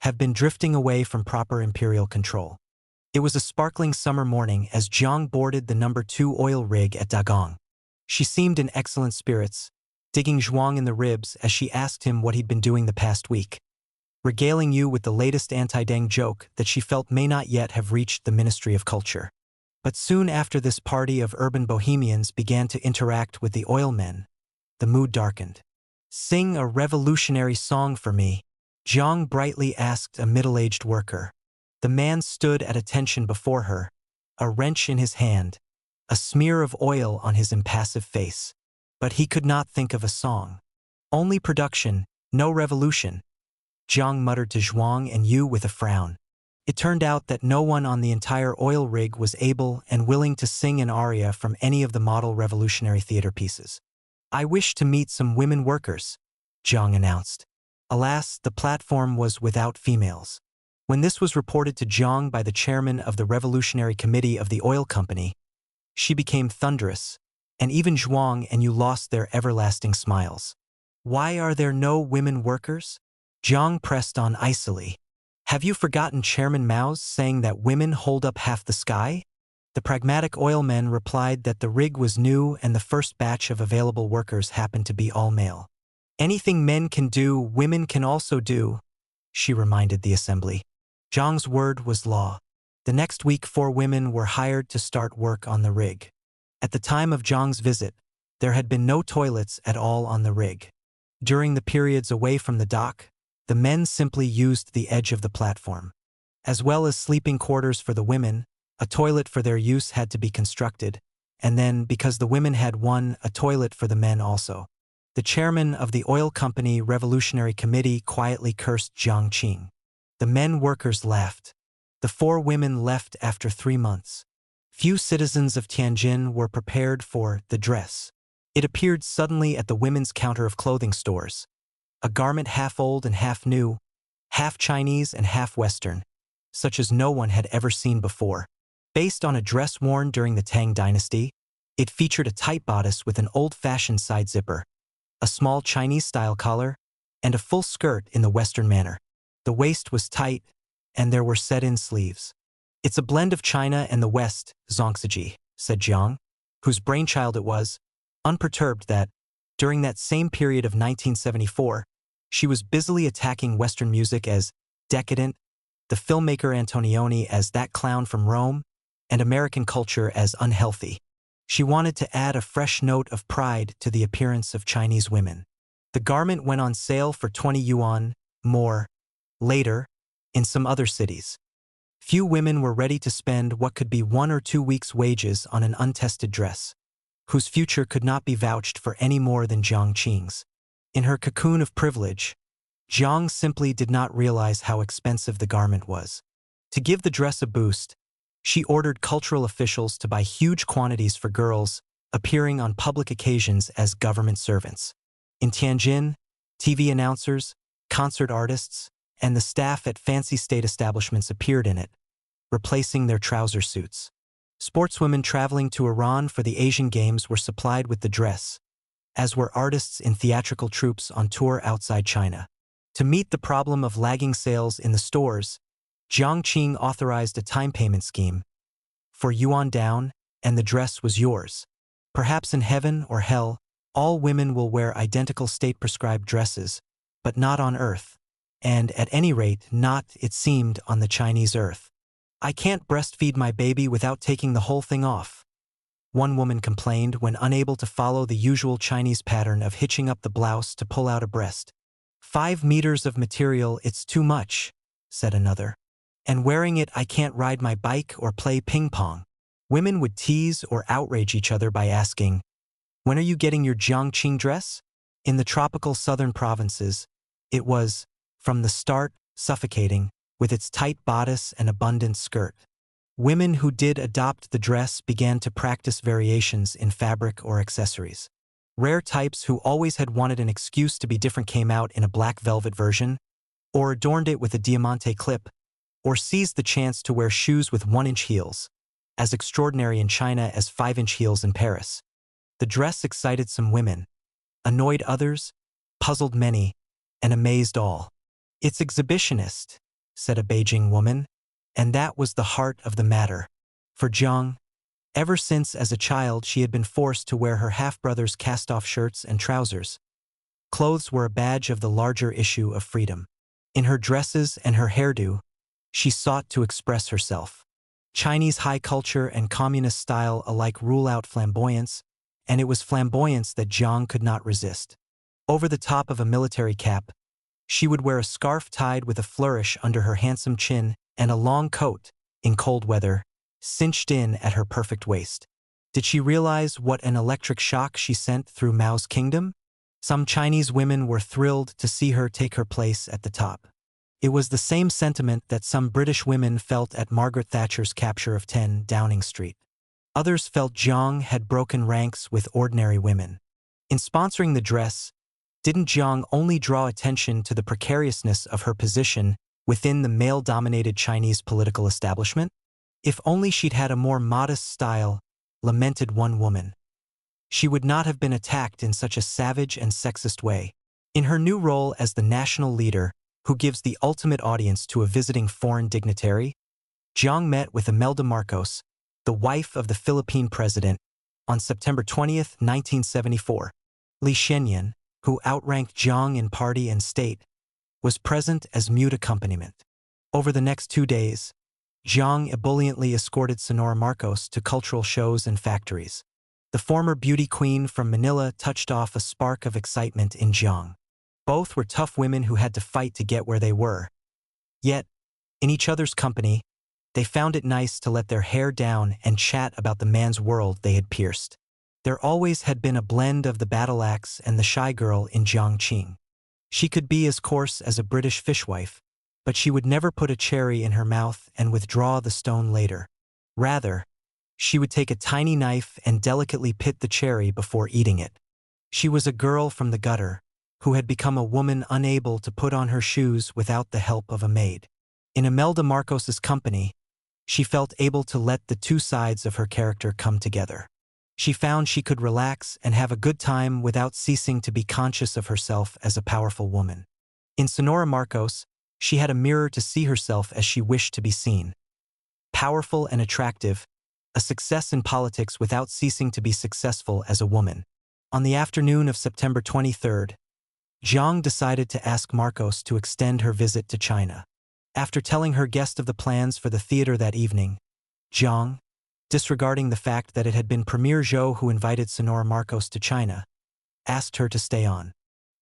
have been drifting away from proper imperial control. It was a sparkling summer morning as Jiang boarded the number 2 oil rig at Dagong. She seemed in excellent spirits, digging Zhuang in the ribs as she asked him what he'd been doing the past week, regaling you with the latest anti-Deng joke that she felt may not yet have reached the Ministry of Culture. But soon after this party of urban bohemians began to interact with the oil men, the mood darkened. "Sing a revolutionary song for me," Jiang brightly asked a middle-aged worker. The man stood at attention before her, a wrench in his hand, a smear of oil on his impassive face. But he could not think of a song. "Only production, no revolution," Jiang muttered to Zhuang and Yu with a frown. It turned out that no one on the entire oil rig was able and willing to sing an aria from any of the model revolutionary theater pieces. "I wish to meet some women workers," Jiang announced. Alas, the platform was without females. When this was reported to Jiang by the chairman of the Revolutionary Committee of the oil company, she became thunderous, and even Zhuang and Yu lost their everlasting smiles. "Why are there no women workers?" Jiang pressed on icily. "Have you forgotten Chairman Mao's saying that women hold up half the sky?" The pragmatic oilmen replied that the rig was new and the first batch of available workers happened to be all male. "Anything men can do, women can also do," she reminded the assembly. Jiang's word was law. The next week 4 women were hired to start work on the rig. At the time of Jiang's visit, there had been no toilets at all on the rig. During the periods away from the dock, the men simply used the edge of the platform. As well as sleeping quarters for the women, a toilet for their use had to be constructed, and then, because the women had one, a toilet for the men also. The chairman of the oil company Revolutionary Committee quietly cursed Jiang Qing. The men workers laughed. The 4 women left after 3 months. Few citizens of Tianjin were prepared for the dress. It appeared suddenly at the women's counter of clothing stores. A garment half old and half new, half Chinese and half Western, such as no one had ever seen before. Based on a dress worn during the Tang dynasty, it featured a tight bodice with an old-fashioned side zipper, a small Chinese-style collar, and a full skirt in the Western manner. The waist was tight, and there were set-in sleeves. "It's a blend of China and the West, Zongziji," said Jiang, whose brainchild it was, unperturbed that, during that same period of 1974, she was busily attacking Western music as decadent, the filmmaker Antonioni as that clown from Rome, and American culture as unhealthy. She wanted to add a fresh note of pride to the appearance of Chinese women. The garment went on sale for 20 yuan, more, later, in some other cities. Few women were ready to spend what could be 1 or 2 weeks' wages on an untested dress, whose future could not be vouched for any more than Jiang Qing's. In her cocoon of privilege, Jiang simply did not realize how expensive the garment was. To give the dress a boost, she ordered cultural officials to buy huge quantities for girls appearing on public occasions as government servants. In Tianjin, TV announcers, concert artists, and the staff at fancy state establishments appeared in it, replacing their trouser suits. Sportswomen traveling to Iran for the Asian Games were supplied with the dress, as were artists in theatrical troupes on tour outside China. To meet the problem of lagging sales in the stores, Jiang Qing authorized a time payment scheme. For yuan down, and the dress was yours. Perhaps in heaven or hell, all women will wear identical state-prescribed dresses, but not on Earth. And at any rate, not, it seemed, on the Chinese Earth. I can't breastfeed my baby without taking the whole thing off, one woman complained when unable to follow the usual Chinese pattern of hitching up the blouse to pull out a breast. 5 meters of material, it's too much, said another. And wearing it, I can't ride my bike or play ping pong. Women would tease or outrage each other by asking, "When are you getting your Jiang Qing dress?" In the tropical southern provinces, it was, from the start, suffocating, with its tight bodice and abundant skirt. Women who did adopt the dress began to practice variations in fabric or accessories. Rare types who always had wanted an excuse to be different came out in a black velvet version, or adorned it with a diamante clip, or seized the chance to wear shoes with 1-inch heels, as extraordinary in China as 5-inch heels in Paris. The dress excited some women, annoyed others, puzzled many, and amazed all. "It's exhibitionist," said a Beijing woman, and that was the heart of the matter. For Jiang, ever since as a child she had been forced to wear her half-brother's cast-off shirts and trousers. Clothes were a badge of the larger issue of freedom. In her dresses and her hairdo, she sought to express herself. Chinese high culture and communist style alike rule out flamboyance, and it was flamboyance that Jiang could not resist. Over the top of a military cap, she would wear a scarf tied with a flourish under her handsome chin and a long coat, in cold weather, cinched in at her perfect waist. Did she realize what an electric shock she sent through Mao's kingdom? Some Chinese women were thrilled to see her take her place at the top. It was the same sentiment that some British women felt at Margaret Thatcher's capture of 10 Downing Street. Others felt Jiang had broken ranks with ordinary women. In sponsoring the dress, didn't Jiang only draw attention to the precariousness of her position within the male-dominated Chinese political establishment? If only she'd had a more modest style, lamented one woman. She would not have been attacked in such a savage and sexist way. In her new role as the national leader, who gives the ultimate audience to a visiting foreign dignitary, Jiang met with Imelda Marcos, the wife of the Philippine president, on September 20, 1974. Li Shenyan, who outranked Jiang in party and state, was present as mute accompaniment. Over the next 2 days, Jiang ebulliently escorted Sonora Marcos to cultural shows and factories. The former beauty queen from Manila touched off a spark of excitement in Jiang. Both were tough women who had to fight to get where they were. Yet, in each other's company, they found it nice to let their hair down and chat about the man's world they had pierced. There always had been a blend of the battle axe and the shy girl in Jiang Qing. She could be as coarse as a British fishwife, but she would never put a cherry in her mouth and withdraw the stone later. Rather, she would take a tiny knife and delicately pit the cherry before eating it. She was a girl from the gutter, who had become a woman unable to put on her shoes without the help of a maid. In Imelda Marcos's company, she felt able to let the two sides of her character come together. She found she could relax and have a good time without ceasing to be conscious of herself as a powerful woman. In Sonora Marcos, she had a mirror to see herself as she wished to be seen. Powerful and attractive, a success in politics without ceasing to be successful as a woman. On the afternoon of September 23rd, Jiang decided to ask Marcos to extend her visit to China. After telling her guest of the plans for the theater that evening, Jiang, disregarding the fact that it had been Premier Zhou who invited Sonora Marcos to China, asked her to stay on.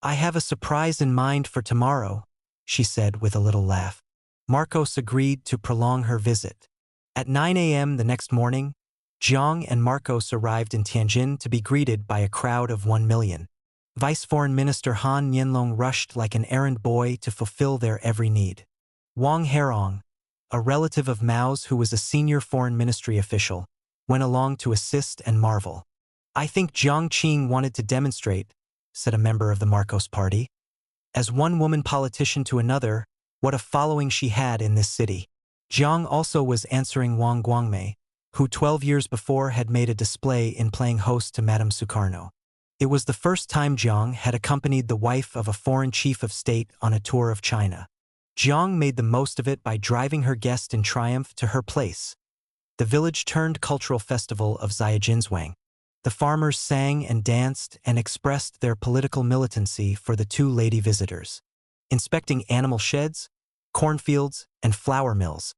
"I have a surprise in mind for tomorrow," she said with a little laugh. Marcos agreed to prolong her visit. At 9 a.m. the next morning, Jiang and Marcos arrived in Tianjin to be greeted by a crowd of 1 million. Vice Foreign Minister Han Nianlong rushed like an errand boy to fulfill their every need. Wang Herong, a relative of Mao's who was a senior foreign ministry official, went along to assist and marvel. "I think Jiang Qing wanted to demonstrate," said a member of the Marcos party. As one woman politician to another, what a following she had in this city. Jiang also was answering Wang Guangmei, who 12 years before had made a display in playing host to Madame Sukarno. It was the first time Jiang had accompanied the wife of a foreign chief of state on a tour of China. Jiang made the most of it by driving her guest in triumph to her place, the village-turned cultural festival of Jiajinswang. The farmers sang and danced and expressed their political militancy for the two lady visitors. Inspecting animal sheds, cornfields, and flour mills,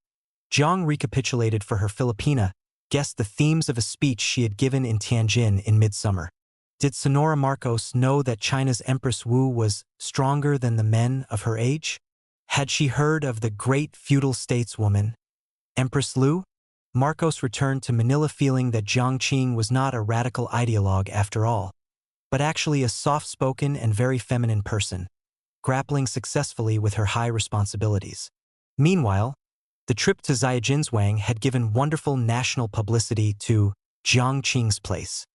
Jiang recapitulated for her Filipina guest the themes of a speech she had given in Tianjin in midsummer. Did Sonora Marcos know that China's Empress Wu was stronger than the men of her age? Had she heard of the great feudal stateswoman, Empress Lu? Marcos returned to Manila feeling that Jiang Qing was not a radical ideologue after all, but actually a soft-spoken and very feminine person, grappling successfully with her high responsibilities. Meanwhile, the trip to Jiajinswang had given wonderful national publicity to Jiang Qing's place.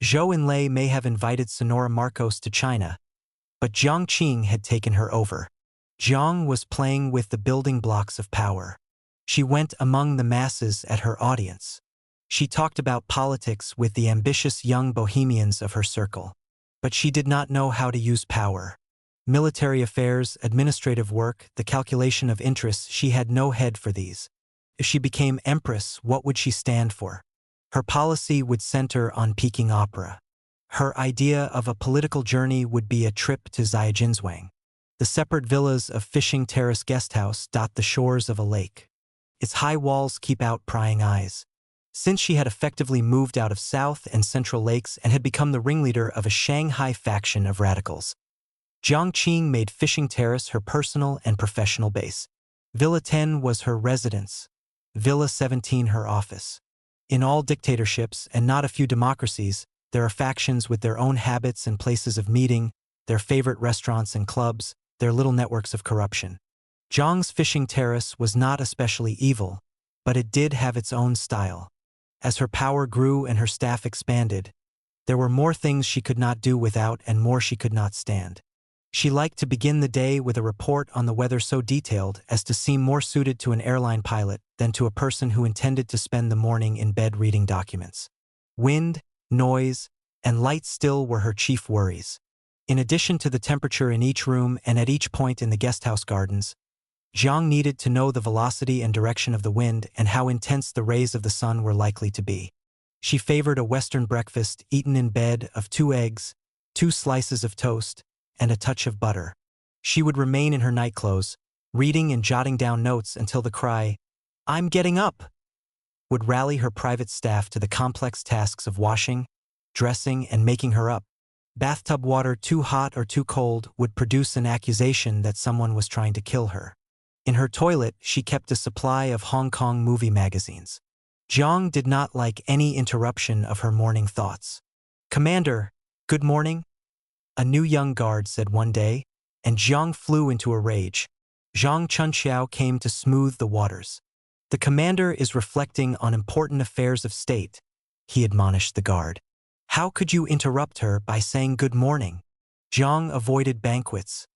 Zhou Enlai may have invited Sonora Marcos to China, but Jiang Qing had taken her over. Jiang was playing with the building blocks of power. She went among the masses at her audience. She talked about politics with the ambitious young bohemians of her circle. But she did not know how to use power. Military affairs, administrative work, the calculation of interests, she had no head for these. If she became empress, what would she stand for? Her policy would center on Peking opera. Her idea of a political journey would be a trip to Jiajinswang. The separate villas of Fishing Terrace Guesthouse dot the shores of a lake. Its high walls keep out prying eyes. Since she had effectively moved out of South and Central Lakes and had become the ringleader of a Shanghai faction of radicals, Jiang Qing made Fishing Terrace her personal and professional base. Villa 10 was her residence, Villa 17 her office. In all dictatorships, and not a few democracies, there are factions with their own habits and places of meeting, their favorite restaurants and clubs, their little networks of corruption. Jiang's Fishing Terrace was not especially evil, but it did have its own style. As her power grew and her staff expanded, there were more things she could not do without and more she could not stand. She liked to begin the day with a report on the weather so detailed as to seem more suited to an airline pilot than to a person who intended to spend the morning in bed reading documents. Wind, noise, and light still were her chief worries. In addition to the temperature in each room and at each point in the guesthouse gardens, Jiang needed to know the velocity and direction of the wind and how intense the rays of the sun were likely to be. She favored a Western breakfast eaten in bed of 2 eggs, 2 slices of toast, and a touch of butter. She would remain in her nightclothes, reading and jotting down notes until the cry, "I'm getting up!" would rally her private staff to the complex tasks of washing, dressing, and making her up. Bathtub water too hot or too cold would produce an accusation that someone was trying to kill her. In her toilet, she kept a supply of Hong Kong movie magazines. Jiang did not like any interruption of her morning thoughts. "Commander, good morning," a new young guard said one day, and Jiang flew into a rage. Zhang Chunqiao came to smooth the waters. "The commander is reflecting on important affairs of state," he admonished the guard. "How could you interrupt her by saying good morning?" Jiang avoided banquets.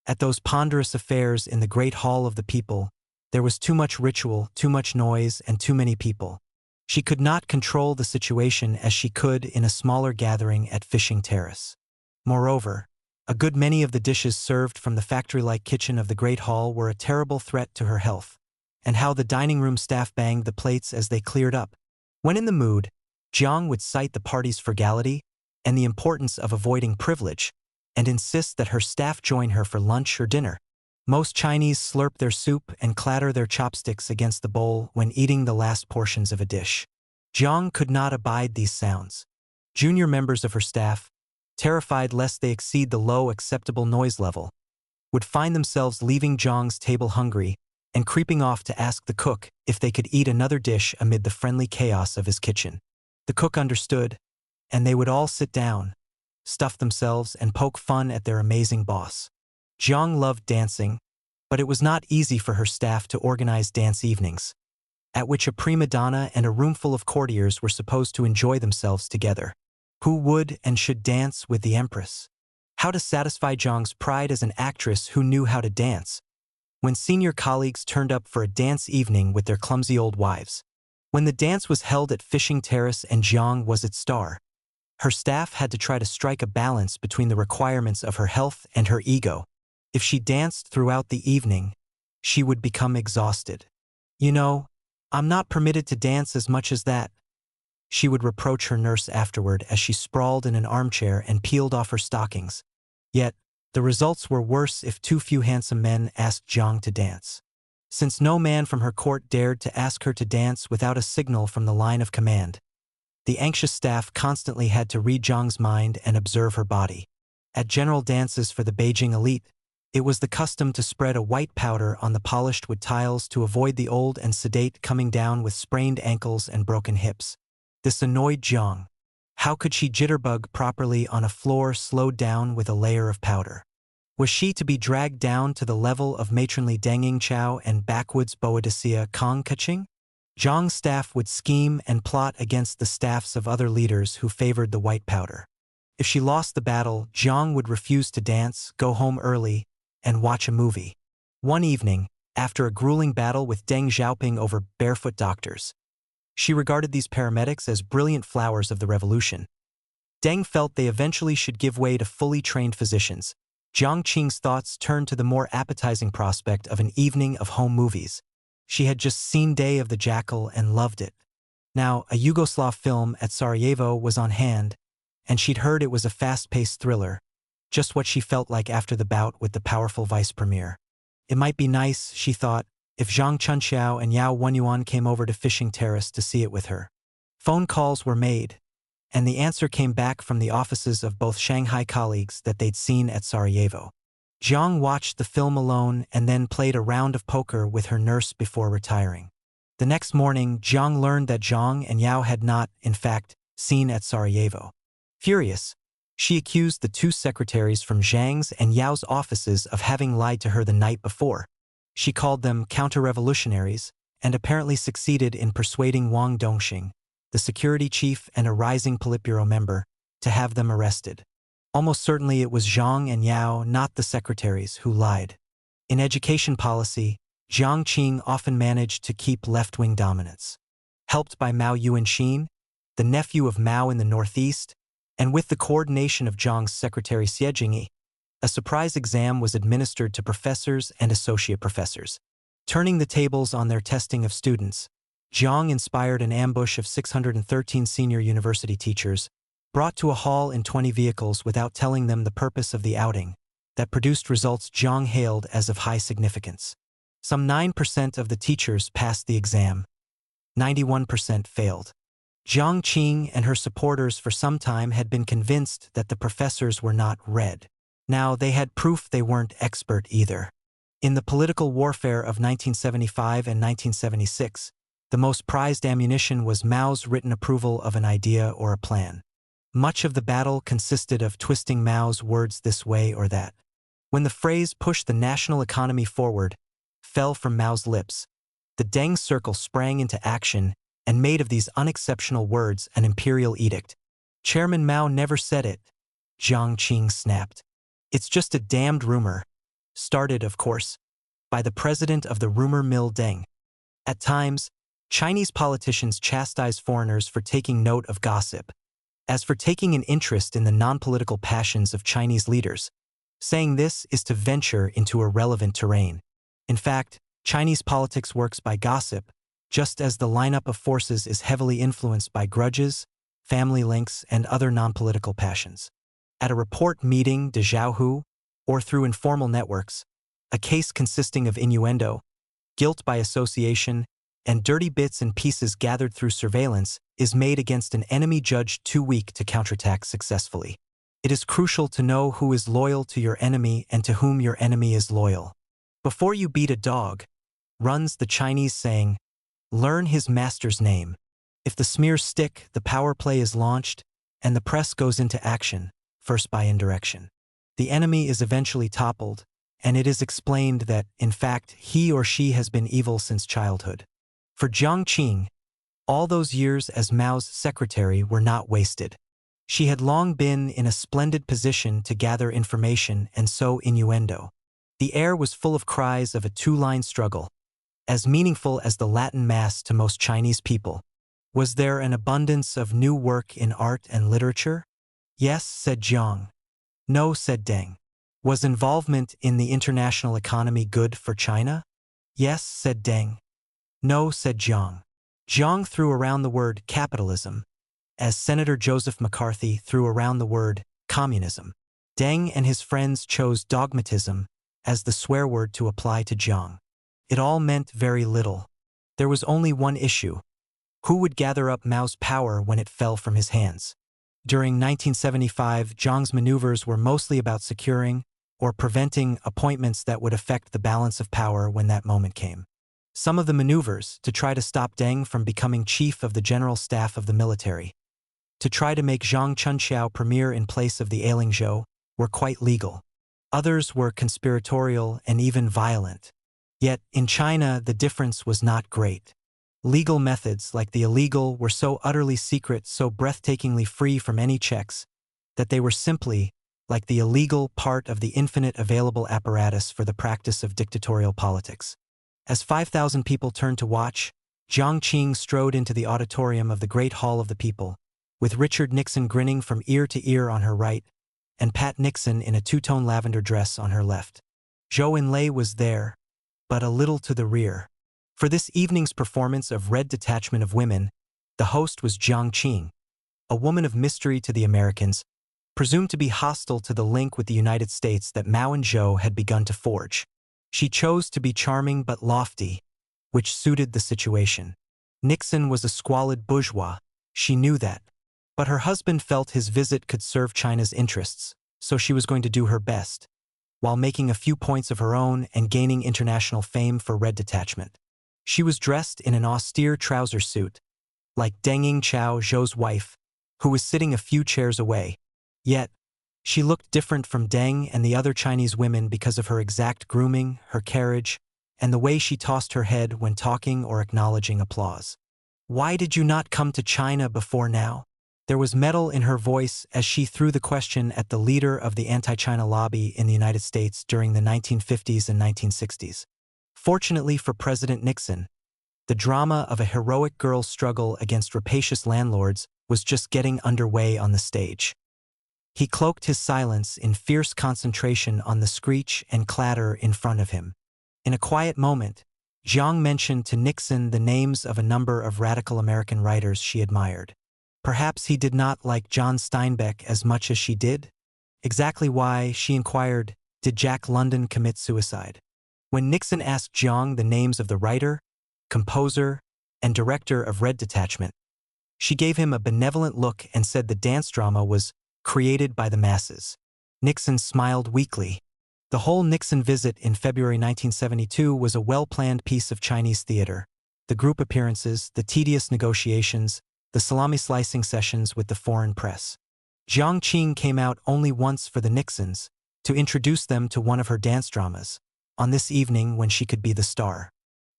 At those ponderous affairs in the great hall of the people, there was too much ritual, too much noise, and too many people. She could not control the situation as she could in a smaller gathering at Fishing Terrace. Moreover, a good many of the dishes served from the factory-like kitchen of the great hall were a terrible threat to her health, and how the dining room staff banged the plates as they cleared up. When in the mood, Jiang would cite the party's frugality and the importance of avoiding privilege, and insist that her staff join her for lunch or dinner. Most Chinese slurp their soup and clatter their chopsticks against the bowl when eating the last portions of a dish. Jiang could not abide these sounds. Junior members of her staff, terrified lest they exceed the low acceptable noise level, would find themselves leaving Jiang's table hungry and creeping off to ask the cook if they could eat another dish amid the friendly chaos of his kitchen. The cook understood, and they would all sit down, stuff themselves, and poke fun at their amazing boss. Jiang loved dancing, but it was not easy for her staff to organize dance evenings, at which a prima donna and a roomful of courtiers were supposed to enjoy themselves together. Who would and should dance with the empress? how to satisfy Jiang's pride as an actress who knew how to dance. When senior colleagues turned up for a dance evening with their clumsy old wives. When the dance was held at Fishing Terrace and Jiang was its star, her staff had to try to strike a balance between the requirements of her health and her ego. If she danced throughout the evening, she would become exhausted. "You know, I'm not permitted to dance as much as that," she would reproach her nurse afterward as she sprawled in an armchair and peeled off her stockings. Yet, the results were worse if too few handsome men asked Jiang to dance. Since no man from her court dared to ask her to dance without a signal from the line of command, the anxious staff constantly had to read Jiang's mind and observe her body. At general dances for the Beijing elite, it was the custom to spread a white powder on the polished wood tiles to avoid the old and sedate coming down with sprained ankles and broken hips. This annoyed Jiang. How could she jitterbug properly on a floor slowed down with a layer of powder? Was she to be dragged down to the level of matronly Deng Yingqiao and backwoods Boadicea Kong Kaching? Jiang's staff would scheme and plot against the staffs of other leaders who favored the white powder. If she lost the battle, Jiang would refuse to dance, go home early, and watch a movie. One evening, after a grueling battle with Deng Xiaoping over barefoot doctors, she regarded these paramedics as brilliant flowers of the revolution. Deng felt they eventually should give way to fully trained physicians. Jiang Qing's thoughts turned to the more appetizing prospect of an evening of home movies. She had just seen Day of the Jackal and loved it. Now, a Yugoslav film at Sarajevo was on hand, and she'd heard it was a fast-paced thriller, just what she felt like after the bout with the powerful vice premier. It might be nice, she thought, if Zhang Chunxiao and Yao Wenyuan came over to Fishing Terrace to see it with her. Phone calls were made, and the answer came back from the offices of both Shanghai colleagues that they'd seen at Sarajevo. Jiang watched the film alone and then played a round of poker with her nurse before retiring. The next morning, Jiang learned that Zhang and Yao had not, in fact, seen at Sarajevo. Furious, she accused the two secretaries from Zhang's and Yao's offices of having lied to her the night before. She called them counter-revolutionaries and apparently succeeded in persuading Wang Dongxing, the security chief and a rising Politburo member, to have them arrested. Almost certainly it was Zhang and Yao, not the secretaries, who lied. In education policy, Jiang Qing often managed to keep left-wing dominance. Helped by Mao Yuanxin, the nephew of Mao in the northeast, and with the coordination of Zhang's secretary Xie Jingyi, a surprise exam was administered to professors and associate professors. Turning the tables on their testing of students, Jiang inspired an ambush of 613 senior university teachers, brought to a hall in 20 vehicles without telling them the purpose of the outing, that produced results Jiang hailed as of high significance. Some 9% of the teachers passed the exam. 91% failed. Jiang Qing and her supporters for some time had been convinced that the professors were not red. Now they had proof they weren't expert either. In the political warfare of 1975 and 1976, the most prized ammunition was Mao's written approval of an idea or a plan. Much of the battle consisted of twisting Mao's words this way or that. When the phrase "push the national economy forward" fell from Mao's lips, the Deng Circle sprang into action and made of these unexceptional words an imperial edict. Chairman Mao never said it, Jiang Qing snapped. It's just a damned rumor. Started, of course, by the president of the rumor mill Deng. At times, Chinese politicians chastise foreigners for taking note of gossip, as for taking an interest in the non-political passions of Chinese leaders. Saying this is to venture into irrelevant terrain. In fact, Chinese politics works by gossip, just as the lineup of forces is heavily influenced by grudges, family links, and other non-political passions. At a report meeting de Zhaohu, or through informal networks, a case consisting of innuendo, guilt by association, and dirty bits and pieces gathered through surveillance is made against an enemy judged too weak to counterattack successfully. It is crucial to know who is loyal to your enemy and to whom your enemy is loyal. Before you beat a dog, runs the Chinese saying, learn his master's name. If the smears stick, the power play is launched, and the press goes into action, first by indirection. The enemy is eventually toppled, and it is explained that, in fact, he or she has been evil since childhood. For Jiang Qing, all those years as Mao's secretary were not wasted. She had long been in a splendid position to gather information and sow innuendo. The air was full of cries of a two-line struggle, as meaningful as the Latin Mass to most Chinese people. Was there an abundance of new work in art and literature? Yes, said Jiang. No, said Deng. Was involvement in the international economy good for China? Yes, said Deng. No, said Jiang. Jiang threw around the word capitalism, as Senator Joseph McCarthy threw around the word communism. Deng and his friends chose dogmatism as the swear word to apply to Jiang. It all meant very little. There was only one issue. Who would gather up Mao's power when it fell from his hands? During 1975, Jiang's maneuvers were mostly about securing or preventing appointments that would affect the balance of power when that moment came. Some of the maneuvers to try to stop Deng from becoming chief of the general staff of the military, to try to make Zhang Chunqiao premier in place of the ailing Zhou, were quite legal. Others were conspiratorial and even violent. Yet, in China, the difference was not great. Legal methods, like the illegal, were so utterly secret, so breathtakingly free from any checks, that they were simply, like the illegal, part of the infinite available apparatus for the practice of dictatorial politics. As 5,000 people turned to watch, Jiang Qing strode into the auditorium of the Great Hall of the People, with Richard Nixon grinning from ear to ear on her right, and Pat Nixon in a two-tone lavender dress on her left. Zhou Enlai was there, but a little to the rear. For this evening's performance of Red Detachment of Women, the host was Jiang Qing, a woman of mystery to the Americans, presumed to be hostile to the link with the United States that Mao and Zhou had begun to forge. She chose to be charming but lofty, which suited the situation. Nixon was a squalid bourgeois, she knew that. But her husband felt his visit could serve China's interests, so she was going to do her best, while making a few points of her own and gaining international fame for Red Detachment. She was dressed in an austere trouser suit, like Deng Yingqiao, Zhou's wife, who was sitting a few chairs away. Yet, she looked different from Deng and the other Chinese women because of her exact grooming, her carriage, and the way she tossed her head when talking or acknowledging applause. Why did you not come to China before now? There was metal in her voice as she threw the question at the leader of the anti-China lobby in the United States during the 1950s and 1960s. Fortunately for President Nixon, the drama of a heroic girl's struggle against rapacious landlords was just getting underway on the stage. He cloaked his silence in fierce concentration on the screech and clatter in front of him. In a quiet moment, Jiang mentioned to Nixon the names of a number of radical American writers she admired. Perhaps he did not like John Steinbeck as much as she did? Exactly why, she inquired, did Jack London commit suicide? When Nixon asked Jiang the names of the writer, composer, and director of Red Detachment, she gave him a benevolent look and said the dance drama was created by the masses. Nixon smiled weakly. The whole Nixon visit in February 1972 was a well-planned piece of Chinese theater. The group appearances, the tedious negotiations, the salami-slicing sessions with the foreign press. Jiang Qing came out only once for the Nixons, to introduce them to one of her dance dramas, on this evening when she could be the star.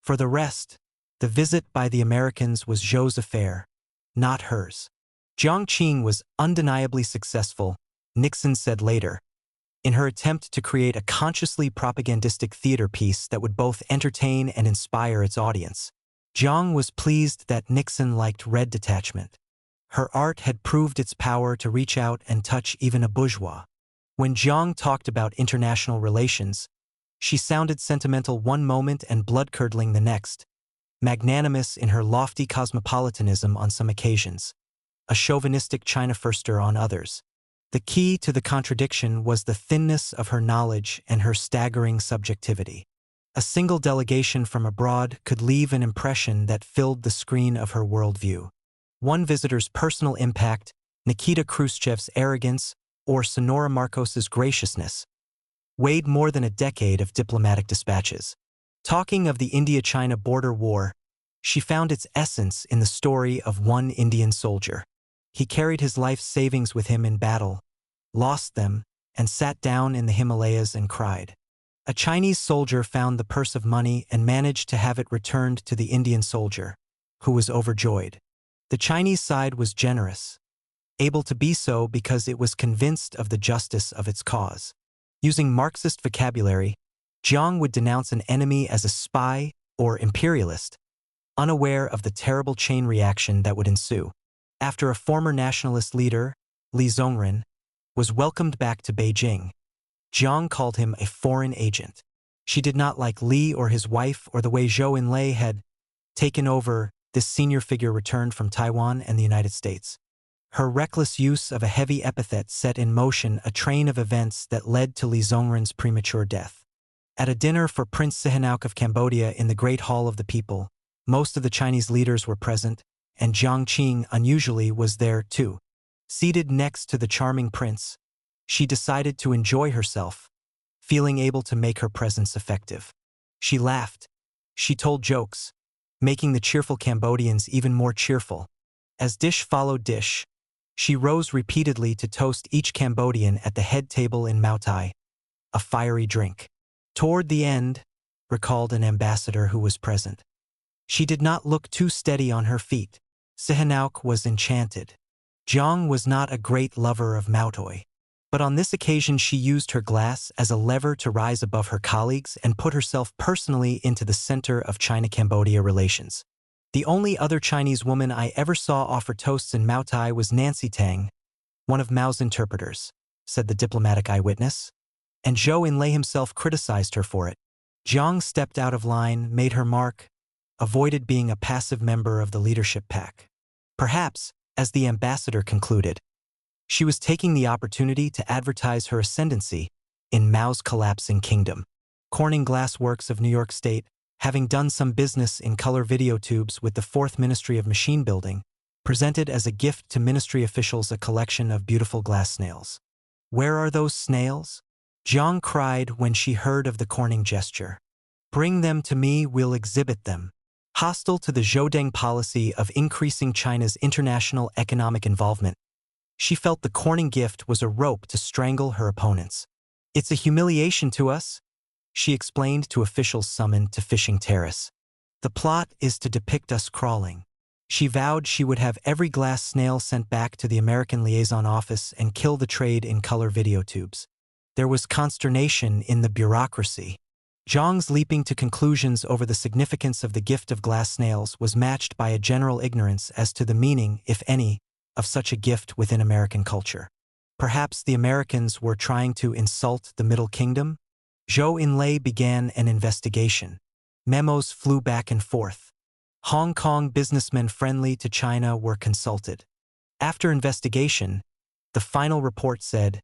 For the rest, the visit by the Americans was Zhou's affair, not hers. Jiang Qing was undeniably successful, Nixon said later, in her attempt to create a consciously propagandistic theater piece that would both entertain and inspire its audience. Jiang was pleased that Nixon liked Red Detachment. Her art had proved its power to reach out and touch even a bourgeois. When Jiang talked about international relations, she sounded sentimental one moment and blood-curdling the next, magnanimous in her lofty cosmopolitanism on some occasions, a chauvinistic China-firster on others. The key to the contradiction was the thinness of her knowledge and her staggering subjectivity. A single delegation from abroad could leave an impression that filled the screen of her worldview. One visitor's personal impact, Nikita Khrushchev's arrogance, or Sonora Marcos's graciousness, weighed more than a decade of diplomatic dispatches. Talking of the India-China border war, she found its essence in the story of one Indian soldier. He carried his life's savings with him in battle, lost them, and sat down in the Himalayas and cried. A Chinese soldier found the purse of money and managed to have it returned to the Indian soldier, who was overjoyed. The Chinese side was generous. able to be so because it was convinced of the justice of its cause. Using Marxist vocabulary, Jiang would denounce an enemy as a spy or imperialist, unaware of the terrible chain reaction that would ensue. After a former nationalist leader, Li Zhongren, was welcomed back to Beijing, Jiang called him a foreign agent. She did not like Li or his wife or the way Zhou Enlai had taken over. This senior figure returned from Taiwan and the United States. Her reckless use of a heavy epithet set in motion a train of events that led to Li Zhongren's premature death. At a dinner for Prince Sihanouk of Cambodia in the Great Hall of the People, most of the Chinese leaders were present, and Jiang Qing unusually was there too. Seated next to the charming prince, she decided to enjoy herself, feeling able to make her presence effective. She laughed. She told jokes, making the cheerful Cambodians even more cheerful. As dish followed dish, she rose repeatedly to toast each Cambodian at the head table in Mao Tai, a fiery drink. Toward the end, recalled an ambassador who was present, she did not look too steady on her feet. Sihanouk was enchanted. Jiang was not a great lover of Mao Tai, but on this occasion she used her glass as a lever to rise above her colleagues and put herself personally into the center of China-Cambodia relations. The only other Chinese woman I ever saw offer toasts in Mao Tai was Nancy Tang, one of Mao's interpreters, said the diplomatic eyewitness, and Zhou Enlai himself criticized her for it. Jiang stepped out of line, made her mark, avoided being a passive member of the leadership pack. Perhaps, as the ambassador concluded, she was taking the opportunity to advertise her ascendancy in Mao's collapsing kingdom. Corning Glass Works of New York State, having done some business in color video tubes with the 4th Ministry of Machine Building, presented as a gift to ministry officials a collection of beautiful glass snails. "Where are those snails?" Jiang cried when she heard of the Corning gesture. "Bring them to me, we'll exhibit them." Hostile to the Zhou policy of increasing China's international economic involvement, she felt the Corning gift was a rope to strangle her opponents. "It's a humiliation to us," she explained to officials summoned to Fishing Terrace. "The plot is to depict us crawling." She vowed she would have every glass snail sent back to the American liaison office and kill the trade in color video tubes. There was consternation in the bureaucracy. Jiang's leaping to conclusions over the significance of the gift of glass snails was matched by a general ignorance as to the meaning, if any, of such a gift within American culture. Perhaps the Americans were trying to insult the Middle Kingdom? Zhou Enlai began an investigation. Memos flew back and forth. Hong Kong businessmen friendly to China were consulted. After investigation, the final report said,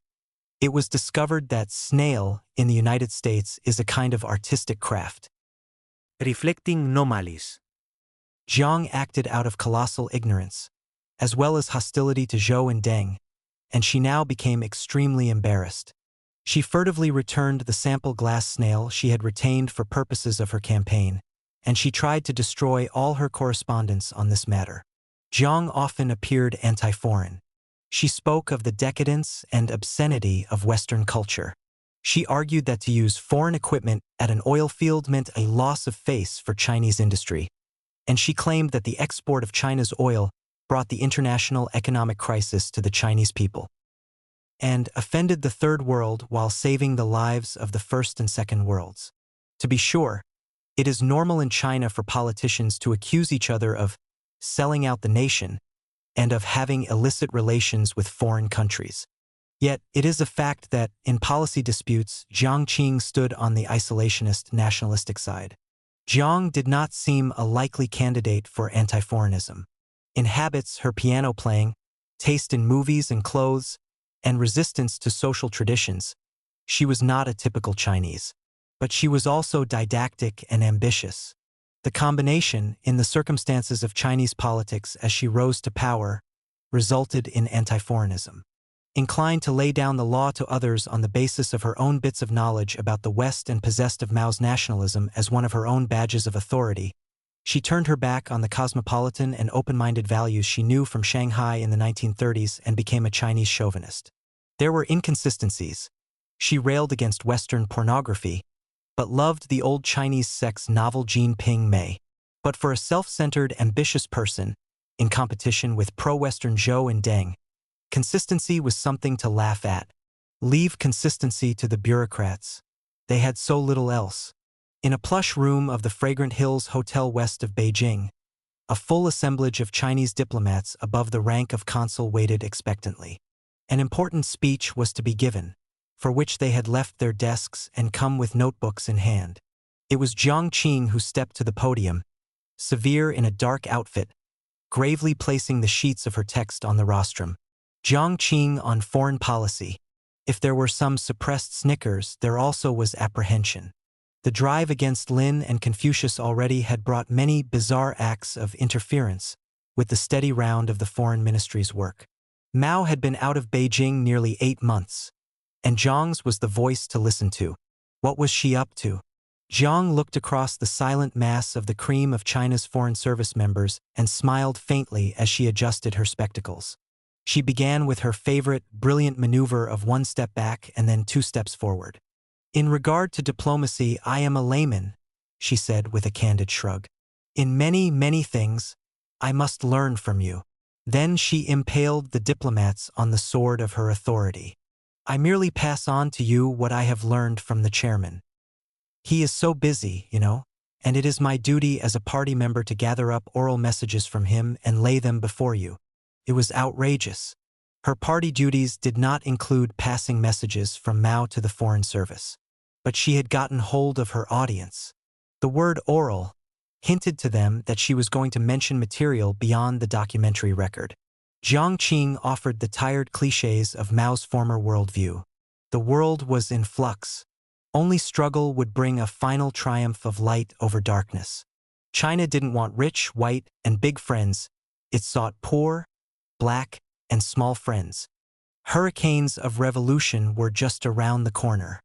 it was discovered that snail in the United States is a kind of artistic craft. Reflecting no malice. Jiang acted out of colossal ignorance, as well as hostility to Zhou and Deng, and she now became extremely embarrassed. She furtively returned the sample glass snail she had retained for purposes of her campaign, and she tried to destroy all her correspondence on this matter. Jiang often appeared anti-foreign. She spoke of the decadence and obscenity of Western culture. She argued that to use foreign equipment at an oil field meant a loss of face for Chinese industry, and she claimed that the export of China's oil brought the international economic crisis to the Chinese people, and offended the Third World while saving the lives of the First and Second Worlds. To be sure, it is normal in China for politicians to accuse each other of selling out the nation and of having illicit relations with foreign countries. Yet, it is a fact that, in policy disputes, Jiang Qing stood on the isolationist nationalistic side. Jiang did not seem a likely candidate for anti-foreignism. In habits, her piano playing, taste in movies and clothes, and resistance to social traditions, she was not a typical Chinese. But she was also didactic and ambitious. The combination, in the circumstances of Chinese politics as she rose to power, resulted in anti-foreignism. Inclined to lay down the law to others on the basis of her own bits of knowledge about the West and possessed of Mao's nationalism as one of her own badges of authority, she turned her back on the cosmopolitan and open-minded values she knew from Shanghai in the 1930s and became a Chinese chauvinist. There were inconsistencies. She railed against Western pornography, but loved the old Chinese sex novel Jin Ping Mei. But for a self-centered, ambitious person, in competition with pro-Western Zhou and Deng, Consistency was something to laugh at. Leave consistency to the bureaucrats. They had so little else. In a plush room of the Fragrant Hills Hotel west of Beijing, a full assemblage of Chinese diplomats above the rank of consul waited expectantly. An important speech was to be given, for which they had left their desks and come with notebooks in hand. It was Jiang Qing who stepped to the podium, severe in a dark outfit, gravely placing the sheets of her text on the rostrum. Jiang Qing on foreign policy. If there were some suppressed snickers, there also was apprehension. The drive against Lin and Confucius already had brought many bizarre acts of interference with the steady round of the foreign ministry's work. Mao had been out of Beijing nearly 8 months, and Jiang's was the voice to listen to. What was she up to? Jiang looked across the silent mass of the cream of China's Foreign Service members and smiled faintly as she adjusted her spectacles. She began with her favorite, brilliant maneuver of 1 step back and then 2 steps forward. In regard to diplomacy, I am a layman, she said with a candid shrug. In many, many things, I must learn from you. Then she impaled the diplomats on the sword of her authority. I merely pass on to you what I have learned from the chairman. He is so busy, and it is my duty as a party member to gather up oral messages from him and lay them before you. It was outrageous. Her party duties did not include passing messages from Mao to the Foreign Service. But she had gotten hold of her audience. The word oral hinted to them that she was going to mention material beyond the documentary record. Jiang Qing offered the tired clichés of Mao's former worldview. The world was in flux. Only struggle would bring a final triumph of light over darkness. China didn't want rich, white, and big friends. It sought poor, black, and small friends. Hurricanes of revolution were just around the corner.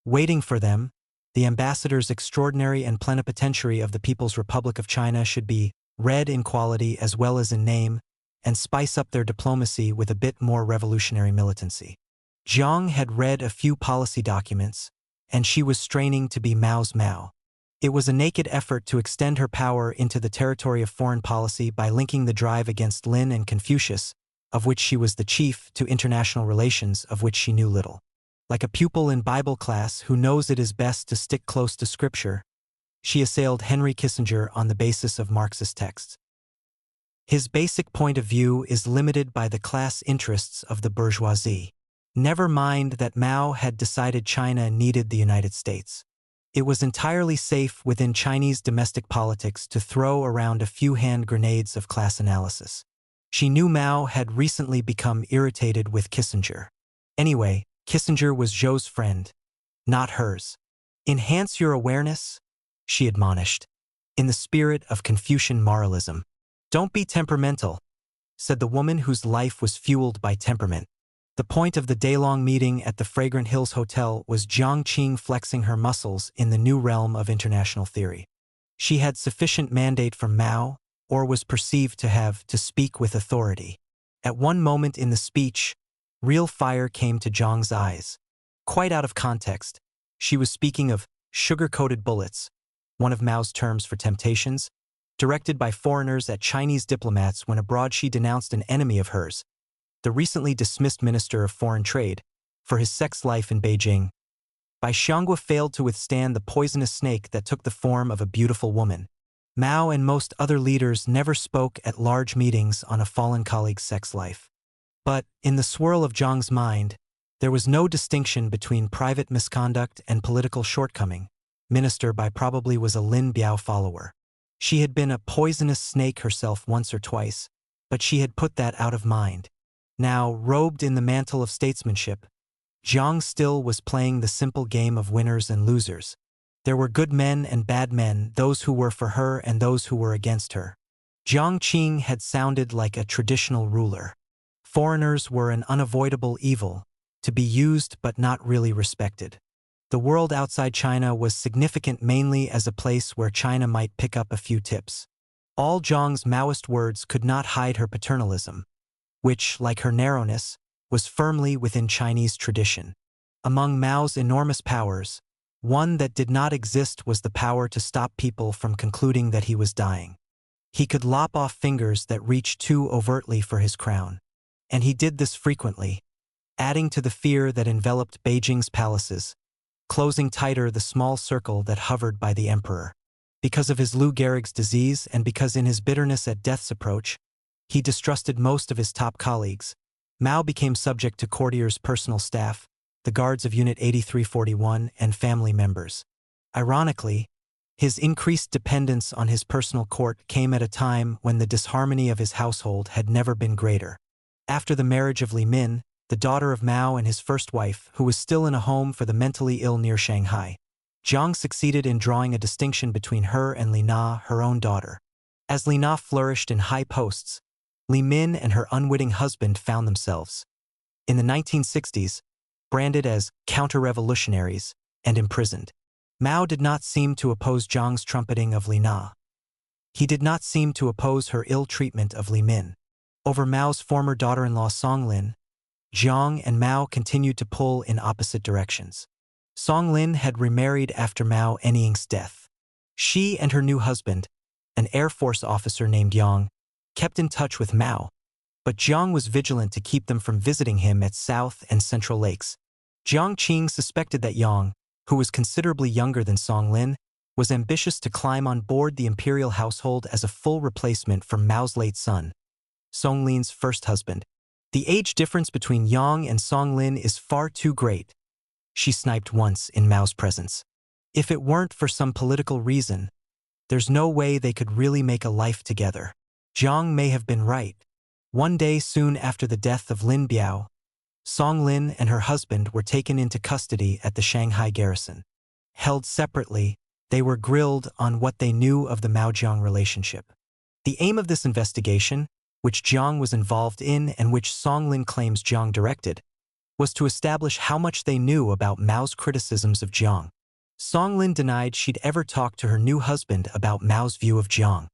Waiting for them, the ambassadors extraordinary and plenipotentiary of the People's Republic of China should be red in quality as well as in name, and spice up their diplomacy with a bit more revolutionary militancy. Jiang had read a few policy documents, and she was straining to be Mao's Mao. It was a naked effort to extend her power into the territory of foreign policy by linking the drive against Lin and Confucius, of which she was the chief, to international relations, of which she knew little. Like a pupil in Bible class who knows it is best to stick close to Scripture, she assailed Henry Kissinger on the basis of Marxist texts. His basic point of view is limited by the class interests of the bourgeoisie. Never mind that Mao had decided China needed the United States. It was entirely safe within Chinese domestic politics to throw around a few hand grenades of class analysis. She knew Mao had recently become irritated with Kissinger. Anyway, Kissinger was Zhou's friend, not hers. Enhance your awareness, she admonished, in the spirit of Confucian moralism. Don't be temperamental, said the woman whose life was fueled by temperament. The point of the day-long meeting at the Fragrant Hills Hotel was Jiang Qing flexing her muscles in the new realm of international theory. She had sufficient mandate from Mao, or was perceived to have, to speak with authority. At one moment in the speech, real fire came to Jiang's eyes. Quite out of context, she was speaking of sugar-coated bullets, one of Mao's terms for temptations, directed by foreigners at Chinese diplomats when abroad. She denounced an enemy of hers, the recently dismissed Minister of Foreign Trade, for his sex life in Beijing. Bai Xianghua failed to withstand the poisonous snake that took the form of a beautiful woman. Mao and most other leaders never spoke at large meetings on a fallen colleague's sex life. But, in the swirl of Jiang's mind, there was no distinction between private misconduct and political shortcoming. Minister Bai probably was a Lin Biao follower. She had been a poisonous snake herself once or twice, but she had put that out of mind. Now, robed in the mantle of statesmanship, Jiang still was playing the simple game of winners and losers. There were good men and bad men, those who were for her and those who were against her. Jiang Qing had sounded like a traditional ruler. Foreigners were an unavoidable evil, to be used but not really respected. The world outside China was significant mainly as a place where China might pick up a few tips. All Jiang's Maoist words could not hide her paternalism, which, like her narrowness, was firmly within Chinese tradition. Among Mao's enormous powers, one that did not exist was the power to stop people from concluding that he was dying. He could lop off fingers that reached too overtly for his crown. and he did this frequently, adding to the fear that enveloped Beijing's palaces, closing tighter the small circle that hovered by the emperor. Because of his Lou Gehrig's disease and because in his bitterness at death's approach, he distrusted most of his top colleagues, Mao became subject to courtiers' personal staff, the guards of Unit 8341, and family members. Ironically, his increased dependence on his personal court came at a time when the disharmony of his household had never been greater. After the marriage of Li Min, the daughter of Mao and his first wife, who was still in a home for the mentally ill near Shanghai, Jiang succeeded in drawing a distinction between her and Li Na, her own daughter. As Li Na flourished in high posts, Li Min and her unwitting husband found themselves, in the 1960s, branded as counter-revolutionaries and imprisoned. Mao did not seem to oppose Jiang's trumpeting of Li Na. He did not seem to oppose her ill treatment of Li Min. Over Mao's former daughter-in-law Song Lin, Jiang and Mao continued to pull in opposite directions. Song Lin had remarried after Mao Anying's death. She and her new husband, an Air Force officer named Yang, kept in touch with Mao, but Jiang was vigilant to keep them from visiting him at South and Central Lakes. Jiang Qing suspected that Yang, who was considerably younger than Song Lin, was ambitious to climb on board the imperial household as a full replacement for Mao's late son, Song Lin's first husband. The age difference between Yang and Song Lin is far too great, she sniped once in Mao's presence. If it weren't for some political reason, there's no way they could really make a life together. Jiang may have been right. One day soon after the death of Lin Biao, Song Lin and her husband were taken into custody at the Shanghai garrison. Held separately, they were grilled on what they knew of the Mao-Jiang relationship. The aim of this investigation, which Jiang was involved in and which Song Lin claims Jiang directed, was to establish how much they knew about Mao's criticisms of Jiang. Song Lin denied she'd ever talked to her new husband about Mao's view of Jiang.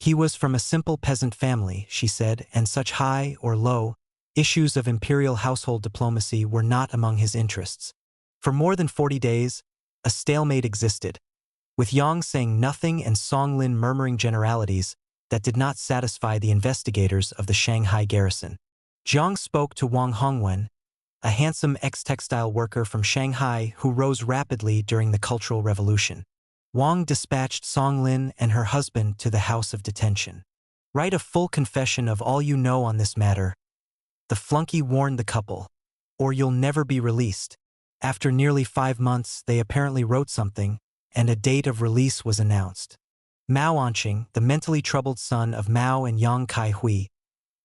He was from a simple peasant family, she said, and such high or low issues of imperial household diplomacy were not among his interests. For more than 40 days, a stalemate existed, with Yang saying nothing and Song Lin murmuring generalities that did not satisfy the investigators of the Shanghai garrison. Jiang spoke to Wang Hongwen, a handsome ex-textile worker from Shanghai who rose rapidly during the Cultural Revolution. Wang dispatched Song Lin and her husband to the house of detention. Write a full confession of all you know on this matter, the flunky warned the couple, or you'll never be released. After nearly 5 months, they apparently wrote something, and a date of release was announced. Mao Anqing, the mentally troubled son of Mao and Yang Kai-hui,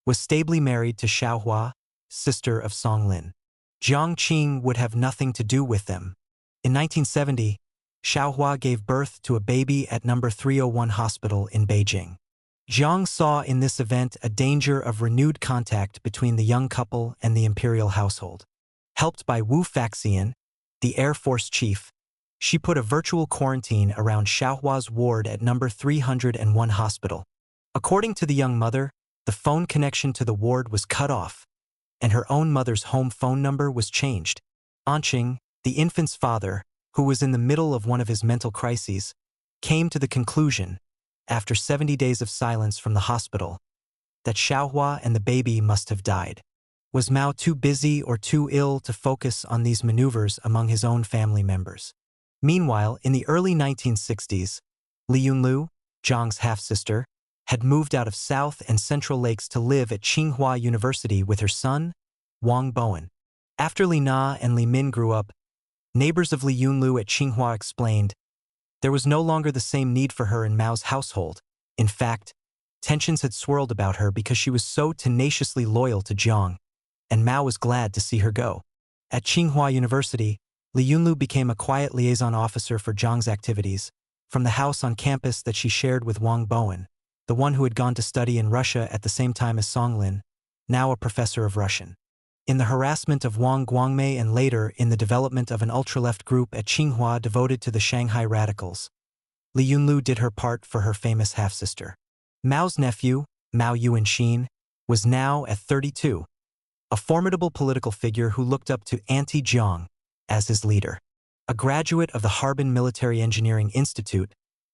was stably married to Xiaohua, sister of Song Lin. Jiang Qing would have nothing to do with them. In 1970, Xiaohua gave birth to a baby at No. 301 Hospital in Beijing. Jiang saw in this event a danger of renewed contact between the young couple and the imperial household. Helped by Wu Faxian, the Air Force chief, she put a virtual quarantine around Xiaohua's ward at No. 301 Hospital. According to the young mother, the phone connection to the ward was cut off, and her own mother's home phone number was changed. Anqing, the infant's father, who was in the middle of one of his mental crises, came to the conclusion, after 70 days of silence from the hospital, that Xiaohua and the baby must have died. Was Mao too busy or too ill to focus on these maneuvers among his own family members? Meanwhile, in the early 1960s, Li Yunlu, Jiang's half-sister, had moved out of South and Central Lakes to live at Tsinghua University with her son, Wang Bowen. After Li Na and Li Min grew up, neighbors of Li Yunlu at Tsinghua explained, there was no longer the same need for her in Mao's household. In fact, tensions had swirled about her because she was so tenaciously loyal to Jiang, and Mao was glad to see her go. At Tsinghua University, Li Yunlu became a quiet liaison officer for Jiang's activities, from the house on campus that she shared with Wang Bowen, the one who had gone to study in Russia at the same time as Song Lin, now a professor of Russian. In the harassment of Wang Guangmei and later in the development of an ultra-left group at Tsinghua devoted to the Shanghai radicals, Li Yunlu did her part for her famous half-sister. Mao's nephew, Mao Yuanxin, was now at 32, a formidable political figure who looked up to anti-Jiang as his leader. A graduate of the Harbin Military Engineering Institute,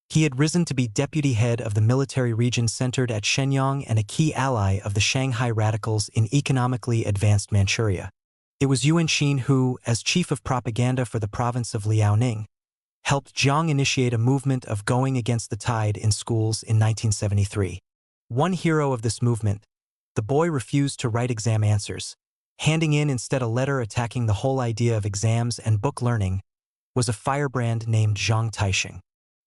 He had risen to be deputy head of the military region centered at Shenyang and a key ally of the Shanghai radicals in economically advanced Manchuria. It was Yuan Xin who, as chief of propaganda for the province of Liaoning, helped Jiang initiate a movement of going against the tide in schools in 1973. One hero of this movement, the boy refused to write exam answers, handing in instead a letter attacking the whole idea of exams and book learning, was a firebrand named Jiang Qing.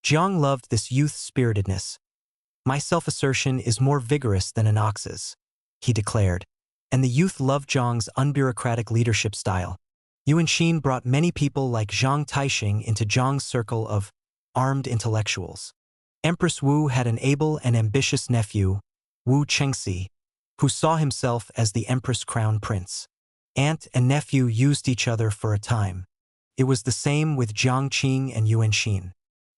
Jiang loved this youth-spiritedness. "My self-assertion is more vigorous than an ox's," he declared, and the youth loved Jiang's unbureaucratic leadership style. Yuan Xin brought many people like Jiang Qing into Jiang's circle of armed intellectuals. Empress Wu had an able and ambitious nephew, Wu Chengxi, who saw himself as the Empress Crown Prince. Aunt and nephew used each other for a time. It was the same with Jiang Qing and Yuan Xin.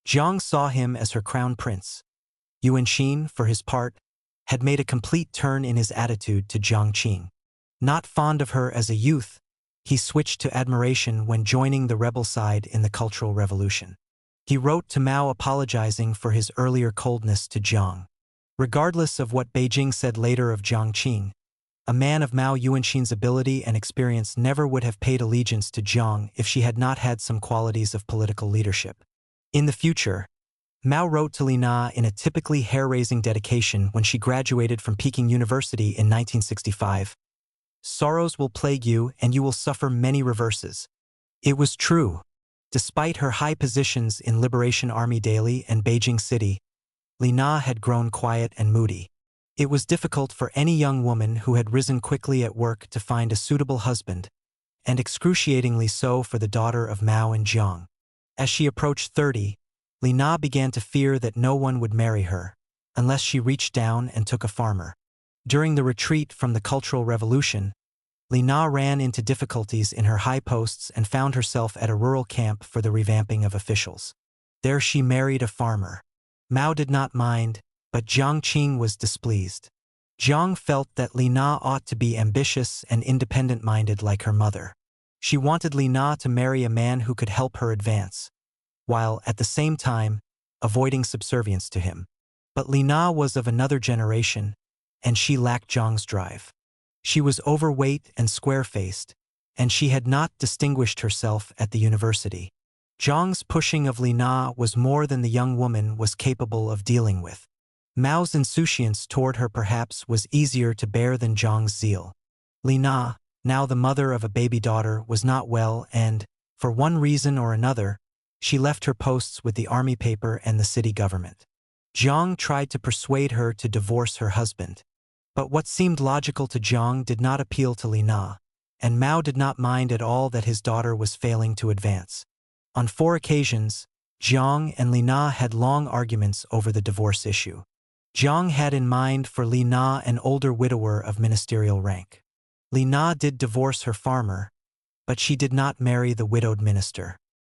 Jiang saw him as her crown prince. Yuan Xin, for his part, had made a complete turn in his attitude to Jiang Qing. Not fond of her as a youth, he switched to admiration when joining the rebel side in the Cultural Revolution. He wrote to Mao apologizing for his earlier coldness to Jiang. Regardless of what Beijing said later of Jiang Qing, a man of Mao Yuan Xin's ability and experience never would have paid allegiance to Jiang if she had not had some qualities of political leadership. In the future, Mao wrote to Li Na in a typically hair-raising dedication when she graduated from Peking University in 1965. "Sorrows will plague you and you will suffer many reverses." It was true. Despite her high positions in Liberation Army Daily and Beijing City, Li Na had grown quiet and moody. It was difficult for any young woman who had risen quickly at work to find a suitable husband, and excruciatingly so for the daughter of Mao and Jiang. As she approached 30, Li Na began to fear that no one would marry her, unless she reached down and took a farmer. During the retreat from the Cultural Revolution, Li Na ran into difficulties in her high posts and found herself at a rural camp for the revamping of officials. There she married a farmer. Mao did not mind, but Jiang Qing was displeased. Jiang felt that Li Na ought to be ambitious and independent-minded like her mother. She wanted Li Na to marry a man who could help her advance, while, at the same time, avoiding subservience to him. But Li Na was of another generation, and she lacked Jiang's drive. She was overweight and square-faced, and she had not distinguished herself at the university. Jiang's pushing of Li Na was more than the young woman was capable of dealing with. Mao's insouciance toward her perhaps was easier to bear than Jiang's zeal. Li Na, now the mother of a baby daughter, was not well and, for one reason or another, she left her posts with the army paper and the city government. Jiang tried to persuade her to divorce her husband. But what seemed logical to Jiang did not appeal to Li Na, and Mao did not mind at all that his daughter was failing to advance. On 4 occasions, Jiang and Li Na had long arguments over the divorce issue. Jiang had in mind for Li Na an older widower of ministerial rank. Li Na did divorce her farmer, but she did not marry the widowed minister.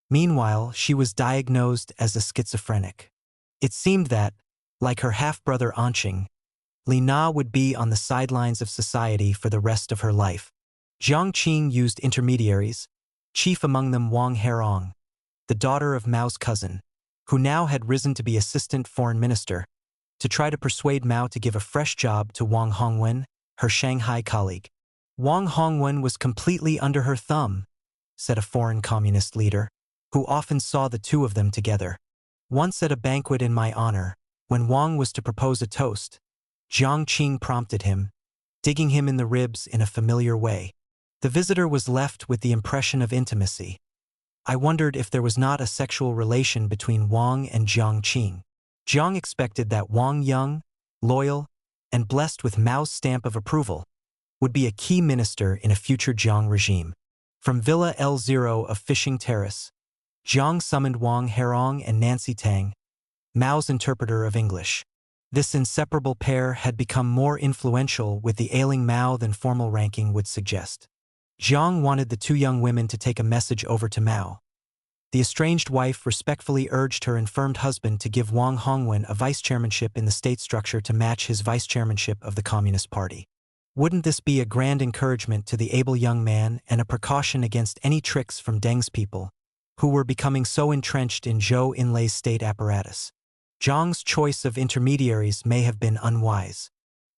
Meanwhile, she was diagnosed as a schizophrenic. It seemed that, like her half-brother Anqing, Li Na would be on the sidelines of society for the rest of her life. Jiang Qing used intermediaries, chief among them Wang Herong, the daughter of Mao's cousin, who now had risen to be assistant foreign minister, to try to persuade Mao to give a fresh job to Wang Hongwen, her Shanghai colleague. "Wang Hongwen was completely under her thumb," said a foreign communist leader, who often saw the two of them together. Once at a banquet in my honor, when Wang was to propose a toast, Jiang Qing prompted him, digging him in the ribs in a familiar way. The visitor was left with the impression of intimacy. I wondered if there was not a sexual relation between Wang and Jiang Qing. Jiang expected that Wang, young, loyal, and blessed with Mao's stamp of approval, would be a key minister in a future Jiang regime. From Villa L0 of Fishing Terrace, Jiang summoned Wang Herong and Nancy Tang, Mao's interpreter of English. This inseparable pair had become more influential with the ailing Mao than formal ranking would suggest. Jiang wanted the two young women to take a message over to Mao. The estranged wife respectfully urged her infirmed husband to give Wang Hongwen a vice-chairmanship in the state structure to match his vice-chairmanship of the Communist Party. Wouldn't this be a grand encouragement to the able young man and a precaution against any tricks from Deng's people, who were becoming so entrenched in Zhou Enlai's state apparatus? Jiang's choice of intermediaries may have been unwise.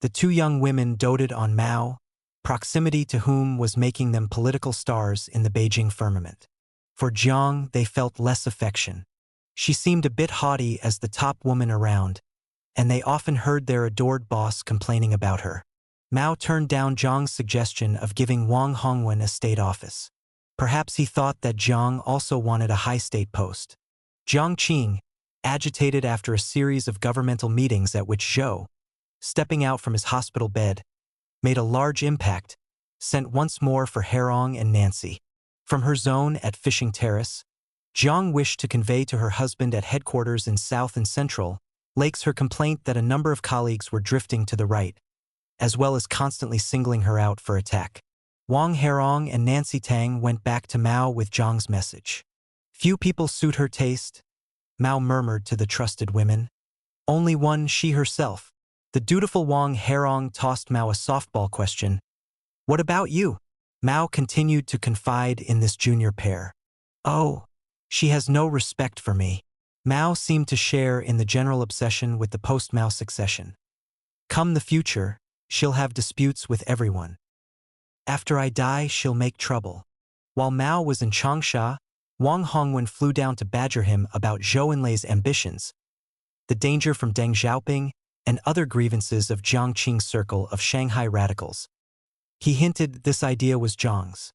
The two young women doted on Mao, proximity to whom was making them political stars in the Beijing firmament. For Jiang, they felt less affection. She seemed a bit haughty as the top woman around, and they often heard their adored boss complaining about her. Mao turned down Jiang's suggestion of giving Wang Hongwen a state office. Perhaps he thought that Jiang also wanted a high state post. Jiang Qing, agitated after a series of governmental meetings at which Zhou, stepping out from his hospital bed, made a large impact, sent once more for Herong and Nancy. From her zone at Fishing Terrace, Jiang wished to convey to her husband at headquarters in South and Central Lakes her complaint that a number of colleagues were drifting to the right, as well as constantly singling her out for attack. Wang Herong and Nancy Tang went back to Mao with Jiang's message. Few people suit her taste, Mao murmured to the trusted women. Only one, she herself. The dutiful Wang Herong tossed Mao a softball question. What about you? Mao continued to confide in this junior pair. Oh, she has no respect for me. Mao seemed to share in the general obsession with the post-Mao succession. Come the future, she'll have disputes with everyone. After I die, she'll make trouble. While Mao was in Changsha, Wang Hongwen flew down to badger him about Zhou Enlai's ambitions, the danger from Deng Xiaoping, and other grievances of Jiang Qing's circle of Shanghai radicals. He hinted this idea was Jiang's,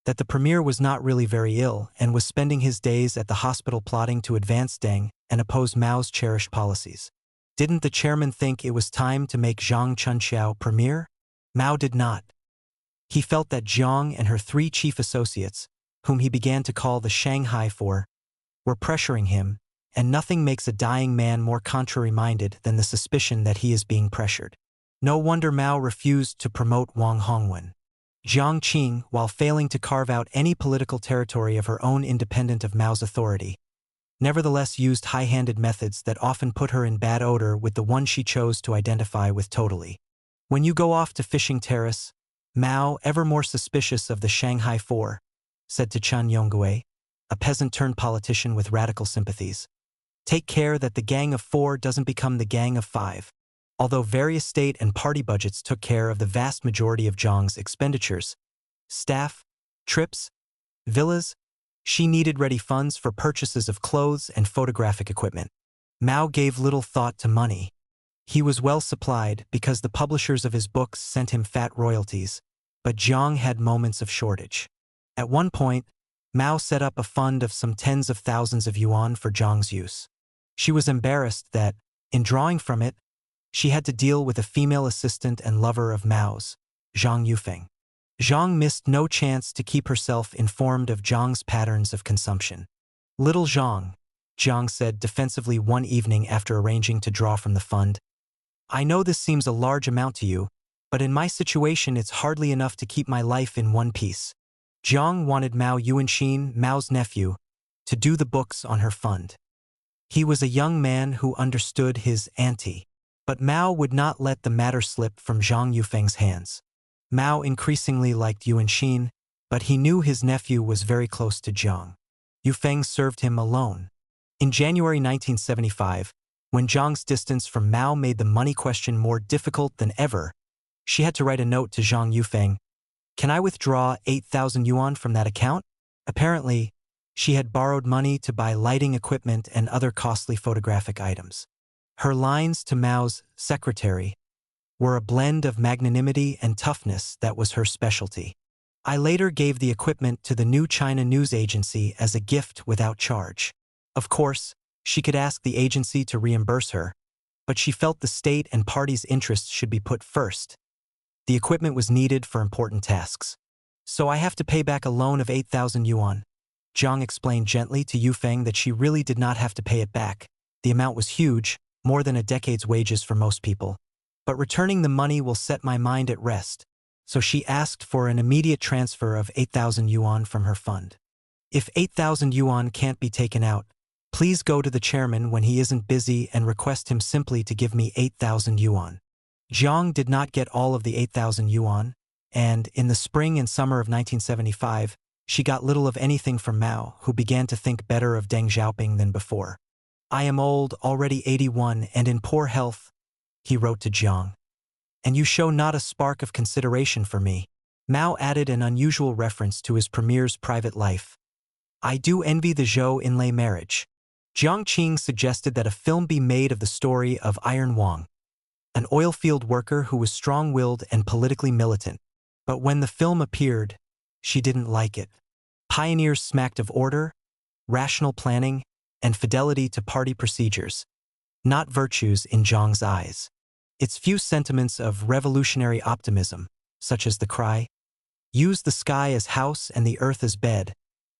that the premier was not really very ill and was spending his days at the hospital plotting to advance Deng and oppose Mao's cherished policies. Didn't the chairman think it was time to make Zhang Chunqiao premier? Mao did not. He felt that Jiang and her three chief associates, whom he began to call the Shanghai Four, were pressuring him, and nothing makes a dying man more contrary-minded than the suspicion that he is being pressured. No wonder Mao refused to promote Wang Hongwen. Jiang Qing, while failing to carve out any political territory of her own independent of Mao's authority, nevertheless used high-handed methods that often put her in bad odor with the one she chose to identify with totally. When you go off to Fishing Terrace, Mao, ever more suspicious of the Shanghai Four, said to Chen Yonggui, a peasant-turned-politician with radical sympathies, take care that the Gang of Four doesn't become the Gang of Five. Although various state and party budgets took care of the vast majority of Jiang's expenditures, staff, trips, villas, she needed ready funds for purchases of clothes and photographic equipment. Mao gave little thought to money. He was well supplied because the publishers of his books sent him fat royalties, but Jiang had moments of shortage. At one point, Mao set up a fund of some tens of thousands of yuan for Jiang's use. She was embarrassed that, in drawing from it, she had to deal with a female assistant and lover of Mao's, Zhang Yufeng. Zhang missed no chance to keep herself informed of Jiang's patterns of consumption. Little Zhang, Jiang said defensively one evening after arranging to draw from the fund, I know this seems a large amount to you, but in my situation it's hardly enough to keep my life in one piece. Jiang wanted Mao Yuanxin, Mao's nephew, to do the books on her fund. He was a young man who understood his auntie. But Mao would not let the matter slip from Zhang Yufeng's hands. Mao increasingly liked Yuanxin, but he knew his nephew was very close to Jiang. Yufeng served him alone. In January 1975, when Jiang's distance from Mao made the money question more difficult than ever, she had to write a note to Zhang Yufeng, can I withdraw 8,000 yuan from that account? Apparently, she had borrowed money to buy lighting equipment and other costly photographic items. Her lines to Mao's secretary were a blend of magnanimity and toughness that was her specialty. I later gave the equipment to the New China News Agency as a gift without charge. Of course, she could ask the agency to reimburse her, but she felt the state and party's interests should be put first. The equipment was needed for important tasks. So I have to pay back a loan of 8,000 yuan. Jiang explained gently to Yufeng that she really did not have to pay it back. The amount was huge, more than a decade's wages for most people. But returning the money will set my mind at rest, so she asked for an immediate transfer of 8,000 yuan from her fund. If 8,000 yuan can't be taken out, please go to the chairman when he isn't busy and request him simply to give me 8,000 yuan. Jiang did not get all of the 8,000 yuan, and, in the spring and summer of 1975, she got little of anything from Mao, who began to think better of Deng Xiaoping than before. I am old, already 81, and in poor health, he wrote to Jiang. And you show not a spark of consideration for me. Mao added an unusual reference to his premier's private life. I do envy the Zhou inlay marriage. Jiang Qing suggested that a film be made of the story of Iron Wang, an oilfield worker who was strong-willed and politically militant. But when the film appeared, she didn't like it. Pioneers smacked of order, rational planning, and fidelity to party procedures, not virtues in Jiang's eyes. Its few sentiments of revolutionary optimism, such as the cry, "Use the sky as house and the earth as bed,"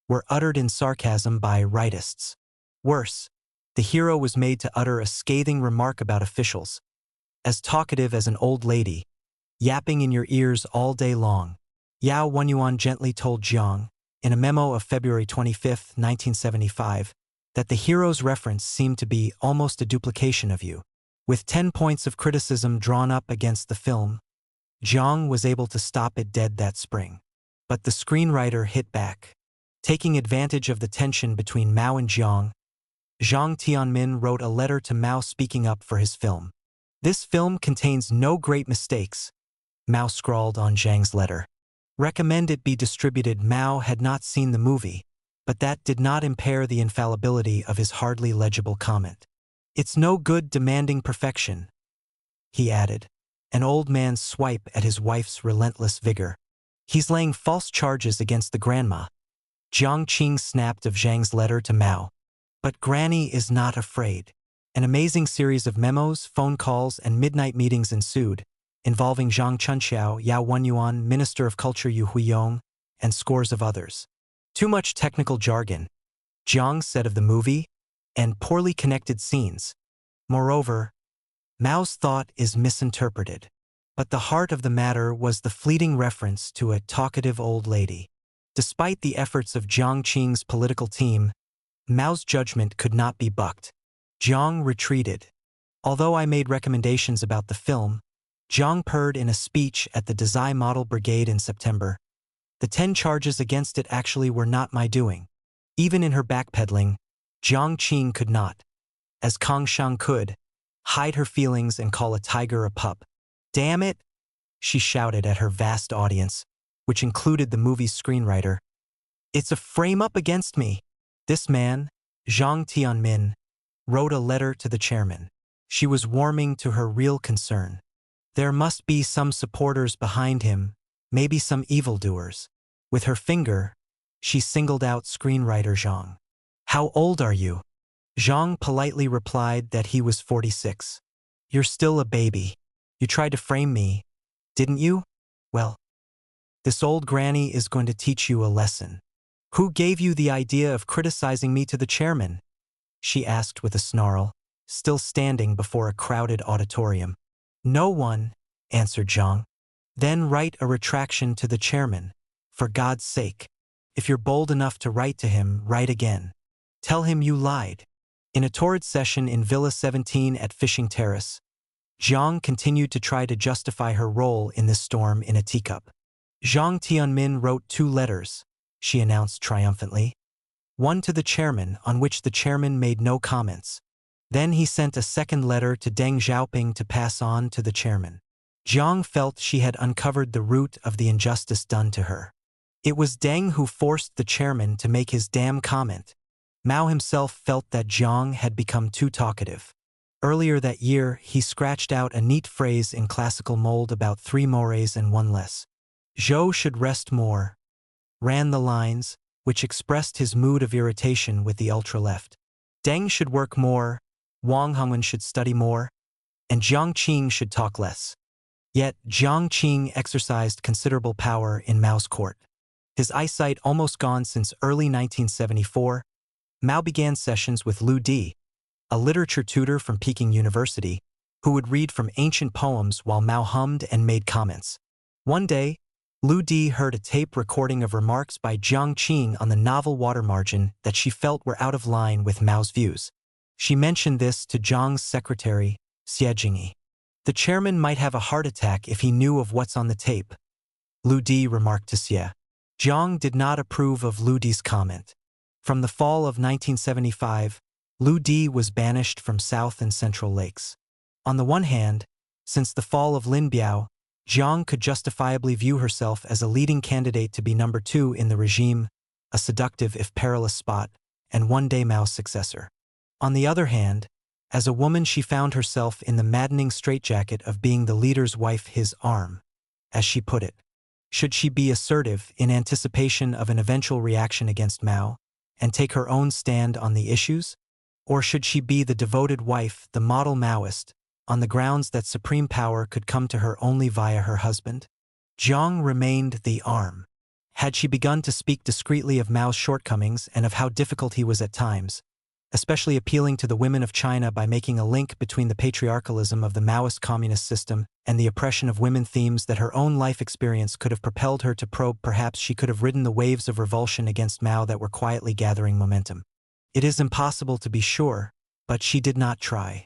were uttered in sarcasm by rightists. Worse, the hero was made to utter a scathing remark about officials, as talkative as an old lady, yapping in your ears all day long. Yao Wenyuan gently told Jiang, in a memo of February 25, 1975, that the hero's reference seemed to be almost a duplication of you. With 10 points of criticism drawn up against the film, Jiang was able to stop it dead that spring. But the screenwriter hit back. Taking advantage of the tension between Mao and Jiang, Jiang Tianmin wrote a letter to Mao speaking up for his film. This film contains no great mistakes, Mao scrawled on Jiang's letter. Recommend it be distributed. Mao had not seen the movie, but that did not impair the infallibility of his hardly legible comment. It's no good demanding perfection, he added, an old man's swipe at his wife's relentless vigor. He's laying false charges against the grandma. Jiang Qing snapped of Zhang's letter to Mao. But Granny is not afraid. An amazing series of memos, phone calls, and midnight meetings ensued, involving Zhang Chunqiao, Yao Wenyuan, Minister of Culture Yu Huiyong, and scores of others. Too much technical jargon, Jiang said of the movie, and poorly connected scenes. Moreover, Mao's thought is misinterpreted. But the heart of the matter was the fleeting reference to a talkative old lady. Despite the efforts of Jiang Qing's political team, Mao's judgment could not be bucked. Jiang retreated. Although I made recommendations about the film, Jiang purred in a speech at the Desai Model Brigade in September. The 10 charges against it actually were not my doing. Even in her backpedaling, Jiang Qing could not, as Kang Shang could, hide her feelings and call a tiger a pup. Damn it, she shouted at her vast audience, which included the movie's screenwriter. It's a frame-up against me. This man, Jiang Tianmin, wrote a letter to the chairman. She was warming to her real concern. There must be some supporters behind him, maybe some evildoers. With her finger, she singled out screenwriter Jiang. How old are you? Jiang politely replied that he was 46. You're still a baby. You tried to frame me, didn't you? Well, this old granny is going to teach you a lesson. Who gave you the idea of criticizing me to the chairman? She asked with a snarl, still standing before a crowded auditorium. No one, answered Jiang. Then write a retraction to the chairman. For God's sake. If you're bold enough to write to him, write again. Tell him you lied. In a torrid session in Villa 17 at Fishing Terrace, Jiang continued to try to justify her role in this storm in a teacup. Jiang Tianmin wrote 2 letters, she announced triumphantly. One to the chairman, on which the chairman made no comments. Then he sent a second letter to Deng Xiaoping to pass on to the chairman. Jiang felt she had uncovered the root of the injustice done to her. It was Deng who forced the chairman to make his damn comment. Mao himself felt that Jiang had become too talkative. Earlier that year, he scratched out a neat phrase in classical mold about 3 mores and 1 less. Zhou should rest more, ran the lines, which expressed his mood of irritation with the ultra-left. Deng should work more, Wang Hongwen should study more, and Jiang Qing should talk less. Yet, Jiang Qing exercised considerable power in Mao's court. His eyesight almost gone since early 1974, Mao began sessions with Liu Di, a literature tutor from Peking University, who would read from ancient poems while Mao hummed and made comments. One day, Liu Di heard a tape recording of remarks by Jiang Qing on the novel water margin that she felt were out of line with Mao's views. She mentioned this to Jiang's secretary, Xie Jingyi. The chairman might have a heart attack if he knew of what's on the tape, Liu Di remarked to Xie. Jiang did not approve of Liu Di's comment. From the fall of 1975, Lu Di was banished from South and Central Lakes. On the one hand, since the fall of Lin Biao, Jiang could justifiably view herself as a leading candidate to be number 2 in the regime, a seductive if perilous spot, and one day Mao's successor. On the other hand, as a woman she found herself in the maddening straitjacket of being the leader's wife, his arm, as she put it. Should she be assertive in anticipation of an eventual reaction against Mao, and take her own stand on the issues? Or should she be the devoted wife, the model Maoist, on the grounds that supreme power could come to her only via her husband? Jiang remained the arm. Had she begun to speak discreetly of Mao's shortcomings and of how difficult he was at times, especially appealing to the women of China by making a link between the patriarchalism of the Maoist communist system and the oppression of women, themes that her own life experience could have propelled her to probe, perhaps she could have ridden the waves of revulsion against Mao that were quietly gathering momentum. It is impossible to be sure, but she did not try.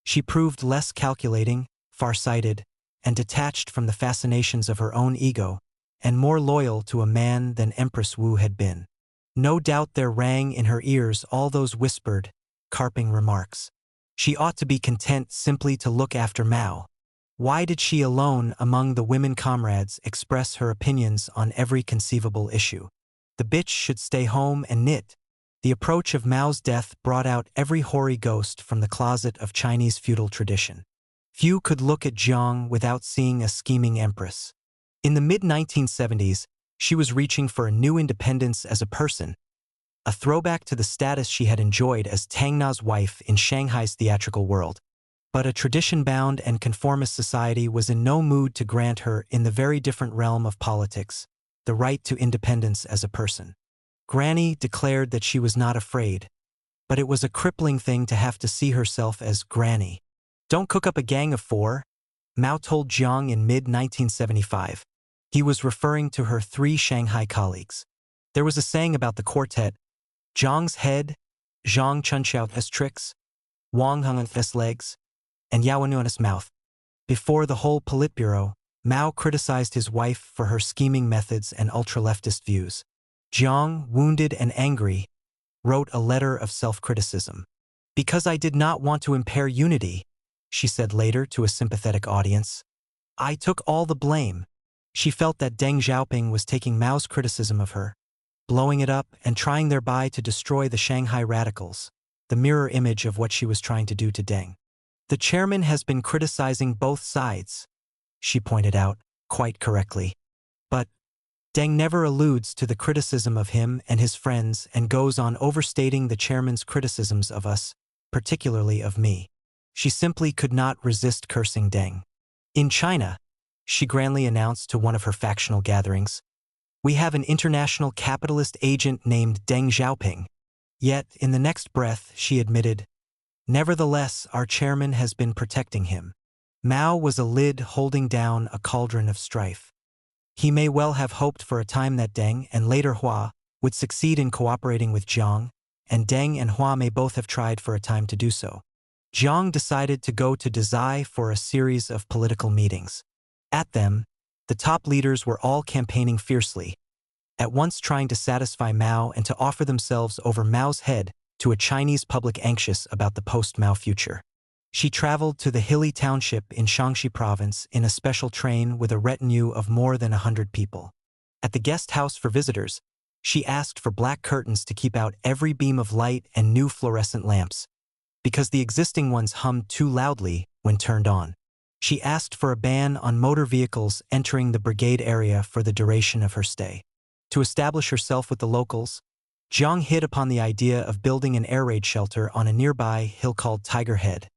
She proved less calculating, far-sighted, and detached from the fascinations of her own ego, and more loyal to a man than Empress Wu had been. No doubt there rang in her ears all those whispered, carping remarks. She ought to be content simply to look after Mao. Why did she alone among the women comrades express her opinions on every conceivable issue? The bitch should stay home and knit. The approach of Mao's death brought out every hoary ghost from the closet of Chinese feudal tradition. Few could look at Jiang without seeing a scheming empress. In the mid-1970s, she was reaching for a new independence as a person, a throwback to the status she had enjoyed as Tang Na's wife in Shanghai's theatrical world. But a tradition-bound and conformist society was in no mood to grant her, in the very different realm of politics, the right to independence as a person. Granny declared that she was not afraid, but it was a crippling thing to have to see herself as Granny. "Don't cook up a gang of 4, Mao told Jiang in mid-1975. He was referring to her 3 Shanghai colleagues. There was a saying about the quartet: Jiang's head, Zhang Chunxiao's tricks, Wang Heng's legs, and Yao Nuan's mouth. Before the whole Politburo, Mao criticized his wife for her scheming methods and ultra-leftist views. Jiang, wounded and angry, wrote a letter of self-criticism. "Because I did not want to impair unity," she said later to a sympathetic audience, "I took all the blame." She felt that Deng Xiaoping was taking Mao's criticism of her, blowing it up and trying thereby to destroy the Shanghai radicals, the mirror image of what she was trying to do to Deng. "The chairman has been criticizing both sides," she pointed out, quite correctly. "But Deng never alludes to the criticism of him and his friends and goes on overstating the chairman's criticisms of us, particularly of me." She simply could not resist cursing Deng. "In China," she grandly announced to one of her factional gatherings, "we have an international capitalist agent named Deng Xiaoping." Yet, in the next breath, she admitted, "Nevertheless, our chairman has been protecting him." Mao was a lid holding down a cauldron of strife. He may well have hoped for a time that Deng, and later Hua, would succeed in cooperating with Jiang, and Deng and Hua may both have tried for a time to do so. Jiang decided to go to Dezhai for a series of political meetings. At them, the top leaders were all campaigning fiercely, at once trying to satisfy Mao and to offer themselves over Mao's head to a Chinese public anxious about the post-Mao future. She traveled to the hilly township in Shaanxi province in a special train with a retinue of more than 100 people. At the guest house for visitors, she asked for black curtains to keep out every beam of light and new fluorescent lamps, because the existing ones hummed too loudly when turned on. She asked for a ban on motor vehicles entering the brigade area for the duration of her stay. To establish herself with the locals, Jiang hit upon the idea of building an air raid shelter on a nearby hill called Tiger Head,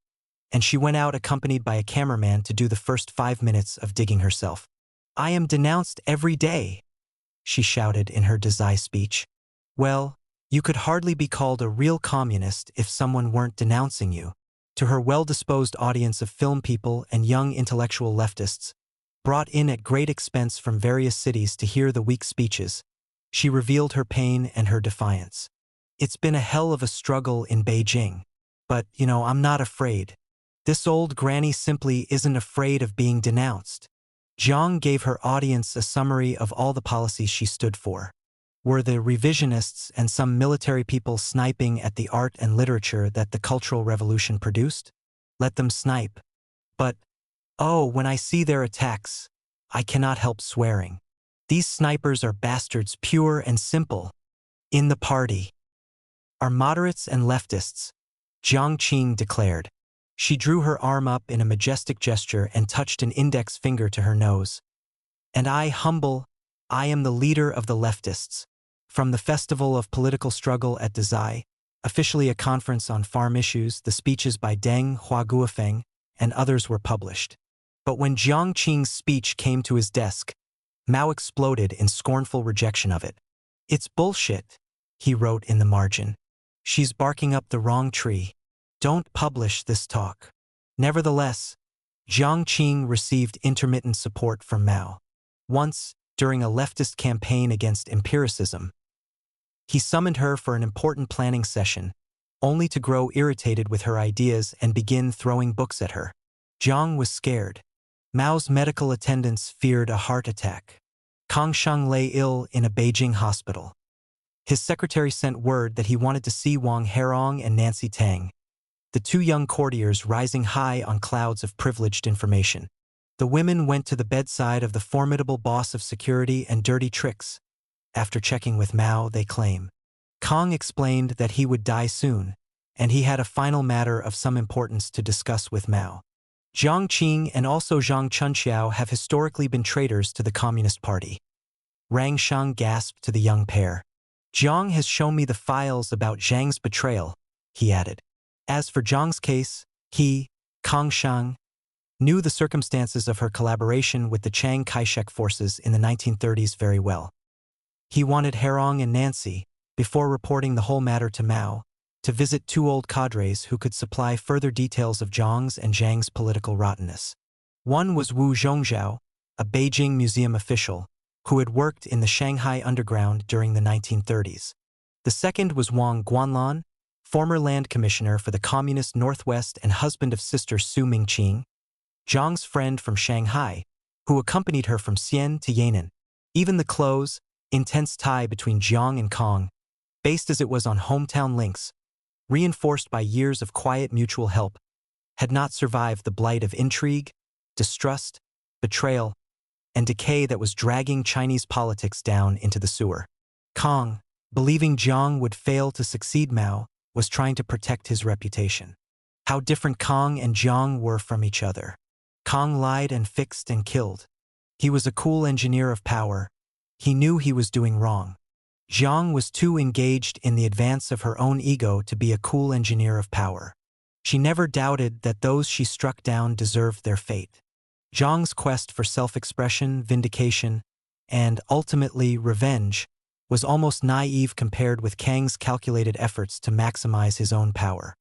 and she went out accompanied by a cameraman to do the first 5 minutes of digging herself. "I am denounced every day," she shouted in her Dezhai speech. Well, you could hardly be called a real communist if someone weren't denouncing you. To her well-disposed audience of film people and young intellectual leftists, brought in at great expense from various cities to hear the weak speeches, she revealed her pain and her defiance. "It's been a hell of a struggle in Beijing. But, I'm not afraid. This old granny simply isn't afraid of being denounced." Jiang gave her audience a summary of all the policies she stood for. Were the revisionists and some military people sniping at the art and literature that the Cultural Revolution produced? Let them snipe. But, oh, when I see their attacks, I cannot help swearing. These snipers are bastards pure and simple. In the party are moderates and leftists, Jiang Qing declared. She drew her arm up in a majestic gesture and touched an index finger to her nose. And I am the leader of the leftists. From the Festival of Political Struggle at Dezai, officially a conference on farm issues, the speeches by Deng Huaguofeng and others were published. But when Jiang Qing's speech came to his desk, Mao exploded in scornful rejection of it. It's bullshit, he wrote in the margin. She's barking up the wrong tree. Don't publish this talk. Nevertheless, Jiang Qing received intermittent support from Mao. Once, during a leftist campaign against empiricism, he summoned her for an important planning session, only to grow irritated with her ideas and begin throwing books at her. Jiang was scared. Mao's medical attendants feared a heart attack. Kang Shang lay ill in a Beijing hospital. His secretary sent word that he wanted to see Wang Herong and Nancy Tang, the two young courtiers rising high on clouds of privileged information. The women went to the bedside of the formidable boss of security and dirty tricks. After checking with Mao, they claim. Kang explained that he would die soon, and he had a final matter of some importance to discuss with Mao. Jiang Qing and also Zhang Chunqiao have historically been traitors to the Communist Party. Rang Shang gasped to the young pair. Jiang has shown me the files about Zhang's betrayal, he added. As for Zhang's case, he, Kang Shang, knew the circumstances of her collaboration with the Chiang Kai-shek forces in the 1930s very well. He wanted Herong and Nancy, before reporting the whole matter to Mao, to visit two old cadres who could supply further details of Zhang's and Zhang's political rottenness. One was Wu Zhongzhao, a Beijing museum official, who had worked in the Shanghai underground during the 1930s. The second was Wang Guanlan, former land commissioner for the Communist Northwest and husband of sister Su Mingqing, Zhang's friend from Shanghai, who accompanied her from Xian to Yan'an. Even the close, intense tie between Jiang and Kang, based as it was on hometown links, reinforced by years of quiet mutual help, had not survived the blight of intrigue, distrust, betrayal, and decay that was dragging Chinese politics down into the sewer. Kang, believing Jiang would fail to succeed Mao, was trying to protect his reputation. How different Kang and Jiang were from each other. Kang lied and fixed and killed. He was a cool engineer of power. He knew he was doing wrong. Jiang was too engaged in the advance of her own ego to be a cool engineer of power. She never doubted that those she struck down deserved their fate. Jiang's quest for self-expression, vindication, and, ultimately, revenge was almost naive compared with Kang's calculated efforts to maximize his own power.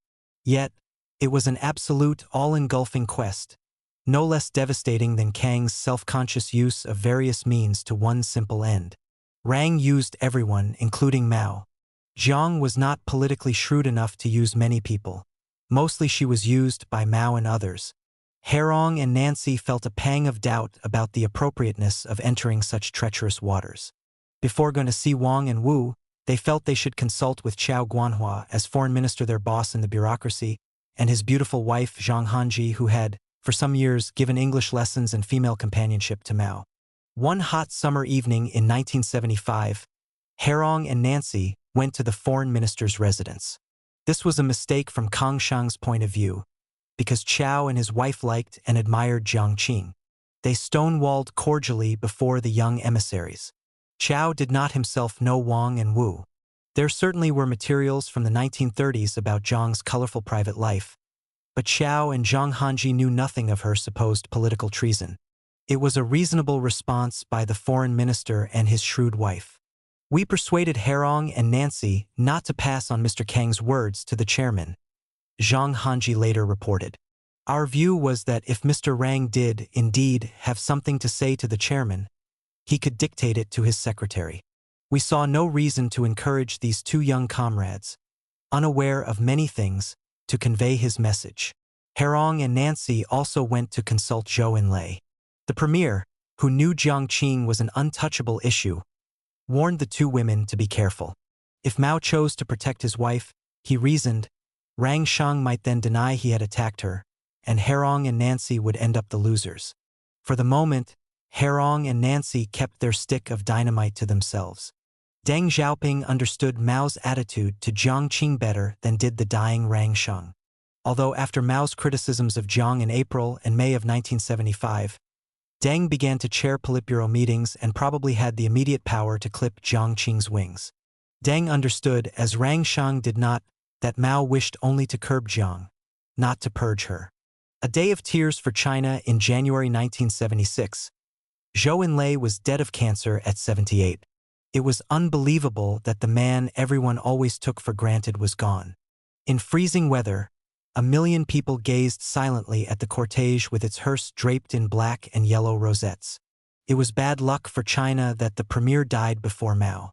Yet, it was an absolute, all-engulfing quest, no less devastating than Kang's self-conscious use of various means to one simple end. Rang used everyone, including Mao. Jiang was not politically shrewd enough to use many people. Mostly she was used by Mao and others. Herong and Nancy felt a pang of doubt about the appropriateness of entering such treacherous waters. Before going to see Wang and Wu, they felt they should consult with Chao Guanhua as foreign minister, their boss in the bureaucracy, and his beautiful wife Zhang Hanji, who had, for some years, given English lessons and female companionship to Mao. One hot summer evening in 1975, Herong and Nancy went to the foreign minister's residence. This was a mistake from Kang Shang's point of view, because Chao and his wife liked and admired Jiang Qing. They stonewalled cordially before the young emissaries. Chao did not himself know Wang and Wu. There certainly were materials from the 1930s about Zhang's colorful private life, but Chao and Zhang Hanji knew nothing of her supposed political treason. It was a reasonable response by the foreign minister and his shrewd wife. We persuaded Herong and Nancy not to pass on Mr. Kang's words to the chairman, Zhang Hanji later reported. Our view was that if Mr. Rang did, indeed, have something to say to the chairman, he could dictate it to his secretary. We saw no reason to encourage these two young comrades, unaware of many things, to convey his message. Herong and Nancy also went to consult Zhou Enlai. The premier, who knew Jiang Qing was an untouchable issue, warned the two women to be careful. If Mao chose to protect his wife, he reasoned, Rang Shang might then deny he had attacked her, and Herong and Nancy would end up the losers. For the moment, Herong and Nancy kept their stick of dynamite to themselves. Deng Xiaoping understood Mao's attitude to Jiang Qing better than did the dying Rang Shang. Although after Mao's criticisms of Jiang in April and May of 1975, Deng began to chair Politburo meetings and probably had the immediate power to clip Jiang Qing's wings. Deng understood, as Rang Shang did not, that Mao wished only to curb Jiang, not to purge her. A day of tears for China in January 1976. Zhou Enlai was dead of cancer at 78. It was unbelievable that the man everyone always took for granted was gone. In freezing weather, 1 million people gazed silently at the cortege with its hearse draped in black and yellow rosettes. It was bad luck for China that the premier died before Mao.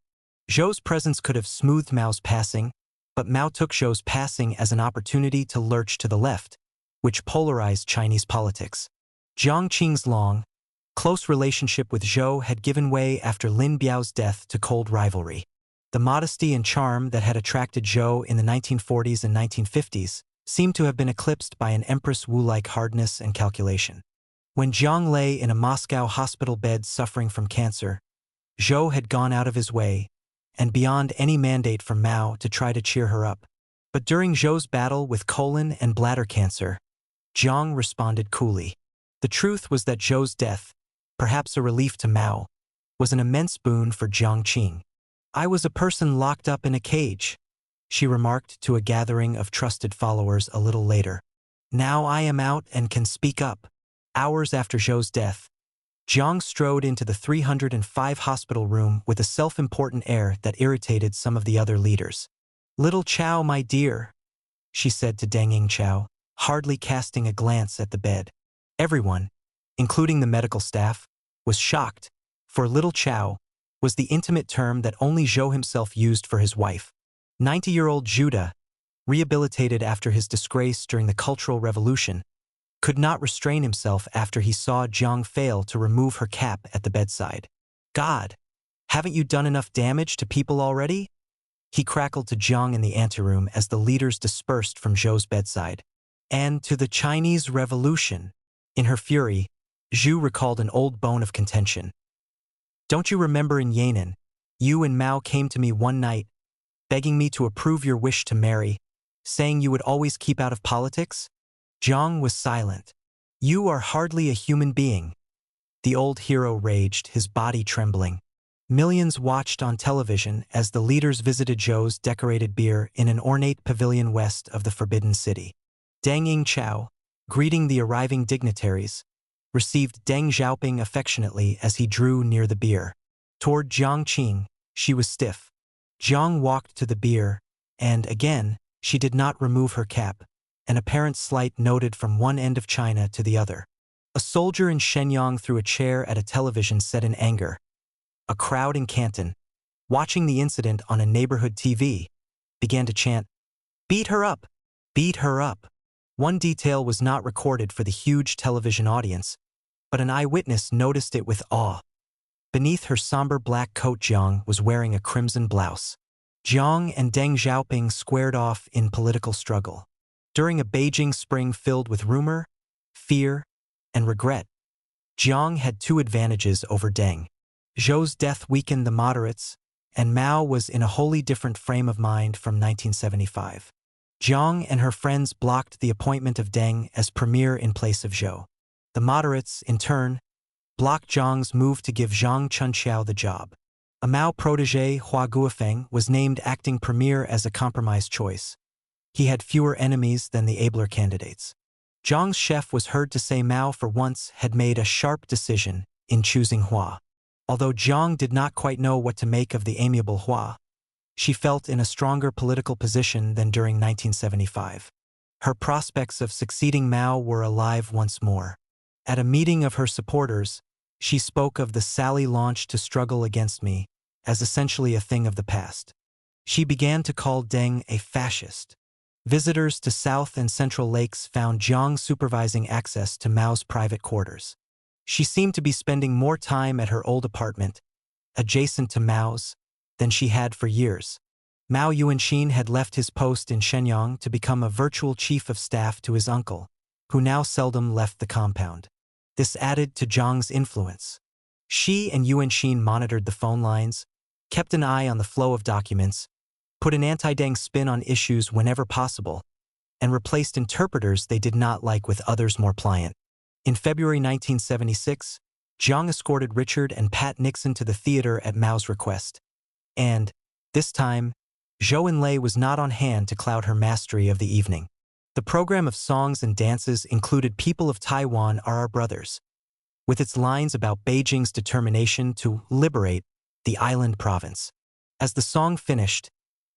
Zhou's presence could have smoothed Mao's passing, but Mao took Zhou's passing as an opportunity to lurch to the left, which polarized Chinese politics. Jiang Qing's long, close relationship with Zhou had given way after Lin Biao's death to cold rivalry. The modesty and charm that had attracted Zhou in the 1940s and 1950s seemed to have been eclipsed by an Empress Wu-like hardness and calculation. When Jiang lay in a Moscow hospital bed suffering from cancer, Zhou had gone out of his way, and beyond any mandate from Mao, to try to cheer her up. But during Zhou's battle with colon and bladder cancer, Jiang responded coolly. The truth was that Zhou's death, perhaps a relief to Mao, was an immense boon for Jiang Qing. "I was a person locked up in a cage," she remarked to a gathering of trusted followers a little later. "Now I am out and can speak up." Hours after Zhou's death, Jiang strode into the 305 hospital room with a self-important air that irritated some of the other leaders. "Little Chow, my dear," she said to Deng Yingqiao, hardly casting a glance at the bed. Everyone, including the medical staff, was shocked, for Little Chow was the intimate term that only Zhou himself used for his wife. 90-year-old Judah, rehabilitated after his disgrace during the Cultural Revolution, could not restrain himself after he saw Jiang fail to remove her cap at the bedside. "God, haven't you done enough damage to people already?" he crackled to Jiang in the anteroom as the leaders dispersed from Zhou's bedside. "And to the Chinese Revolution." In her fury, Zhu recalled an old bone of contention. "Don't you remember in Yan'an, you and Mao came to me one night, begging me to approve your wish to marry, saying you would always keep out of politics?" Jiang was silent. "You are hardly a human being," the old hero raged, his body trembling. Millions watched on television as the leaders visited Zhou's decorated bier in an ornate pavilion west of the Forbidden City. Deng Yingqiao, greeting the arriving dignitaries, received Deng Xiaoping affectionately as he drew near the bier. Toward Jiang Qing, she was stiff. Jiang walked to the bier, and again, she did not remove her cap, an apparent slight noted from one end of China to the other. A soldier in Shenyang threw a chair at a television set in anger. A crowd in Canton, watching the incident on a neighborhood TV, began to chant, "Beat her up! Beat her up!" One detail was not recorded for the huge television audience, but an eyewitness noticed it with awe. Beneath her somber black coat, Jiang was wearing a crimson blouse. Jiang and Deng Xiaoping squared off in political struggle. During a Beijing spring filled with rumor, fear, and regret, Jiang had two advantages over Deng. Zhou's death weakened the moderates, and Mao was in a wholly different frame of mind from 1975. Jiang and her friends blocked the appointment of Deng as premier in place of Zhou. The moderates, in turn, blocked Jiang's move to give Zhang Chunqiao the job. A Mao protégé, Hua Guofeng, was named acting premier as a compromise choice. He had fewer enemies than the abler candidates. Jiang's chef was heard to say Mao for once had made a sharp decision in choosing Hua. Although Jiang did not quite know what to make of the amiable Hua, she felt in a stronger political position than during 1975. Her prospects of succeeding Mao were alive once more. At a meeting of her supporters, she spoke of the sally launched to struggle against me as essentially a thing of the past. She began to call Deng a fascist. Visitors to South and Central Lakes found Jiang supervising access to Mao's private quarters. She seemed to be spending more time at her old apartment, adjacent to Mao's, than she had for years. Mao Yuanxin had left his post in Shenyang to become a virtual chief of staff to his uncle, who now seldom left the compound. This added to Jiang's influence. She and Yuanxin monitored the phone lines, kept an eye on the flow of documents, put an anti-Deng spin on issues whenever possible, and replaced interpreters they did not like with others more pliant. In February 1976, Jiang escorted Richard and Pat Nixon to the theater at Mao's request. And, this time, Zhou Enlai was not on hand to cloud her mastery of the evening. The program of songs and dances included People of Taiwan Are Our Brothers, with its lines about Beijing's determination to liberate the island province. As the song finished,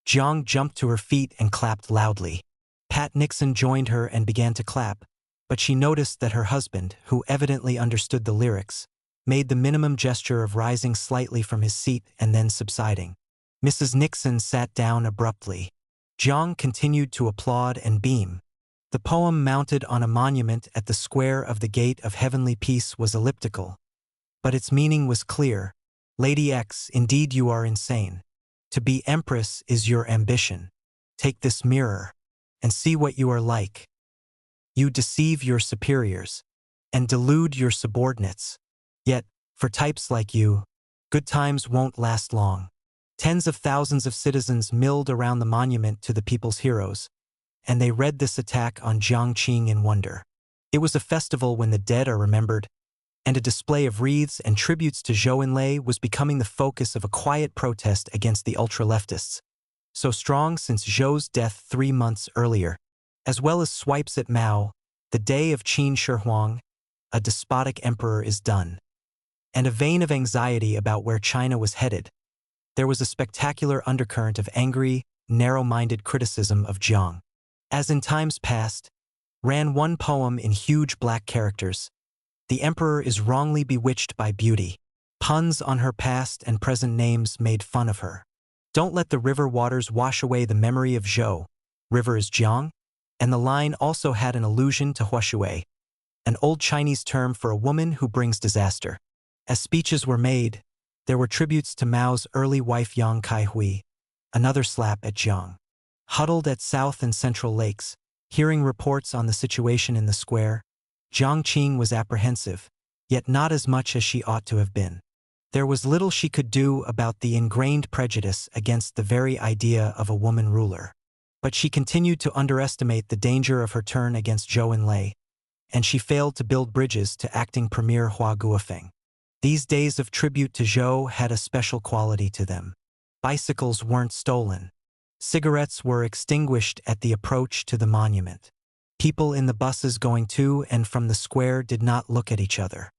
Jiang jumped to her feet and clapped loudly. Pat Nixon joined her and began to clap, but she noticed that her husband, who evidently understood the lyrics, made the minimum gesture of rising slightly from his seat and then subsiding. Mrs. Nixon sat down abruptly. Jiang continued to applaud and beam. The poem mounted on a monument at the square of the Gate of Heavenly Peace was elliptical, but its meaning was clear. Lady X, indeed you are insane. To be empress is your ambition. Take this mirror and see what you are like. You deceive your superiors and delude your subordinates. Yet, for types like you, good times won't last long. Tens of thousands of citizens milled around the monument to the people's heroes, and they read this attack on Jiang Qing in wonder. It was a festival when the dead are remembered, and a display of wreaths and tributes to Zhou Enlai was becoming the focus of a quiet protest against the ultra-leftists, so strong since Zhou's death 3 months earlier, as well as swipes at Mao. The day of Qin Shi Huang, a despotic emperor, is done. And a vein of anxiety about where China was headed. There was a spectacular undercurrent of angry, narrow-minded criticism of Jiang. As in times past, ran one poem in huge black characters. The emperor is wrongly bewitched by beauty. Puns on her past and present names made fun of her. Don't let the river waters wash away the memory of Zhou. River is Jiang, and the line also had an allusion to huashui, an old Chinese term for a woman who brings disaster. As speeches were made, there were tributes to Mao's early wife Yang Kaihui, another slap at Jiang. Huddled at South and Central Lakes, hearing reports on the situation in the square, Jiang Qing was apprehensive, yet not as much as she ought to have been. There was little she could do about the ingrained prejudice against the very idea of a woman ruler. But she continued to underestimate the danger of her turn against Zhou Enlai, and she failed to build bridges to acting Premier Hua Guofeng. These days of tribute to Zhou had a special quality to them. Bicycles weren't stolen. Cigarettes were extinguished at the approach to the monument. People in the buses going to and from the square did not look at each other.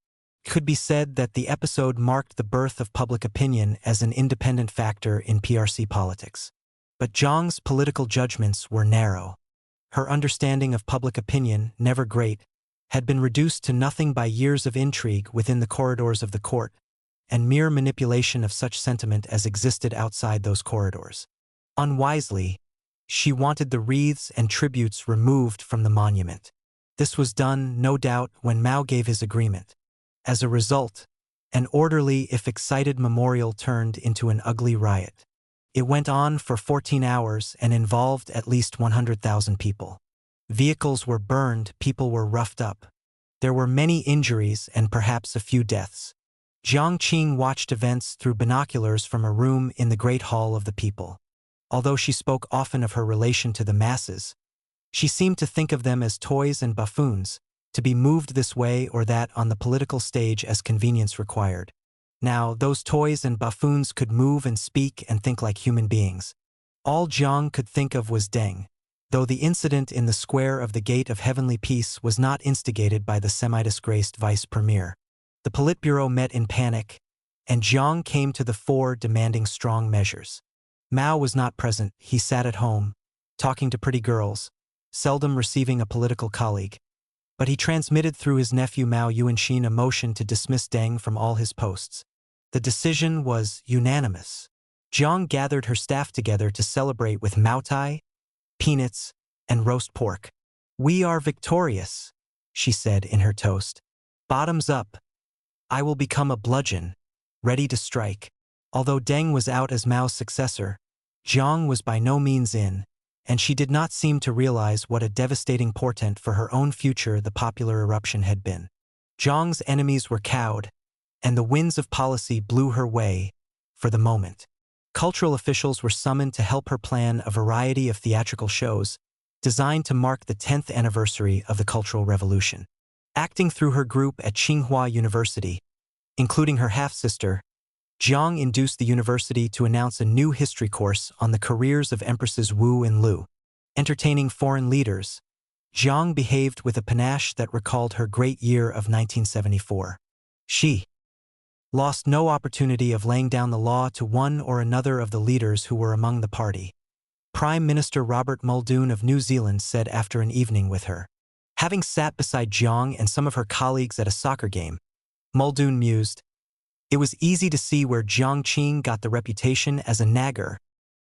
It could be said that the episode marked the birth of public opinion as an independent factor in PRC politics. But Jiang's political judgments were narrow. Her understanding of public opinion, never great, had been reduced to nothing by years of intrigue within the corridors of the court, and mere manipulation of such sentiment as existed outside those corridors. Unwisely, she wanted the wreaths and tributes removed from the monument. This was done, no doubt, when Mao gave his agreement. As a result, an orderly if excited memorial turned into an ugly riot. It went on for 14 hours and involved at least 100,000 people. Vehicles were burned, people were roughed up. There were many injuries and perhaps a few deaths. Jiang Qing watched events through binoculars from a room in the Great Hall of the People. Although she spoke often of her relation to the masses, she seemed to think of them as toys and buffoons, to be moved this way or that on the political stage as convenience required. Now, those toys and buffoons could move and speak and think like human beings. All Jiang could think of was Deng, though the incident in the square of the Gate of Heavenly Peace was not instigated by the semi-disgraced vice premier. The Politburo met in panic, and Jiang came to the fore demanding strong measures. Mao was not present. He sat at home, talking to pretty girls, seldom receiving a political colleague. But he transmitted through his nephew Mao Yuanxin a motion to dismiss Deng from all his posts. The decision was unanimous. Jiang gathered her staff together to celebrate with Maotai, peanuts, and roast pork. "We are victorious," she said in her toast. "Bottoms up. I will become a bludgeon, ready to strike." Although Deng was out as Mao's successor, Jiang was by no means in, and she did not seem to realize what a devastating portent for her own future the popular eruption had been. Jiang's enemies were cowed, and the winds of policy blew her way, for the moment. Cultural officials were summoned to help her plan a variety of theatrical shows designed to mark the 10th anniversary of the Cultural Revolution. Acting through her group at Tsinghua University, including her half-sister, Jiang induced the university to announce a new history course on the careers of Empresses Wu and Lu. Entertaining foreign leaders, Jiang behaved with a panache that recalled her great year of 1974. She lost no opportunity of laying down the law to one or another of the leaders who were among the party. Prime Minister Robert Muldoon of New Zealand said after an evening with her. Having sat beside Jiang and some of her colleagues at a soccer game, Muldoon mused, "It was easy to see where Jiang Qing got the reputation as a nagger."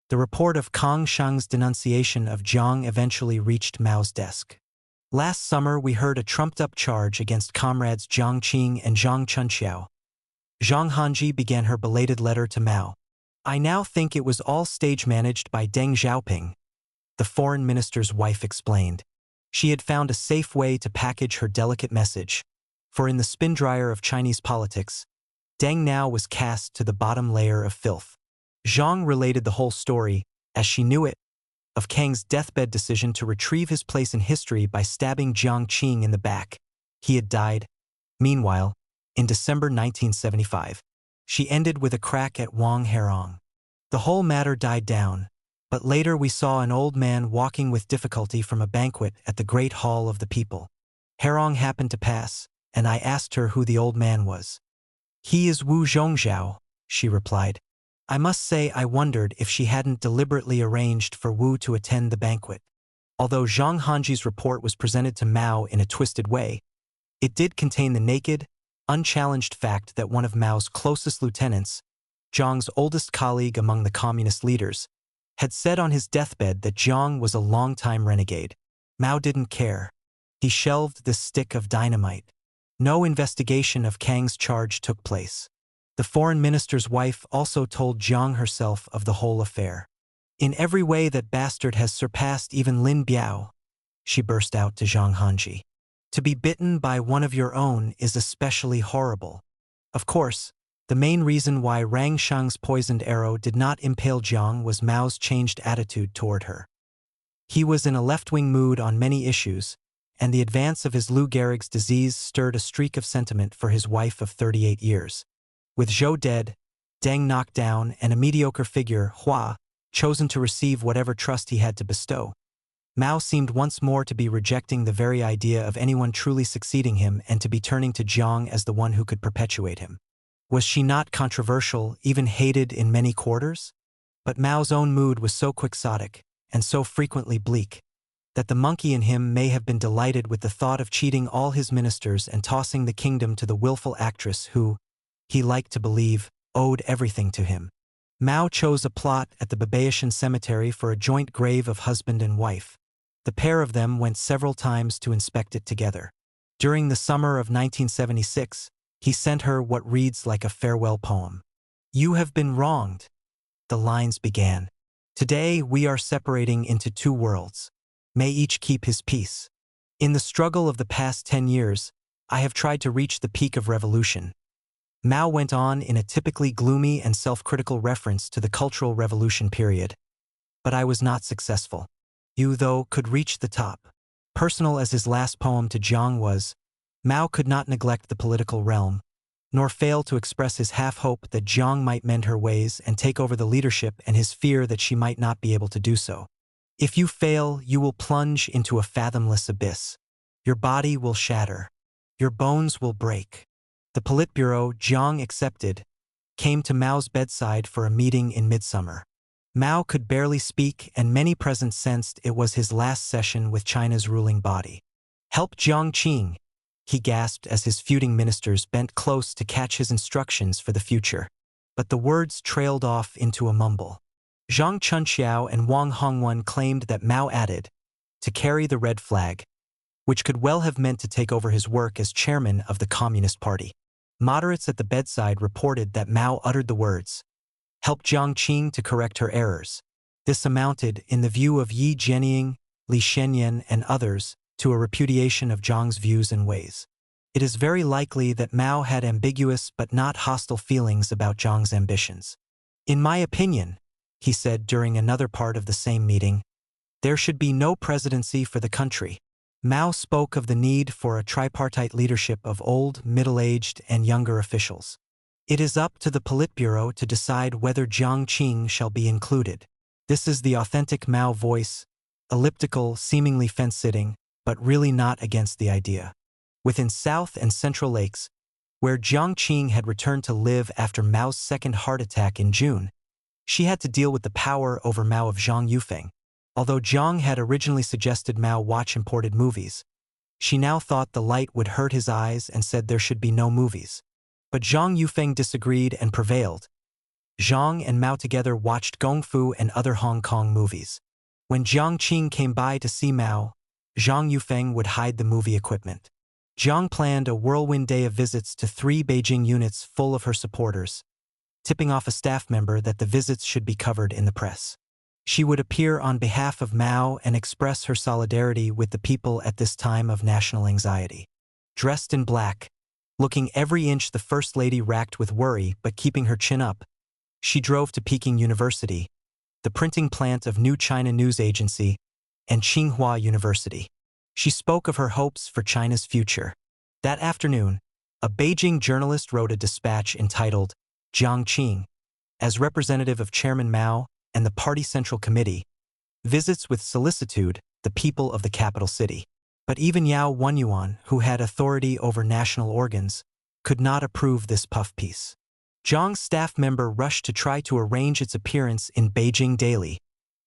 The report of Kang Shang's denunciation of Jiang eventually reached Mao's desk. Last summer we heard a trumped-up charge against comrades Jiang Qing and Zhang Chunqiao. Zhang Hanji began her belated letter to Mao. "I now think it was all stage-managed by Deng Xiaoping," the foreign minister's wife explained. She had found a safe way to package her delicate message, for in the spin-dryer of Chinese politics, Deng now was cast to the bottom layer of filth. Zhang related the whole story, as she knew it, of Kang's deathbed decision to retrieve his place in history by stabbing Jiang Qing in the back. He had died. Meanwhile, in December 1975, she ended with a crack at Wang Herong. The whole matter died down, but later we saw an old man walking with difficulty from a banquet at the Great Hall of the People. Herong happened to pass, and I asked her who the old man was. "He is Wu Zhongzhao," she replied. I must say I wondered if she hadn't deliberately arranged for Wu to attend the banquet. Although Zhang Hanji's report was presented to Mao in a twisted way, it did contain the naked, unchallenged fact that one of Mao's closest lieutenants, Jiang's oldest colleague among the communist leaders, had said on his deathbed that Jiang was a longtime renegade. Mao didn't care. He shelved this stick of dynamite. No investigation of Kang's charge took place. The foreign minister's wife also told Jiang herself of the whole affair. "In every way that bastard has surpassed even Lin Biao," she burst out to Zhang Hanji. "To be bitten by one of your own is especially horrible." Of course, the main reason why Rang Shang's poisoned arrow did not impale Jiang was Mao's changed attitude toward her. He was in a left-wing mood on many issues, and the advance of his Lou Gehrig's disease stirred a streak of sentiment for his wife of 38 years. With Zhou dead, Deng knocked down, and a mediocre figure, Hua, chosen to receive whatever trust he had to bestow, Mao seemed once more to be rejecting the very idea of anyone truly succeeding him and to be turning to Jiang as the one who could perpetuate him. Was she not controversial, even hated in many quarters? But Mao's own mood was so quixotic, and so frequently bleak, that the monkey in him may have been delighted with the thought of cheating all his ministers and tossing the kingdom to the willful actress who, he liked to believe, owed everything to him. Mao chose a plot at the Babaishan cemetery for a joint grave of husband and wife. The pair of them went several times to inspect it together. During the summer of 1976, he sent her what reads like a farewell poem. "You have been wronged," the lines began. "Today we are separating into two worlds. May each keep his peace. In the struggle of the past 10 years, I have tried to reach the peak of revolution." Mao went on in a typically gloomy and self-critical reference to the Cultural Revolution period. "But I was not successful. You, though, could reach the top." Personal as his last poem to Jiang was, Mao could not neglect the political realm, nor fail to express his half-hope that Jiang might mend her ways and take over the leadership and his fear that she might not be able to do so. "If you fail, you will plunge into a fathomless abyss. Your body will shatter. Your bones will break." The Politburo, Jiang accepted, came to Mao's bedside for a meeting in midsummer. Mao could barely speak, and many present sensed it was his last session with China's ruling body. "Help Jiang Qing," he gasped as his feuding ministers bent close to catch his instructions for the future. But the words trailed off into a mumble. Zhang Chunqiao and Wang Hongwen claimed that Mao added, to carry the red flag, which could well have meant to take over his work as chairman of the Communist Party. Moderates at the bedside reported that Mao uttered the words, helped Jiang Qing to correct her errors. This amounted, in the view of Yi Jianying, Li Shenyan, and others, to a repudiation of Jiang's views and ways. It is very likely that Mao had ambiguous but not hostile feelings about Jiang's ambitions. In my opinion, he said during another part of the same meeting, there should be no presidency for the country. Mao spoke of the need for a tripartite leadership of old, middle-aged, and younger officials. It is up to the Politburo to decide whether Jiang Qing shall be included. This is the authentic Mao voice, elliptical, seemingly fence-sitting, but really not against the idea. Within South and Central Lakes, where Jiang Qing had returned to live after Mao's second heart attack in June, she had to deal with the power over Mao of Zhang Yufeng. Although Jiang had originally suggested Mao watch imported movies, she now thought the light would hurt his eyes and said there should be no movies. But Zhang Yufeng disagreed and prevailed. Zhang and Mao together watched Gong Fu and other Hong Kong movies. When Jiang Qing came by to see Mao, Zhang Yufeng would hide the movie equipment. Jiang planned a whirlwind day of visits to 3 Beijing units full of her supporters, tipping off a staff member that the visits should be covered in the press. She would appear on behalf of Mao and express her solidarity with the people at this time of national anxiety. Dressed in black, looking every inch the First Lady racked with worry but keeping her chin up, she drove to Peking University, the printing plant of New China News Agency, and Tsinghua University. She spoke of her hopes for China's future. That afternoon, a Beijing journalist wrote a dispatch entitled, Jiang Qing, as representative of Chairman Mao and the Party Central Committee, visits with solicitude the people of the capital city. But even Yao Wenyuan, who had authority over national organs, could not approve this puff piece. Jiang's staff member rushed to try to arrange its appearance in Beijing Daily,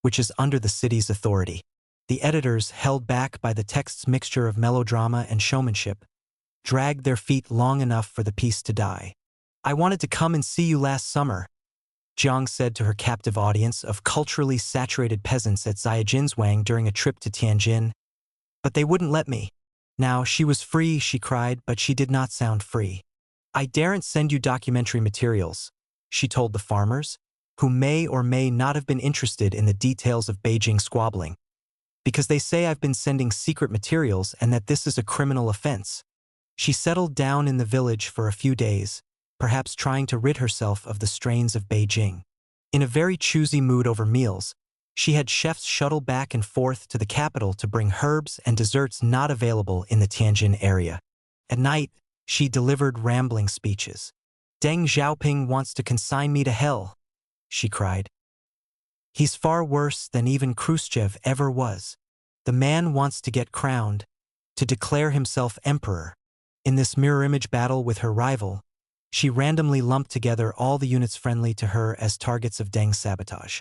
which is under the city's authority. The editors, held back by the text's mixture of melodrama and showmanship, dragged their feet long enough for the piece to die. I wanted to come and see you last summer, Jiang said to her captive audience of culturally saturated peasants at Jiajinswang during a trip to Tianjin, but they wouldn't let me. Now, she was free, she cried, but she did not sound free. I daren't send you documentary materials, she told the farmers, who may or may not have been interested in the details of Beijing squabbling, because they say I've been sending secret materials and that this is a criminal offense. She settled down in the village for a few days, perhaps trying to rid herself of the strains of Beijing. In a very choosy mood over meals, she had chefs shuttle back and forth to the capital to bring herbs and desserts not available in the Tianjin area. At night, she delivered rambling speeches. Deng Xiaoping wants to consign me to hell, she cried. He's far worse than even Khrushchev ever was. The man wants to get crowned, to declare himself emperor. In this mirror image battle with her rival, she randomly lumped together all the units friendly to her as targets of Deng's sabotage.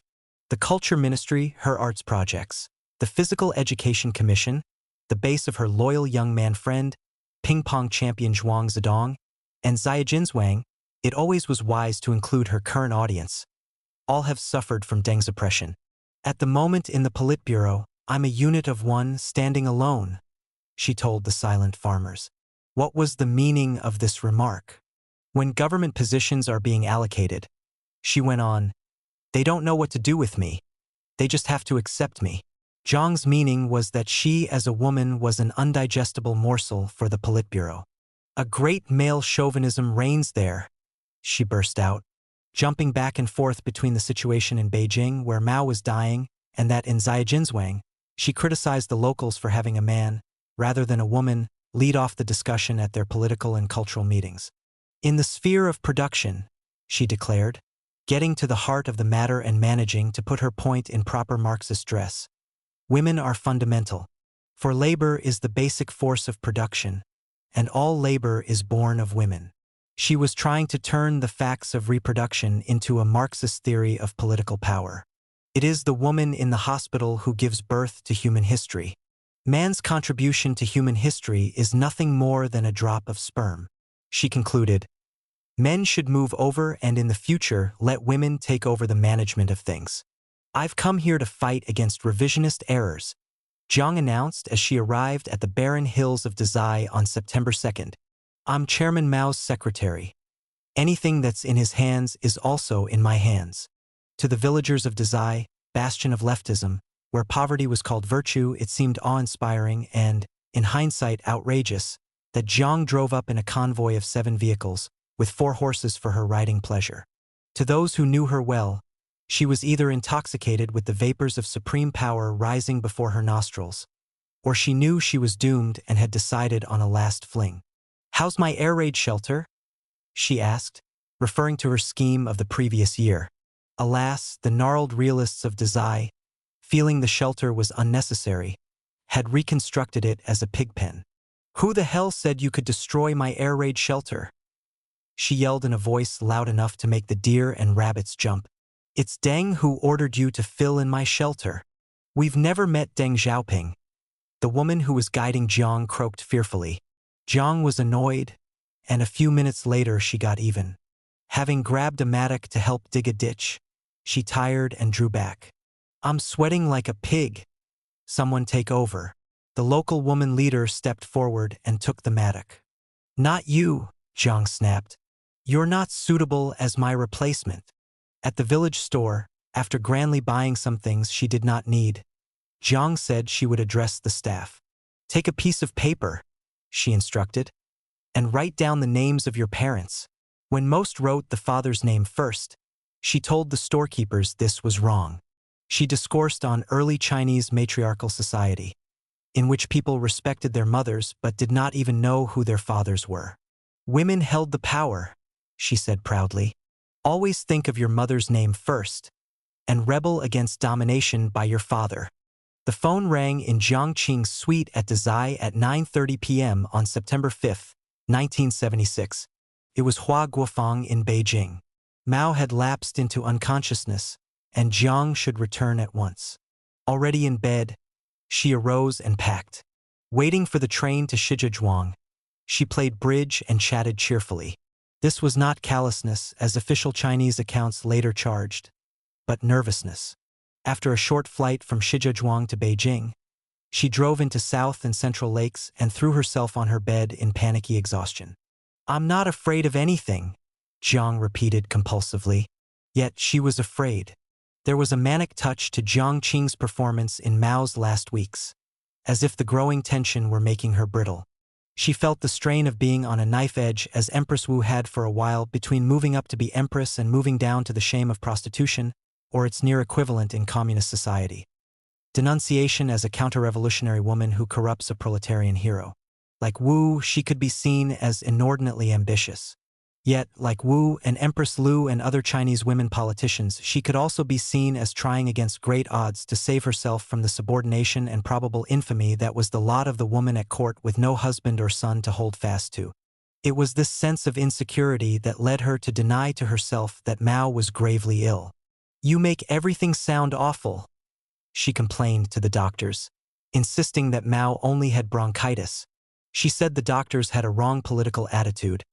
The Culture Ministry, her arts projects, the Physical Education Commission, the base of her loyal young man friend, ping-pong champion Zhuang Zedong, and Jiajinswang, it always was wise to include her current audience. All have suffered from Deng's oppression. At the moment in the Politburo, I'm a unit of one standing alone, she told the silent farmers. What was the meaning of this remark? When government positions are being allocated, she went on, they don't know what to do with me. They just have to accept me. Jiang's meaning was that she as a woman was an undigestible morsel for the Politburo. A great male chauvinism reigns there, she burst out, jumping back and forth between the situation in Beijing where Mao was dying and that in Jiajinswang. She criticized the locals for having a man, rather than a woman, lead off the discussion at their political and cultural meetings. In the sphere of production, she declared, getting to the heart of the matter and managing to put her point in proper Marxist dress. Women are fundamental, for labor is the basic force of production, and all labor is born of women. She was trying to turn the facts of reproduction into a Marxist theory of political power. It is the woman in the hospital who gives birth to human history. Man's contribution to human history is nothing more than a drop of sperm. She concluded, men should move over and in the future let women take over the management of things. I've come here to fight against revisionist errors, Jiang announced as she arrived at the barren hills of Dazai on September 2nd. I'm Chairman Mao's secretary. Anything that's in his hands is also in my hands. To the villagers of Dazai, bastion of leftism, where poverty was called virtue, it seemed awe-inspiring and, in hindsight, outrageous, that Jiang drove up in a convoy of 7 vehicles, with 4 horses for her riding pleasure. To those who knew her well, she was either intoxicated with the vapors of supreme power rising before her nostrils, or she knew she was doomed and had decided on a last fling. "How's my air raid shelter?" she asked, referring to her scheme of the previous year. Alas, the gnarled realists of Dazai, feeling the shelter was unnecessary, had reconstructed it as a pigpen. "Who the hell said you could destroy my air raid shelter?" she yelled in a voice loud enough to make the deer and rabbits jump. "It's Deng who ordered you to fill in my shelter. We've never met Deng Xiaoping." The woman who was guiding Jiang croaked fearfully. Jiang was annoyed, and a few minutes later she got even. Having grabbed a mattock to help dig a ditch, she tired and drew back. "I'm sweating like a pig. Someone take over." The local woman leader stepped forward and took the mattock. "Not you," Jiang snapped. "You're not suitable as my replacement." At the village store, after grandly buying some things she did not need, Jiang said she would address the staff. "Take a piece of paper," she instructed, "and write down the names of your parents." When most wrote the father's name first, she told the storekeepers this was wrong. She discoursed on early Chinese matriarchal society, in which people respected their mothers but did not even know who their fathers were. "Women held the power," she said proudly. "Always think of your mother's name first, and rebel against domination by your father." The phone rang in Jiang Qing's suite at Dazai at 9:30 p.m. on September 5, 1976. It was Hua Guofeng in Beijing. Mao had lapsed into unconsciousness, and Jiang should return at once. Already in bed, she arose and packed. Waiting for the train to Shijiazhuang, she played bridge and chatted cheerfully. This was not callousness, as official Chinese accounts later charged, but nervousness. After a short flight from Shijiazhuang to Beijing, she drove into South and Central Lakes and threw herself on her bed in panicky exhaustion. "I'm not afraid of anything," Jiang repeated compulsively. Yet she was afraid. There was a manic touch to Jiang Qing's performance in Mao's last weeks, as if the growing tension were making her brittle. She felt the strain of being on a knife edge as Empress Wu had for a while, between moving up to be empress and moving down to the shame of prostitution, or its near equivalent in communist society. Denunciation as a counter-revolutionary woman who corrupts a proletarian hero. Like Wu, she could be seen as inordinately ambitious. Yet, like Wu and Empress Lu and other Chinese women politicians, she could also be seen as trying against great odds to save herself from the subordination and probable infamy that was the lot of the woman at court with no husband or son to hold fast to. It was this sense of insecurity that led her to deny to herself that Mao was gravely ill. "You make everything sound awful," she complained to the doctors, insisting that Mao only had bronchitis. She said the doctors had a wrong political attitude.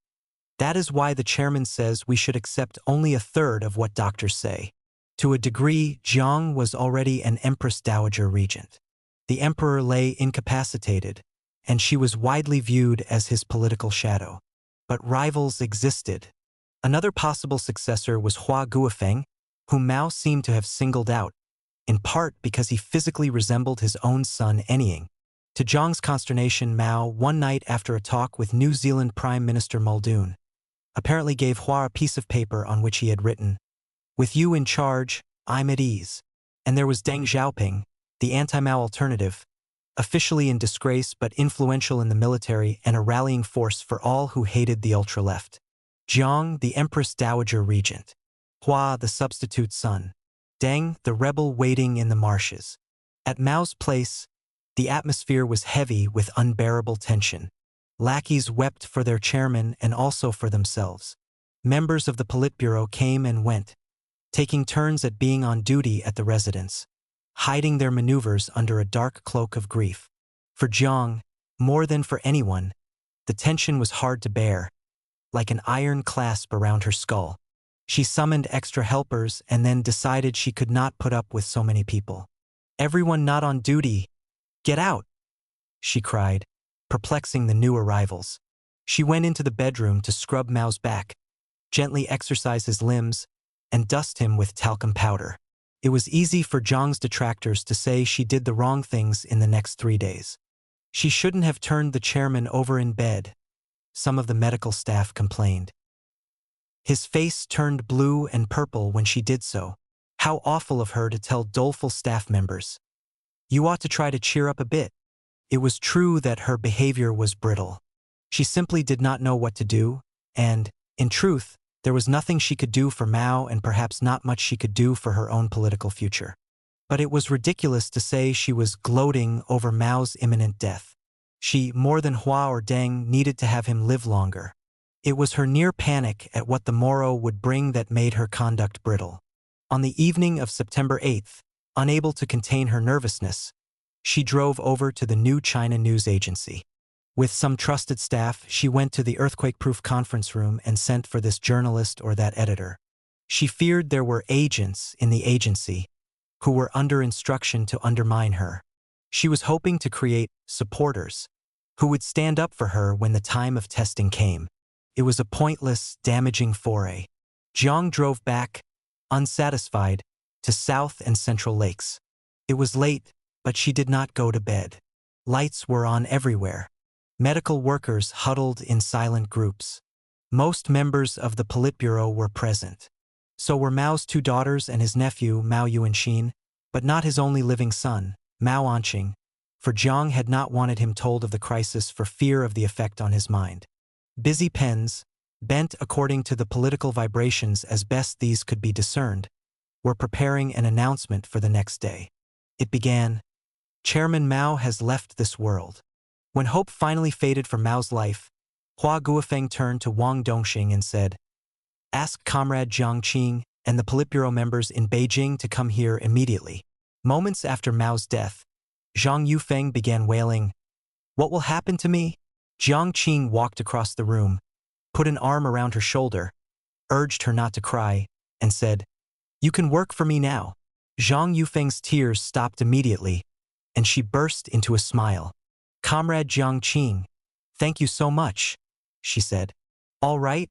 That is why the chairman says we should accept only a third of what doctors say. To a degree, Jiang was already an Empress Dowager Regent. The emperor lay incapacitated, and she was widely viewed as his political shadow. But rivals existed. Another possible successor was Hua Guofeng, whom Mao seemed to have singled out, in part because he physically resembled his own son Anying. To Jiang's consternation, Mao, one night after a talk with New Zealand Prime Minister Muldoon, apparently gave Hua a piece of paper on which he had written, "With you in charge, I'm at ease." And there was Deng Xiaoping, the anti-Mao alternative, officially in disgrace but influential in the military and a rallying force for all who hated the ultra-left. Jiang, the Empress Dowager Regent. Hua, the substitute son. Deng, the rebel waiting in the marshes. At Mao's place, the atmosphere was heavy with unbearable tension. Lackeys wept for their chairman and also for themselves. Members of the Politburo came and went, taking turns at being on duty at the residence, hiding their maneuvers under a dark cloak of grief. For Jiang, more than for anyone, the tension was hard to bear, like an iron clasp around her skull. She summoned extra helpers and then decided she could not put up with so many people. "Everyone not on duty, get out!" she cried, perplexing the new arrivals. She went into the bedroom to scrub Mao's back, gently exercise his limbs, and dust him with talcum powder. It was easy for Jiang's detractors to say she did the wrong things in the next 3 days. She shouldn't have turned the chairman over in bed, some of the medical staff complained. His face turned blue and purple when she did so. How awful of her to tell doleful staff members. You ought to try to cheer up a bit. It was true that her behavior was brittle. She simply did not know what to do, and, in truth, there was nothing she could do for Mao and perhaps not much she could do for her own political future. But it was ridiculous to say she was gloating over Mao's imminent death. She, more than Hua or Deng, needed to have him live longer. It was her near panic at what the morrow would bring that made her conduct brittle. On the evening of September 8th, unable to contain her nervousness, she drove over to the New China News Agency. With some trusted staff, she went to the earthquake-proof conference room and sent for this journalist or that editor. She feared there were agents in the agency who were under instruction to undermine her. She was hoping to create supporters who would stand up for her when the time of testing came. It was a pointless, damaging foray. Jiang drove back, unsatisfied, to South and Central Lakes. It was late, but she did not go to bed. Lights were on everywhere. Medical workers huddled in silent groups. Most members of the Politburo were present. So were Mao's 2 daughters and his nephew, Mao Yuanxin, but not his only living son, Mao Anqing, for Jiang had not wanted him told of the crisis for fear of the effect on his mind. Busy pens, bent according to the political vibrations as best these could be discerned, were preparing an announcement for the next day. It began, "Chairman Mao has left this world." When hope finally faded from Mao's life, Hua Guofeng turned to Wang Dongxing and said, "Ask Comrade Jiang Qing and the Politburo members in Beijing to come here immediately." Moments after Mao's death, Zhang Yufeng began wailing, "What will happen to me?" Jiang Qing walked across the room, put an arm around her shoulder, urged her not to cry, and said, "You can work for me now." Zhang Yufeng's tears stopped immediately, and she burst into a smile. "Comrade Jiang Qing, thank you so much," she said. "All right,"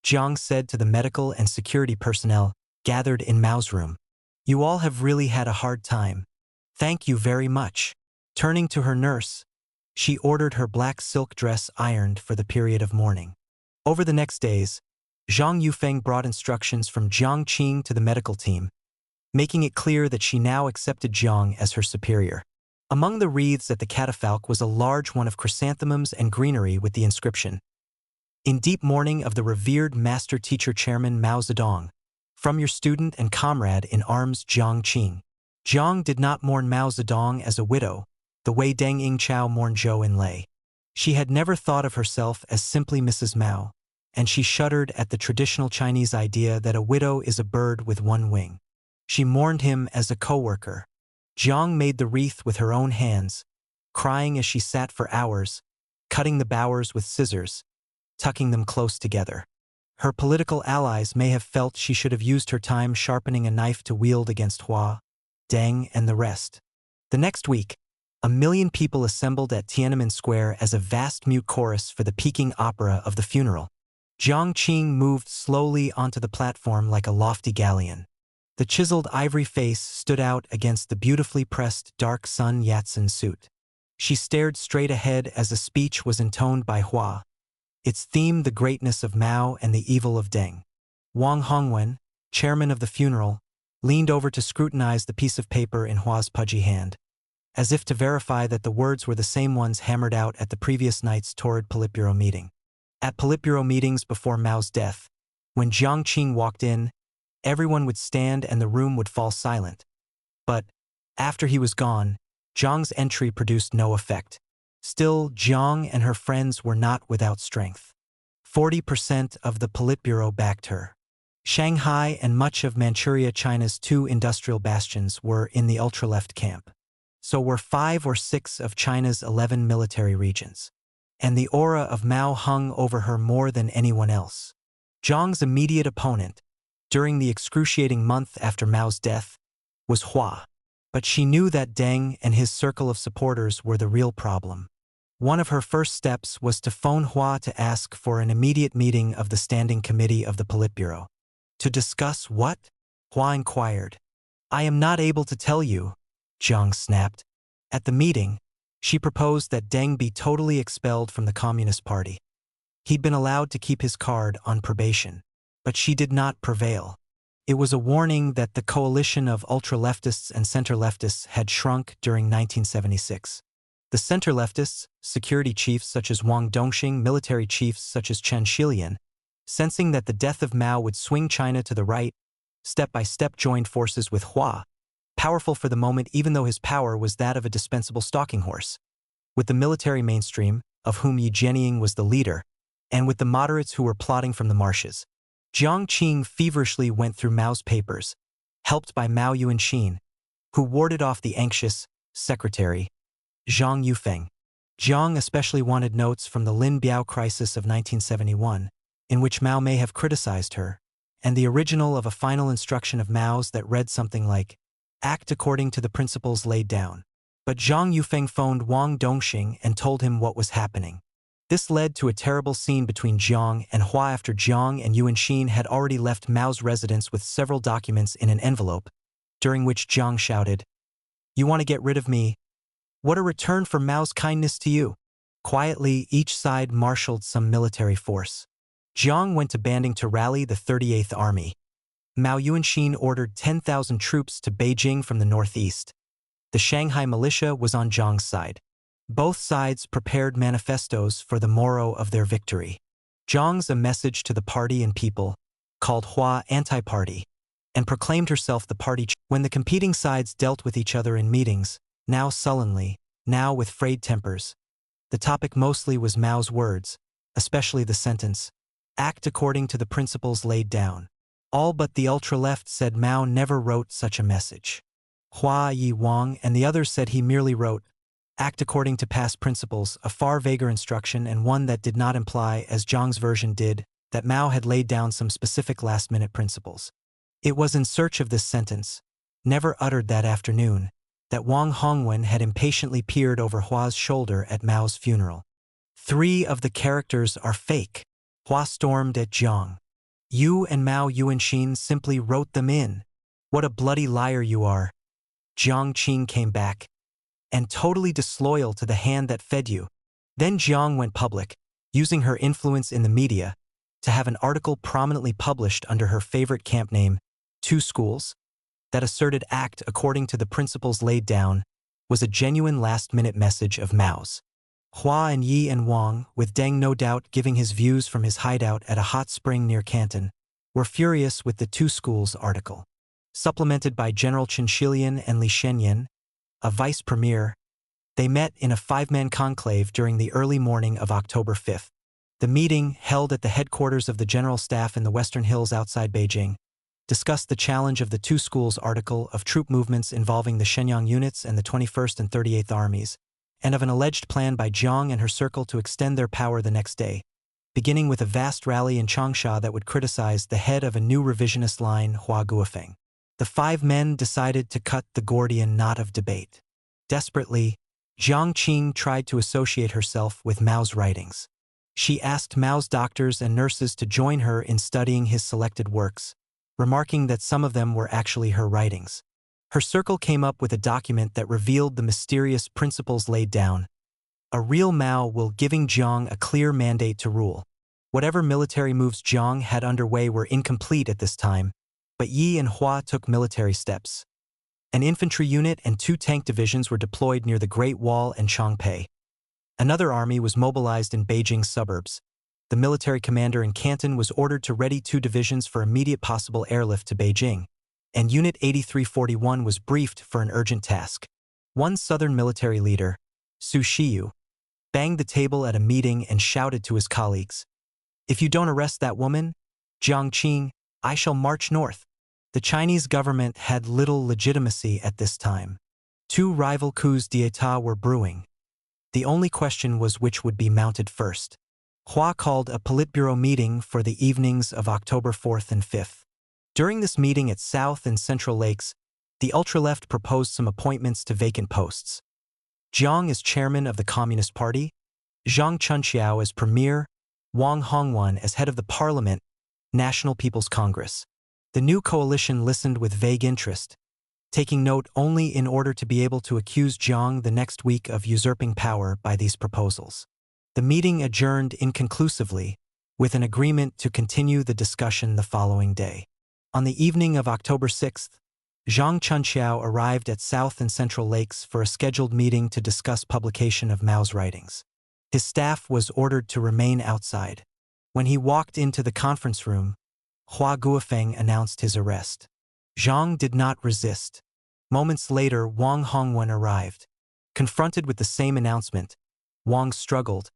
Jiang said to the medical and security personnel gathered in Mao's room. "You all have really had a hard time. Thank you very much." Turning to her nurse, she ordered her black silk dress ironed for the period of mourning. Over the next days, Zhang Yufeng brought instructions from Jiang Qing to the medical team, making it clear that she now accepted Jiang as her superior. Among the wreaths at the catafalque was a large one of chrysanthemums and greenery with the inscription, "In deep mourning of the revered master teacher chairman Mao Zedong, from your student and comrade in arms Jiang Qing." Jiang did not mourn Mao Zedong as a widow, the way Deng Yingchao mourned Zhou Enlai. She had never thought of herself as simply Mrs. Mao, and she shuddered at the traditional Chinese idea that a widow is a bird with one wing. She mourned him as a co-worker. Jiang made the wreath with her own hands, crying as she sat for hours, cutting the bowers with scissors, tucking them close together. Her political allies may have felt she should have used her time sharpening a knife to wield against Hua, Deng, and the rest. The next week, 1 million people assembled at Tiananmen Square as a vast mute chorus for the Peking opera of the funeral. Jiang Qing moved slowly onto the platform like a lofty galleon. The chiseled ivory face stood out against the beautifully pressed dark sun Yatsen suit. She stared straight ahead as the speech was intoned by Hua, its theme the greatness of Mao and the evil of Deng. Wang Hongwen, chairman of the funeral, leaned over to scrutinize the piece of paper in Hua's pudgy hand, as if to verify that the words were the same ones hammered out at the previous night's torrid Politburo meeting. At Politburo meetings before Mao's death, when Jiang Qing walked in, everyone would stand and the room would fall silent. But, after he was gone, Jiang's entry produced no effect. Still, Jiang and her friends were not without strength. 40% of the Politburo backed her. Shanghai and much of Manchuria, China's 2 industrial bastions, were in the ultra-left camp. So were 5 or 6 of China's 11 military regions. And the aura of Mao hung over her more than anyone else. Jiang's immediate opponent, during the excruciating month after Mao's death, was Hua. But she knew that Deng and his circle of supporters were the real problem. One of her first steps was to phone Hua to ask for an immediate meeting of the Standing Committee of the Politburo. To discuss what? Hua inquired. I am not able to tell you, Jiang snapped. At the meeting, she proposed that Deng be totally expelled from the Communist Party. He'd been allowed to keep his card on probation, but she did not prevail. It was a warning that the coalition of ultra-leftists and center-leftists had shrunk during 1976. The center-leftists, security chiefs such as Wang Dongxing, military chiefs such as Chen Shilian, sensing that the death of Mao would swing China to the right, step by step joined forces with Hua, powerful for the moment even though his power was that of a dispensable stalking horse. With the military mainstream, of whom Yi Jianying was the leader, and with the moderates who were plotting from the marshes, Jiang Qing feverishly went through Mao's papers, helped by Mao Yuanxin, who warded off the anxious secretary, Zhang Yufeng. Jiang especially wanted notes from the Lin Biao crisis of 1971, in which Mao may have criticized her, and the original of a final instruction of Mao's that read something like, "Act according to the principles laid down." But Zhang Yufeng phoned Wang Dongxing and told him what was happening. This led to a terrible scene between Jiang and Hua after Jiang and Yuanxin had already left Mao's residence with several documents in an envelope, during which Jiang shouted, "You want to get rid of me? What a return for Mao's kindness to you." Quietly, each side marshaled some military force. Jiang went to Bandung to rally the 38th Army. Mao Yuanxin ordered 10,000 troops to Beijing from the northeast. The Shanghai militia was on Jiang's side. Both sides prepared manifestos for the morrow of their victory. Jiang's a message to the party and people, called Hua anti-party, and proclaimed herself the party. When the competing sides dealt with each other in meetings, now sullenly, now with frayed tempers, the topic mostly was Mao's words, especially the sentence, "Act according to the principles laid down." All but the ultra-left said Mao never wrote such a message. Hua Yi Wang and the others said he merely wrote, "Act according to past principles," a far vaguer instruction and one that did not imply, as Jiang's version did, that Mao had laid down some specific last-minute principles. It was in search of this sentence, never uttered that afternoon, that Wang Hongwen had impatiently peered over Hua's shoulder at Mao's funeral. 3 of the characters are fake. Hua stormed at Jiang. "You and Mao Yuanxin simply wrote them in. What a bloody liar you are." Jiang Qing came back. "And totally disloyal to the hand that fed you." Then Jiang went public, using her influence in the media, to have an article prominently published under her favorite camp name, 2 Schools, that asserted act according to the principles laid down, was a genuine last-minute message of Mao's. Hua and Yi and Wang, with Deng no doubt giving his views from his hideout at a hot spring near Canton, were furious with the 2 Schools article. Supplemented by General Chen Shilian and Li Shenyan, a vice premier, they met in a 5-man conclave during the early morning of October 5th. The meeting, held at the headquarters of the General Staff in the Western Hills outside Beijing, discussed the challenge of the 2 Schools article of troop movements involving the Shenyang units and the 21st and 38th Armies, and of an alleged plan by Jiang and her circle to extend their power the next day, beginning with a vast rally in Changsha that would criticize the head of a new revisionist line, Hua Guofeng. The 5 men decided to cut the Gordian knot of debate. Desperately, Jiang Qing tried to associate herself with Mao's writings. She asked Mao's doctors and nurses to join her in studying his selected works, remarking that some of them were actually her writings. Her circle came up with a document that revealed the mysterious principles laid down. A real Mao will giving Jiang a clear mandate to rule. Whatever military moves Jiang had underway were incomplete at this time, but Yi and Hua took military steps. An infantry unit and 2 tank divisions were deployed near the Great Wall and Changpei. Another army was mobilized in Beijing's suburbs. The military commander in Canton was ordered to ready 2 divisions for immediate possible airlift to Beijing, and Unit 8341 was briefed for an urgent task. One southern military leader, Su Shiyu, banged the table at a meeting and shouted to his colleagues, "If you don't arrest that woman, Jiang Qing, I shall march north." The Chinese government had little legitimacy at this time. 2 rival coups d'état were brewing. The only question was which would be mounted first. Hua called a Politburo meeting for the evenings of October 4th and 5th. During this meeting at South and Central Lakes, the ultra-left proposed some appointments to vacant posts. Jiang as chairman of the Communist Party, Jiang Qing as premier, Wang Hongwan as head of the Parliament, National People's Congress. The new coalition listened with vague interest, taking note only in order to be able to accuse Jiang the next week of usurping power by these proposals. The meeting adjourned inconclusively, with an agreement to continue the discussion the following day. On the evening of October 6th, Jiang Qing arrived at South and Central Lakes for a scheduled meeting to discuss publication of Mao's writings. His staff was ordered to remain outside. When he walked into the conference room, Hua Guofeng announced his arrest. Jiang did not resist. Moments later, Wang Hongwan arrived. Confronted with the same announcement, Wang struggled,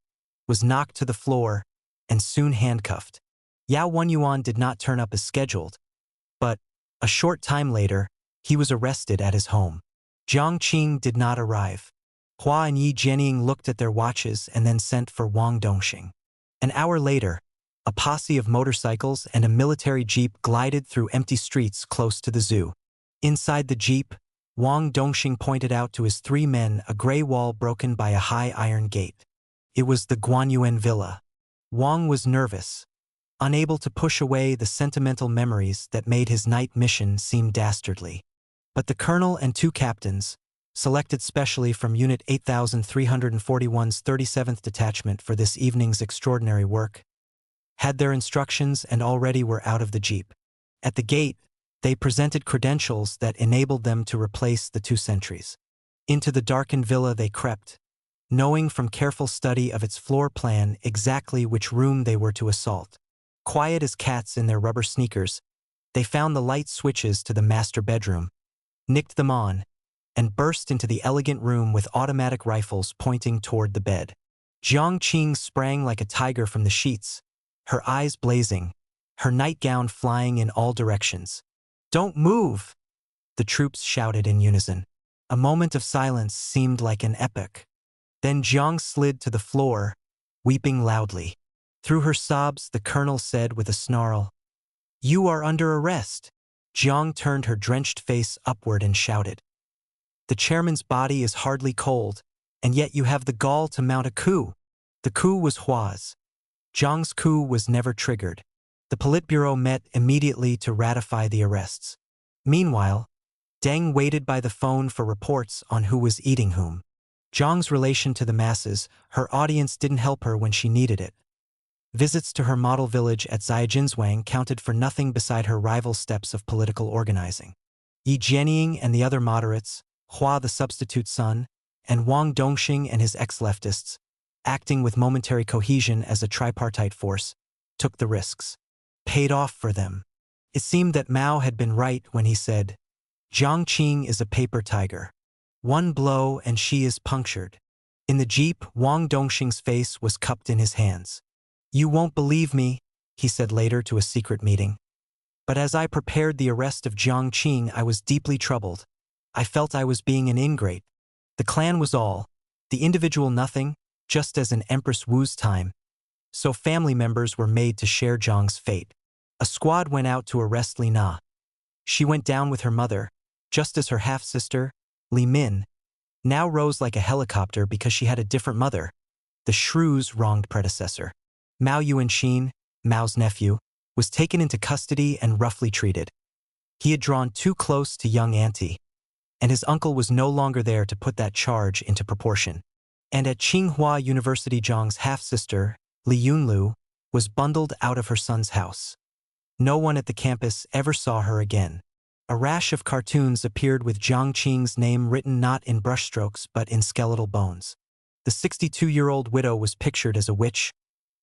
was knocked to the floor, and soon handcuffed. Yao Wenyuan did not turn up as scheduled, but, a short time later, he was arrested at his home. Jiang Qing did not arrive. Hua and Yi Jianying looked at their watches and then sent for Wang Dongxing. An hour later, a posse of motorcycles and a military jeep glided through empty streets close to the zoo. Inside the jeep, Wang Dongxing pointed out to his 3 men a gray wall broken by a high iron gate. It was the Guanyuan villa. Wang was nervous, unable to push away the sentimental memories that made his night mission seem dastardly. But the colonel and 2 captains, selected specially from Unit 8341's 37th Detachment for this evening's extraordinary work, had their instructions and already were out of the jeep. At the gate, they presented credentials that enabled them to replace the 2 sentries. Into the darkened villa they crept, knowing from careful study of its floor plan exactly which room they were to assault. Quiet as cats in their rubber sneakers, they found the light switches to the master bedroom, nicked them on, and burst into the elegant room with automatic rifles pointing toward the bed. Jiang Qing sprang like a tiger from the sheets, her eyes blazing, her nightgown flying in all directions. "Don't move!" the troops shouted in unison. A moment of silence seemed like an epoch. Then Jiang slid to the floor, weeping loudly. Through her sobs, the colonel said with a snarl, "You are under arrest." Jiang turned her drenched face upward and shouted, "The chairman's body is hardly cold, and yet you have the gall to mount a coup." The coup was Hua's. Jiang's coup was never triggered. The Politburo met immediately to ratify the arrests. Meanwhile, Deng waited by the phone for reports on who was eating whom. Jiang's relation to the masses, her audience didn't help her when she needed it. Visits to her model village at Zaijinswang counted for nothing beside her rival steps of political organizing. Yi Jianying and the other moderates, Hua the substitute son, and Wang Dongxing and his ex-leftists, acting with momentary cohesion as a tripartite force, took the risks. Paid off for them. It seemed that Mao had been right when he said, "Jiang Qing is a paper tiger. One blow and she is punctured." In the jeep, Wang Dongxing's face was cupped in his hands. "You won't believe me," he said later to a secret meeting. "But as I prepared the arrest of Jiang Qing, I was deeply troubled. I felt I was being an ingrate. The clan was all, the individual nothing, just as in Empress Wu's time. So family members were made to share Jiang's fate. A squad went out to arrest Li Na. She went down with her mother, just as her half-sister, Li Min, now rose like a helicopter because she had a different mother, the shrew's wronged predecessor. Mao Yuanxin, Mao's nephew, was taken into custody and roughly treated. He had drawn too close to young auntie, and his uncle was no longer there to put that charge into proportion. And at Tsinghua University, Zhang's half-sister, Li Yunlu, was bundled out of her son's house. No one at the campus ever saw her again. A rash of cartoons appeared with Jiang Qing's name written not in brushstrokes but in skeletal bones. The 62-year-old widow was pictured as a witch,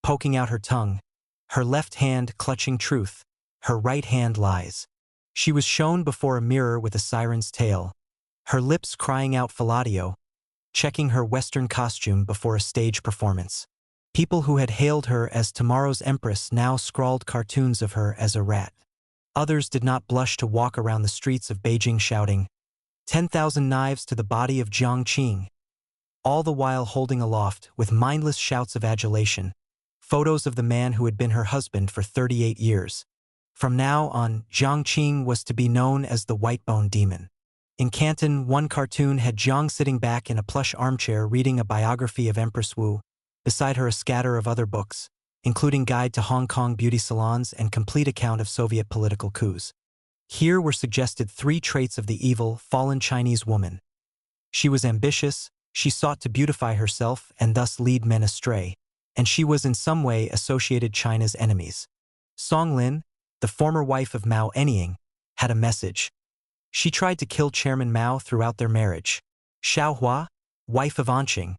poking out her tongue, her left hand clutching truth, her right hand lies. She was shown before a mirror with a siren's tail, her lips crying out Fallatio, checking her Western costume before a stage performance. People who had hailed her as tomorrow's empress now scrawled cartoons of her as a rat. Others did not blush to walk around the streets of Beijing shouting, 10,000 knives to the body of Jiang Qing, all the while holding aloft, with mindless shouts of adulation, photos of the man who had been her husband for 38 years. From now on, Jiang Qing was to be known as the White-Bone Demon. In Canton, one cartoon had Jiang sitting back in a plush armchair reading a biography of Empress Wu, Beside her a scatter of other books, including Guide to Hong Kong Beauty Salons and Complete Account of Soviet Political Coups. Here were suggested 3 traits of the evil, fallen Chinese woman. She was ambitious, she sought to beautify herself and thus lead men astray, and she was in some way associated China's enemies. Song Lin, the former wife of Mao Anying, had a message. She tried to kill Chairman Mao throughout their marriage. Xiao Hua, wife of Anqing,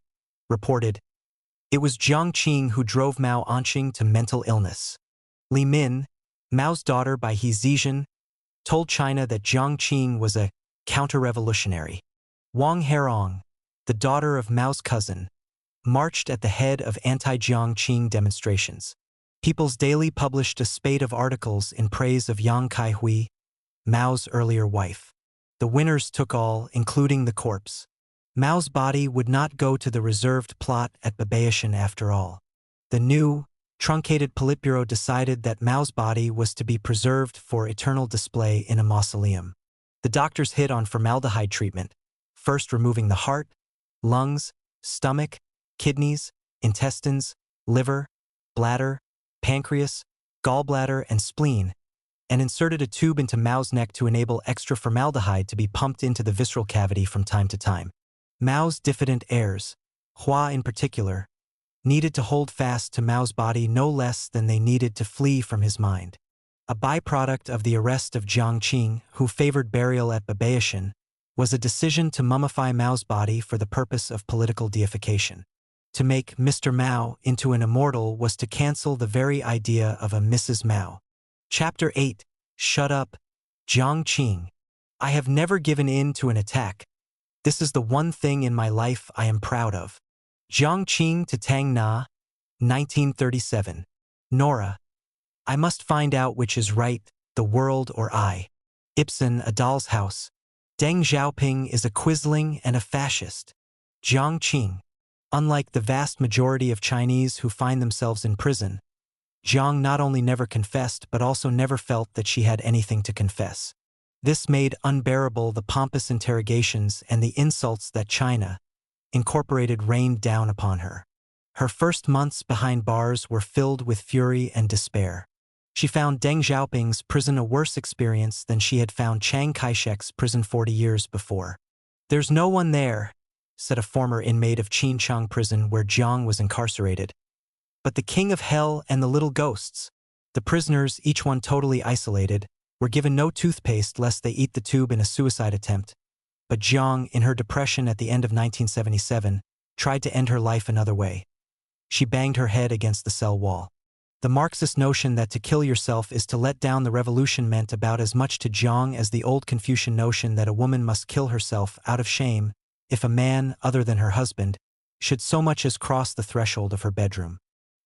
reported, "It was Jiang Qing who drove Mao Anqing to mental illness." Li Min, Mao's daughter by He Zizhen, told China that Jiang Qing was a counter-revolutionary. Wang Herong, the daughter of Mao's cousin, marched at the head of anti-Jiang Qing demonstrations. People's Daily published a spate of articles in praise of Yang Kaihui, Mao's earlier wife. The winners took all, including the corpse. Mao's body would not go to the reserved plot at Babaishan after all. The new, truncated Politburo decided that Mao's body was to be preserved for eternal display in a mausoleum. The doctors hit on formaldehyde treatment, first removing the heart, lungs, stomach, kidneys, intestines, liver, bladder, pancreas, gallbladder, and spleen, and inserted a tube into Mao's neck to enable extra formaldehyde to be pumped into the visceral cavity from time to time. Mao's diffident heirs, Hua in particular, needed to hold fast to Mao's body no less than they needed to flee from his mind. A byproduct of the arrest of Jiang Qing, who favored burial at Babaishan, was a decision to mummify Mao's body for the purpose of political deification. To make Mr. Mao into an immortal was to cancel the very idea of a Mrs. Mao. Chapter 8. Shut up, Jiang Qing. I have never given in to an attack. This is the one thing in my life I am proud of. Jiang Qing to Tang Na, 1937. Nora. I must find out which is right, the world or I. Ibsen, A Doll's House. Deng Xiaoping is a quisling and a fascist. Jiang Qing. Unlike the vast majority of Chinese who find themselves in prison, Jiang not only never confessed but also never felt that she had anything to confess. This made unbearable the pompous interrogations and the insults that China, Incorporated, rained down upon her. Her first months behind bars were filled with fury and despair. She found Deng Xiaoping's prison a worse experience than she had found Chiang Kai-shek's prison 40 years before. "There's no one there," said a former inmate of Qinchang prison where Jiang was incarcerated, "but the king of hell and the little ghosts." The prisoners, each one totally isolated, were given no toothpaste lest they eat the tube in a suicide attempt. But Jiang, in her depression at the end of 1977, tried to end her life another way. She banged her head against the cell wall. The Marxist notion that to kill yourself is to let down the revolution meant about as much to Jiang as the old Confucian notion that a woman must kill herself out of shame if a man, other than her husband, should so much as cross the threshold of her bedroom.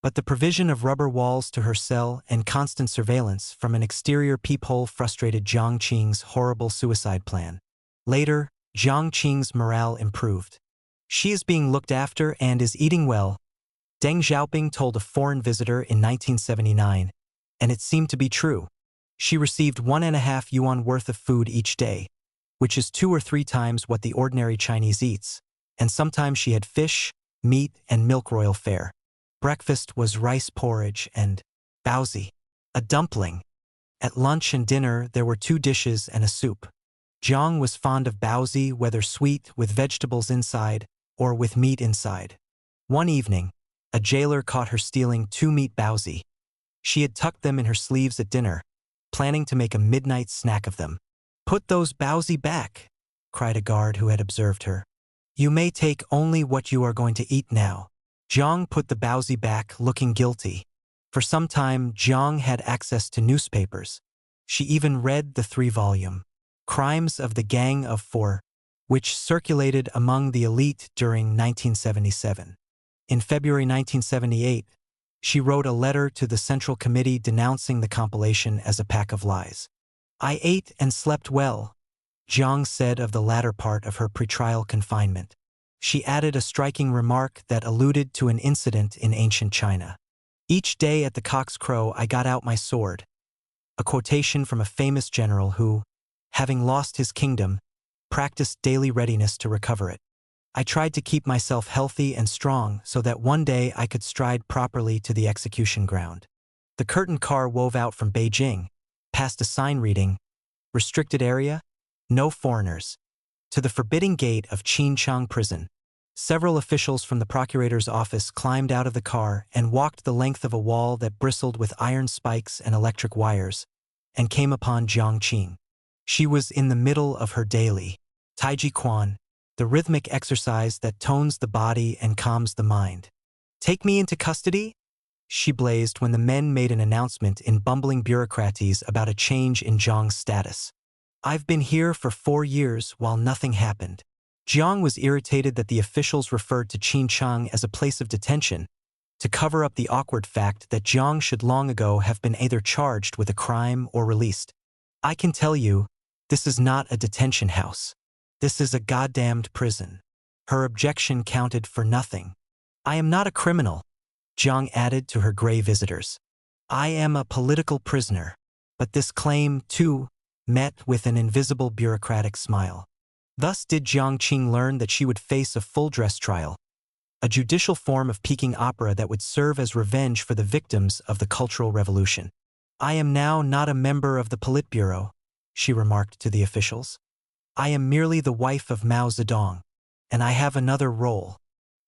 But the provision of rubber walls to her cell and constant surveillance from an exterior peephole frustrated Jiang Qing's horrible suicide plan. Later, Jiang Qing's morale improved. "She is being looked after and is eating well," Deng Xiaoping told a foreign visitor in 1979, and it seemed to be true. She received 1.5 yuan worth of food each day, which is 2 or 3 times what the ordinary Chinese eats, and sometimes she had fish, meat, and milk royal fare. Breakfast was rice porridge and baozi, a dumpling. At lunch and dinner there were 2 dishes and a soup. Jiang was fond of baozi, whether sweet with vegetables inside or with meat inside. One evening, a jailer caught her stealing 2 meat baozi. She had tucked them in her sleeves at dinner, planning to make a midnight snack of them. "Put those baozi back," cried a guard who had observed her. "You may take only what you are going to eat now." Jiang put the baozi back, looking guilty. For some time, Jiang had access to newspapers. She even read the 3-volume Crimes of the Gang of Four, which circulated among the elite during 1977. In February 1978, she wrote a letter to the Central Committee denouncing the compilation as a pack of lies. "I ate and slept well," Jiang said of the latter part of her pretrial confinement. She added a striking remark that alluded to an incident in ancient China. "Each day at the cock's crow I got out my sword," a quotation from a famous general who, having lost his kingdom, practiced daily readiness to recover it. I tried to keep myself healthy and strong so that one day I could stride properly to the execution ground. The curtained car wove out from Beijing, past a sign reading, "Restricted area? No foreigners," to the forbidding gate of Qing prison. Several officials from the procurator's office climbed out of the car and walked the length of a wall that bristled with iron spikes and electric wires, and came upon Jiang Qing. She was in the middle of her daily Taiji Quan, the rhythmic exercise that tones the body and calms the mind. "Take me into custody?" she blazed when the men made an announcement in bumbling bureaucraties about a change in Jiang's status. "I've been here for 4 years while nothing happened." Jiang was irritated that the officials referred to Qing as a place of detention, to cover up the awkward fact that Jiang should long ago have been either charged with a crime or released. "I can tell you, this is not a detention house. This is a goddamned prison." Her objection counted for nothing. "I am not a criminal," Jiang added to her gray visitors. "I am a political prisoner." But this claim, too, met with an invisible bureaucratic smile. Thus did Jiang Qing learn that she would face a full-dress trial, a judicial form of Peking opera that would serve as revenge for the victims of the Cultural Revolution. "I am now not a member of the Politburo," she remarked to the officials. "I am merely the wife of Mao Zedong, and I have another role.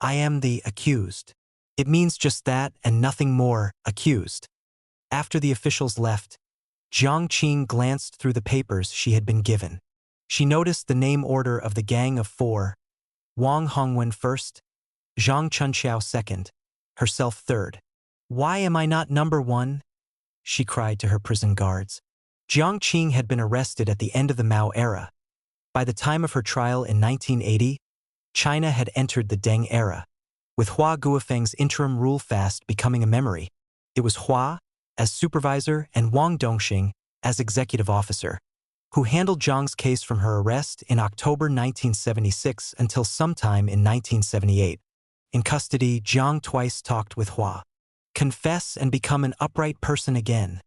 I am the accused." "It means just that and nothing more, accused." After the officials left, Jiang Qing glanced through the papers she had been given. She noticed the name order of the Gang of Four: Wang Hongwen first, Zhang Chunqiao second, herself third. "Why am I not number 1? She cried to her prison guards. Jiang Qing had been arrested at the end of the Mao era. By the time of her trial in 1980, China had entered the Deng era, with Hua Guofeng's interim rule fast becoming a memory. It was Hua, as supervisor, and Wang Dongxing, as executive officer, who handled Jiang's case from her arrest in October 1976 until sometime in 1978. In custody, Jiang twice talked with Hua. "Confess and become an upright person again,"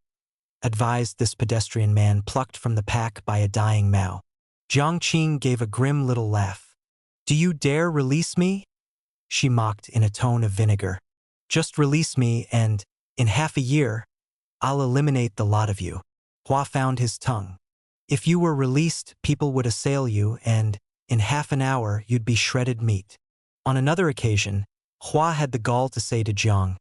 advised this pedestrian man plucked from the pack by a dying Mao. Jiang Qing gave a grim little laugh. "Do you dare release me?" she mocked in a tone of vinegar. "Just release me and, in half a year, I'll eliminate the lot of you." Hua found his tongue. "If you were released, people would assail you and, in half an hour, you'd be shredded meat." On another occasion, Hua had the gall to say to Jiang,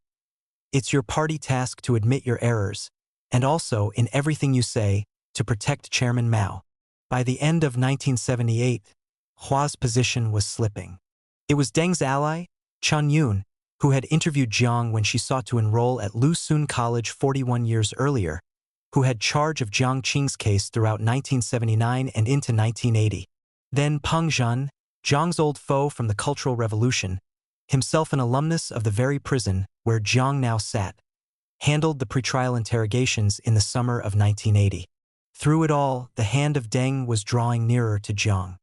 "It's your party task to admit your errors, and also, in everything you say, to protect Chairman Mao." By the end of 1978, Hua's position was slipping. It was Deng's ally, Chen Yun, who had interviewed Jiang when she sought to enroll at Lu Xun College 41 years earlier, who had charge of Jiang Qing's case throughout 1979 and into 1980. Then Peng Zhen, Jiang's old foe from the Cultural Revolution, himself an alumnus of the very prison where Jiang now sat, handled the pretrial interrogations in the summer of 1980. Through it all, the hand of Deng was drawing nearer to Jiang.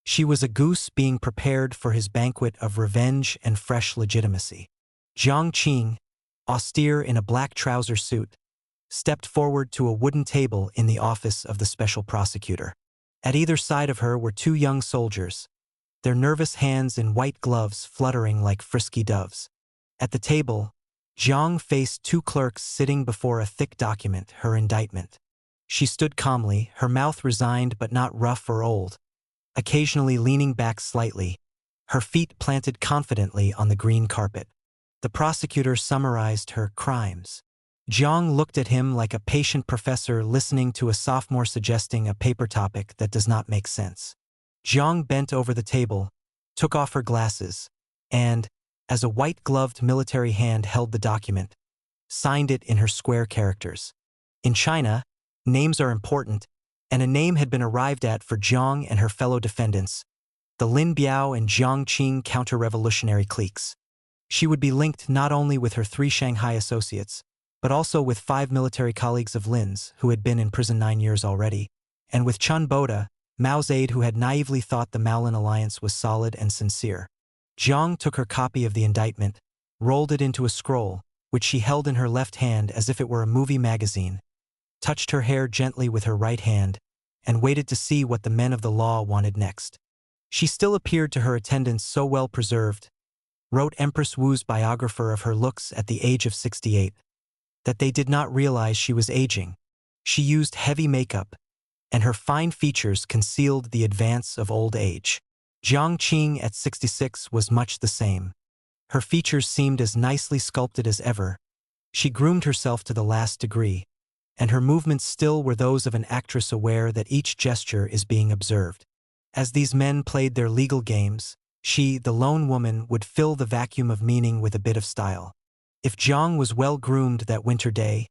She was a goose being prepared for his banquet of revenge and fresh legitimacy. Jiang Qing, austere in a black trouser suit, stepped forward to a wooden table in the office of the special prosecutor. At either side of her were two young soldiers, their nervous hands in white gloves fluttering like frisky doves. At the table, Jiang faced two clerks sitting before a thick document, her indictment. She stood calmly, her mouth resigned but not rough or old, occasionally leaning back slightly, her feet planted confidently on the green carpet. The prosecutor summarized her crimes. Jiang looked at him like a patient professor listening to a sophomore suggesting a paper topic that does not make sense. Jiang bent over the table, took off her glasses, and, as a white-gloved military hand held the document, signed it in her square characters. In China, names are important, and a name had been arrived at for Jiang and her fellow defendants, the Lin Biao and Jiang Qing counter-revolutionary cliques. She would be linked not only with her 3 Shanghai associates, but also with 5 military colleagues of Lin's who had been in prison 9 years already, and with Chun Boda, Mao's aide who had naively thought the Maolin alliance was solid and sincere. Jiang took her copy of the indictment, rolled it into a scroll, which she held in her left hand as if it were a movie magazine, touched her hair gently with her right hand, and waited to see what the men of the law wanted next. She still appeared to her attendants so well preserved, wrote Empress Wu's biographer of her looks at the age of 68, that they did not realize she was aging. She used heavy makeup, and her fine features concealed the advance of old age. Jiang Qing at 66 was much the same. Her features seemed as nicely sculpted as ever. She groomed herself to the last degree, and her movements still were those of an actress aware that each gesture is being observed. As these men played their legal games, she, the lone woman, would fill the vacuum of meaning with a bit of style. If Jiang was well groomed that winter day,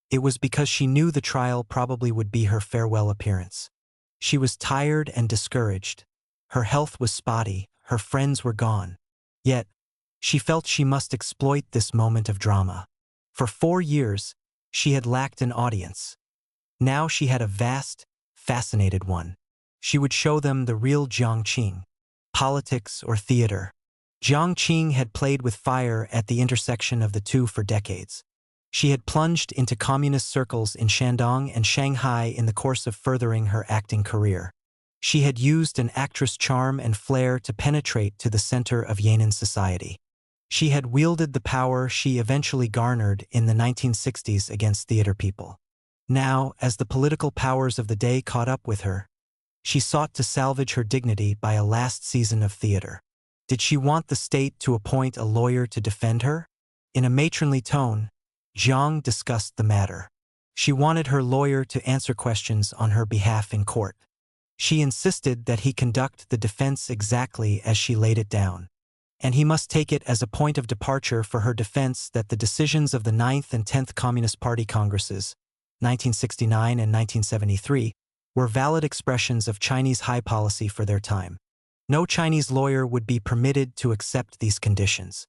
it was because she knew the trial probably would be her farewell appearance. She was tired and discouraged. Her health was spotty, her friends were gone. Yet, she felt she must exploit this moment of drama. For 4 years, she had lacked an audience. Now she had a vast, fascinated one. She would show them the real Jiang Qing. Politics or theater. Jiang Qing had played with fire at the intersection of the two for decades. She had plunged into communist circles in Shandong and Shanghai in the course of furthering her acting career. She had used an actress' charm and flair to penetrate to the center of Yan'an society. She had wielded the power she eventually garnered in the 1960s against theater people. Now, as the political powers of the day caught up with her, she sought to salvage her dignity by a last season of theater. Did she want the state to appoint a lawyer to defend her? In a matronly tone, Jiang discussed the matter. She wanted her lawyer to answer questions on her behalf in court. She insisted that he conduct the defense exactly as she laid it down, and he must take it as a point of departure for her defense that the decisions of the 9th and 10th Communist Party Congresses, 1969 and 1973, were valid expressions of Chinese high policy for their time. No Chinese lawyer would be permitted to accept these conditions.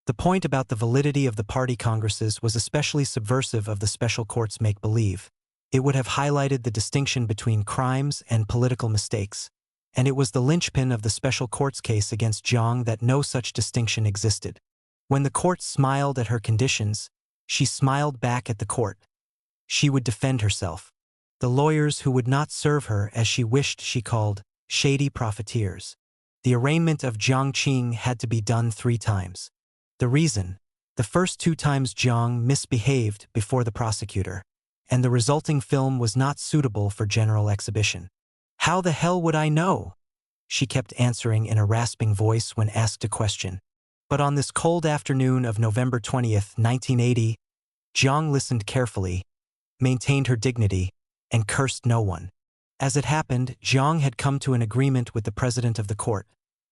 The point about the validity of the party congresses was especially subversive of the special court's make-believe. It would have highlighted the distinction between crimes and political mistakes, and it was the linchpin of the special court's case against Jiang that no such distinction existed. When the court smiled at her conditions, she smiled back at the court. She would defend herself. The lawyers who would not serve her as she wished she called shady profiteers. The arraignment of Jiang Qing had to be done 3 times. The reason? The first 2 times Jiang misbehaved before the prosecutor, and the resulting film was not suitable for general exhibition. "How the hell would I know?" she kept answering in a rasping voice when asked a question. But on this cold afternoon of November 20th, 1980, Jiang listened carefully, maintained her dignity, and cursed no one. As it happened, Jiang had come to an agreement with the president of the court.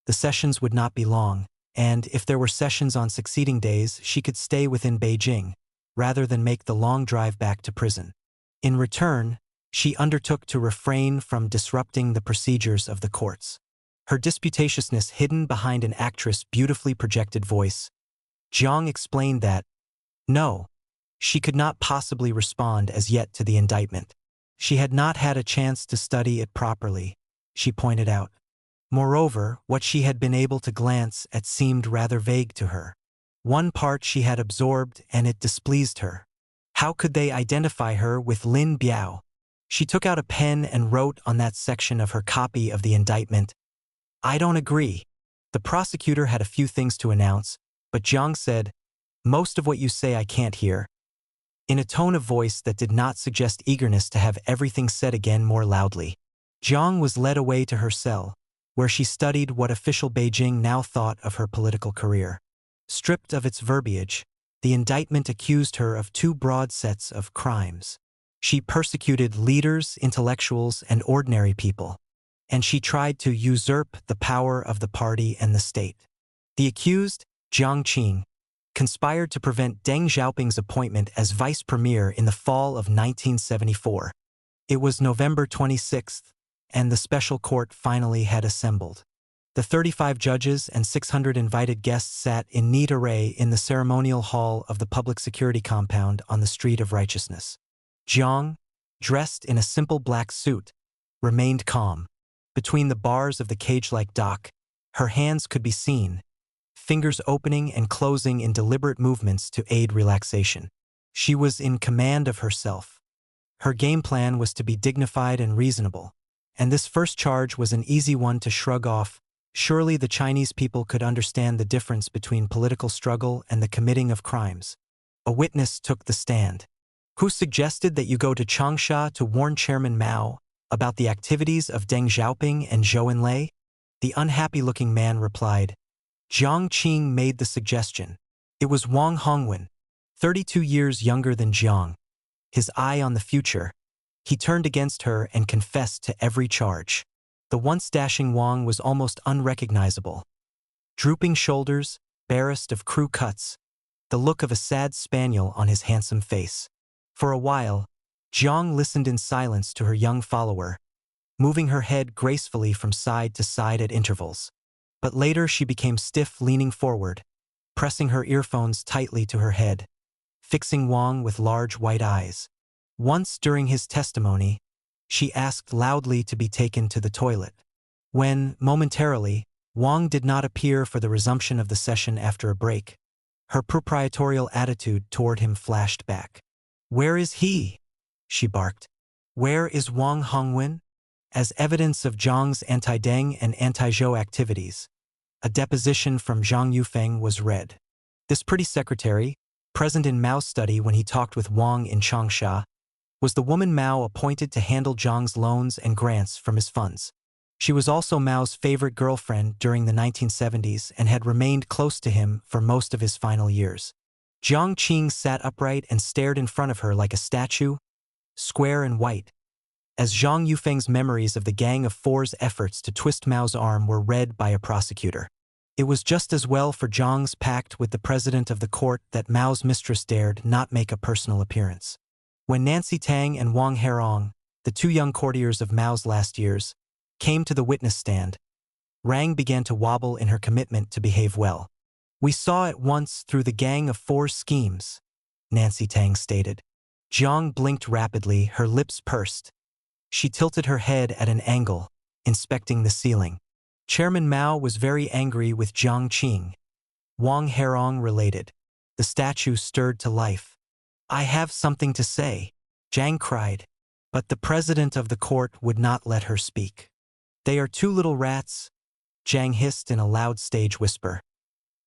The sessions would not be long, and if there were sessions on succeeding days, she could stay within Beijing, rather than make the long drive back to prison. In return, she undertook to refrain from disrupting the procedures of the courts. Her disputatiousness hidden behind an actress' beautifully projected voice, Jiang explained that, no, she could not possibly respond as yet to the indictment. She had not had a chance to study it properly, she pointed out. Moreover, what she had been able to glance at seemed rather vague to her. One part she had absorbed and it displeased her. How could they identify her with Lin Biao? She took out a pen and wrote on that section of her copy of the indictment, "I don't agree." The prosecutor had a few things to announce, but Jiang said, "Most of what you say I can't hear," in a tone of voice that did not suggest eagerness to have everything said again more loudly. Jiang was led away to her cell, where she studied what official Beijing now thought of her political career. Stripped of its verbiage, the indictment accused her of 2 broad sets of crimes. She persecuted leaders, intellectuals, and ordinary people, and she tried to usurp the power of the party and the state. The accused, Jiang Qing, conspired to prevent Deng Xiaoping's appointment as vice premier in the fall of 1974. It was November 26th, and the special court finally had assembled. The 35 judges and 600 invited guests sat in neat array in the ceremonial hall of the public security compound on the Street of Righteousness. Jiang, dressed in a simple black suit, remained calm. Between the bars of the cage-like dock, her hands could be seen, fingers opening and closing in deliberate movements to aid relaxation. She was in command of herself. Her game plan was to be dignified and reasonable, and this first charge was an easy one to shrug off Surely the Chinese people could understand the difference between political struggle and the committing of crimes. A witness took the stand. Who suggested that you go to Changsha to warn Chairman Mao about the activities of Deng Xiaoping and Zhou Enlai? The unhappy-looking man replied, Jiang Qing made the suggestion. It was Wang Hongwen, 32 years younger than Jiang. His eye on the future. He turned against her and confessed to every charge. The once dashing Wang was almost unrecognizable. Drooping shoulders, barest of crew cuts, the look of a sad spaniel on his handsome face. For a while, Jiang listened in silence to her young follower, moving her head gracefully from side to side at intervals. But later she became stiff, leaning forward, pressing her earphones tightly to her head, fixing Wang with large white eyes. Once during his testimony, she asked loudly to be taken to the toilet. When, momentarily, Wang did not appear for the resumption of the session after a break, her proprietorial attitude toward him flashed back. Where is he? She barked. Where is Wang Hongwen? As evidence of Jiang's anti-Deng and anti-Zhou activities, a deposition from Zhang Yufeng was read. This pretty secretary, present in Mao's study when he talked with Wang in Changsha, was the woman Mao appointed to handle Jiang's loans and grants from his funds. She was also Mao's favorite girlfriend during the 1970s and had remained close to him for most of his final years. Jiang Qing sat upright and stared in front of her like a statue, square and white, as Zhang Yufeng's memories of the Gang of Four's efforts to twist Mao's arm were read by a prosecutor. It was just as well for Jiang's pact with the president of the court that Mao's mistress dared not make a personal appearance. When Nancy Tang and Wang Herong, the two young courtiers of Mao's last years, came to the witness stand, Rang began to wobble in her commitment to behave well. We saw at once through the Gang of Four's schemes, Nancy Tang stated. Jiang blinked rapidly, her lips pursed. She tilted her head at an angle, inspecting the ceiling. Chairman Mao was very angry with Jiang Qing. Wang Herong related. The statue stirred to life. I have something to say, Jiang cried. But the president of the court would not let her speak. They are two little rats, Jiang hissed in a loud stage whisper.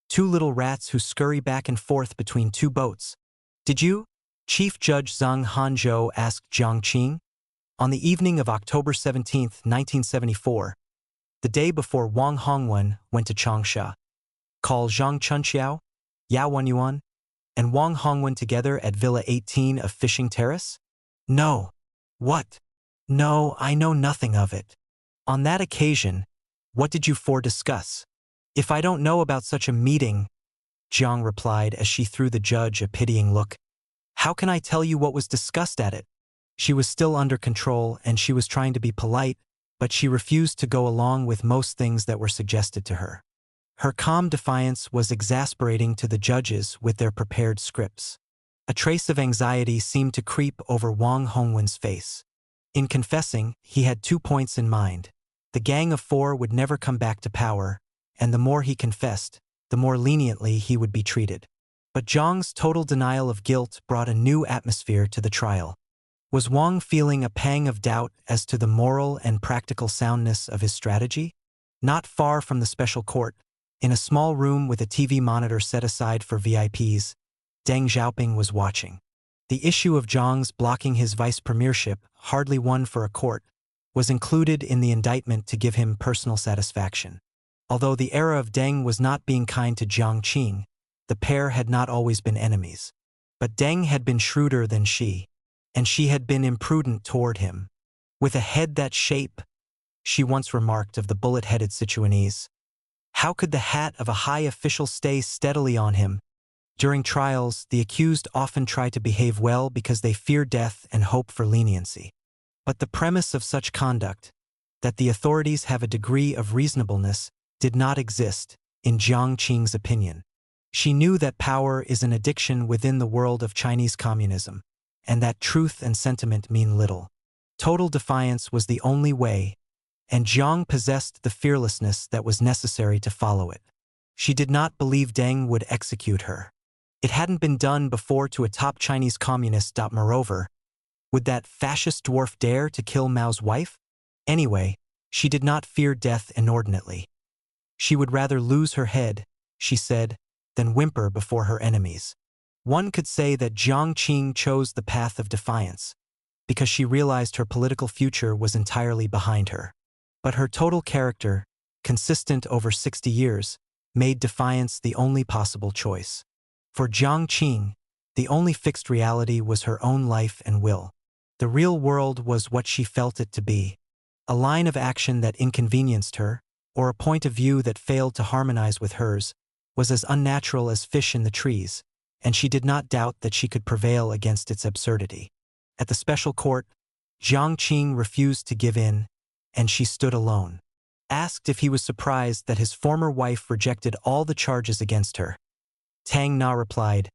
Two little rats who scurry back and forth between two boats. Did you? Chief Judge Zhang Hanzhou asked Jiang Qing. On the evening of October 17, 1974, the day before Wang Hongwen went to Changsha, call Zhang Chunqiao, Yao Wenyuan, and Wang Hongwen together at Villa 18 of Fishing Terrace? No. What? No, I know nothing of it. On that occasion, what did you four discuss? If I don't know about such a meeting, Jiang replied as she threw the judge a pitying look. How can I tell you what was discussed at it? She was still under control and she was trying to be polite, but she refused to go along with most things that were suggested to her. Her calm defiance was exasperating to the judges with their prepared scripts. A trace of anxiety seemed to creep over Wang Hongwen's face. In confessing, he had 2 points in mind. The Gang of Four would never come back to power, and the more he confessed, the more leniently he would be treated. But Jiang's total denial of guilt brought a new atmosphere to the trial. Was Wang feeling a pang of doubt as to the moral and practical soundness of his strategy? Not far from the special court, in a small room with a TV monitor set aside for VIPs, Deng Xiaoping was watching. The issue of Zhang's blocking his vice premiership, hardly one for a court, was included in the indictment to give him personal satisfaction. Although the era of Deng was not being kind to Jiang Qing, the pair had not always been enemies. But Deng had been shrewder than she, and she had been imprudent toward him. With a head that shape, she once remarked of the bullet-headed Sichuanese. How could the hat of a high official stay steadily on him? During trials, the accused often try to behave well because they fear death and hope for leniency. But the premise of such conduct, that the authorities have a degree of reasonableness, did not exist, in Jiang Qing's opinion. She knew that power is an addiction within the world of Chinese communism, and that truth and sentiment mean little. Total defiance was the only way, and Jiang possessed the fearlessness that was necessary to follow it. She did not believe Deng would execute her. It hadn't been done before to a top Chinese communist. Moreover, would that fascist dwarf dare to kill Mao's wife? Anyway, she did not fear death inordinately. She would rather lose her head, she said, than whimper before her enemies. One could say that Jiang Qing chose the path of defiance, because she realized her political future was entirely behind her. But her total character, consistent over 60 years, made defiance the only possible choice. For Jiang Qing, the only fixed reality was her own life and will. The real world was what she felt it to be. A line of action that inconvenienced her, or a point of view that failed to harmonize with hers, was as unnatural as fish in the trees, and she did not doubt that she could prevail against its absurdity. At the special court, Jiang Qing refused to give in, and she stood alone. Asked if he was surprised that his former wife rejected all the charges against her, Tang Na replied,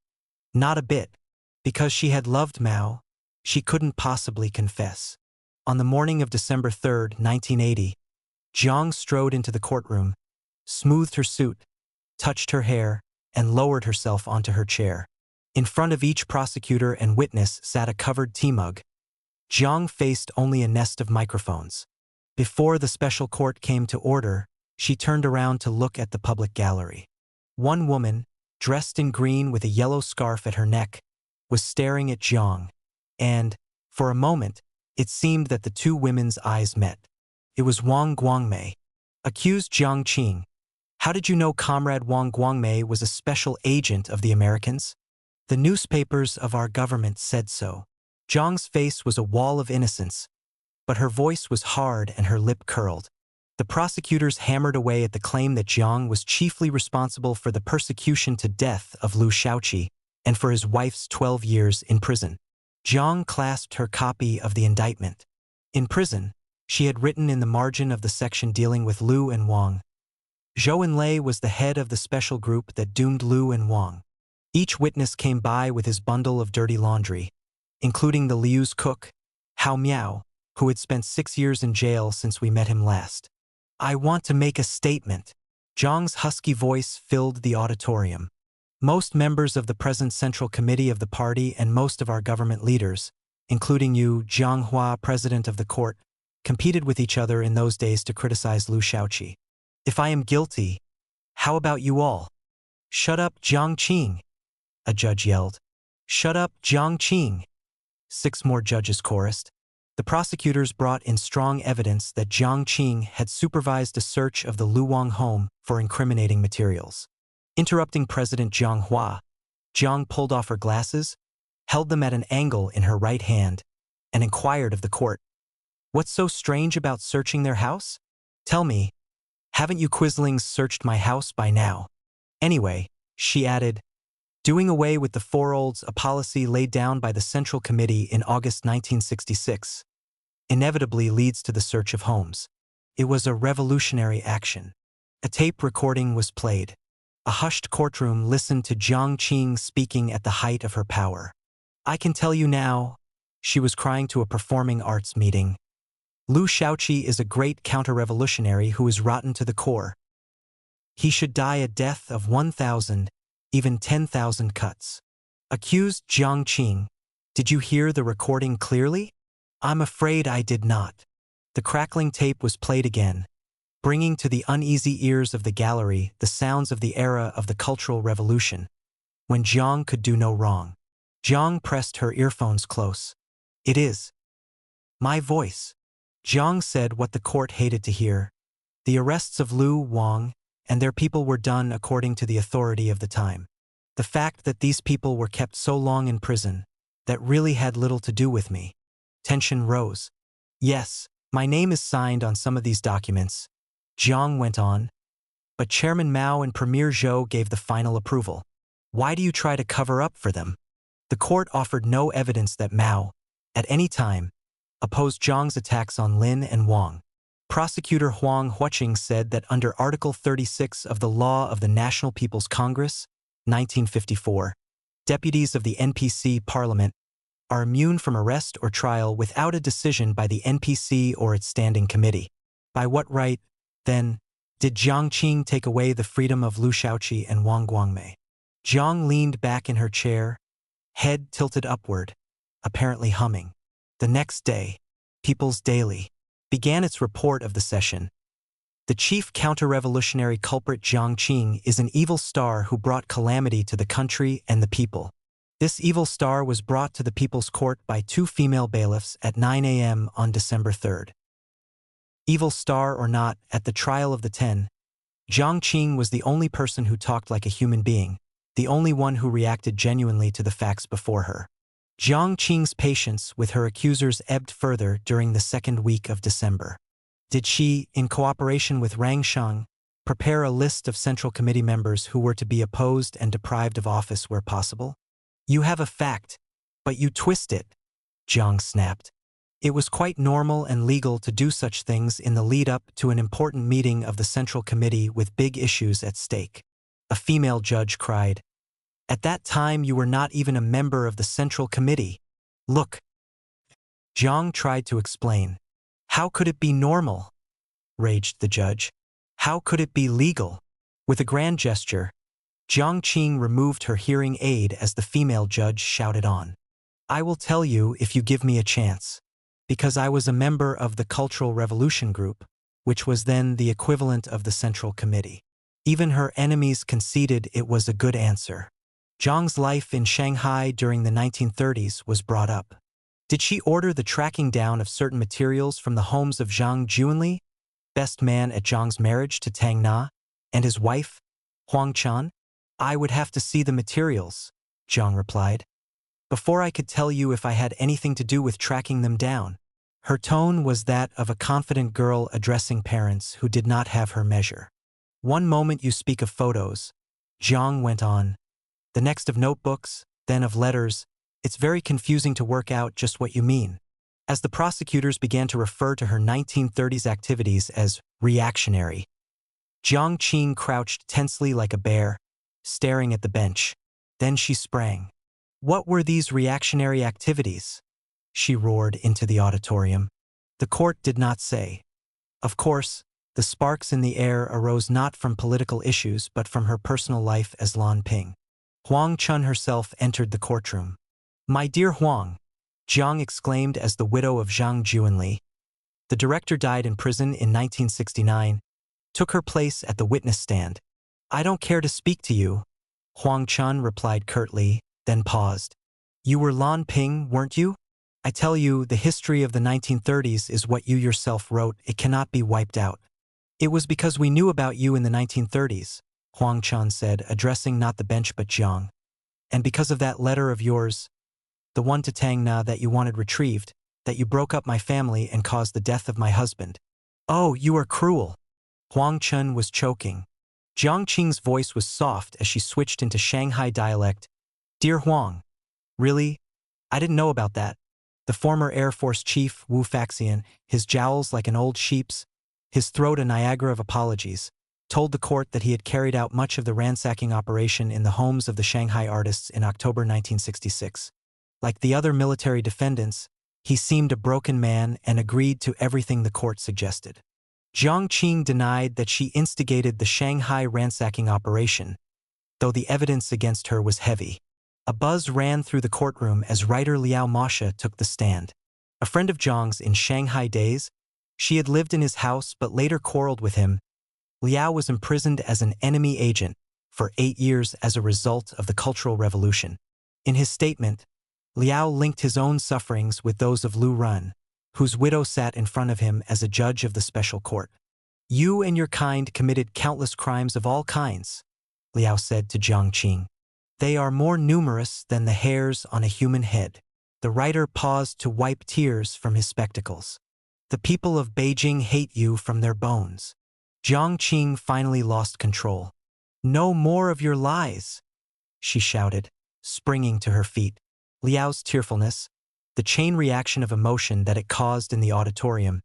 "Not a bit. Because she had loved Mao, she couldn't possibly confess." On the morning of December 3, 1980, Jiang strode into the courtroom, smoothed her suit, touched her hair, and lowered herself onto her chair. In front of each prosecutor and witness sat a covered tea mug. Jiang faced only a nest of microphones. Before the special court came to order, she turned around to look at the public gallery. One woman, dressed in green with a yellow scarf at her neck, was staring at Jiang, and, for a moment, it seemed that the two women's eyes met. It was Wang Guangmei. Accused Jiang Qing, "How did you know Comrade Wang Guangmei was a special agent of the Americans?" "The newspapers of our government said so." Jiang's face was a wall of innocence, but her voice was hard and her lip curled. The prosecutors hammered away at the claim that Jiang was chiefly responsible for the persecution to death of Liu Shaoqi and for his wife's 12 years in prison. Jiang clasped her copy of the indictment. In prison, she had written in the margin of the section dealing with Liu and Wang, "Zhou Enlai was the head of the special group that doomed Liu and Wang." Each witness came by with his bundle of dirty laundry, including the Liu's cook, Hao Miao, who had spent 6 years in jail since we met him last. "I want to make a statement." Jiang's husky voice filled the auditorium. "Most members of the present Central Committee of the party and most of our government leaders, including you, Jiang Hua, president of the court, competed with each other in those days to criticize Liu Shaoqi. If I am guilty, how about you all?" "Shut up, Jiang Qing," a judge yelled. "Shut up, Jiang Qing," 6 more judges chorused. The prosecutors brought in strong evidence that Jiang Qing had supervised a search of the Luoang home for incriminating materials. Interrupting President Jiang Hua, Jiang pulled off her glasses, held them at an angle in her right hand, and inquired of the court, "What's so strange about searching their house? Tell me, haven't you Quislings searched my house by now? Anyway," she added, "doing away with the four olds, a policy laid down by the Central Committee in August 1966, inevitably leads to the search of homes. It was a revolutionary action." A tape recording was played. A hushed courtroom listened to Jiang Qing speaking at the height of her power. "I can tell you now," she was crying to a performing arts meeting, "Liu Shaoqi is a great counter-revolutionary who is rotten to the core. He should die a death of 1,000, even 10,000 cuts." Accused Jiang Qing, "Did you hear the recording clearly?" "I'm afraid I did not." The crackling tape was played again, bringing to the uneasy ears of the gallery the sounds of the era of the Cultural Revolution, when Jiang could do no wrong. Jiang pressed her earphones close. "It is my voice." Jiang said what the court hated to hear. The arrests of Liu, Wang, and their people were done according to the authority of the time. The fact that these people were kept so long in prison, that really had little to do with me. Tension rose. "Yes, my name is signed on some of these documents," Jiang went on, "but Chairman Mao and Premier Zhou gave the final approval. Why do you try to cover up for them?" The court offered no evidence that Mao, at any time, opposed Jiang's attacks on Lin and Wang. Prosecutor Huang Huaqing said that under Article 36 of the Law of the National People's Congress, 1954, deputies of the NPC Parliament are immune from arrest or trial without a decision by the NPC or its standing committee. By what right, then, did Jiang Qing take away the freedom of Liu Shaoqi and Wang Guangmei? Jiang leaned back in her chair, head tilted upward, apparently humming. The next day, People's Daily began its report of the session. The chief counter-revolutionary culprit Jiang Qing is an evil star who brought calamity to the country and the people. This evil star was brought to the people's court by 2 female bailiffs at 9 a.m. on December 3rd. Evil star or not, at the trial of the 10, Jiang Qing was the only person who talked like a human being, the only one who reacted genuinely to the facts before her. Jiang Qing's patience with her accusers ebbed further during the 2nd week of December. Did she, in cooperation with Rang Sheng, prepare a list of Central Committee members who were to be opposed and deprived of office where possible? You have a fact, but you twist it, Jiang snapped. It was quite normal and legal to do such things in the lead-up to an important meeting of the Central Committee with big issues at stake. A female judge cried. At that time you were not even a member of the Central Committee. Look. Jiang tried to explain. How could it be normal? Raged the judge. How could it be legal? With a grand gesture, Jiang Qing removed her hearing aid as the female judge shouted on. I will tell you if you give me a chance. Because I was a member of the Cultural Revolution Group, which was then the equivalent of the Central Committee. Even her enemies conceded it was a good answer. Jiang's life in Shanghai during the 1930s was brought up. Did she order the tracking down of certain materials from the homes of Zhang Juanli, best man at Zhang's marriage to Tang Na, and his wife, Huang Chan? I would have to see the materials, Jiang replied, before I could tell you if I had anything to do with tracking them down. Her tone was that of a confident girl addressing parents who did not have her measure. One moment you speak of photos, Jiang went on. The next of notebooks, then of letters. It's very confusing to work out just what you mean. As the prosecutors began to refer to her 1930s activities as reactionary, Jiang Qing crouched tensely like a bear, staring at the bench. Then she sprang. What were these reactionary activities? She roared into the auditorium. The court did not say. Of course, the sparks in the air arose not from political issues but from her personal life as Lan Ping. Huang Chun herself entered the courtroom. My dear Huang, Jiang exclaimed as the widow of Zhang Juanli, the director died in prison in 1969, took her place at the witness stand. I don't care to speak to you, Huang Chun replied curtly, then paused. You were Lan Ping, weren't you? I tell you, the history of the 1930s is what you yourself wrote. It cannot be wiped out. It was because we knew about you in the 1930s, Huang Chun said, addressing not the bench but Jiang. And because of that letter of yours, the one to Tang Na that you wanted retrieved, that you broke up my family and caused the death of my husband. Oh, you are cruel. Huang Chun was choking. Jiang Qing's voice was soft as she switched into Shanghai dialect. Dear Huang, really? I didn't know about that. The former Air Force chief, Wu Faxian, his jowls like an old sheep's, his throat a Niagara of apologies, told the court that he had carried out much of the ransacking operation in the homes of the Shanghai artists in October 1966. Like the other military defendants, he seemed a broken man and agreed to everything the court suggested. Jiang Qing denied that she instigated the Shanghai ransacking operation, though the evidence against her was heavy. A buzz ran through the courtroom as writer Liao Masha took the stand. A friend of Jiang's in Shanghai days, she had lived in his house but later quarreled with him. Liao was imprisoned as an enemy agent for 8 years as a result of the Cultural Revolution. In his statement, Liao linked his own sufferings with those of Lu Run, whose widow sat in front of him as a judge of the special court. You and your kind committed countless crimes of all kinds, Liao said to Jiang Qing. They are more numerous than the hairs on a human head. The writer paused to wipe tears from his spectacles. The people of Beijing hate you from their bones. Jiang Qing finally lost control. No more of your lies, she shouted, springing to her feet. Liao's tearfulness, the chain reaction of emotion that it caused in the auditorium,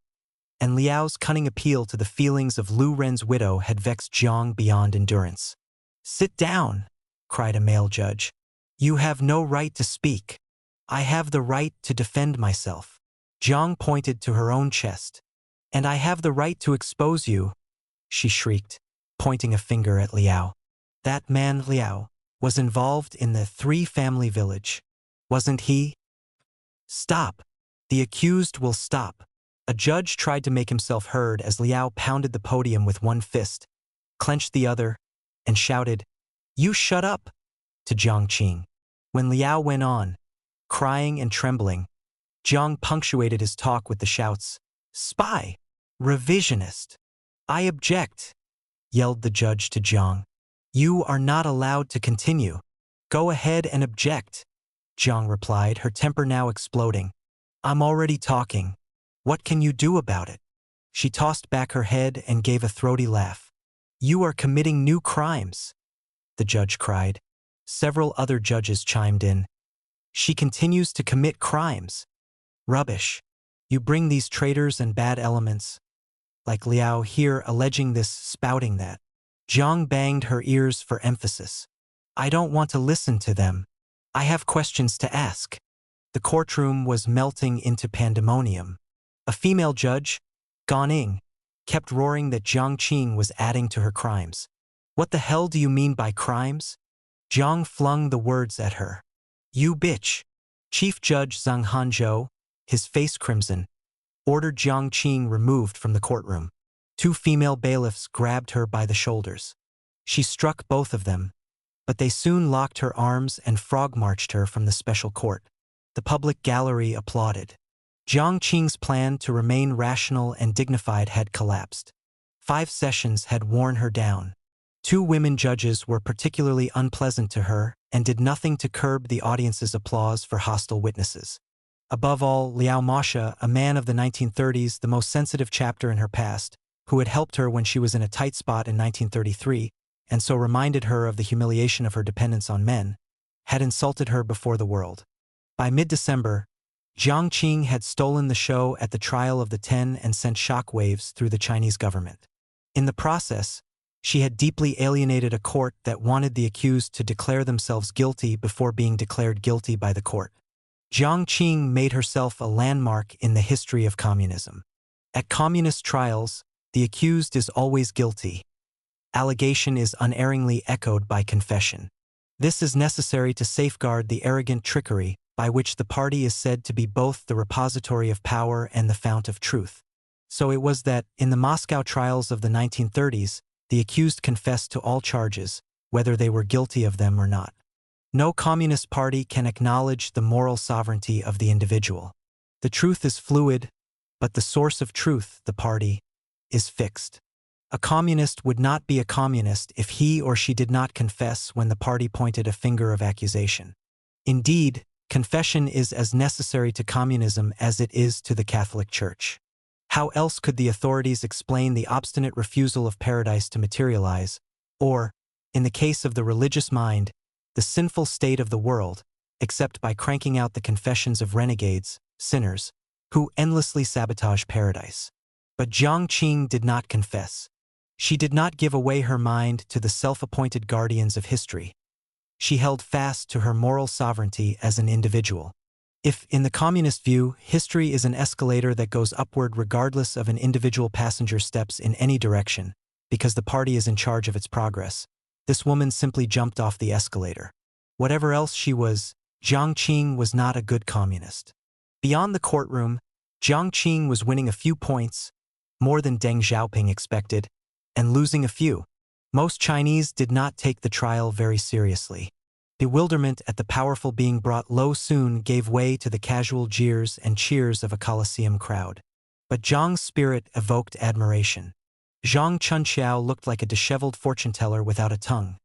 and Liao's cunning appeal to the feelings of Lu Ren's widow had vexed Jiang beyond endurance. Sit down, cried a male judge. You have no right to speak. I have the right to defend myself. Jiang pointed to her own chest. And I have the right to expose you, she shrieked, pointing a finger at Liao. That man, Liao, was involved in the three-family village. Wasn't he? Stop. The accused will stop. A judge tried to make himself heard as Liao pounded the podium with one fist, clenched the other, and shouted, "You shut up!" to Jiang Qing. When Liao went on, crying and trembling, Jiang punctuated his talk with the shouts, "Spy! Revisionist! I object!" yelled the judge to Jiang. "You are not allowed to continue. Go ahead and object," Jiang replied, her temper now exploding. "I'm already talking. What can you do about it?" She tossed back her head and gave a throaty laugh. "You are committing new crimes," the judge cried. Several other judges chimed in. "She continues to commit crimes. Rubbish. You bring these traitors and bad elements, like Liao here alleging this, spouting that." Jiang banged her ears for emphasis. "I don't want to listen to them. I have questions to ask." The courtroom was melting into pandemonium. A female judge, Ganing, kept roaring that Jiang Qing was adding to her crimes. "What the hell do you mean by crimes?" Jiang flung the words at her. "You bitch." Chief Judge Zhang Hanzhou, his face crimson, ordered Jiang Qing removed from the courtroom. Two female bailiffs grabbed her by the shoulders. She struck both of them, but they soon locked her arms and frog-marched her from the special court. The public gallery applauded. Jiang Qing's plan to remain rational and dignified had collapsed. 5 sessions had worn her down. 2 women judges were particularly unpleasant to her and did nothing to curb the audience's applause for hostile witnesses. Above all, Liao Masha, a man of the 1930s, the most sensitive chapter in her past, who had helped her when she was in a tight spot in 1933, and so reminded her of the humiliation of her dependence on men, had insulted her before the world. By mid-December, Jiang Qing had stolen the show at the trial of the 10 and sent shockwaves through the Chinese government. In the process, she had deeply alienated a court that wanted the accused to declare themselves guilty before being declared guilty by the court. Jiang Qing made herself a landmark in the history of communism. At communist trials, the accused is always guilty. Allegation is unerringly echoed by confession. This is necessary to safeguard the arrogant trickery by which the party is said to be both the repository of power and the fount of truth. So it was that, in the Moscow trials of the 1930s, the accused confessed to all charges, whether they were guilty of them or not. No communist party can acknowledge the moral sovereignty of the individual. The truth is fluid, but the source of truth, the party, is fixed. A communist would not be a communist if he or she did not confess when the party pointed a finger of accusation. Indeed, confession is as necessary to communism as it is to the Catholic Church. How else could the authorities explain the obstinate refusal of paradise to materialize, or, in the case of the religious mind, the sinful state of the world, except by cranking out the confessions of renegades, sinners, who endlessly sabotage paradise? But Jiang Qing did not confess. She did not give away her mind to the self-appointed guardians of history. She held fast to her moral sovereignty as an individual. If, in the communist view, history is an escalator that goes upward regardless of an individual passenger's steps in any direction, because the party is in charge of its progress, this woman simply jumped off the escalator. Whatever else she was, Jiang Qing was not a good communist. Beyond the courtroom, Jiang Qing was winning a few points, more than Deng Xiaoping expected, and losing a few. Most Chinese did not take the trial very seriously. Bewilderment at the powerful being brought low soon gave way to the casual jeers and cheers of a Colosseum crowd. But Jiang's spirit evoked admiration. Zhang Chunqiao looked like a disheveled fortune-teller without a tongue.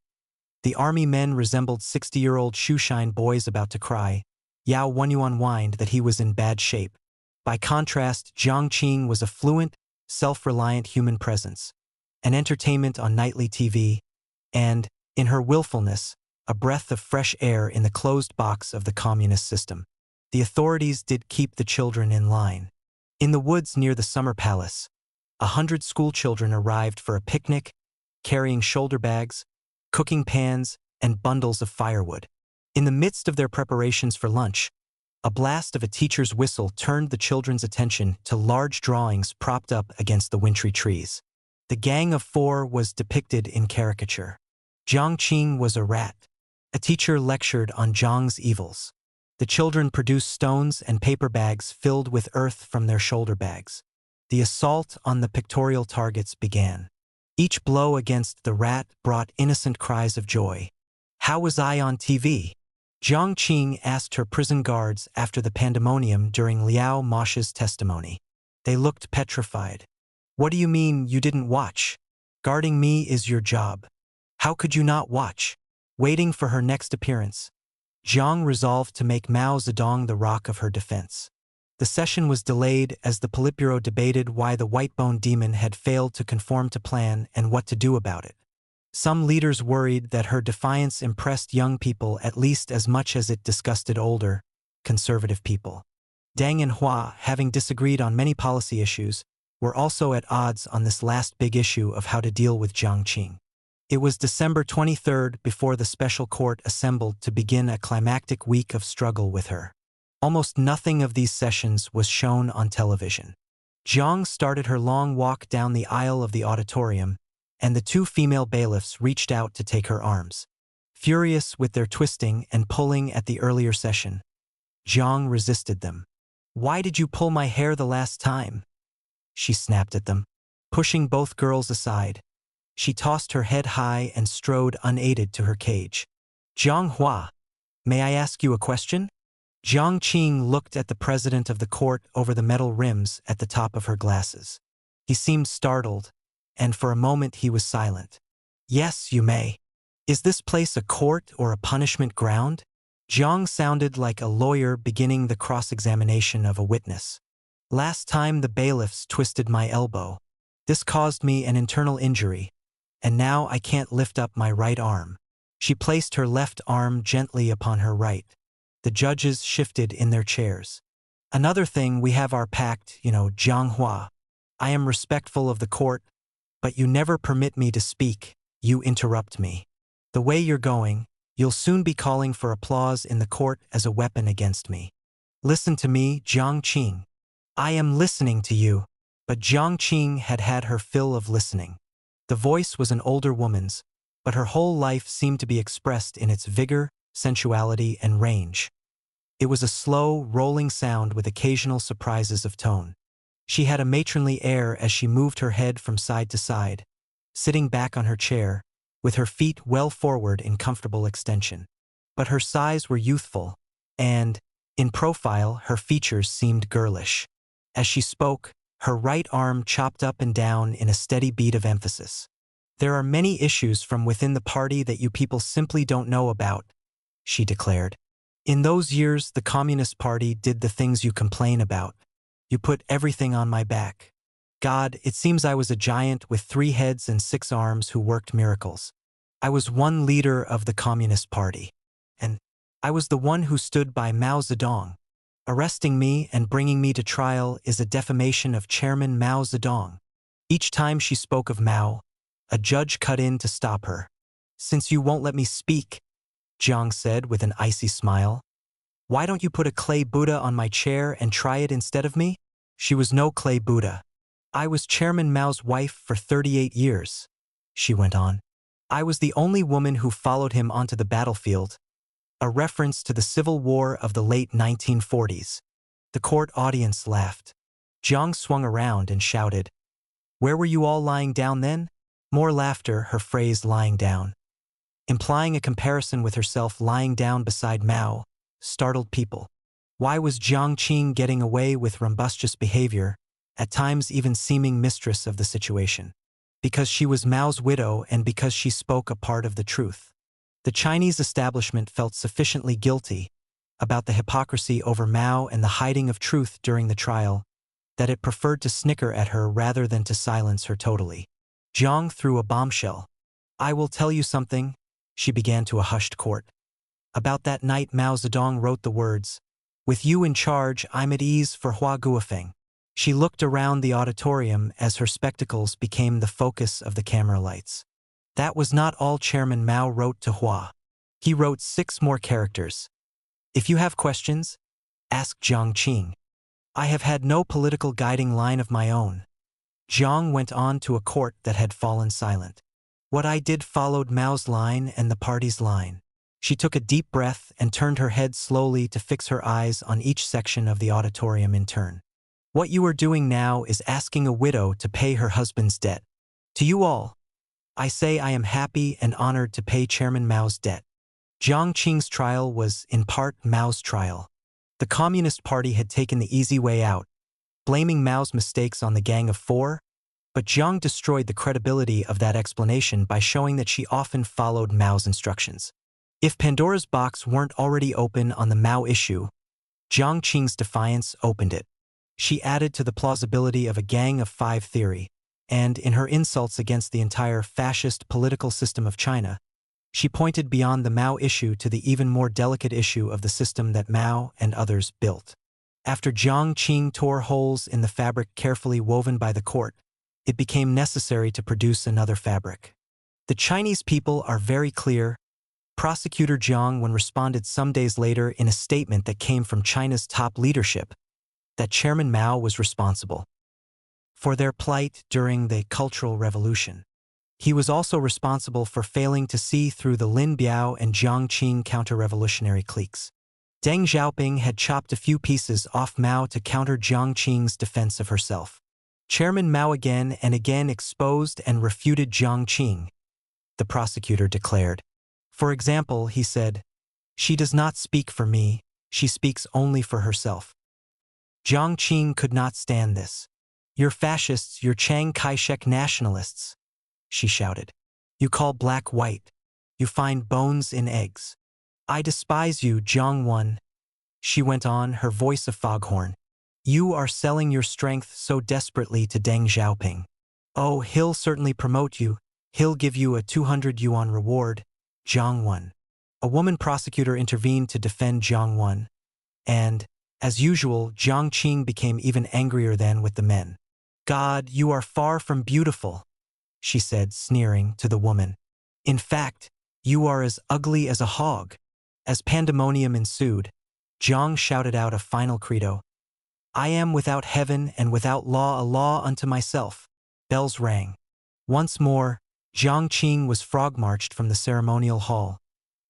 The army men resembled 60-year-old shoeshine boys about to cry. Yao Wenyuan whined that he was in bad shape. By contrast, Jiang Qing was a fluent, self-reliant human presence, an entertainment on nightly TV, and, in her willfulness, a breath of fresh air in the closed box of the communist system. The authorities did keep the children in line. In the woods near the summer palace, 100 schoolchildren arrived for a picnic, carrying shoulder bags, cooking pans, and bundles of firewood. In the midst of their preparations for lunch, a blast of a teacher's whistle turned the children's attention to large drawings propped up against the wintry trees. The Gang of Four was depicted in caricature. Jiang Qing was a rat. A teacher lectured on Jiang's evils. The children produced stones and paper bags filled with earth from their shoulder bags. The assault on the pictorial targets began. Each blow against the rat brought innocent cries of joy. How was I on TV? Jiang Qing asked her prison guards after the pandemonium during Liao Moshe's testimony. They looked petrified. What do you mean you didn't watch? Guarding me is your job. How could you not watch? Waiting for her next appearance, Jiang resolved to make Mao Zedong the rock of her defense. The session was delayed as the Politburo debated why the white-bone demon had failed to conform to plan and what to do about it. Some leaders worried that her defiance impressed young people at least as much as it disgusted older, conservative people. Deng and Hua, having disagreed on many policy issues, were also at odds on this last big issue of how to deal with Jiang Qing. It was December 23rd before the special court assembled to begin a climactic week of struggle with her. Almost nothing of these sessions was shown on television. Jiang started her long walk down the aisle of the auditorium, and the two female bailiffs reached out to take her arms. Furious with their twisting and pulling at the earlier session, Jiang resisted them. "Why did you pull my hair the last time?" she snapped at them. Pushing both girls aside, she tossed her head high and strode unaided to her cage. "Jiang Hua, may I ask you a question?" Jiang Qing looked at the president of the court over the metal rims at the top of her glasses. He seemed startled, and for a moment he was silent. "Yes, you may. Is this place a court or a punishment ground?" Jiang sounded like a lawyer beginning the cross-examination of a witness. "Last time the bailiffs twisted my elbow. This caused me an internal injury, and now I can't lift up my right arm." She placed her left arm gently upon her right. The judges shifted in their chairs. "Another thing, we have our pact, Jiang Hua. I am respectful of the court, but you never permit me to speak, you interrupt me. The way you're going, you'll soon be calling for applause in the court as a weapon against me. Listen to me, Jiang Qing." "I am listening to you." But Jiang Qing had had her fill of listening. The voice was an older woman's, but her whole life seemed to be expressed in its vigor, sensuality, and range. It was a slow, rolling sound with occasional surprises of tone. She had a matronly air as she moved her head from side to side, sitting back on her chair, with her feet well forward in comfortable extension. But her sighs were youthful, and, in profile, her features seemed girlish. As she spoke, her right arm chopped up and down in a steady beat of emphasis. "There are many issues from within the party that you people simply don't know about," she declared. "In those years, the Communist Party did the things you complain about. You put everything on my back. God, it seems I was a giant with 3 heads and 6 arms who worked miracles. I was one leader of the Communist Party. And I was the one who stood by Mao Zedong. Arresting me and bringing me to trial is a defamation of Chairman Mao Zedong." Each time she spoke of Mao, a judge cut in to stop her. "Since you won't let me speak," Jiang said with an icy smile, "why don't you put a clay Buddha on my chair and try it instead of me?" "She was no clay Buddha. I was Chairman Mao's wife for 38 years, she went on. "I was the only woman who followed him onto the battlefield," a reference to the Civil War of the late 1940s. The court audience laughed. Jiang swung around and shouted, "Where were you all lying down then?" More laughter, her phrase "lying down," implying a comparison with herself lying down beside Mao, startled people. Why was Jiang Qing getting away with rumbustious behavior, at times even seeming mistress of the situation? Because she was Mao's widow and because she spoke a part of the truth. The Chinese establishment felt sufficiently guilty about the hypocrisy over Mao and the hiding of truth during the trial that it preferred to snicker at her rather than to silence her totally. Jiang threw a bombshell. "I will tell you something," she began to a hushed court. "About that night Mao Zedong wrote the words, 'With you in charge, I'm at ease for Hua Guofeng.'" She looked around the auditorium as her spectacles became the focus of the camera lights. "That was not all Chairman Mao wrote to Hua. He wrote 6 more characters. If you have questions, ask Jiang Qing. I have had no political guiding line of my own." Jiang went on to a court that had fallen silent. "What I did followed Mao's line and the party's line." She took a deep breath and turned her head slowly to fix her eyes on each section of the auditorium in turn. What you are doing now is asking a widow to pay her husband's debt. To you all, I say I am happy and honored to pay Chairman Mao's debt. Jiang Qing's trial was, in part, Mao's trial. The Communist Party had taken the easy way out, blaming Mao's mistakes on the Gang of Four, but Jiang destroyed the credibility of that explanation by showing that she often followed Mao's instructions. If Pandora's box weren't already open on the Mao issue, Jiang Qing's defiance opened it. She added to the plausibility of a Gang of Five theory, and, in her insults against the entire fascist political system of China, she pointed beyond the Mao issue to the even more delicate issue of the system that Mao and others built. After Jiang Qing tore holes in the fabric carefully woven by the court, it became necessary to produce another fabric. The Chinese people are very clear. Prosecutor Jiang Wen responded some days later in a statement that came from China's top leadership that Chairman Mao was responsible for their plight during the Cultural Revolution. He was also responsible for failing to see through the Lin Biao and Jiang Qing counter-revolutionary cliques. Deng Xiaoping had chopped a few pieces off Mao to counter Jiang Qing's defense of herself. Chairman Mao again and again exposed and refuted Jiang Qing, the prosecutor declared. For example, he said, "She does not speak for me, she speaks only for herself." Jiang Qing could not stand this. "You're fascists, you're Chiang Kai-shek nationalists," she shouted. "You call black white. You find bones in eggs. I despise you, Jiang Wen," she went on, her voice a foghorn. "You are selling your strength so desperately to Deng Xiaoping. Oh, he'll certainly promote you. He'll give you a 200 yuan reward, Jiang Wen." A woman prosecutor intervened to defend Jiang Wen, and, as usual, Jiang Qing became even angrier than with the men. "God, you are far from beautiful," she said, sneering, to the woman. "In fact, you are as ugly as a hog." As pandemonium ensued, Jiang shouted out a final credo. "I am without heaven and without law, a law unto myself." Bells rang. Once more, Jiang Qing was frog-marched from the ceremonial hall,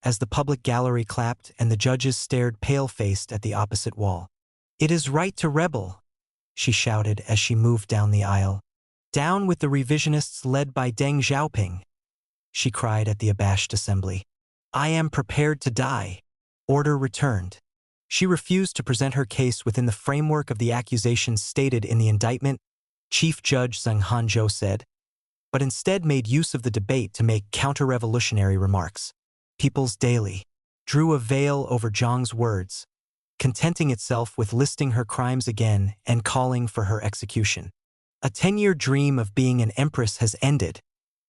as the public gallery clapped and the judges stared pale-faced at the opposite wall. "It is right to rebel," she shouted as she moved down the aisle. "Down with the revisionists led by Deng Xiaoping," she cried at the abashed assembly. "I am prepared to die." Order returned. She refused to present her case within the framework of the accusations stated in the indictment, Chief Judge Zheng Hanzhou said, but instead made use of the debate to make counter-revolutionary remarks. People's Daily drew a veil over Jiang's words, contenting itself with listing her crimes again and calling for her execution. "A 10-year dream of being an empress has ended,"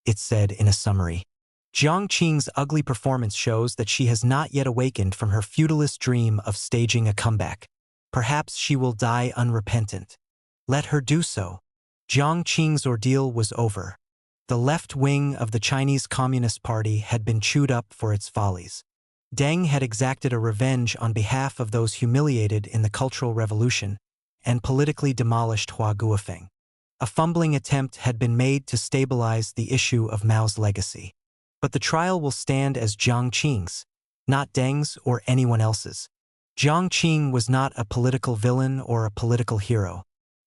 it said in a summary. Jiang Qing's ugly performance shows that she has not yet awakened from her feudalist dream of staging a comeback. Perhaps she will die unrepentant. Let her do so. Jiang Qing's ordeal was over. The left wing of the Chinese Communist Party had been chewed up for its follies. Deng had exacted a revenge on behalf of those humiliated in the Cultural Revolution and politically demolished Hua Guofeng. A fumbling attempt had been made to stabilize the issue of Mao's legacy. But the trial will stand as Jiang Qing's, not Deng's or anyone else's. Jiang Qing was not a political villain or a political hero.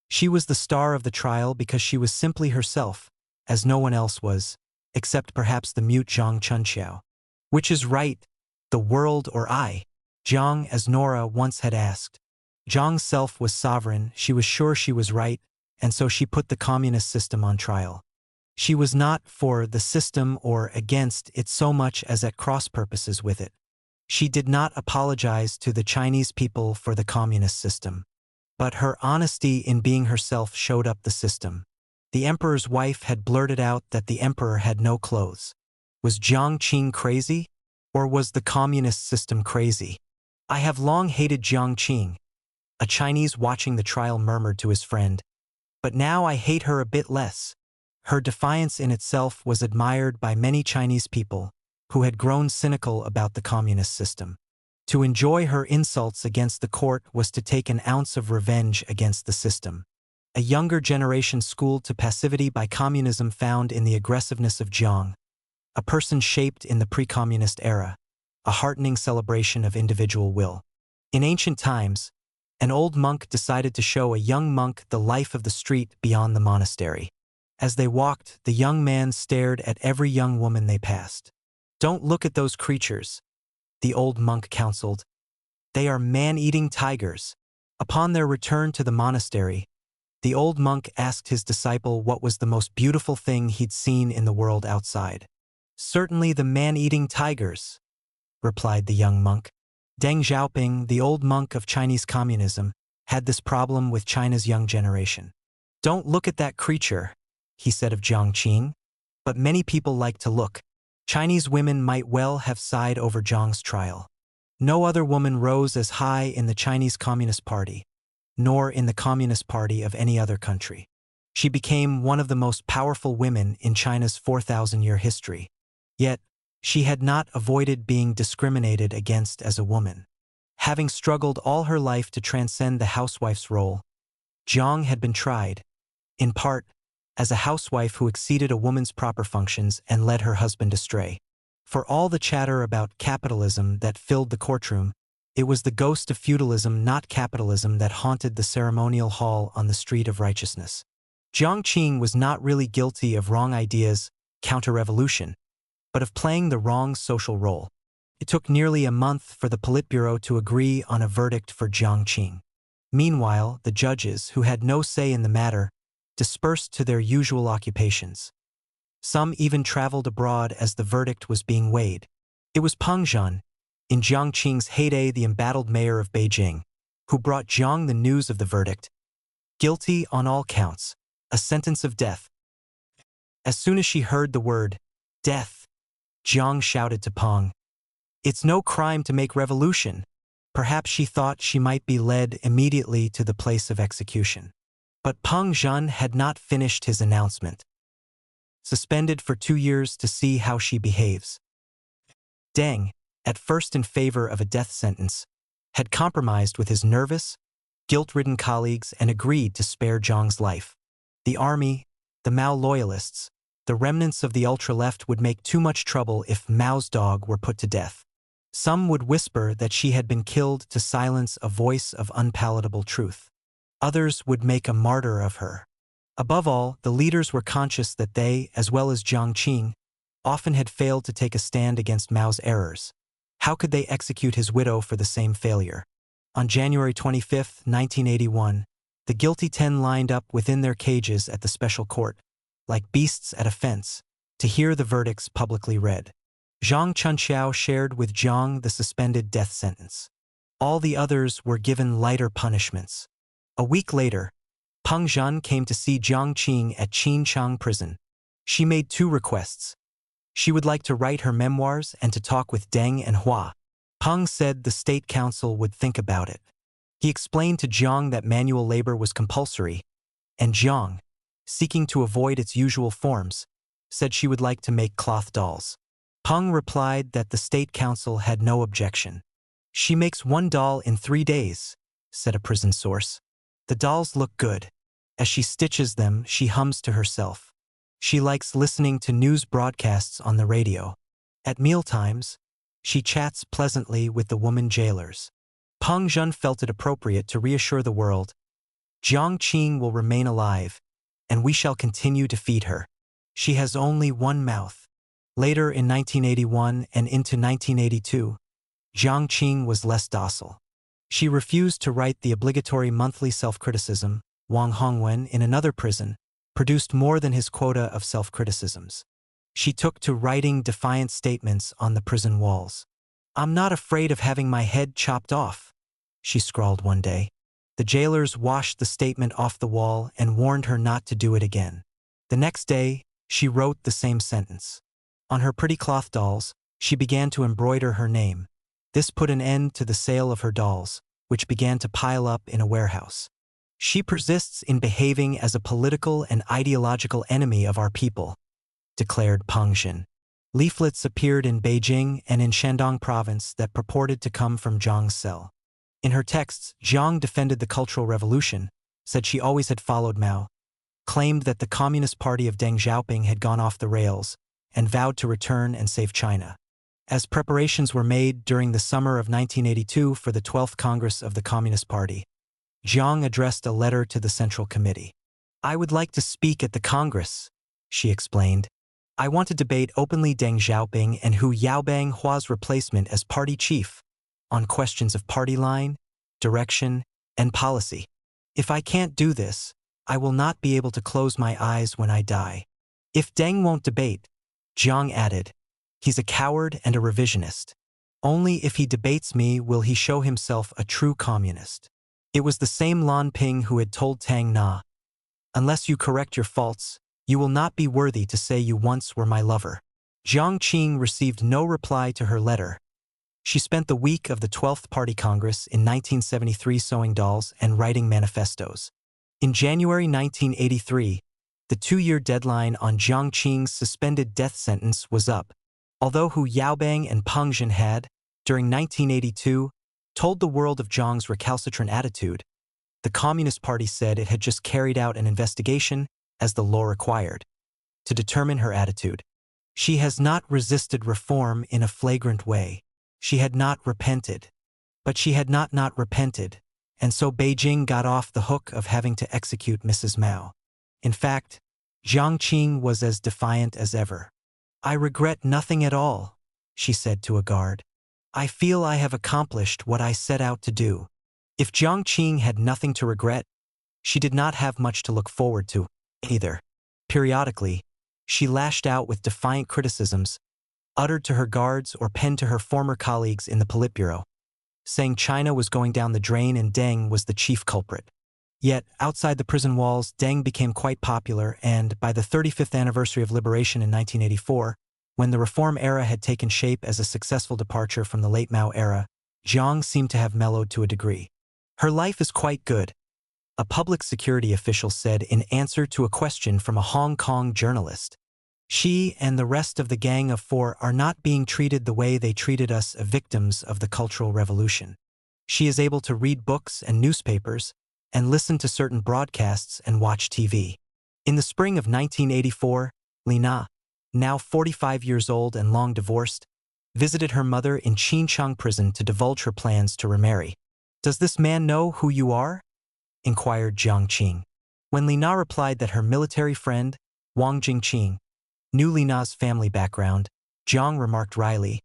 She was the star of the trial because she was simply herself, as no one else was, except perhaps the mute Zhang Chunqiao. Which is right, the world or I? Jiang, as Nora once had asked. Jiang's self was sovereign, she was sure she was right, and so she put the communist system on trial. She was not for the system or against it so much as at cross-purposes with it. She did not apologize to the Chinese people for the communist system. But her honesty in being herself showed up the system. The emperor's wife had blurted out that the emperor had no clothes. Was Jiang Qing crazy? Or was the communist system crazy? "I have long hated Jiang Qing," a Chinese watching the trial murmured to his friend. "But now I hate her a bit less." Her defiance in itself was admired by many Chinese people who had grown cynical about the communist system. To enjoy her insults against the court was to take an ounce of revenge against the system. A younger generation schooled to passivity by communism found in the aggressiveness of Jiang, a person shaped in the pre-communist era, a heartening celebration of individual will. In ancient times, An old monk decided to show a young monk the life of the street beyond the monastery. As they walked, the young man stared at every young woman they passed. "Don't look at those creatures," the old monk counseled. "They are man-eating tigers." Upon their return to the monastery, the old monk asked his disciple what was the most beautiful thing he'd seen in the world outside. "Certainly the man-eating tigers," replied the young monk. Deng Xiaoping, the old monk of Chinese communism, had this problem with China's young generation. "Don't look at that creature," he said of Jiang Qing. But many people like to look. Chinese women might well have sighed over Jiang's trial. No other woman rose as high in the Chinese Communist Party, nor in the Communist Party of any other country. She became one of the most powerful women in China's 4,000-year history. Yet, she had not avoided being discriminated against as a woman. Having struggled all her life to transcend the housewife's role, Jiang had been tried, in part, as a housewife who exceeded a woman's proper functions and led her husband astray. For all the chatter about capitalism that filled the courtroom, it was the ghost of feudalism, not capitalism, that haunted the ceremonial hall on the street of righteousness. Jiang Qing was not really guilty of wrong ideas, counter-revolution, but of playing the wrong social role. It took nearly a month for the Politburo to agree on a verdict for Jiang Qing. Meanwhile, the judges, who had no say in the matter, dispersed to their usual occupations. Some even traveled abroad as the verdict was being weighed. It was Peng Zhan, in Jiang Qing's heyday the embattled mayor of Beijing, who brought Jiang the news of the verdict. Guilty on all counts, a sentence of death. As soon as she heard the word, death, Jiang shouted to Peng, "It's no crime to make revolution." Perhaps she thought she might be led immediately to the place of execution. But Peng Zhan had not finished his announcement. Suspended for 2 years to see how she behaves. Deng, at first in favor of a death sentence, had compromised with his nervous, guilt-ridden colleagues and agreed to spare Jiang's life. The army, the Mao loyalists, the remnants of the ultra-left would make too much trouble if Mao's dog were put to death. Some would whisper that she had been killed to silence a voice of unpalatable truth. Others would make a martyr of her. Above all, the leaders were conscious that they, as well as Jiang Qing, often had failed to take a stand against Mao's errors. How could they execute his widow for the same failure? On January 25, 1981, the guilty 10 lined up within their cages at the special court, like beasts at a fence, to hear the verdicts publicly read. Zhang Chunqiao shared with Jiang the suspended death sentence. All the others were given lighter punishments. A week later, Peng Zhan came to see Jiang Qing at Qinchang prison. She made 2 requests. She would like to write her memoirs and to talk with Deng and Hua. Peng said the State Council would think about it. He explained to Jiang that manual labor was compulsory, and Jiang, seeking to avoid its usual forms, said she would like to make cloth dolls. Peng replied that the State Council had no objection. "She makes 1 doll in 3 days," said a prison source. "The dolls look good. As she stitches them, she hums to herself. She likes listening to news broadcasts on the radio. At mealtimes, she chats pleasantly with the woman jailers." Peng Zhan felt it appropriate to reassure the world, "Jiang Qing will remain alive, and we shall continue to feed her. She has only 1 mouth." Later in 1981 and into 1982, Jiang Qing was less docile. She refused to write the obligatory monthly self-criticism. Wang Hongwen, in another prison, produced more than his quota of self-criticisms. She took to writing defiant statements on the prison walls. "I'm not afraid of having my head chopped off," she scrawled one day. The jailers washed the statement off the wall and warned her not to do it again. The next day, she wrote the same sentence. On her pretty cloth dolls, she began to embroider her name. This put an end to the sale of her dolls, which began to pile up in a warehouse. "She persists in behaving as a political and ideological enemy of our people," declared Peng Zhan. Leaflets appeared in Beijing and in Shandong province that purported to come from Jiang's cell. In her texts, Jiang defended the Cultural Revolution, said she always had followed Mao, claimed that the Communist Party of Deng Xiaoping had gone off the rails, and vowed to return and save China. As preparations were made during the summer of 1982 for the 12th Congress of the Communist Party, Jiang addressed a letter to the Central Committee. "I would like to speak at the Congress," she explained. "I want to debate openly Deng Xiaoping and Hu Yaobang-Hua's replacement as party chief on questions of party line, direction, and policy. If I can't do this, I will not be able to close my eyes when I die." "If Deng won't debate," Jiang added, "he's a coward and a revisionist. Only if he debates me will he show himself a true communist." It was the same Lan Ping who had told Tang Na, "Unless you correct your faults, you will not be worthy to say you once were my lover." Jiang Qing received no reply to her letter. She spent the week of the 12th Party Congress in 1973 sewing dolls and writing manifestos. In January 1983, the 2-year deadline on Jiang Qing's suspended death sentence was up, although Hu Yaobang and Peng Zhen had, during 1982, told the world of Jiang's recalcitrant attitude. The Communist Party said it had just carried out an investigation, as the law required, to determine her attitude. She has not resisted reform in a flagrant way. She had not repented. But she had not repented, and so Beijing got off the hook of having to execute Mrs. Mao. In fact, Jiang Qing was as defiant as ever. "I regret nothing at all," she said to a guard. "I feel I have accomplished what I set out to do." If Jiang Qing had nothing to regret, she did not have much to look forward to, either. Periodically, she lashed out with defiant criticisms, uttered to her guards or penned to her former colleagues in the Politburo, saying China was going down the drain and Deng was the chief culprit. Yet, outside the prison walls, Deng became quite popular, and by the 35th anniversary of liberation in 1984, when the reform era had taken shape as a successful departure from the late Mao era, Jiang seemed to have mellowed to a degree. "Her life is quite good," a public security official said in answer to a question from a Hong Kong journalist. "She and the rest of the Gang of Four are not being treated the way they treated us victims of the Cultural Revolution. She is able to read books and newspapers, and listen to certain broadcasts and watch TV." In the spring of 1984, Lina, now 45 years old and long divorced, visited her mother in Xinjiang prison to divulge her plans to remarry. "Does this man know who you are?" inquired Jiang Qing. When Lina replied that her military friend, Wang Jingqing, knew Lina's family background, Jiang remarked wryly,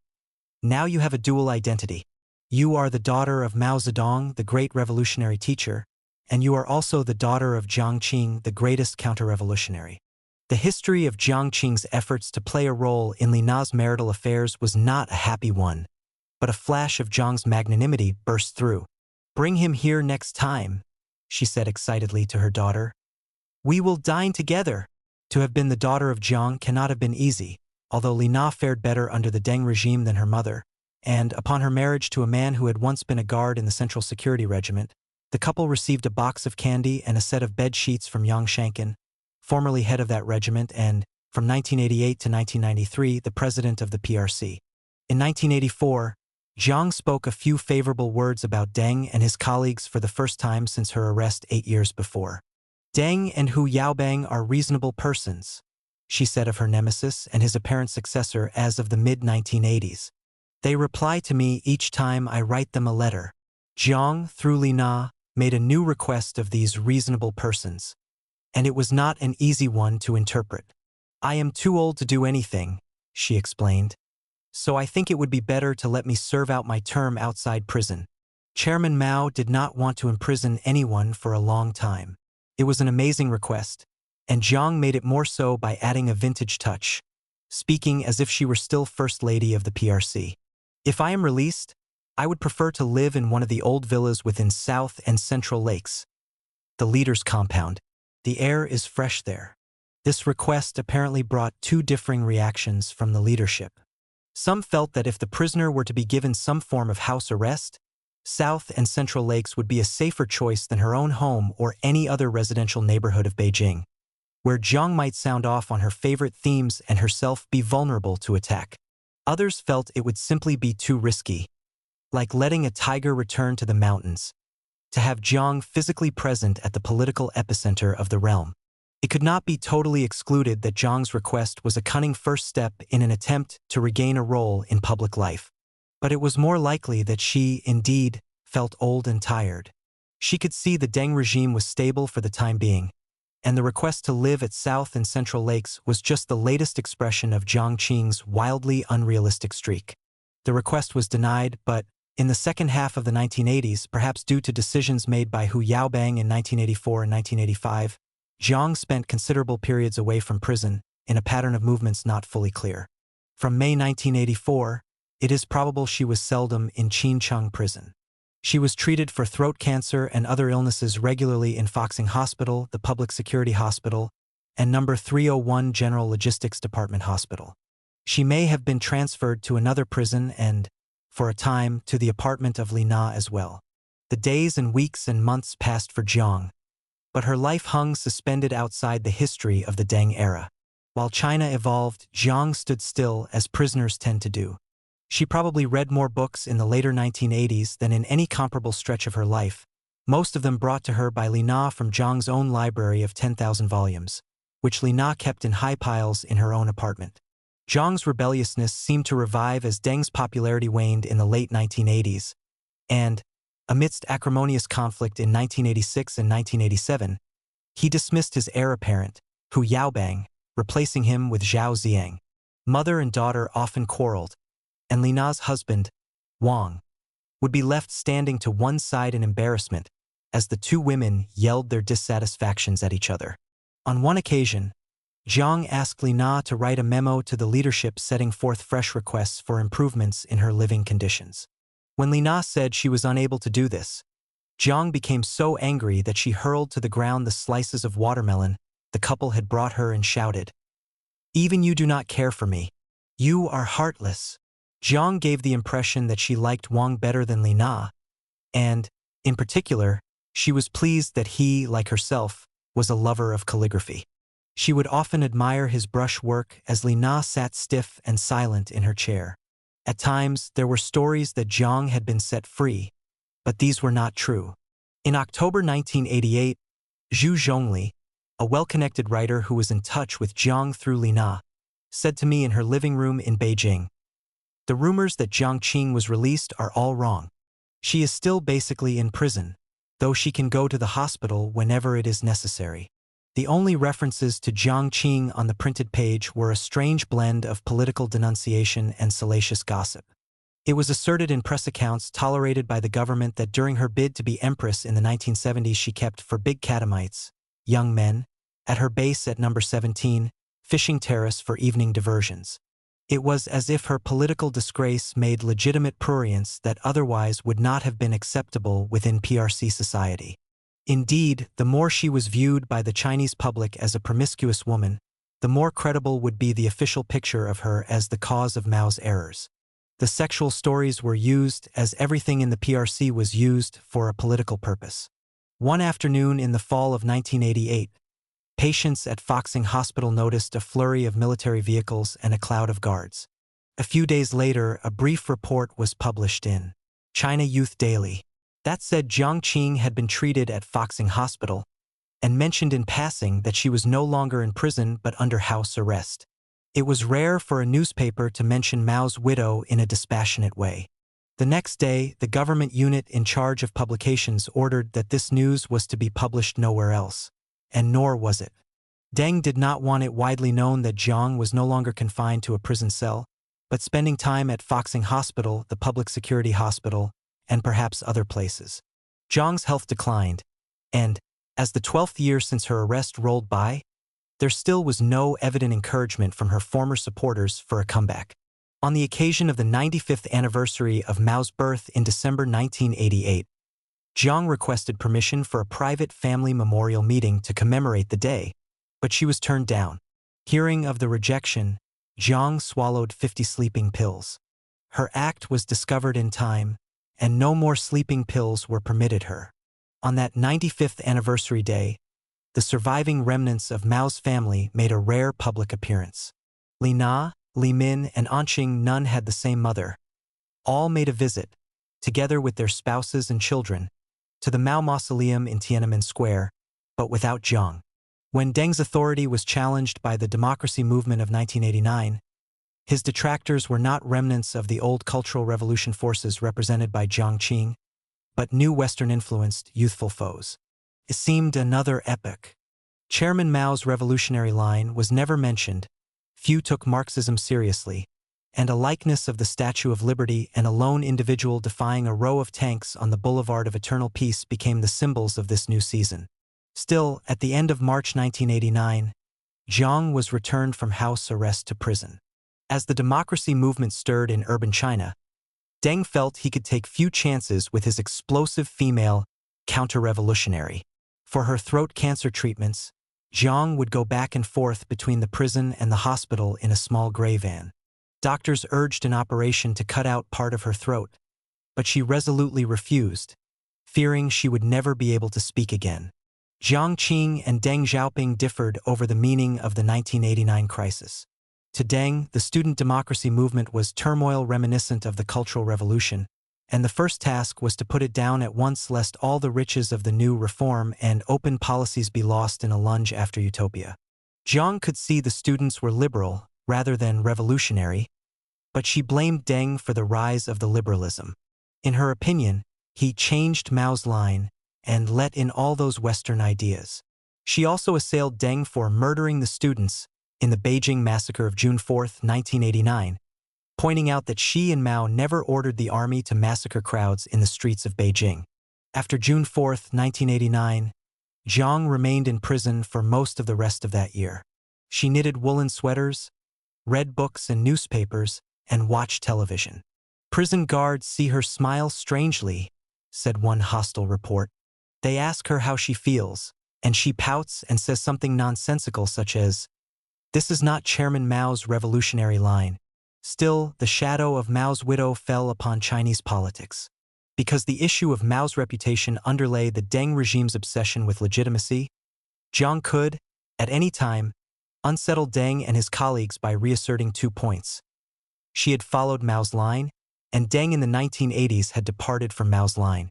"Now you have a dual identity. You are the daughter of Mao Zedong, the great revolutionary teacher, and you are also the daughter of Jiang Qing, the greatest counter-revolutionary." The history of Jiang Qing's efforts to play a role in Lina's marital affairs was not a happy one, but a flash of Jiang's magnanimity burst through. "Bring him here next time," she said excitedly to her daughter. "We will dine together." To have been the daughter of Jiang cannot have been easy, although Lina fared better under the Deng regime than her mother, and upon her marriage to a man who had once been a guard in the Central Security Regiment, the couple received a box of candy and a set of bed sheets from Yang Shankin, formerly head of that regiment and, from 1988 to 1993, the president of the PRC. In 1984, Jiang spoke a few favorable words about Deng and his colleagues for the first time since her arrest 8 years before. "Deng and Hu Yaobang are reasonable persons," she said of her nemesis and his apparent successor as of the mid-1980s. "They reply to me each time I write them a letter." Jiang, through Lina, made a new request of these reasonable persons, and it was not an easy one to interpret. "I am too old to do anything," she explained, "so I think it would be better to let me serve out my term outside prison." Chairman Mao did not want to imprison anyone for a long time. It was an amazing request, and Jiang made it more so by adding a vintage touch, speaking as if she were still First Lady of the PRC. "If I am released, I would prefer to live in one of the old villas within South and Central Lakes, the leader's compound. The air is fresh there." This request apparently brought two differing reactions from the leadership. Some felt that if the prisoner were to be given some form of house arrest, South and Central Lakes would be a safer choice than her own home or any other residential neighborhood of Beijing, where Jiang might sound off on her favorite themes and herself be vulnerable to attack. Others felt it would simply be too risky, like letting a tiger return to the mountains, to have Jiang physically present at the political epicenter of the realm. It could not be totally excluded that Jiang's request was a cunning first step in an attempt to regain a role in public life. But it was more likely that she, indeed, felt old and tired. She could see the Deng regime was stable for the time being, and the request to live at South and Central Lakes was just the latest expression of Jiang Qing's wildly unrealistic streak. The request was denied, but in the second half of the 1980s, perhaps due to decisions made by Hu Yaobang in 1984 and 1985, Jiang spent considerable periods away from prison, in a pattern of movements not fully clear. From May 1984, it is probable she was seldom in Qincheng prison. She was treated for throat cancer and other illnesses regularly in Foxing Hospital, the Public Security Hospital, and No. 301 General Logistics Department Hospital. She may have been transferred to another prison and, for a time, to the apartment of Li Na as well. The days and weeks and months passed for Jiang, but her life hung suspended outside the history of the Deng era. While China evolved, Jiang stood still, as prisoners tend to do. She probably read more books in the later 1980s than in any comparable stretch of her life, most of them brought to her by Li Na from Jiang's own library of 10,000 volumes, which Li Na kept in high piles in her own apartment. Jiang's rebelliousness seemed to revive as Deng's popularity waned in the late 1980s, and, amidst acrimonious conflict in 1986 and 1987, he dismissed his heir apparent, Hu Yaobang, replacing him with Zhao Ziang. Mother and daughter often quarreled, and Li Na's husband, Wang, would be left standing to one side in embarrassment as the two women yelled their dissatisfactions at each other. On one occasion, Jiang asked Li Na to write a memo to the leadership setting forth fresh requests for improvements in her living conditions. When Li Na said she was unable to do this, Jiang became so angry that she hurled to the ground the slices of watermelon the couple had brought her and shouted, "Even you do not care for me. You are heartless." Jiang gave the impression that she liked Wang better than Li Na, and, in particular, she was pleased that he, like herself, was a lover of calligraphy. She would often admire his brush work as Li Na sat stiff and silent in her chair. At times, there were stories that Jiang had been set free, but these were not true. In October 1988, Zhu Zhongli, a well-connected writer who was in touch with Jiang through Li Na, said to me in her living room in Beijing, "The rumors that Jiang Qing was released are all wrong. She is still basically in prison, though she can go to the hospital whenever it is necessary." The only references to Jiang Qing on the printed page were a strange blend of political denunciation and salacious gossip. It was asserted in press accounts tolerated by the government that during her bid to be empress in the 1970s she kept for big catamites, young men, at her base at No. 17, Fishing Terrace for evening diversions. It was as if her political disgrace made legitimate prurience that otherwise would not have been acceptable within PRC society. Indeed, the more she was viewed by the Chinese public as a promiscuous woman, the more credible would be the official picture of her as the cause of Mao's errors. The sexual stories were used as everything in the PRC was used for a political purpose. One afternoon in the fall of 1988, patients at Foxing Hospital noticed a flurry of military vehicles and a cloud of guards. A few days later, a brief report was published in China Youth Daily that said Jiang Qing had been treated at Foxing Hospital and mentioned in passing that she was no longer in prison but under house arrest. It was rare for a newspaper to mention Mao's widow in a dispassionate way. The next day, the government unit in charge of publications ordered that this news was to be published nowhere else. And nor was it. Deng did not want it widely known that Jiang was no longer confined to a prison cell, but spending time at Foxing Hospital, the Public Security Hospital, and perhaps other places. Jiang's health declined, and, as the 12th year since her arrest rolled by, there still was no evident encouragement from her former supporters for a comeback. On the occasion of the 95th anniversary of Mao's birth in December 1988, Jiang requested permission for a private family memorial meeting to commemorate the day, but she was turned down. Hearing of the rejection, Jiang swallowed 50 sleeping pills. Her act was discovered in time, and no more sleeping pills were permitted her. On that 95th anniversary day, the surviving remnants of Mao's family made a rare public appearance. Li Na, Li Min, and Anqing, none had the same mother. All made a visit, together with their spouses and children, to the Mao Mausoleum in Tiananmen Square, but without Jiang. When Deng's authority was challenged by the democracy movement of 1989, his detractors were not remnants of the old Cultural Revolution forces represented by Jiang Qing, but new Western-influenced youthful foes. It seemed another epoch. Chairman Mao's revolutionary line was never mentioned, few took Marxism seriously, and a likeness of the Statue of Liberty and a lone individual defying a row of tanks on the Boulevard of Eternal Peace became the symbols of this new season. Still, at the end of March 1989, Jiang was returned from house arrest to prison. As the democracy movement stirred in urban China, Deng felt he could take few chances with his explosive female counter-revolutionary. For her throat cancer treatments, Jiang would go back and forth between the prison and the hospital in a small gray van. Doctors urged an operation to cut out part of her throat, but she resolutely refused, fearing she would never be able to speak again. Jiang Qing and Deng Xiaoping differed over the meaning of the 1989 crisis. To Deng, the student democracy movement was turmoil reminiscent of the Cultural Revolution, and the first task was to put it down at once lest all the riches of the new reform and open policies be lost in a lunge after utopia. Jiang could see the students were liberal rather than revolutionary, but she blamed Deng for the rise of the liberalism. In her opinion, he changed Mao's line and let in all those Western ideas. She also assailed Deng for murdering the students in the Beijing massacre of June 4, 1989, pointing out that she and Mao never ordered the army to massacre crowds in the streets of Beijing. After June 4, 1989, Jiang remained in prison for most of the rest of that year. She knitted woolen sweaters, read books and newspapers, and watched television. "Prison guards see her smile strangely," said one hostile report. "They ask her how she feels, and she pouts and says something nonsensical such as, 'This is not Chairman Mao's revolutionary line.'" Still, the shadow of Mao's widow fell upon Chinese politics. Because the issue of Mao's reputation underlay the Deng regime's obsession with legitimacy, Jiang could, at any time, unsettle Deng and his colleagues by reasserting 2 points. She had followed Mao's line, and Deng in the 1980s had departed from Mao's line.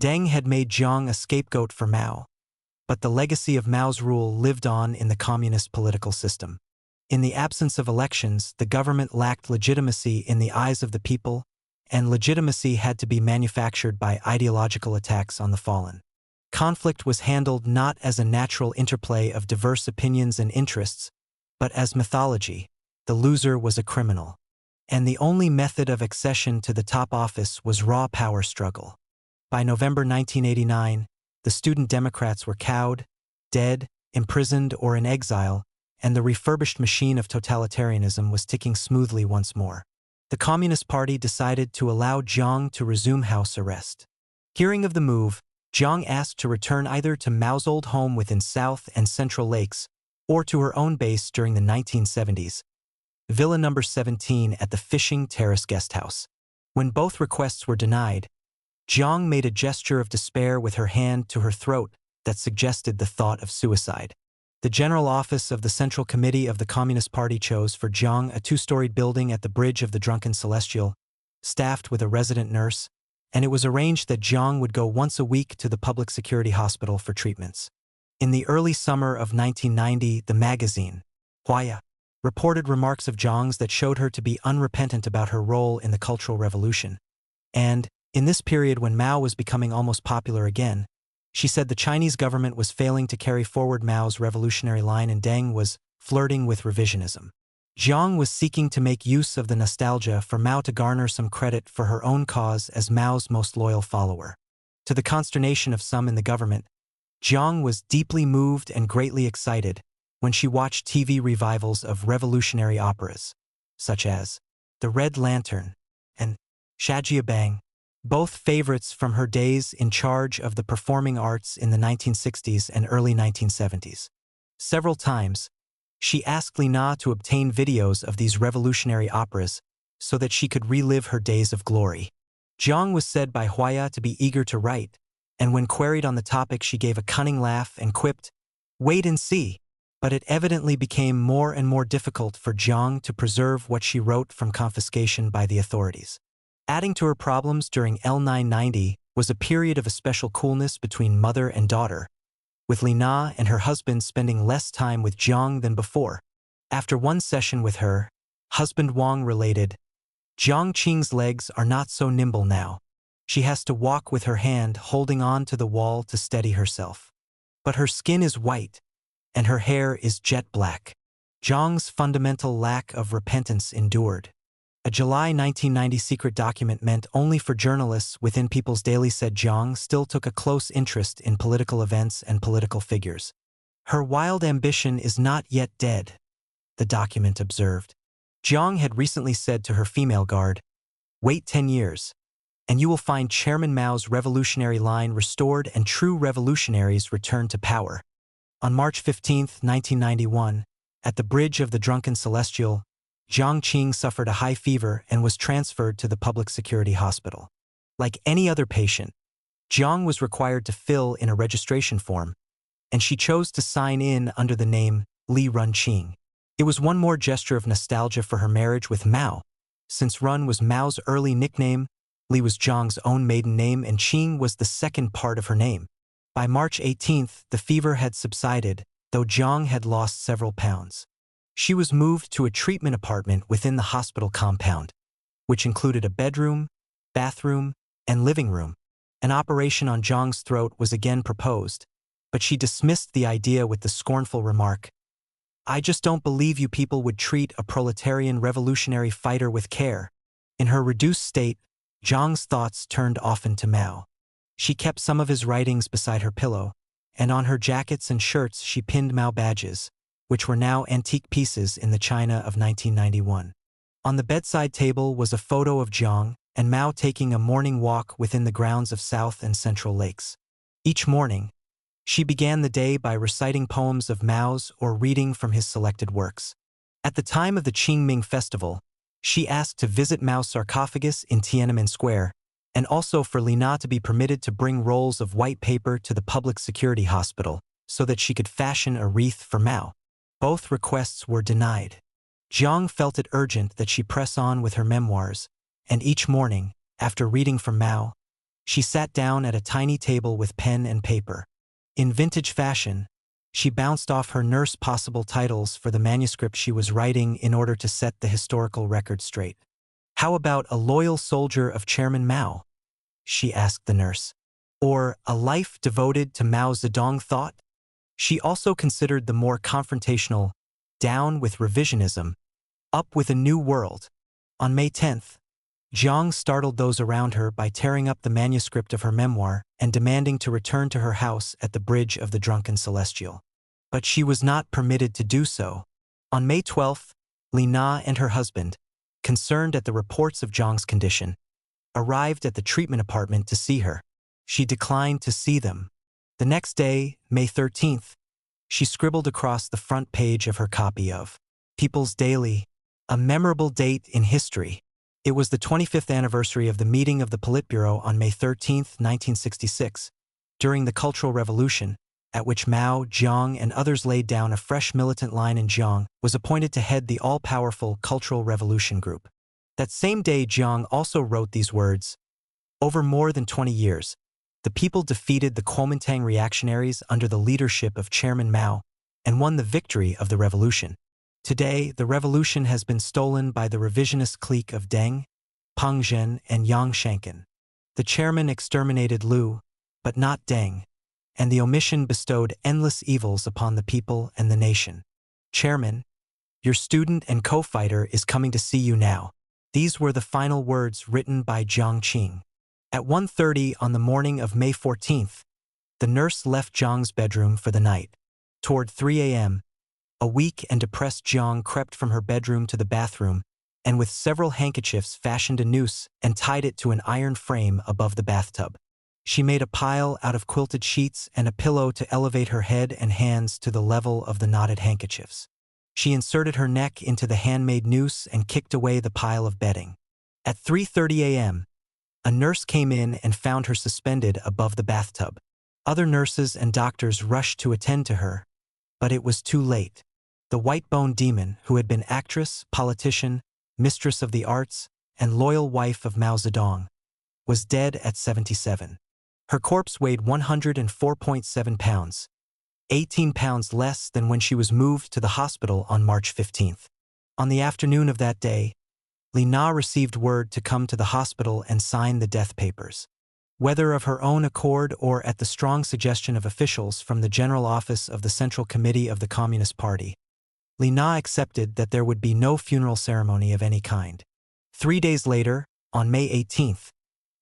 Deng had made Jiang a scapegoat for Mao, but the legacy of Mao's rule lived on in the communist political system. In the absence of elections, the government lacked legitimacy in the eyes of the people, and legitimacy had to be manufactured by ideological attacks on the fallen. Conflict was handled not as a natural interplay of diverse opinions and interests, but as mythology. The loser was a criminal. And the only method of accession to the top office was raw power struggle. By November 1989, the student Democrats were cowed, dead, imprisoned, or in exile, and the refurbished machine of totalitarianism was ticking smoothly once more. The Communist Party decided to allow Jiang to resume house arrest. Hearing of the move, Jiang asked to return either to Mao's old home within South and Central Lakes or to her own base during the 1970s, Villa No. 17 at the Fishing Terrace Guest House. When both requests were denied, Jiang made a gesture of despair with her hand to her throat that suggested the thought of suicide. The General Office of the Central Committee of the Communist Party chose for Jiang a 2-storied building at the Bridge of the Drunken Celestial, staffed with a resident nurse, and it was arranged that Jiang would go once a week to the public security hospital for treatments. In the early summer of 1990, the magazine, Huaya, reported remarks of Jiang's that showed her to be unrepentant about her role in the Cultural Revolution. And, in this period when Mao was becoming almost popular again, she said the Chinese government was failing to carry forward Mao's revolutionary line and Deng was flirting with revisionism. Jiang was seeking to make use of the nostalgia for Mao to garner some credit for her own cause as Mao's most loyal follower. To the consternation of some in the government, Jiang was deeply moved and greatly excited when she watched TV revivals of revolutionary operas, such as The Red Lantern and Shajiabang, both favorites from her days in charge of the performing arts in the 1960s and early 1970s. Several times, she asked Lina to obtain videos of these revolutionary operas so that she could relive her days of glory. Jiang was said by Huaya to be eager to write, and when queried on the topic she gave a cunning laugh and quipped, "Wait and see." But it evidently became more and more difficult for Jiang to preserve what she wrote from confiscation by the authorities. Adding to her problems during L990 was a period of a special coolness between mother and daughter, with Lina and her husband spending less time with Jiang than before. After one session with her, husband Wang related, "Jiang Qing's legs are not so nimble now. She has to walk with her hand holding on to the wall to steady herself. But her skin is white, and her hair is jet black. Jiang's fundamental lack of repentance endured. A July 1990 secret document meant only for journalists within People's Daily said Jiang still took a close interest in political events and political figures. Her wild ambition is not yet dead, the document observed. Jiang had recently said to her female guard, "Wait 10 years, and you will find Chairman Mao's revolutionary line restored and true revolutionaries return to power." On March 15, 1991, at the bridge of the Drunken Celestial, Jiang Qing suffered a high fever and was transferred to the public security hospital. Like any other patient, Jiang was required to fill in a registration form, and she chose to sign in under the name Li Runqing. It was one more gesture of nostalgia for her marriage with Mao. Since Run was Mao's early nickname, Li was Jiang's own maiden name, and Qing was the second part of her name. By March 18th, the fever had subsided, though Jiang had lost several pounds. She was moved to a treatment apartment within the hospital compound, which included a bedroom, bathroom, and living room. An operation on Jiang's throat was again proposed, but she dismissed the idea with the scornful remark, "I just don't believe you people would treat a proletarian revolutionary fighter with care." In her reduced state, Jiang's thoughts turned often to Mao. She kept some of his writings beside her pillow, and on her jackets and shirts she pinned Mao badges, which were now antique pieces in the China of 1991. On the bedside table was a photo of Jiang and Mao taking a morning walk within the grounds of South and Central Lakes. Each morning, she began the day by reciting poems of Mao's or reading from his selected works. At the time of the Qingming Festival, she asked to visit Mao's sarcophagus in Tiananmen Square, and also for Li Na to be permitted to bring rolls of white paper to the public security hospital so that she could fashion a wreath for Mao. Both requests were denied. Jiang felt it urgent that she press on with her memoirs, and each morning, after reading from Mao, she sat down at a tiny table with pen and paper. In vintage fashion, she bounced off her nurse possible titles for the manuscript she was writing in order to set the historical record straight. "How about a loyal soldier of Chairman Mao?" she asked the nurse. "Or a life devoted to Mao Zedong thought?" She also considered the more confrontational, "Down with revisionism, up with a new world." On May 10th, Jiang startled those around her by tearing up the manuscript of her memoir and demanding to return to her house at the bridge of the Drunken Celestial. But she was not permitted to do so. On May 12th, Li Na and her husband, concerned at the reports of Jiang's condition, arrived at the treatment apartment to see her. She declined to see them. The next day, May 13th, she scribbled across the front page of her copy of People's Daily, a memorable date in history. It was the 25th anniversary of the meeting of the Politburo on May 13th, 1966, during the Cultural Revolution, at which Mao, Jiang, and others laid down a fresh militant line, and Jiang was appointed to head the all-powerful Cultural Revolution Group. That same day, Jiang also wrote these words, "Over more than 20 years, the people defeated the Kuomintang reactionaries under the leadership of Chairman Mao and won the victory of the revolution. Today, the revolution has been stolen by the revisionist clique of Deng, Peng Zhen, and Yang Shanken. The chairman exterminated Liu, but not Deng, and the omission bestowed endless evils upon the people and the nation. Chairman, your student and co-fighter is coming to see you now." These were the final words written by Jiang Qing. At 1:30 on the morning of May 14th, the nurse left Jiang's bedroom for the night. Toward 3 a.m., a weak and depressed Jiang crept from her bedroom to the bathroom and with several handkerchiefs fashioned a noose and tied it to an iron frame above the bathtub. She made a pile out of quilted sheets and a pillow to elevate her head and hands to the level of the knotted handkerchiefs. She inserted her neck into the handmade noose and kicked away the pile of bedding. At 3:30 a.m., a nurse came in and found her suspended above the bathtub. Other nurses and doctors rushed to attend to her, but it was too late. The white-bone demon, who had been actress, politician, mistress of the arts, and loyal wife of Mao Zedong, was dead at 77. Her corpse weighed 104.7 pounds, 18 pounds less than when she was moved to the hospital on March 15th. On the afternoon of that day, Li Na received word to come to the hospital and sign the death papers. Whether of her own accord or at the strong suggestion of officials from the General Office of the Central Committee of the Communist Party, Li Na accepted that there would be no funeral ceremony of any kind. 3 days later, on May 18th,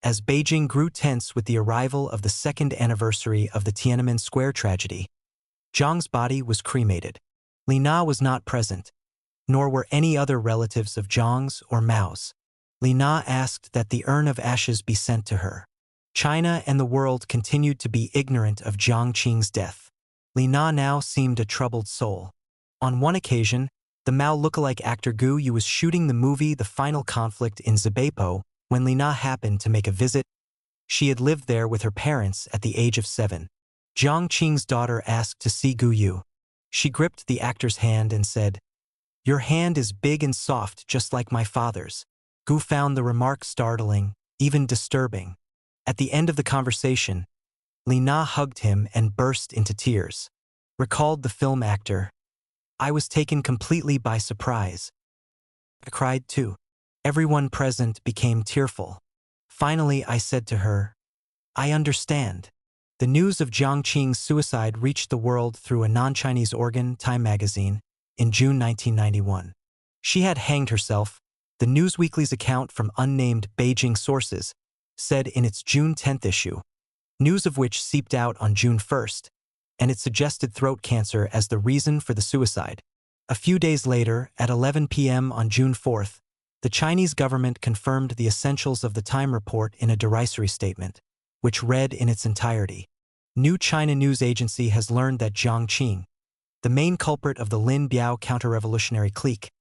as Beijing grew tense with the arrival of the second anniversary of the Tiananmen Square tragedy, Jiang's body was cremated. Li Na was not present, nor were any other relatives of Jiang's or Mao's. Li Na asked that the urn of ashes be sent to her. China and the world continued to be ignorant of Jiang Qing's death. Li Na now seemed a troubled soul. On one occasion, the Mao lookalike actor Gu Yu was shooting the movie The Final Conflict in Zibepo when Li Na happened to make a visit. She had lived there with her parents at the age of 7. Jiang Qing's daughter asked to see Gu Yu. She gripped the actor's hand and said, "Your hand is big and soft just like my father's." Gu found the remark startling, even disturbing. At the end of the conversation, Li Na hugged him and burst into tears. Recalled the film actor, "I was taken completely by surprise. I cried too. Everyone present became tearful. Finally, I said to her, 'I understand.'" The news of Jiang Qing's suicide reached the world through a non-Chinese organ, Time magazine, in June 1991. She had hanged herself, the Newsweekly's account from unnamed Beijing sources said in its June 10th issue, news of which seeped out on June 1st, and it suggested throat cancer as the reason for the suicide. A few days later, at 11 p.m. on June 4th, the Chinese government confirmed the essentials of the Time report in a derisory statement, which read in its entirety, "New China News Agency has learned that Jiang Qing, the main culprit of the Lin Biao counter-revolutionary clique,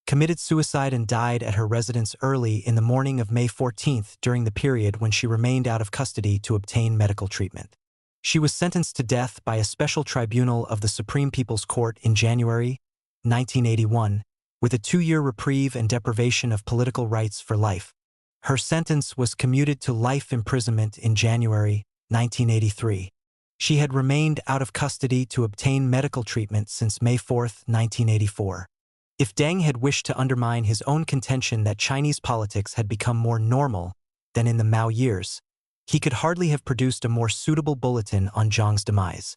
committed suicide and died at her residence early in the morning of May 14th during the period when she remained out of custody to obtain medical treatment. She was sentenced to death by a special tribunal of the Supreme People's Court in January 1981, with a 2-year reprieve and deprivation of political rights for life. Her sentence was commuted to life imprisonment in January 1983. She had remained out of custody to obtain medical treatment since May 4, 1984. If Deng had wished to undermine his own contention that Chinese politics had become more normal than in the Mao years, he could hardly have produced a more suitable bulletin on Jiang's demise.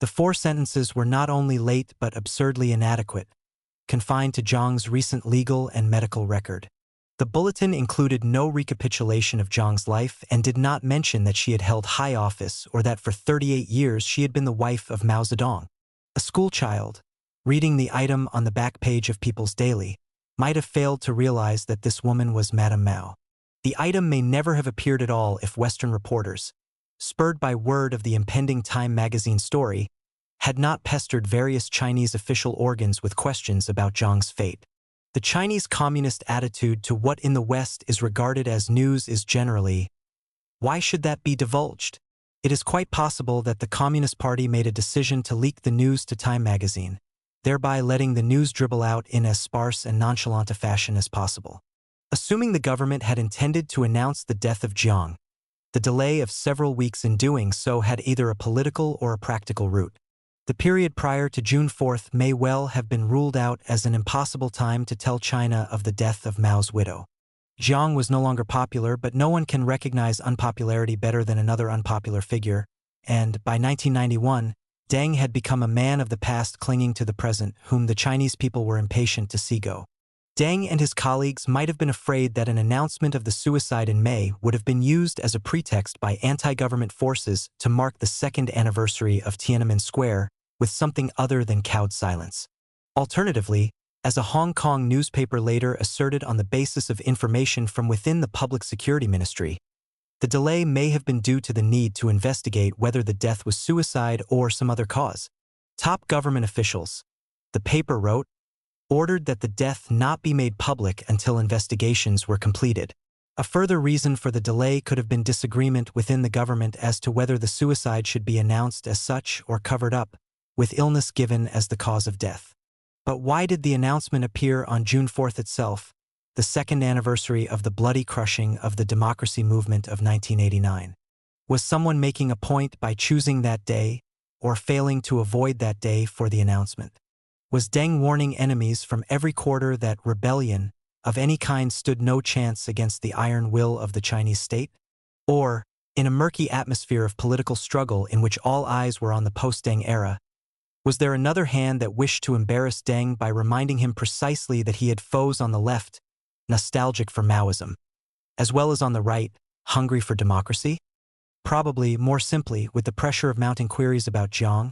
The 4 sentences were not only late but absurdly inadequate, confined to Jiang's recent legal and medical record. The bulletin included no recapitulation of Jiang's life and did not mention that she had held high office or that for 38 years she had been the wife of Mao Zedong. A schoolchild, reading the item on the back page of People's Daily, might have failed to realize that this woman was Madame Mao. The item may never have appeared at all if Western reporters, spurred by word of the impending Time magazine story, had not pestered various Chinese official organs with questions about Jiang's fate. The Chinese communist attitude to what in the West is regarded as news is generally, "Why should that be divulged?" It is quite possible that the Communist Party made a decision to leak the news to Time magazine, thereby letting the news dribble out in as sparse and nonchalant a fashion as possible. Assuming the government had intended to announce the death of Jiang, the delay of several weeks in doing so had either a political or a practical root. The period prior to June 4th may well have been ruled out as an impossible time to tell China of the death of Mao's widow. Jiang was no longer popular, but no one can recognize unpopularity better than another unpopular figure, and by 1991, Deng had become a man of the past clinging to the present, whom the Chinese people were impatient to see go. Deng and his colleagues might have been afraid that an announcement of the suicide in May would have been used as a pretext by anti-government forces to mark the second anniversary of Tiananmen Square with something other than cowed silence. Alternatively, as a Hong Kong newspaper later asserted on the basis of information from within the Public Security Ministry, the delay may have been due to the need to investigate whether the death was suicide or some other cause. Top government officials, the paper wrote, ordered that the death not be made public until investigations were completed. A further reason for the delay could have been disagreement within the government as to whether the suicide should be announced as such or covered up, with illness given as the cause of death. But why did the announcement appear on June 4th itself, the second anniversary of the bloody crushing of the democracy movement of 1989? Was someone making a point by choosing that day, or failing to avoid that day for the announcement? Was Deng warning enemies from every quarter that rebellion of any kind stood no chance against the iron will of the Chinese state? Or, In a murky atmosphere of political struggle in which all eyes were on the post-Deng era, was there another hand that wished to embarrass Deng by reminding him precisely that he had foes on the left, nostalgic for Maoism, as well as on the right, hungry for democracy? Probably, more simply, with the pressure of mounting queries about Jiang,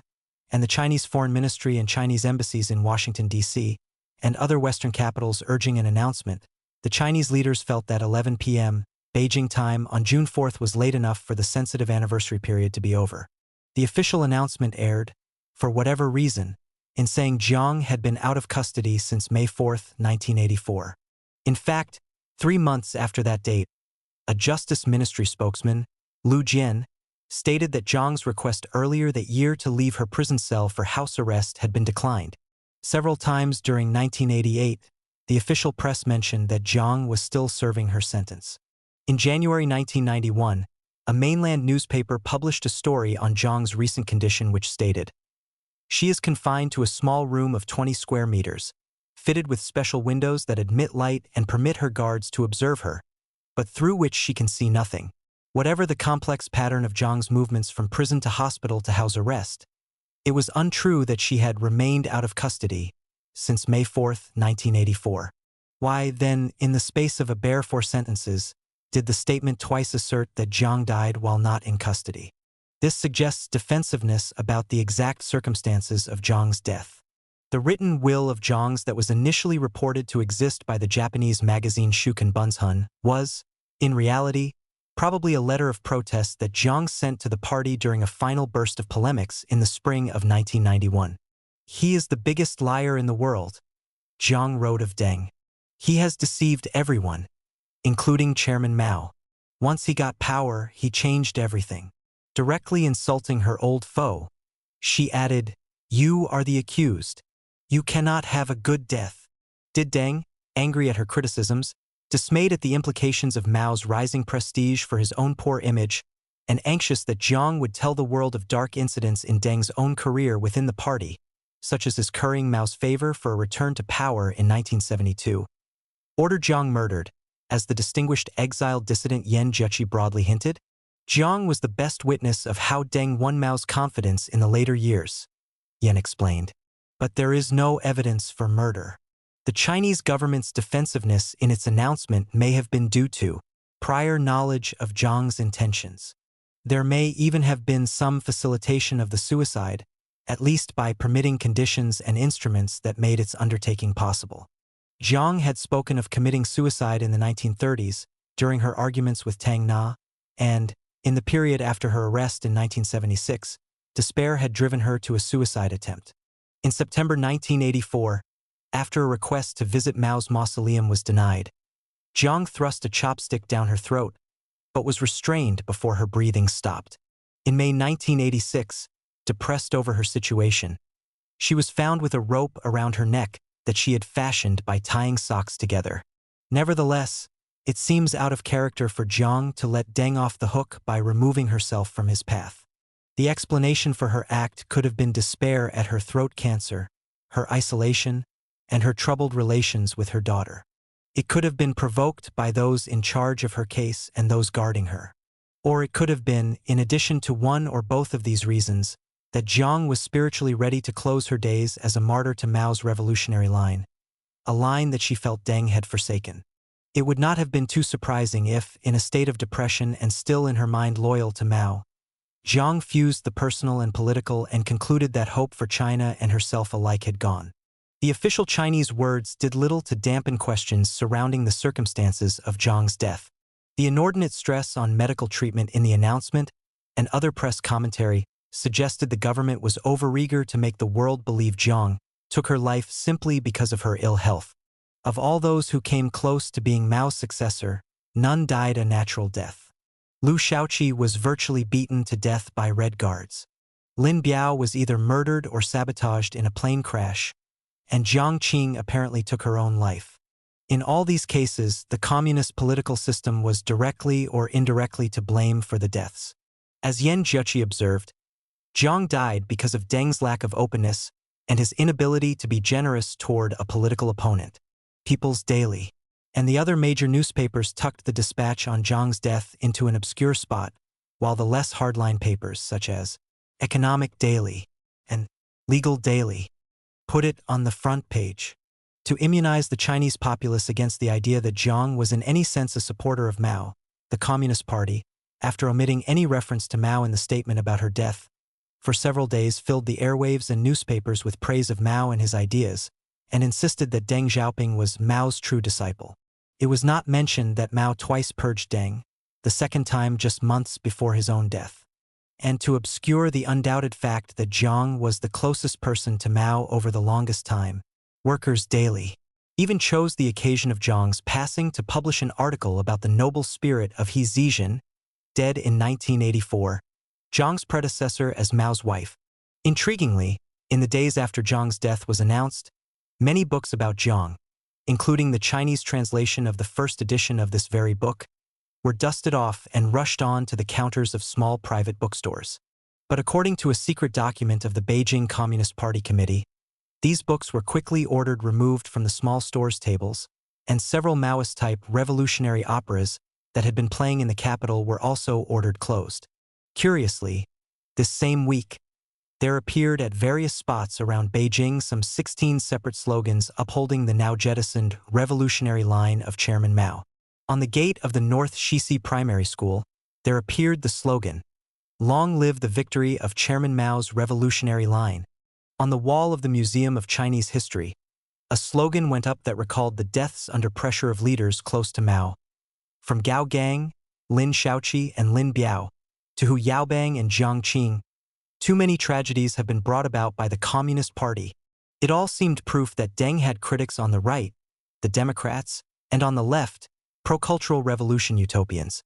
and the Chinese Foreign Ministry and Chinese embassies in Washington, D.C., and other Western capitals urging an announcement, the Chinese leaders felt that 11 p.m. Beijing time on June 4th was late enough for the sensitive anniversary period to be over. The official announcement aired, for whatever reason, in saying Jiang had been out of custody since May 4, 1984. In fact, 3 months after that date, a Justice Ministry spokesman, Lu Jian, stated that Jiang's request earlier that year to leave her prison cell for house arrest had been declined. Several times during 1988, the official press mentioned that Jiang was still serving her sentence. In January 1991, a mainland newspaper published a story on Jiang's recent condition which stated, "She is confined to a small room of 20 square meters, fitted with special windows that admit light and permit her guards to observe her, but through which she can see nothing." Whatever the complex pattern of Jiang's movements from prison to hospital to house arrest, it was untrue that she had remained out of custody since May 4, 1984. Why, then, in the space of a bare 4 sentences, did the statement twice assert that Jiang died while not in custody? This suggests defensiveness about the exact circumstances of Jiang's death. The written will of Jiang's that was initially reported to exist by the Japanese magazine Shukan Bunshun was, in reality, probably a letter of protest that Jiang sent to the party during a final burst of polemics in the spring of 1991. "He is the biggest liar in the world," Jiang wrote of Deng. "He has deceived everyone, including Chairman Mao. Once he got power, he changed everything." Directly insulting her old foe, she added, "You are the accused. You cannot have a good death." Did Deng, angry at her criticisms, dismayed at the implications of Mao's rising prestige for his own poor image, and anxious that Jiang would tell the world of dark incidents in Deng's own career within the party, such as his currying Mao's favor for a return to power in 1972, order Jiang murdered, as the distinguished exiled dissident Yen Jiechi broadly hinted? Jiang was the best witness of how Deng won Mao's confidence in the later years, Yen explained. But there is no evidence for murder. The Chinese government's defensiveness in its announcement may have been due to prior knowledge of Jiang's intentions. There may even have been some facilitation of the suicide, at least by permitting conditions and instruments that made its undertaking possible. Jiang had spoken of committing suicide in the 1930s, during her arguments with Tang Na, and, in the period after her arrest in 1976, despair had driven her to a suicide attempt. In September 1984, after a request to visit Mao's mausoleum was denied, Jiang thrust a chopstick down her throat, but was restrained before her breathing stopped. In May 1986, depressed over her situation, she was found with a rope around her neck that she had fashioned by tying socks together. Nevertheless, it seems out of character for Jiang to let Deng off the hook by removing herself from his path. The explanation for her act could have been despair at her throat cancer, her isolation, and her troubled relations with her daughter. It could have been provoked by those in charge of her case and those guarding her. Or it could have been, in addition to one or both of these reasons, that Jiang was spiritually ready to close her days as a martyr to Mao's revolutionary line, a line that she felt Deng had forsaken. It would not have been too surprising if, in a state of depression and still in her mind loyal to Mao, Jiang fused the personal and political and concluded that hope for China and herself alike had gone. The official Chinese words did little to dampen questions surrounding the circumstances of Jiang's death. The inordinate stress on medical treatment in the announcement and other press commentary suggested the government was overeager to make the world believe Jiang took her life simply because of her ill health. Of all those who came close to being Mao's successor, none died a natural death. Liu Shaoqi was virtually beaten to death by Red Guards. Lin Biao was either murdered or sabotaged in a plane crash, and Jiang Qing apparently took her own life. In all these cases, the communist political system was directly or indirectly to blame for the deaths. As Yen Jiechi observed, Jiang died because of Deng's lack of openness and his inability to be generous toward a political opponent. People's Daily and the other major newspapers tucked the dispatch on Jiang's death into an obscure spot, while the less hardline papers such as Economic Daily and Legal Daily put it on the front page. To immunize the Chinese populace against the idea that Jiang was in any sense a supporter of Mao, the Communist Party, after omitting any reference to Mao in the statement about her death, for several days filled the airwaves and newspapers with praise of Mao and his ideas, and insisted that Deng Xiaoping was Mao's true disciple. It was not mentioned that Mao twice purged Deng, the second time just months before his own death. And to obscure the undoubted fact that Jiang was the closest person to Mao over the longest time, Workers' Daily even chose the occasion of Jiang's passing to publish an article about the noble spirit of He Zixin, dead in 1984, Jiang's predecessor as Mao's wife. Intriguingly, in the days after Jiang's death was announced, many books about Jiang, including the Chinese translation of the first edition of this very book, were dusted off and rushed on to the counters of small private bookstores. But according to a secret document of the Beijing Communist Party Committee, these books were quickly ordered removed from the small stores' tables, and several Maoist-type revolutionary operas that had been playing in the capital were also ordered closed. Curiously, this same week, there appeared at various spots around Beijing some 16 separate slogans upholding the now jettisoned revolutionary line of Chairman Mao. On the gate of the North Shixi Primary School, there appeared the slogan, "Long live the victory of Chairman Mao's revolutionary line." On the wall of the Museum of Chinese History, a slogan went up that recalled the deaths under pressure of leaders close to Mao, from Gao Gang, Lin Shaoqi, and Lin Biao, to Hu Yaobang and Jiang Qing. Too many tragedies have been brought about by the Communist Party. It all seemed proof that Deng had critics on the right, the Democrats, and on the left, pro-cultural revolution utopians.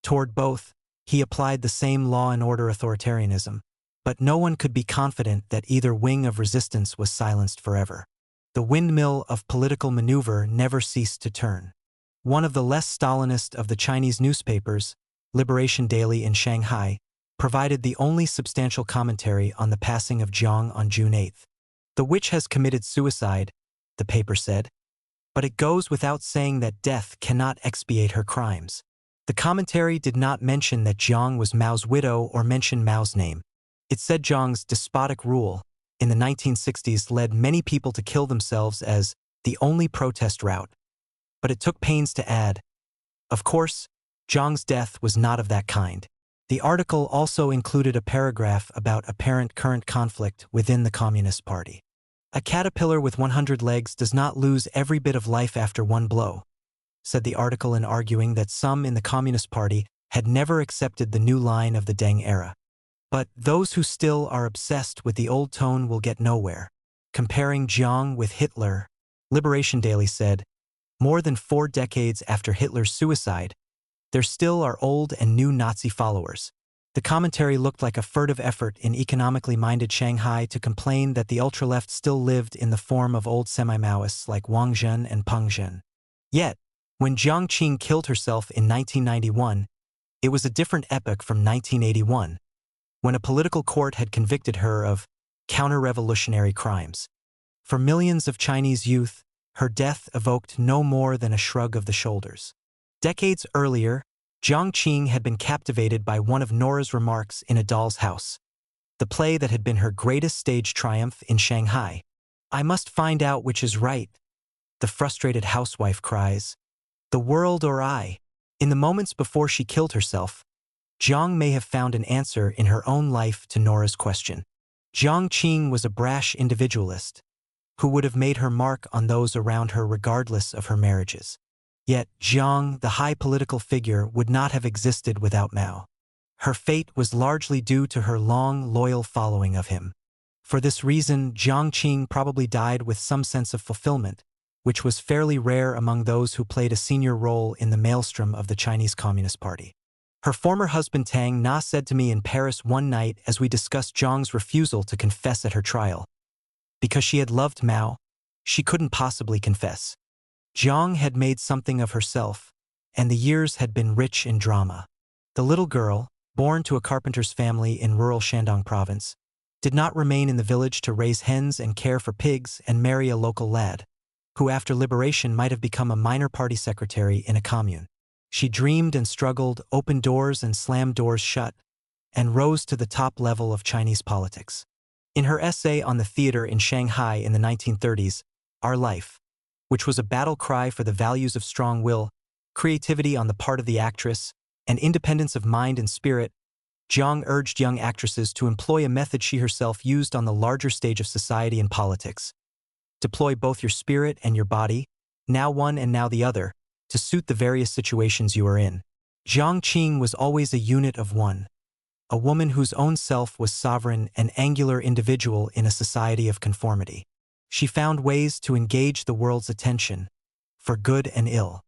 Toward both, he applied the same law and order authoritarianism. But no one could be confident that either wing of resistance was silenced forever. The windmill of political maneuver never ceased to turn. One of the less Stalinist of the Chinese newspapers, Liberation Daily in Shanghai, provided the only substantial commentary on the passing of Jiang on June 8. The witch has committed suicide, the paper said, but it goes without saying that death cannot expiate her crimes. The commentary did not mention that Jiang was Mao's widow or mention Mao's name. It said Jiang's despotic rule in the 1960s led many people to kill themselves as the only protest route. But it took pains to add, of course, Jiang's death was not of that kind. The article also included a paragraph about apparent current conflict within the Communist Party. A caterpillar with 100 legs does not lose every bit of life after one blow, said the article in arguing that some in the Communist Party had never accepted the new line of the Deng era. But those who still are obsessed with the old tone will get nowhere. Comparing Jiang with Hitler, Liberation Daily said, more than 4 decades after Hitler's suicide, there still are old and new Nazi followers. The commentary looked like a furtive effort in economically minded Shanghai to complain that the ultra-left still lived in the form of old semi-Maoists like Wang Zhen and Peng Zhen. Yet, when Jiang Qing killed herself in 1991, it was a different epoch from 1981. When a political court had convicted her of counter-revolutionary crimes. For millions of Chinese youth, her death evoked no more than a shrug of the shoulders. Decades earlier, Jiang Qing had been captivated by one of Nora's remarks in A Doll's House, the play that had been her greatest stage triumph in Shanghai. "I must find out which is right," the frustrated housewife cries. "The world or I." In the moments before she killed herself, Jiang may have found an answer in her own life to Nora's question. Jiang Qing was a brash individualist who would have made her mark on those around her regardless of her marriages. Yet Jiang, the high political figure, would not have existed without Mao. Her fate was largely due to her long, loyal following of him. For this reason, Jiang Qing probably died with some sense of fulfillment, which was fairly rare among those who played a senior role in the maelstrom of the Chinese Communist Party. Her former husband Tang Na said to me in Paris one night as we discussed Jiang's refusal to confess at her trial. Because she had loved Mao, she couldn't possibly confess. Jiang had made something of herself, and the years had been rich in drama. The little girl, born to a carpenter's family in rural Shandong province, did not remain in the village to raise hens and care for pigs and marry a local lad, who after liberation might have become a minor party secretary in a commune. She dreamed and struggled, opened doors and slammed doors shut, and rose to the top level of Chinese politics. In her essay on the theater in Shanghai in the 1930s, Our Life, which was a battle cry for the values of strong will, creativity on the part of the actress, and independence of mind and spirit, Jiang urged young actresses to employ a method she herself used on the larger stage of society and politics. Deploy both your spirit and your body, now one and now the other, to suit the various situations you are in. Jiang Qing was always a unit of one, a woman whose own self was sovereign and angular individual in a society of conformity. She found ways to engage the world's attention, for good and ill.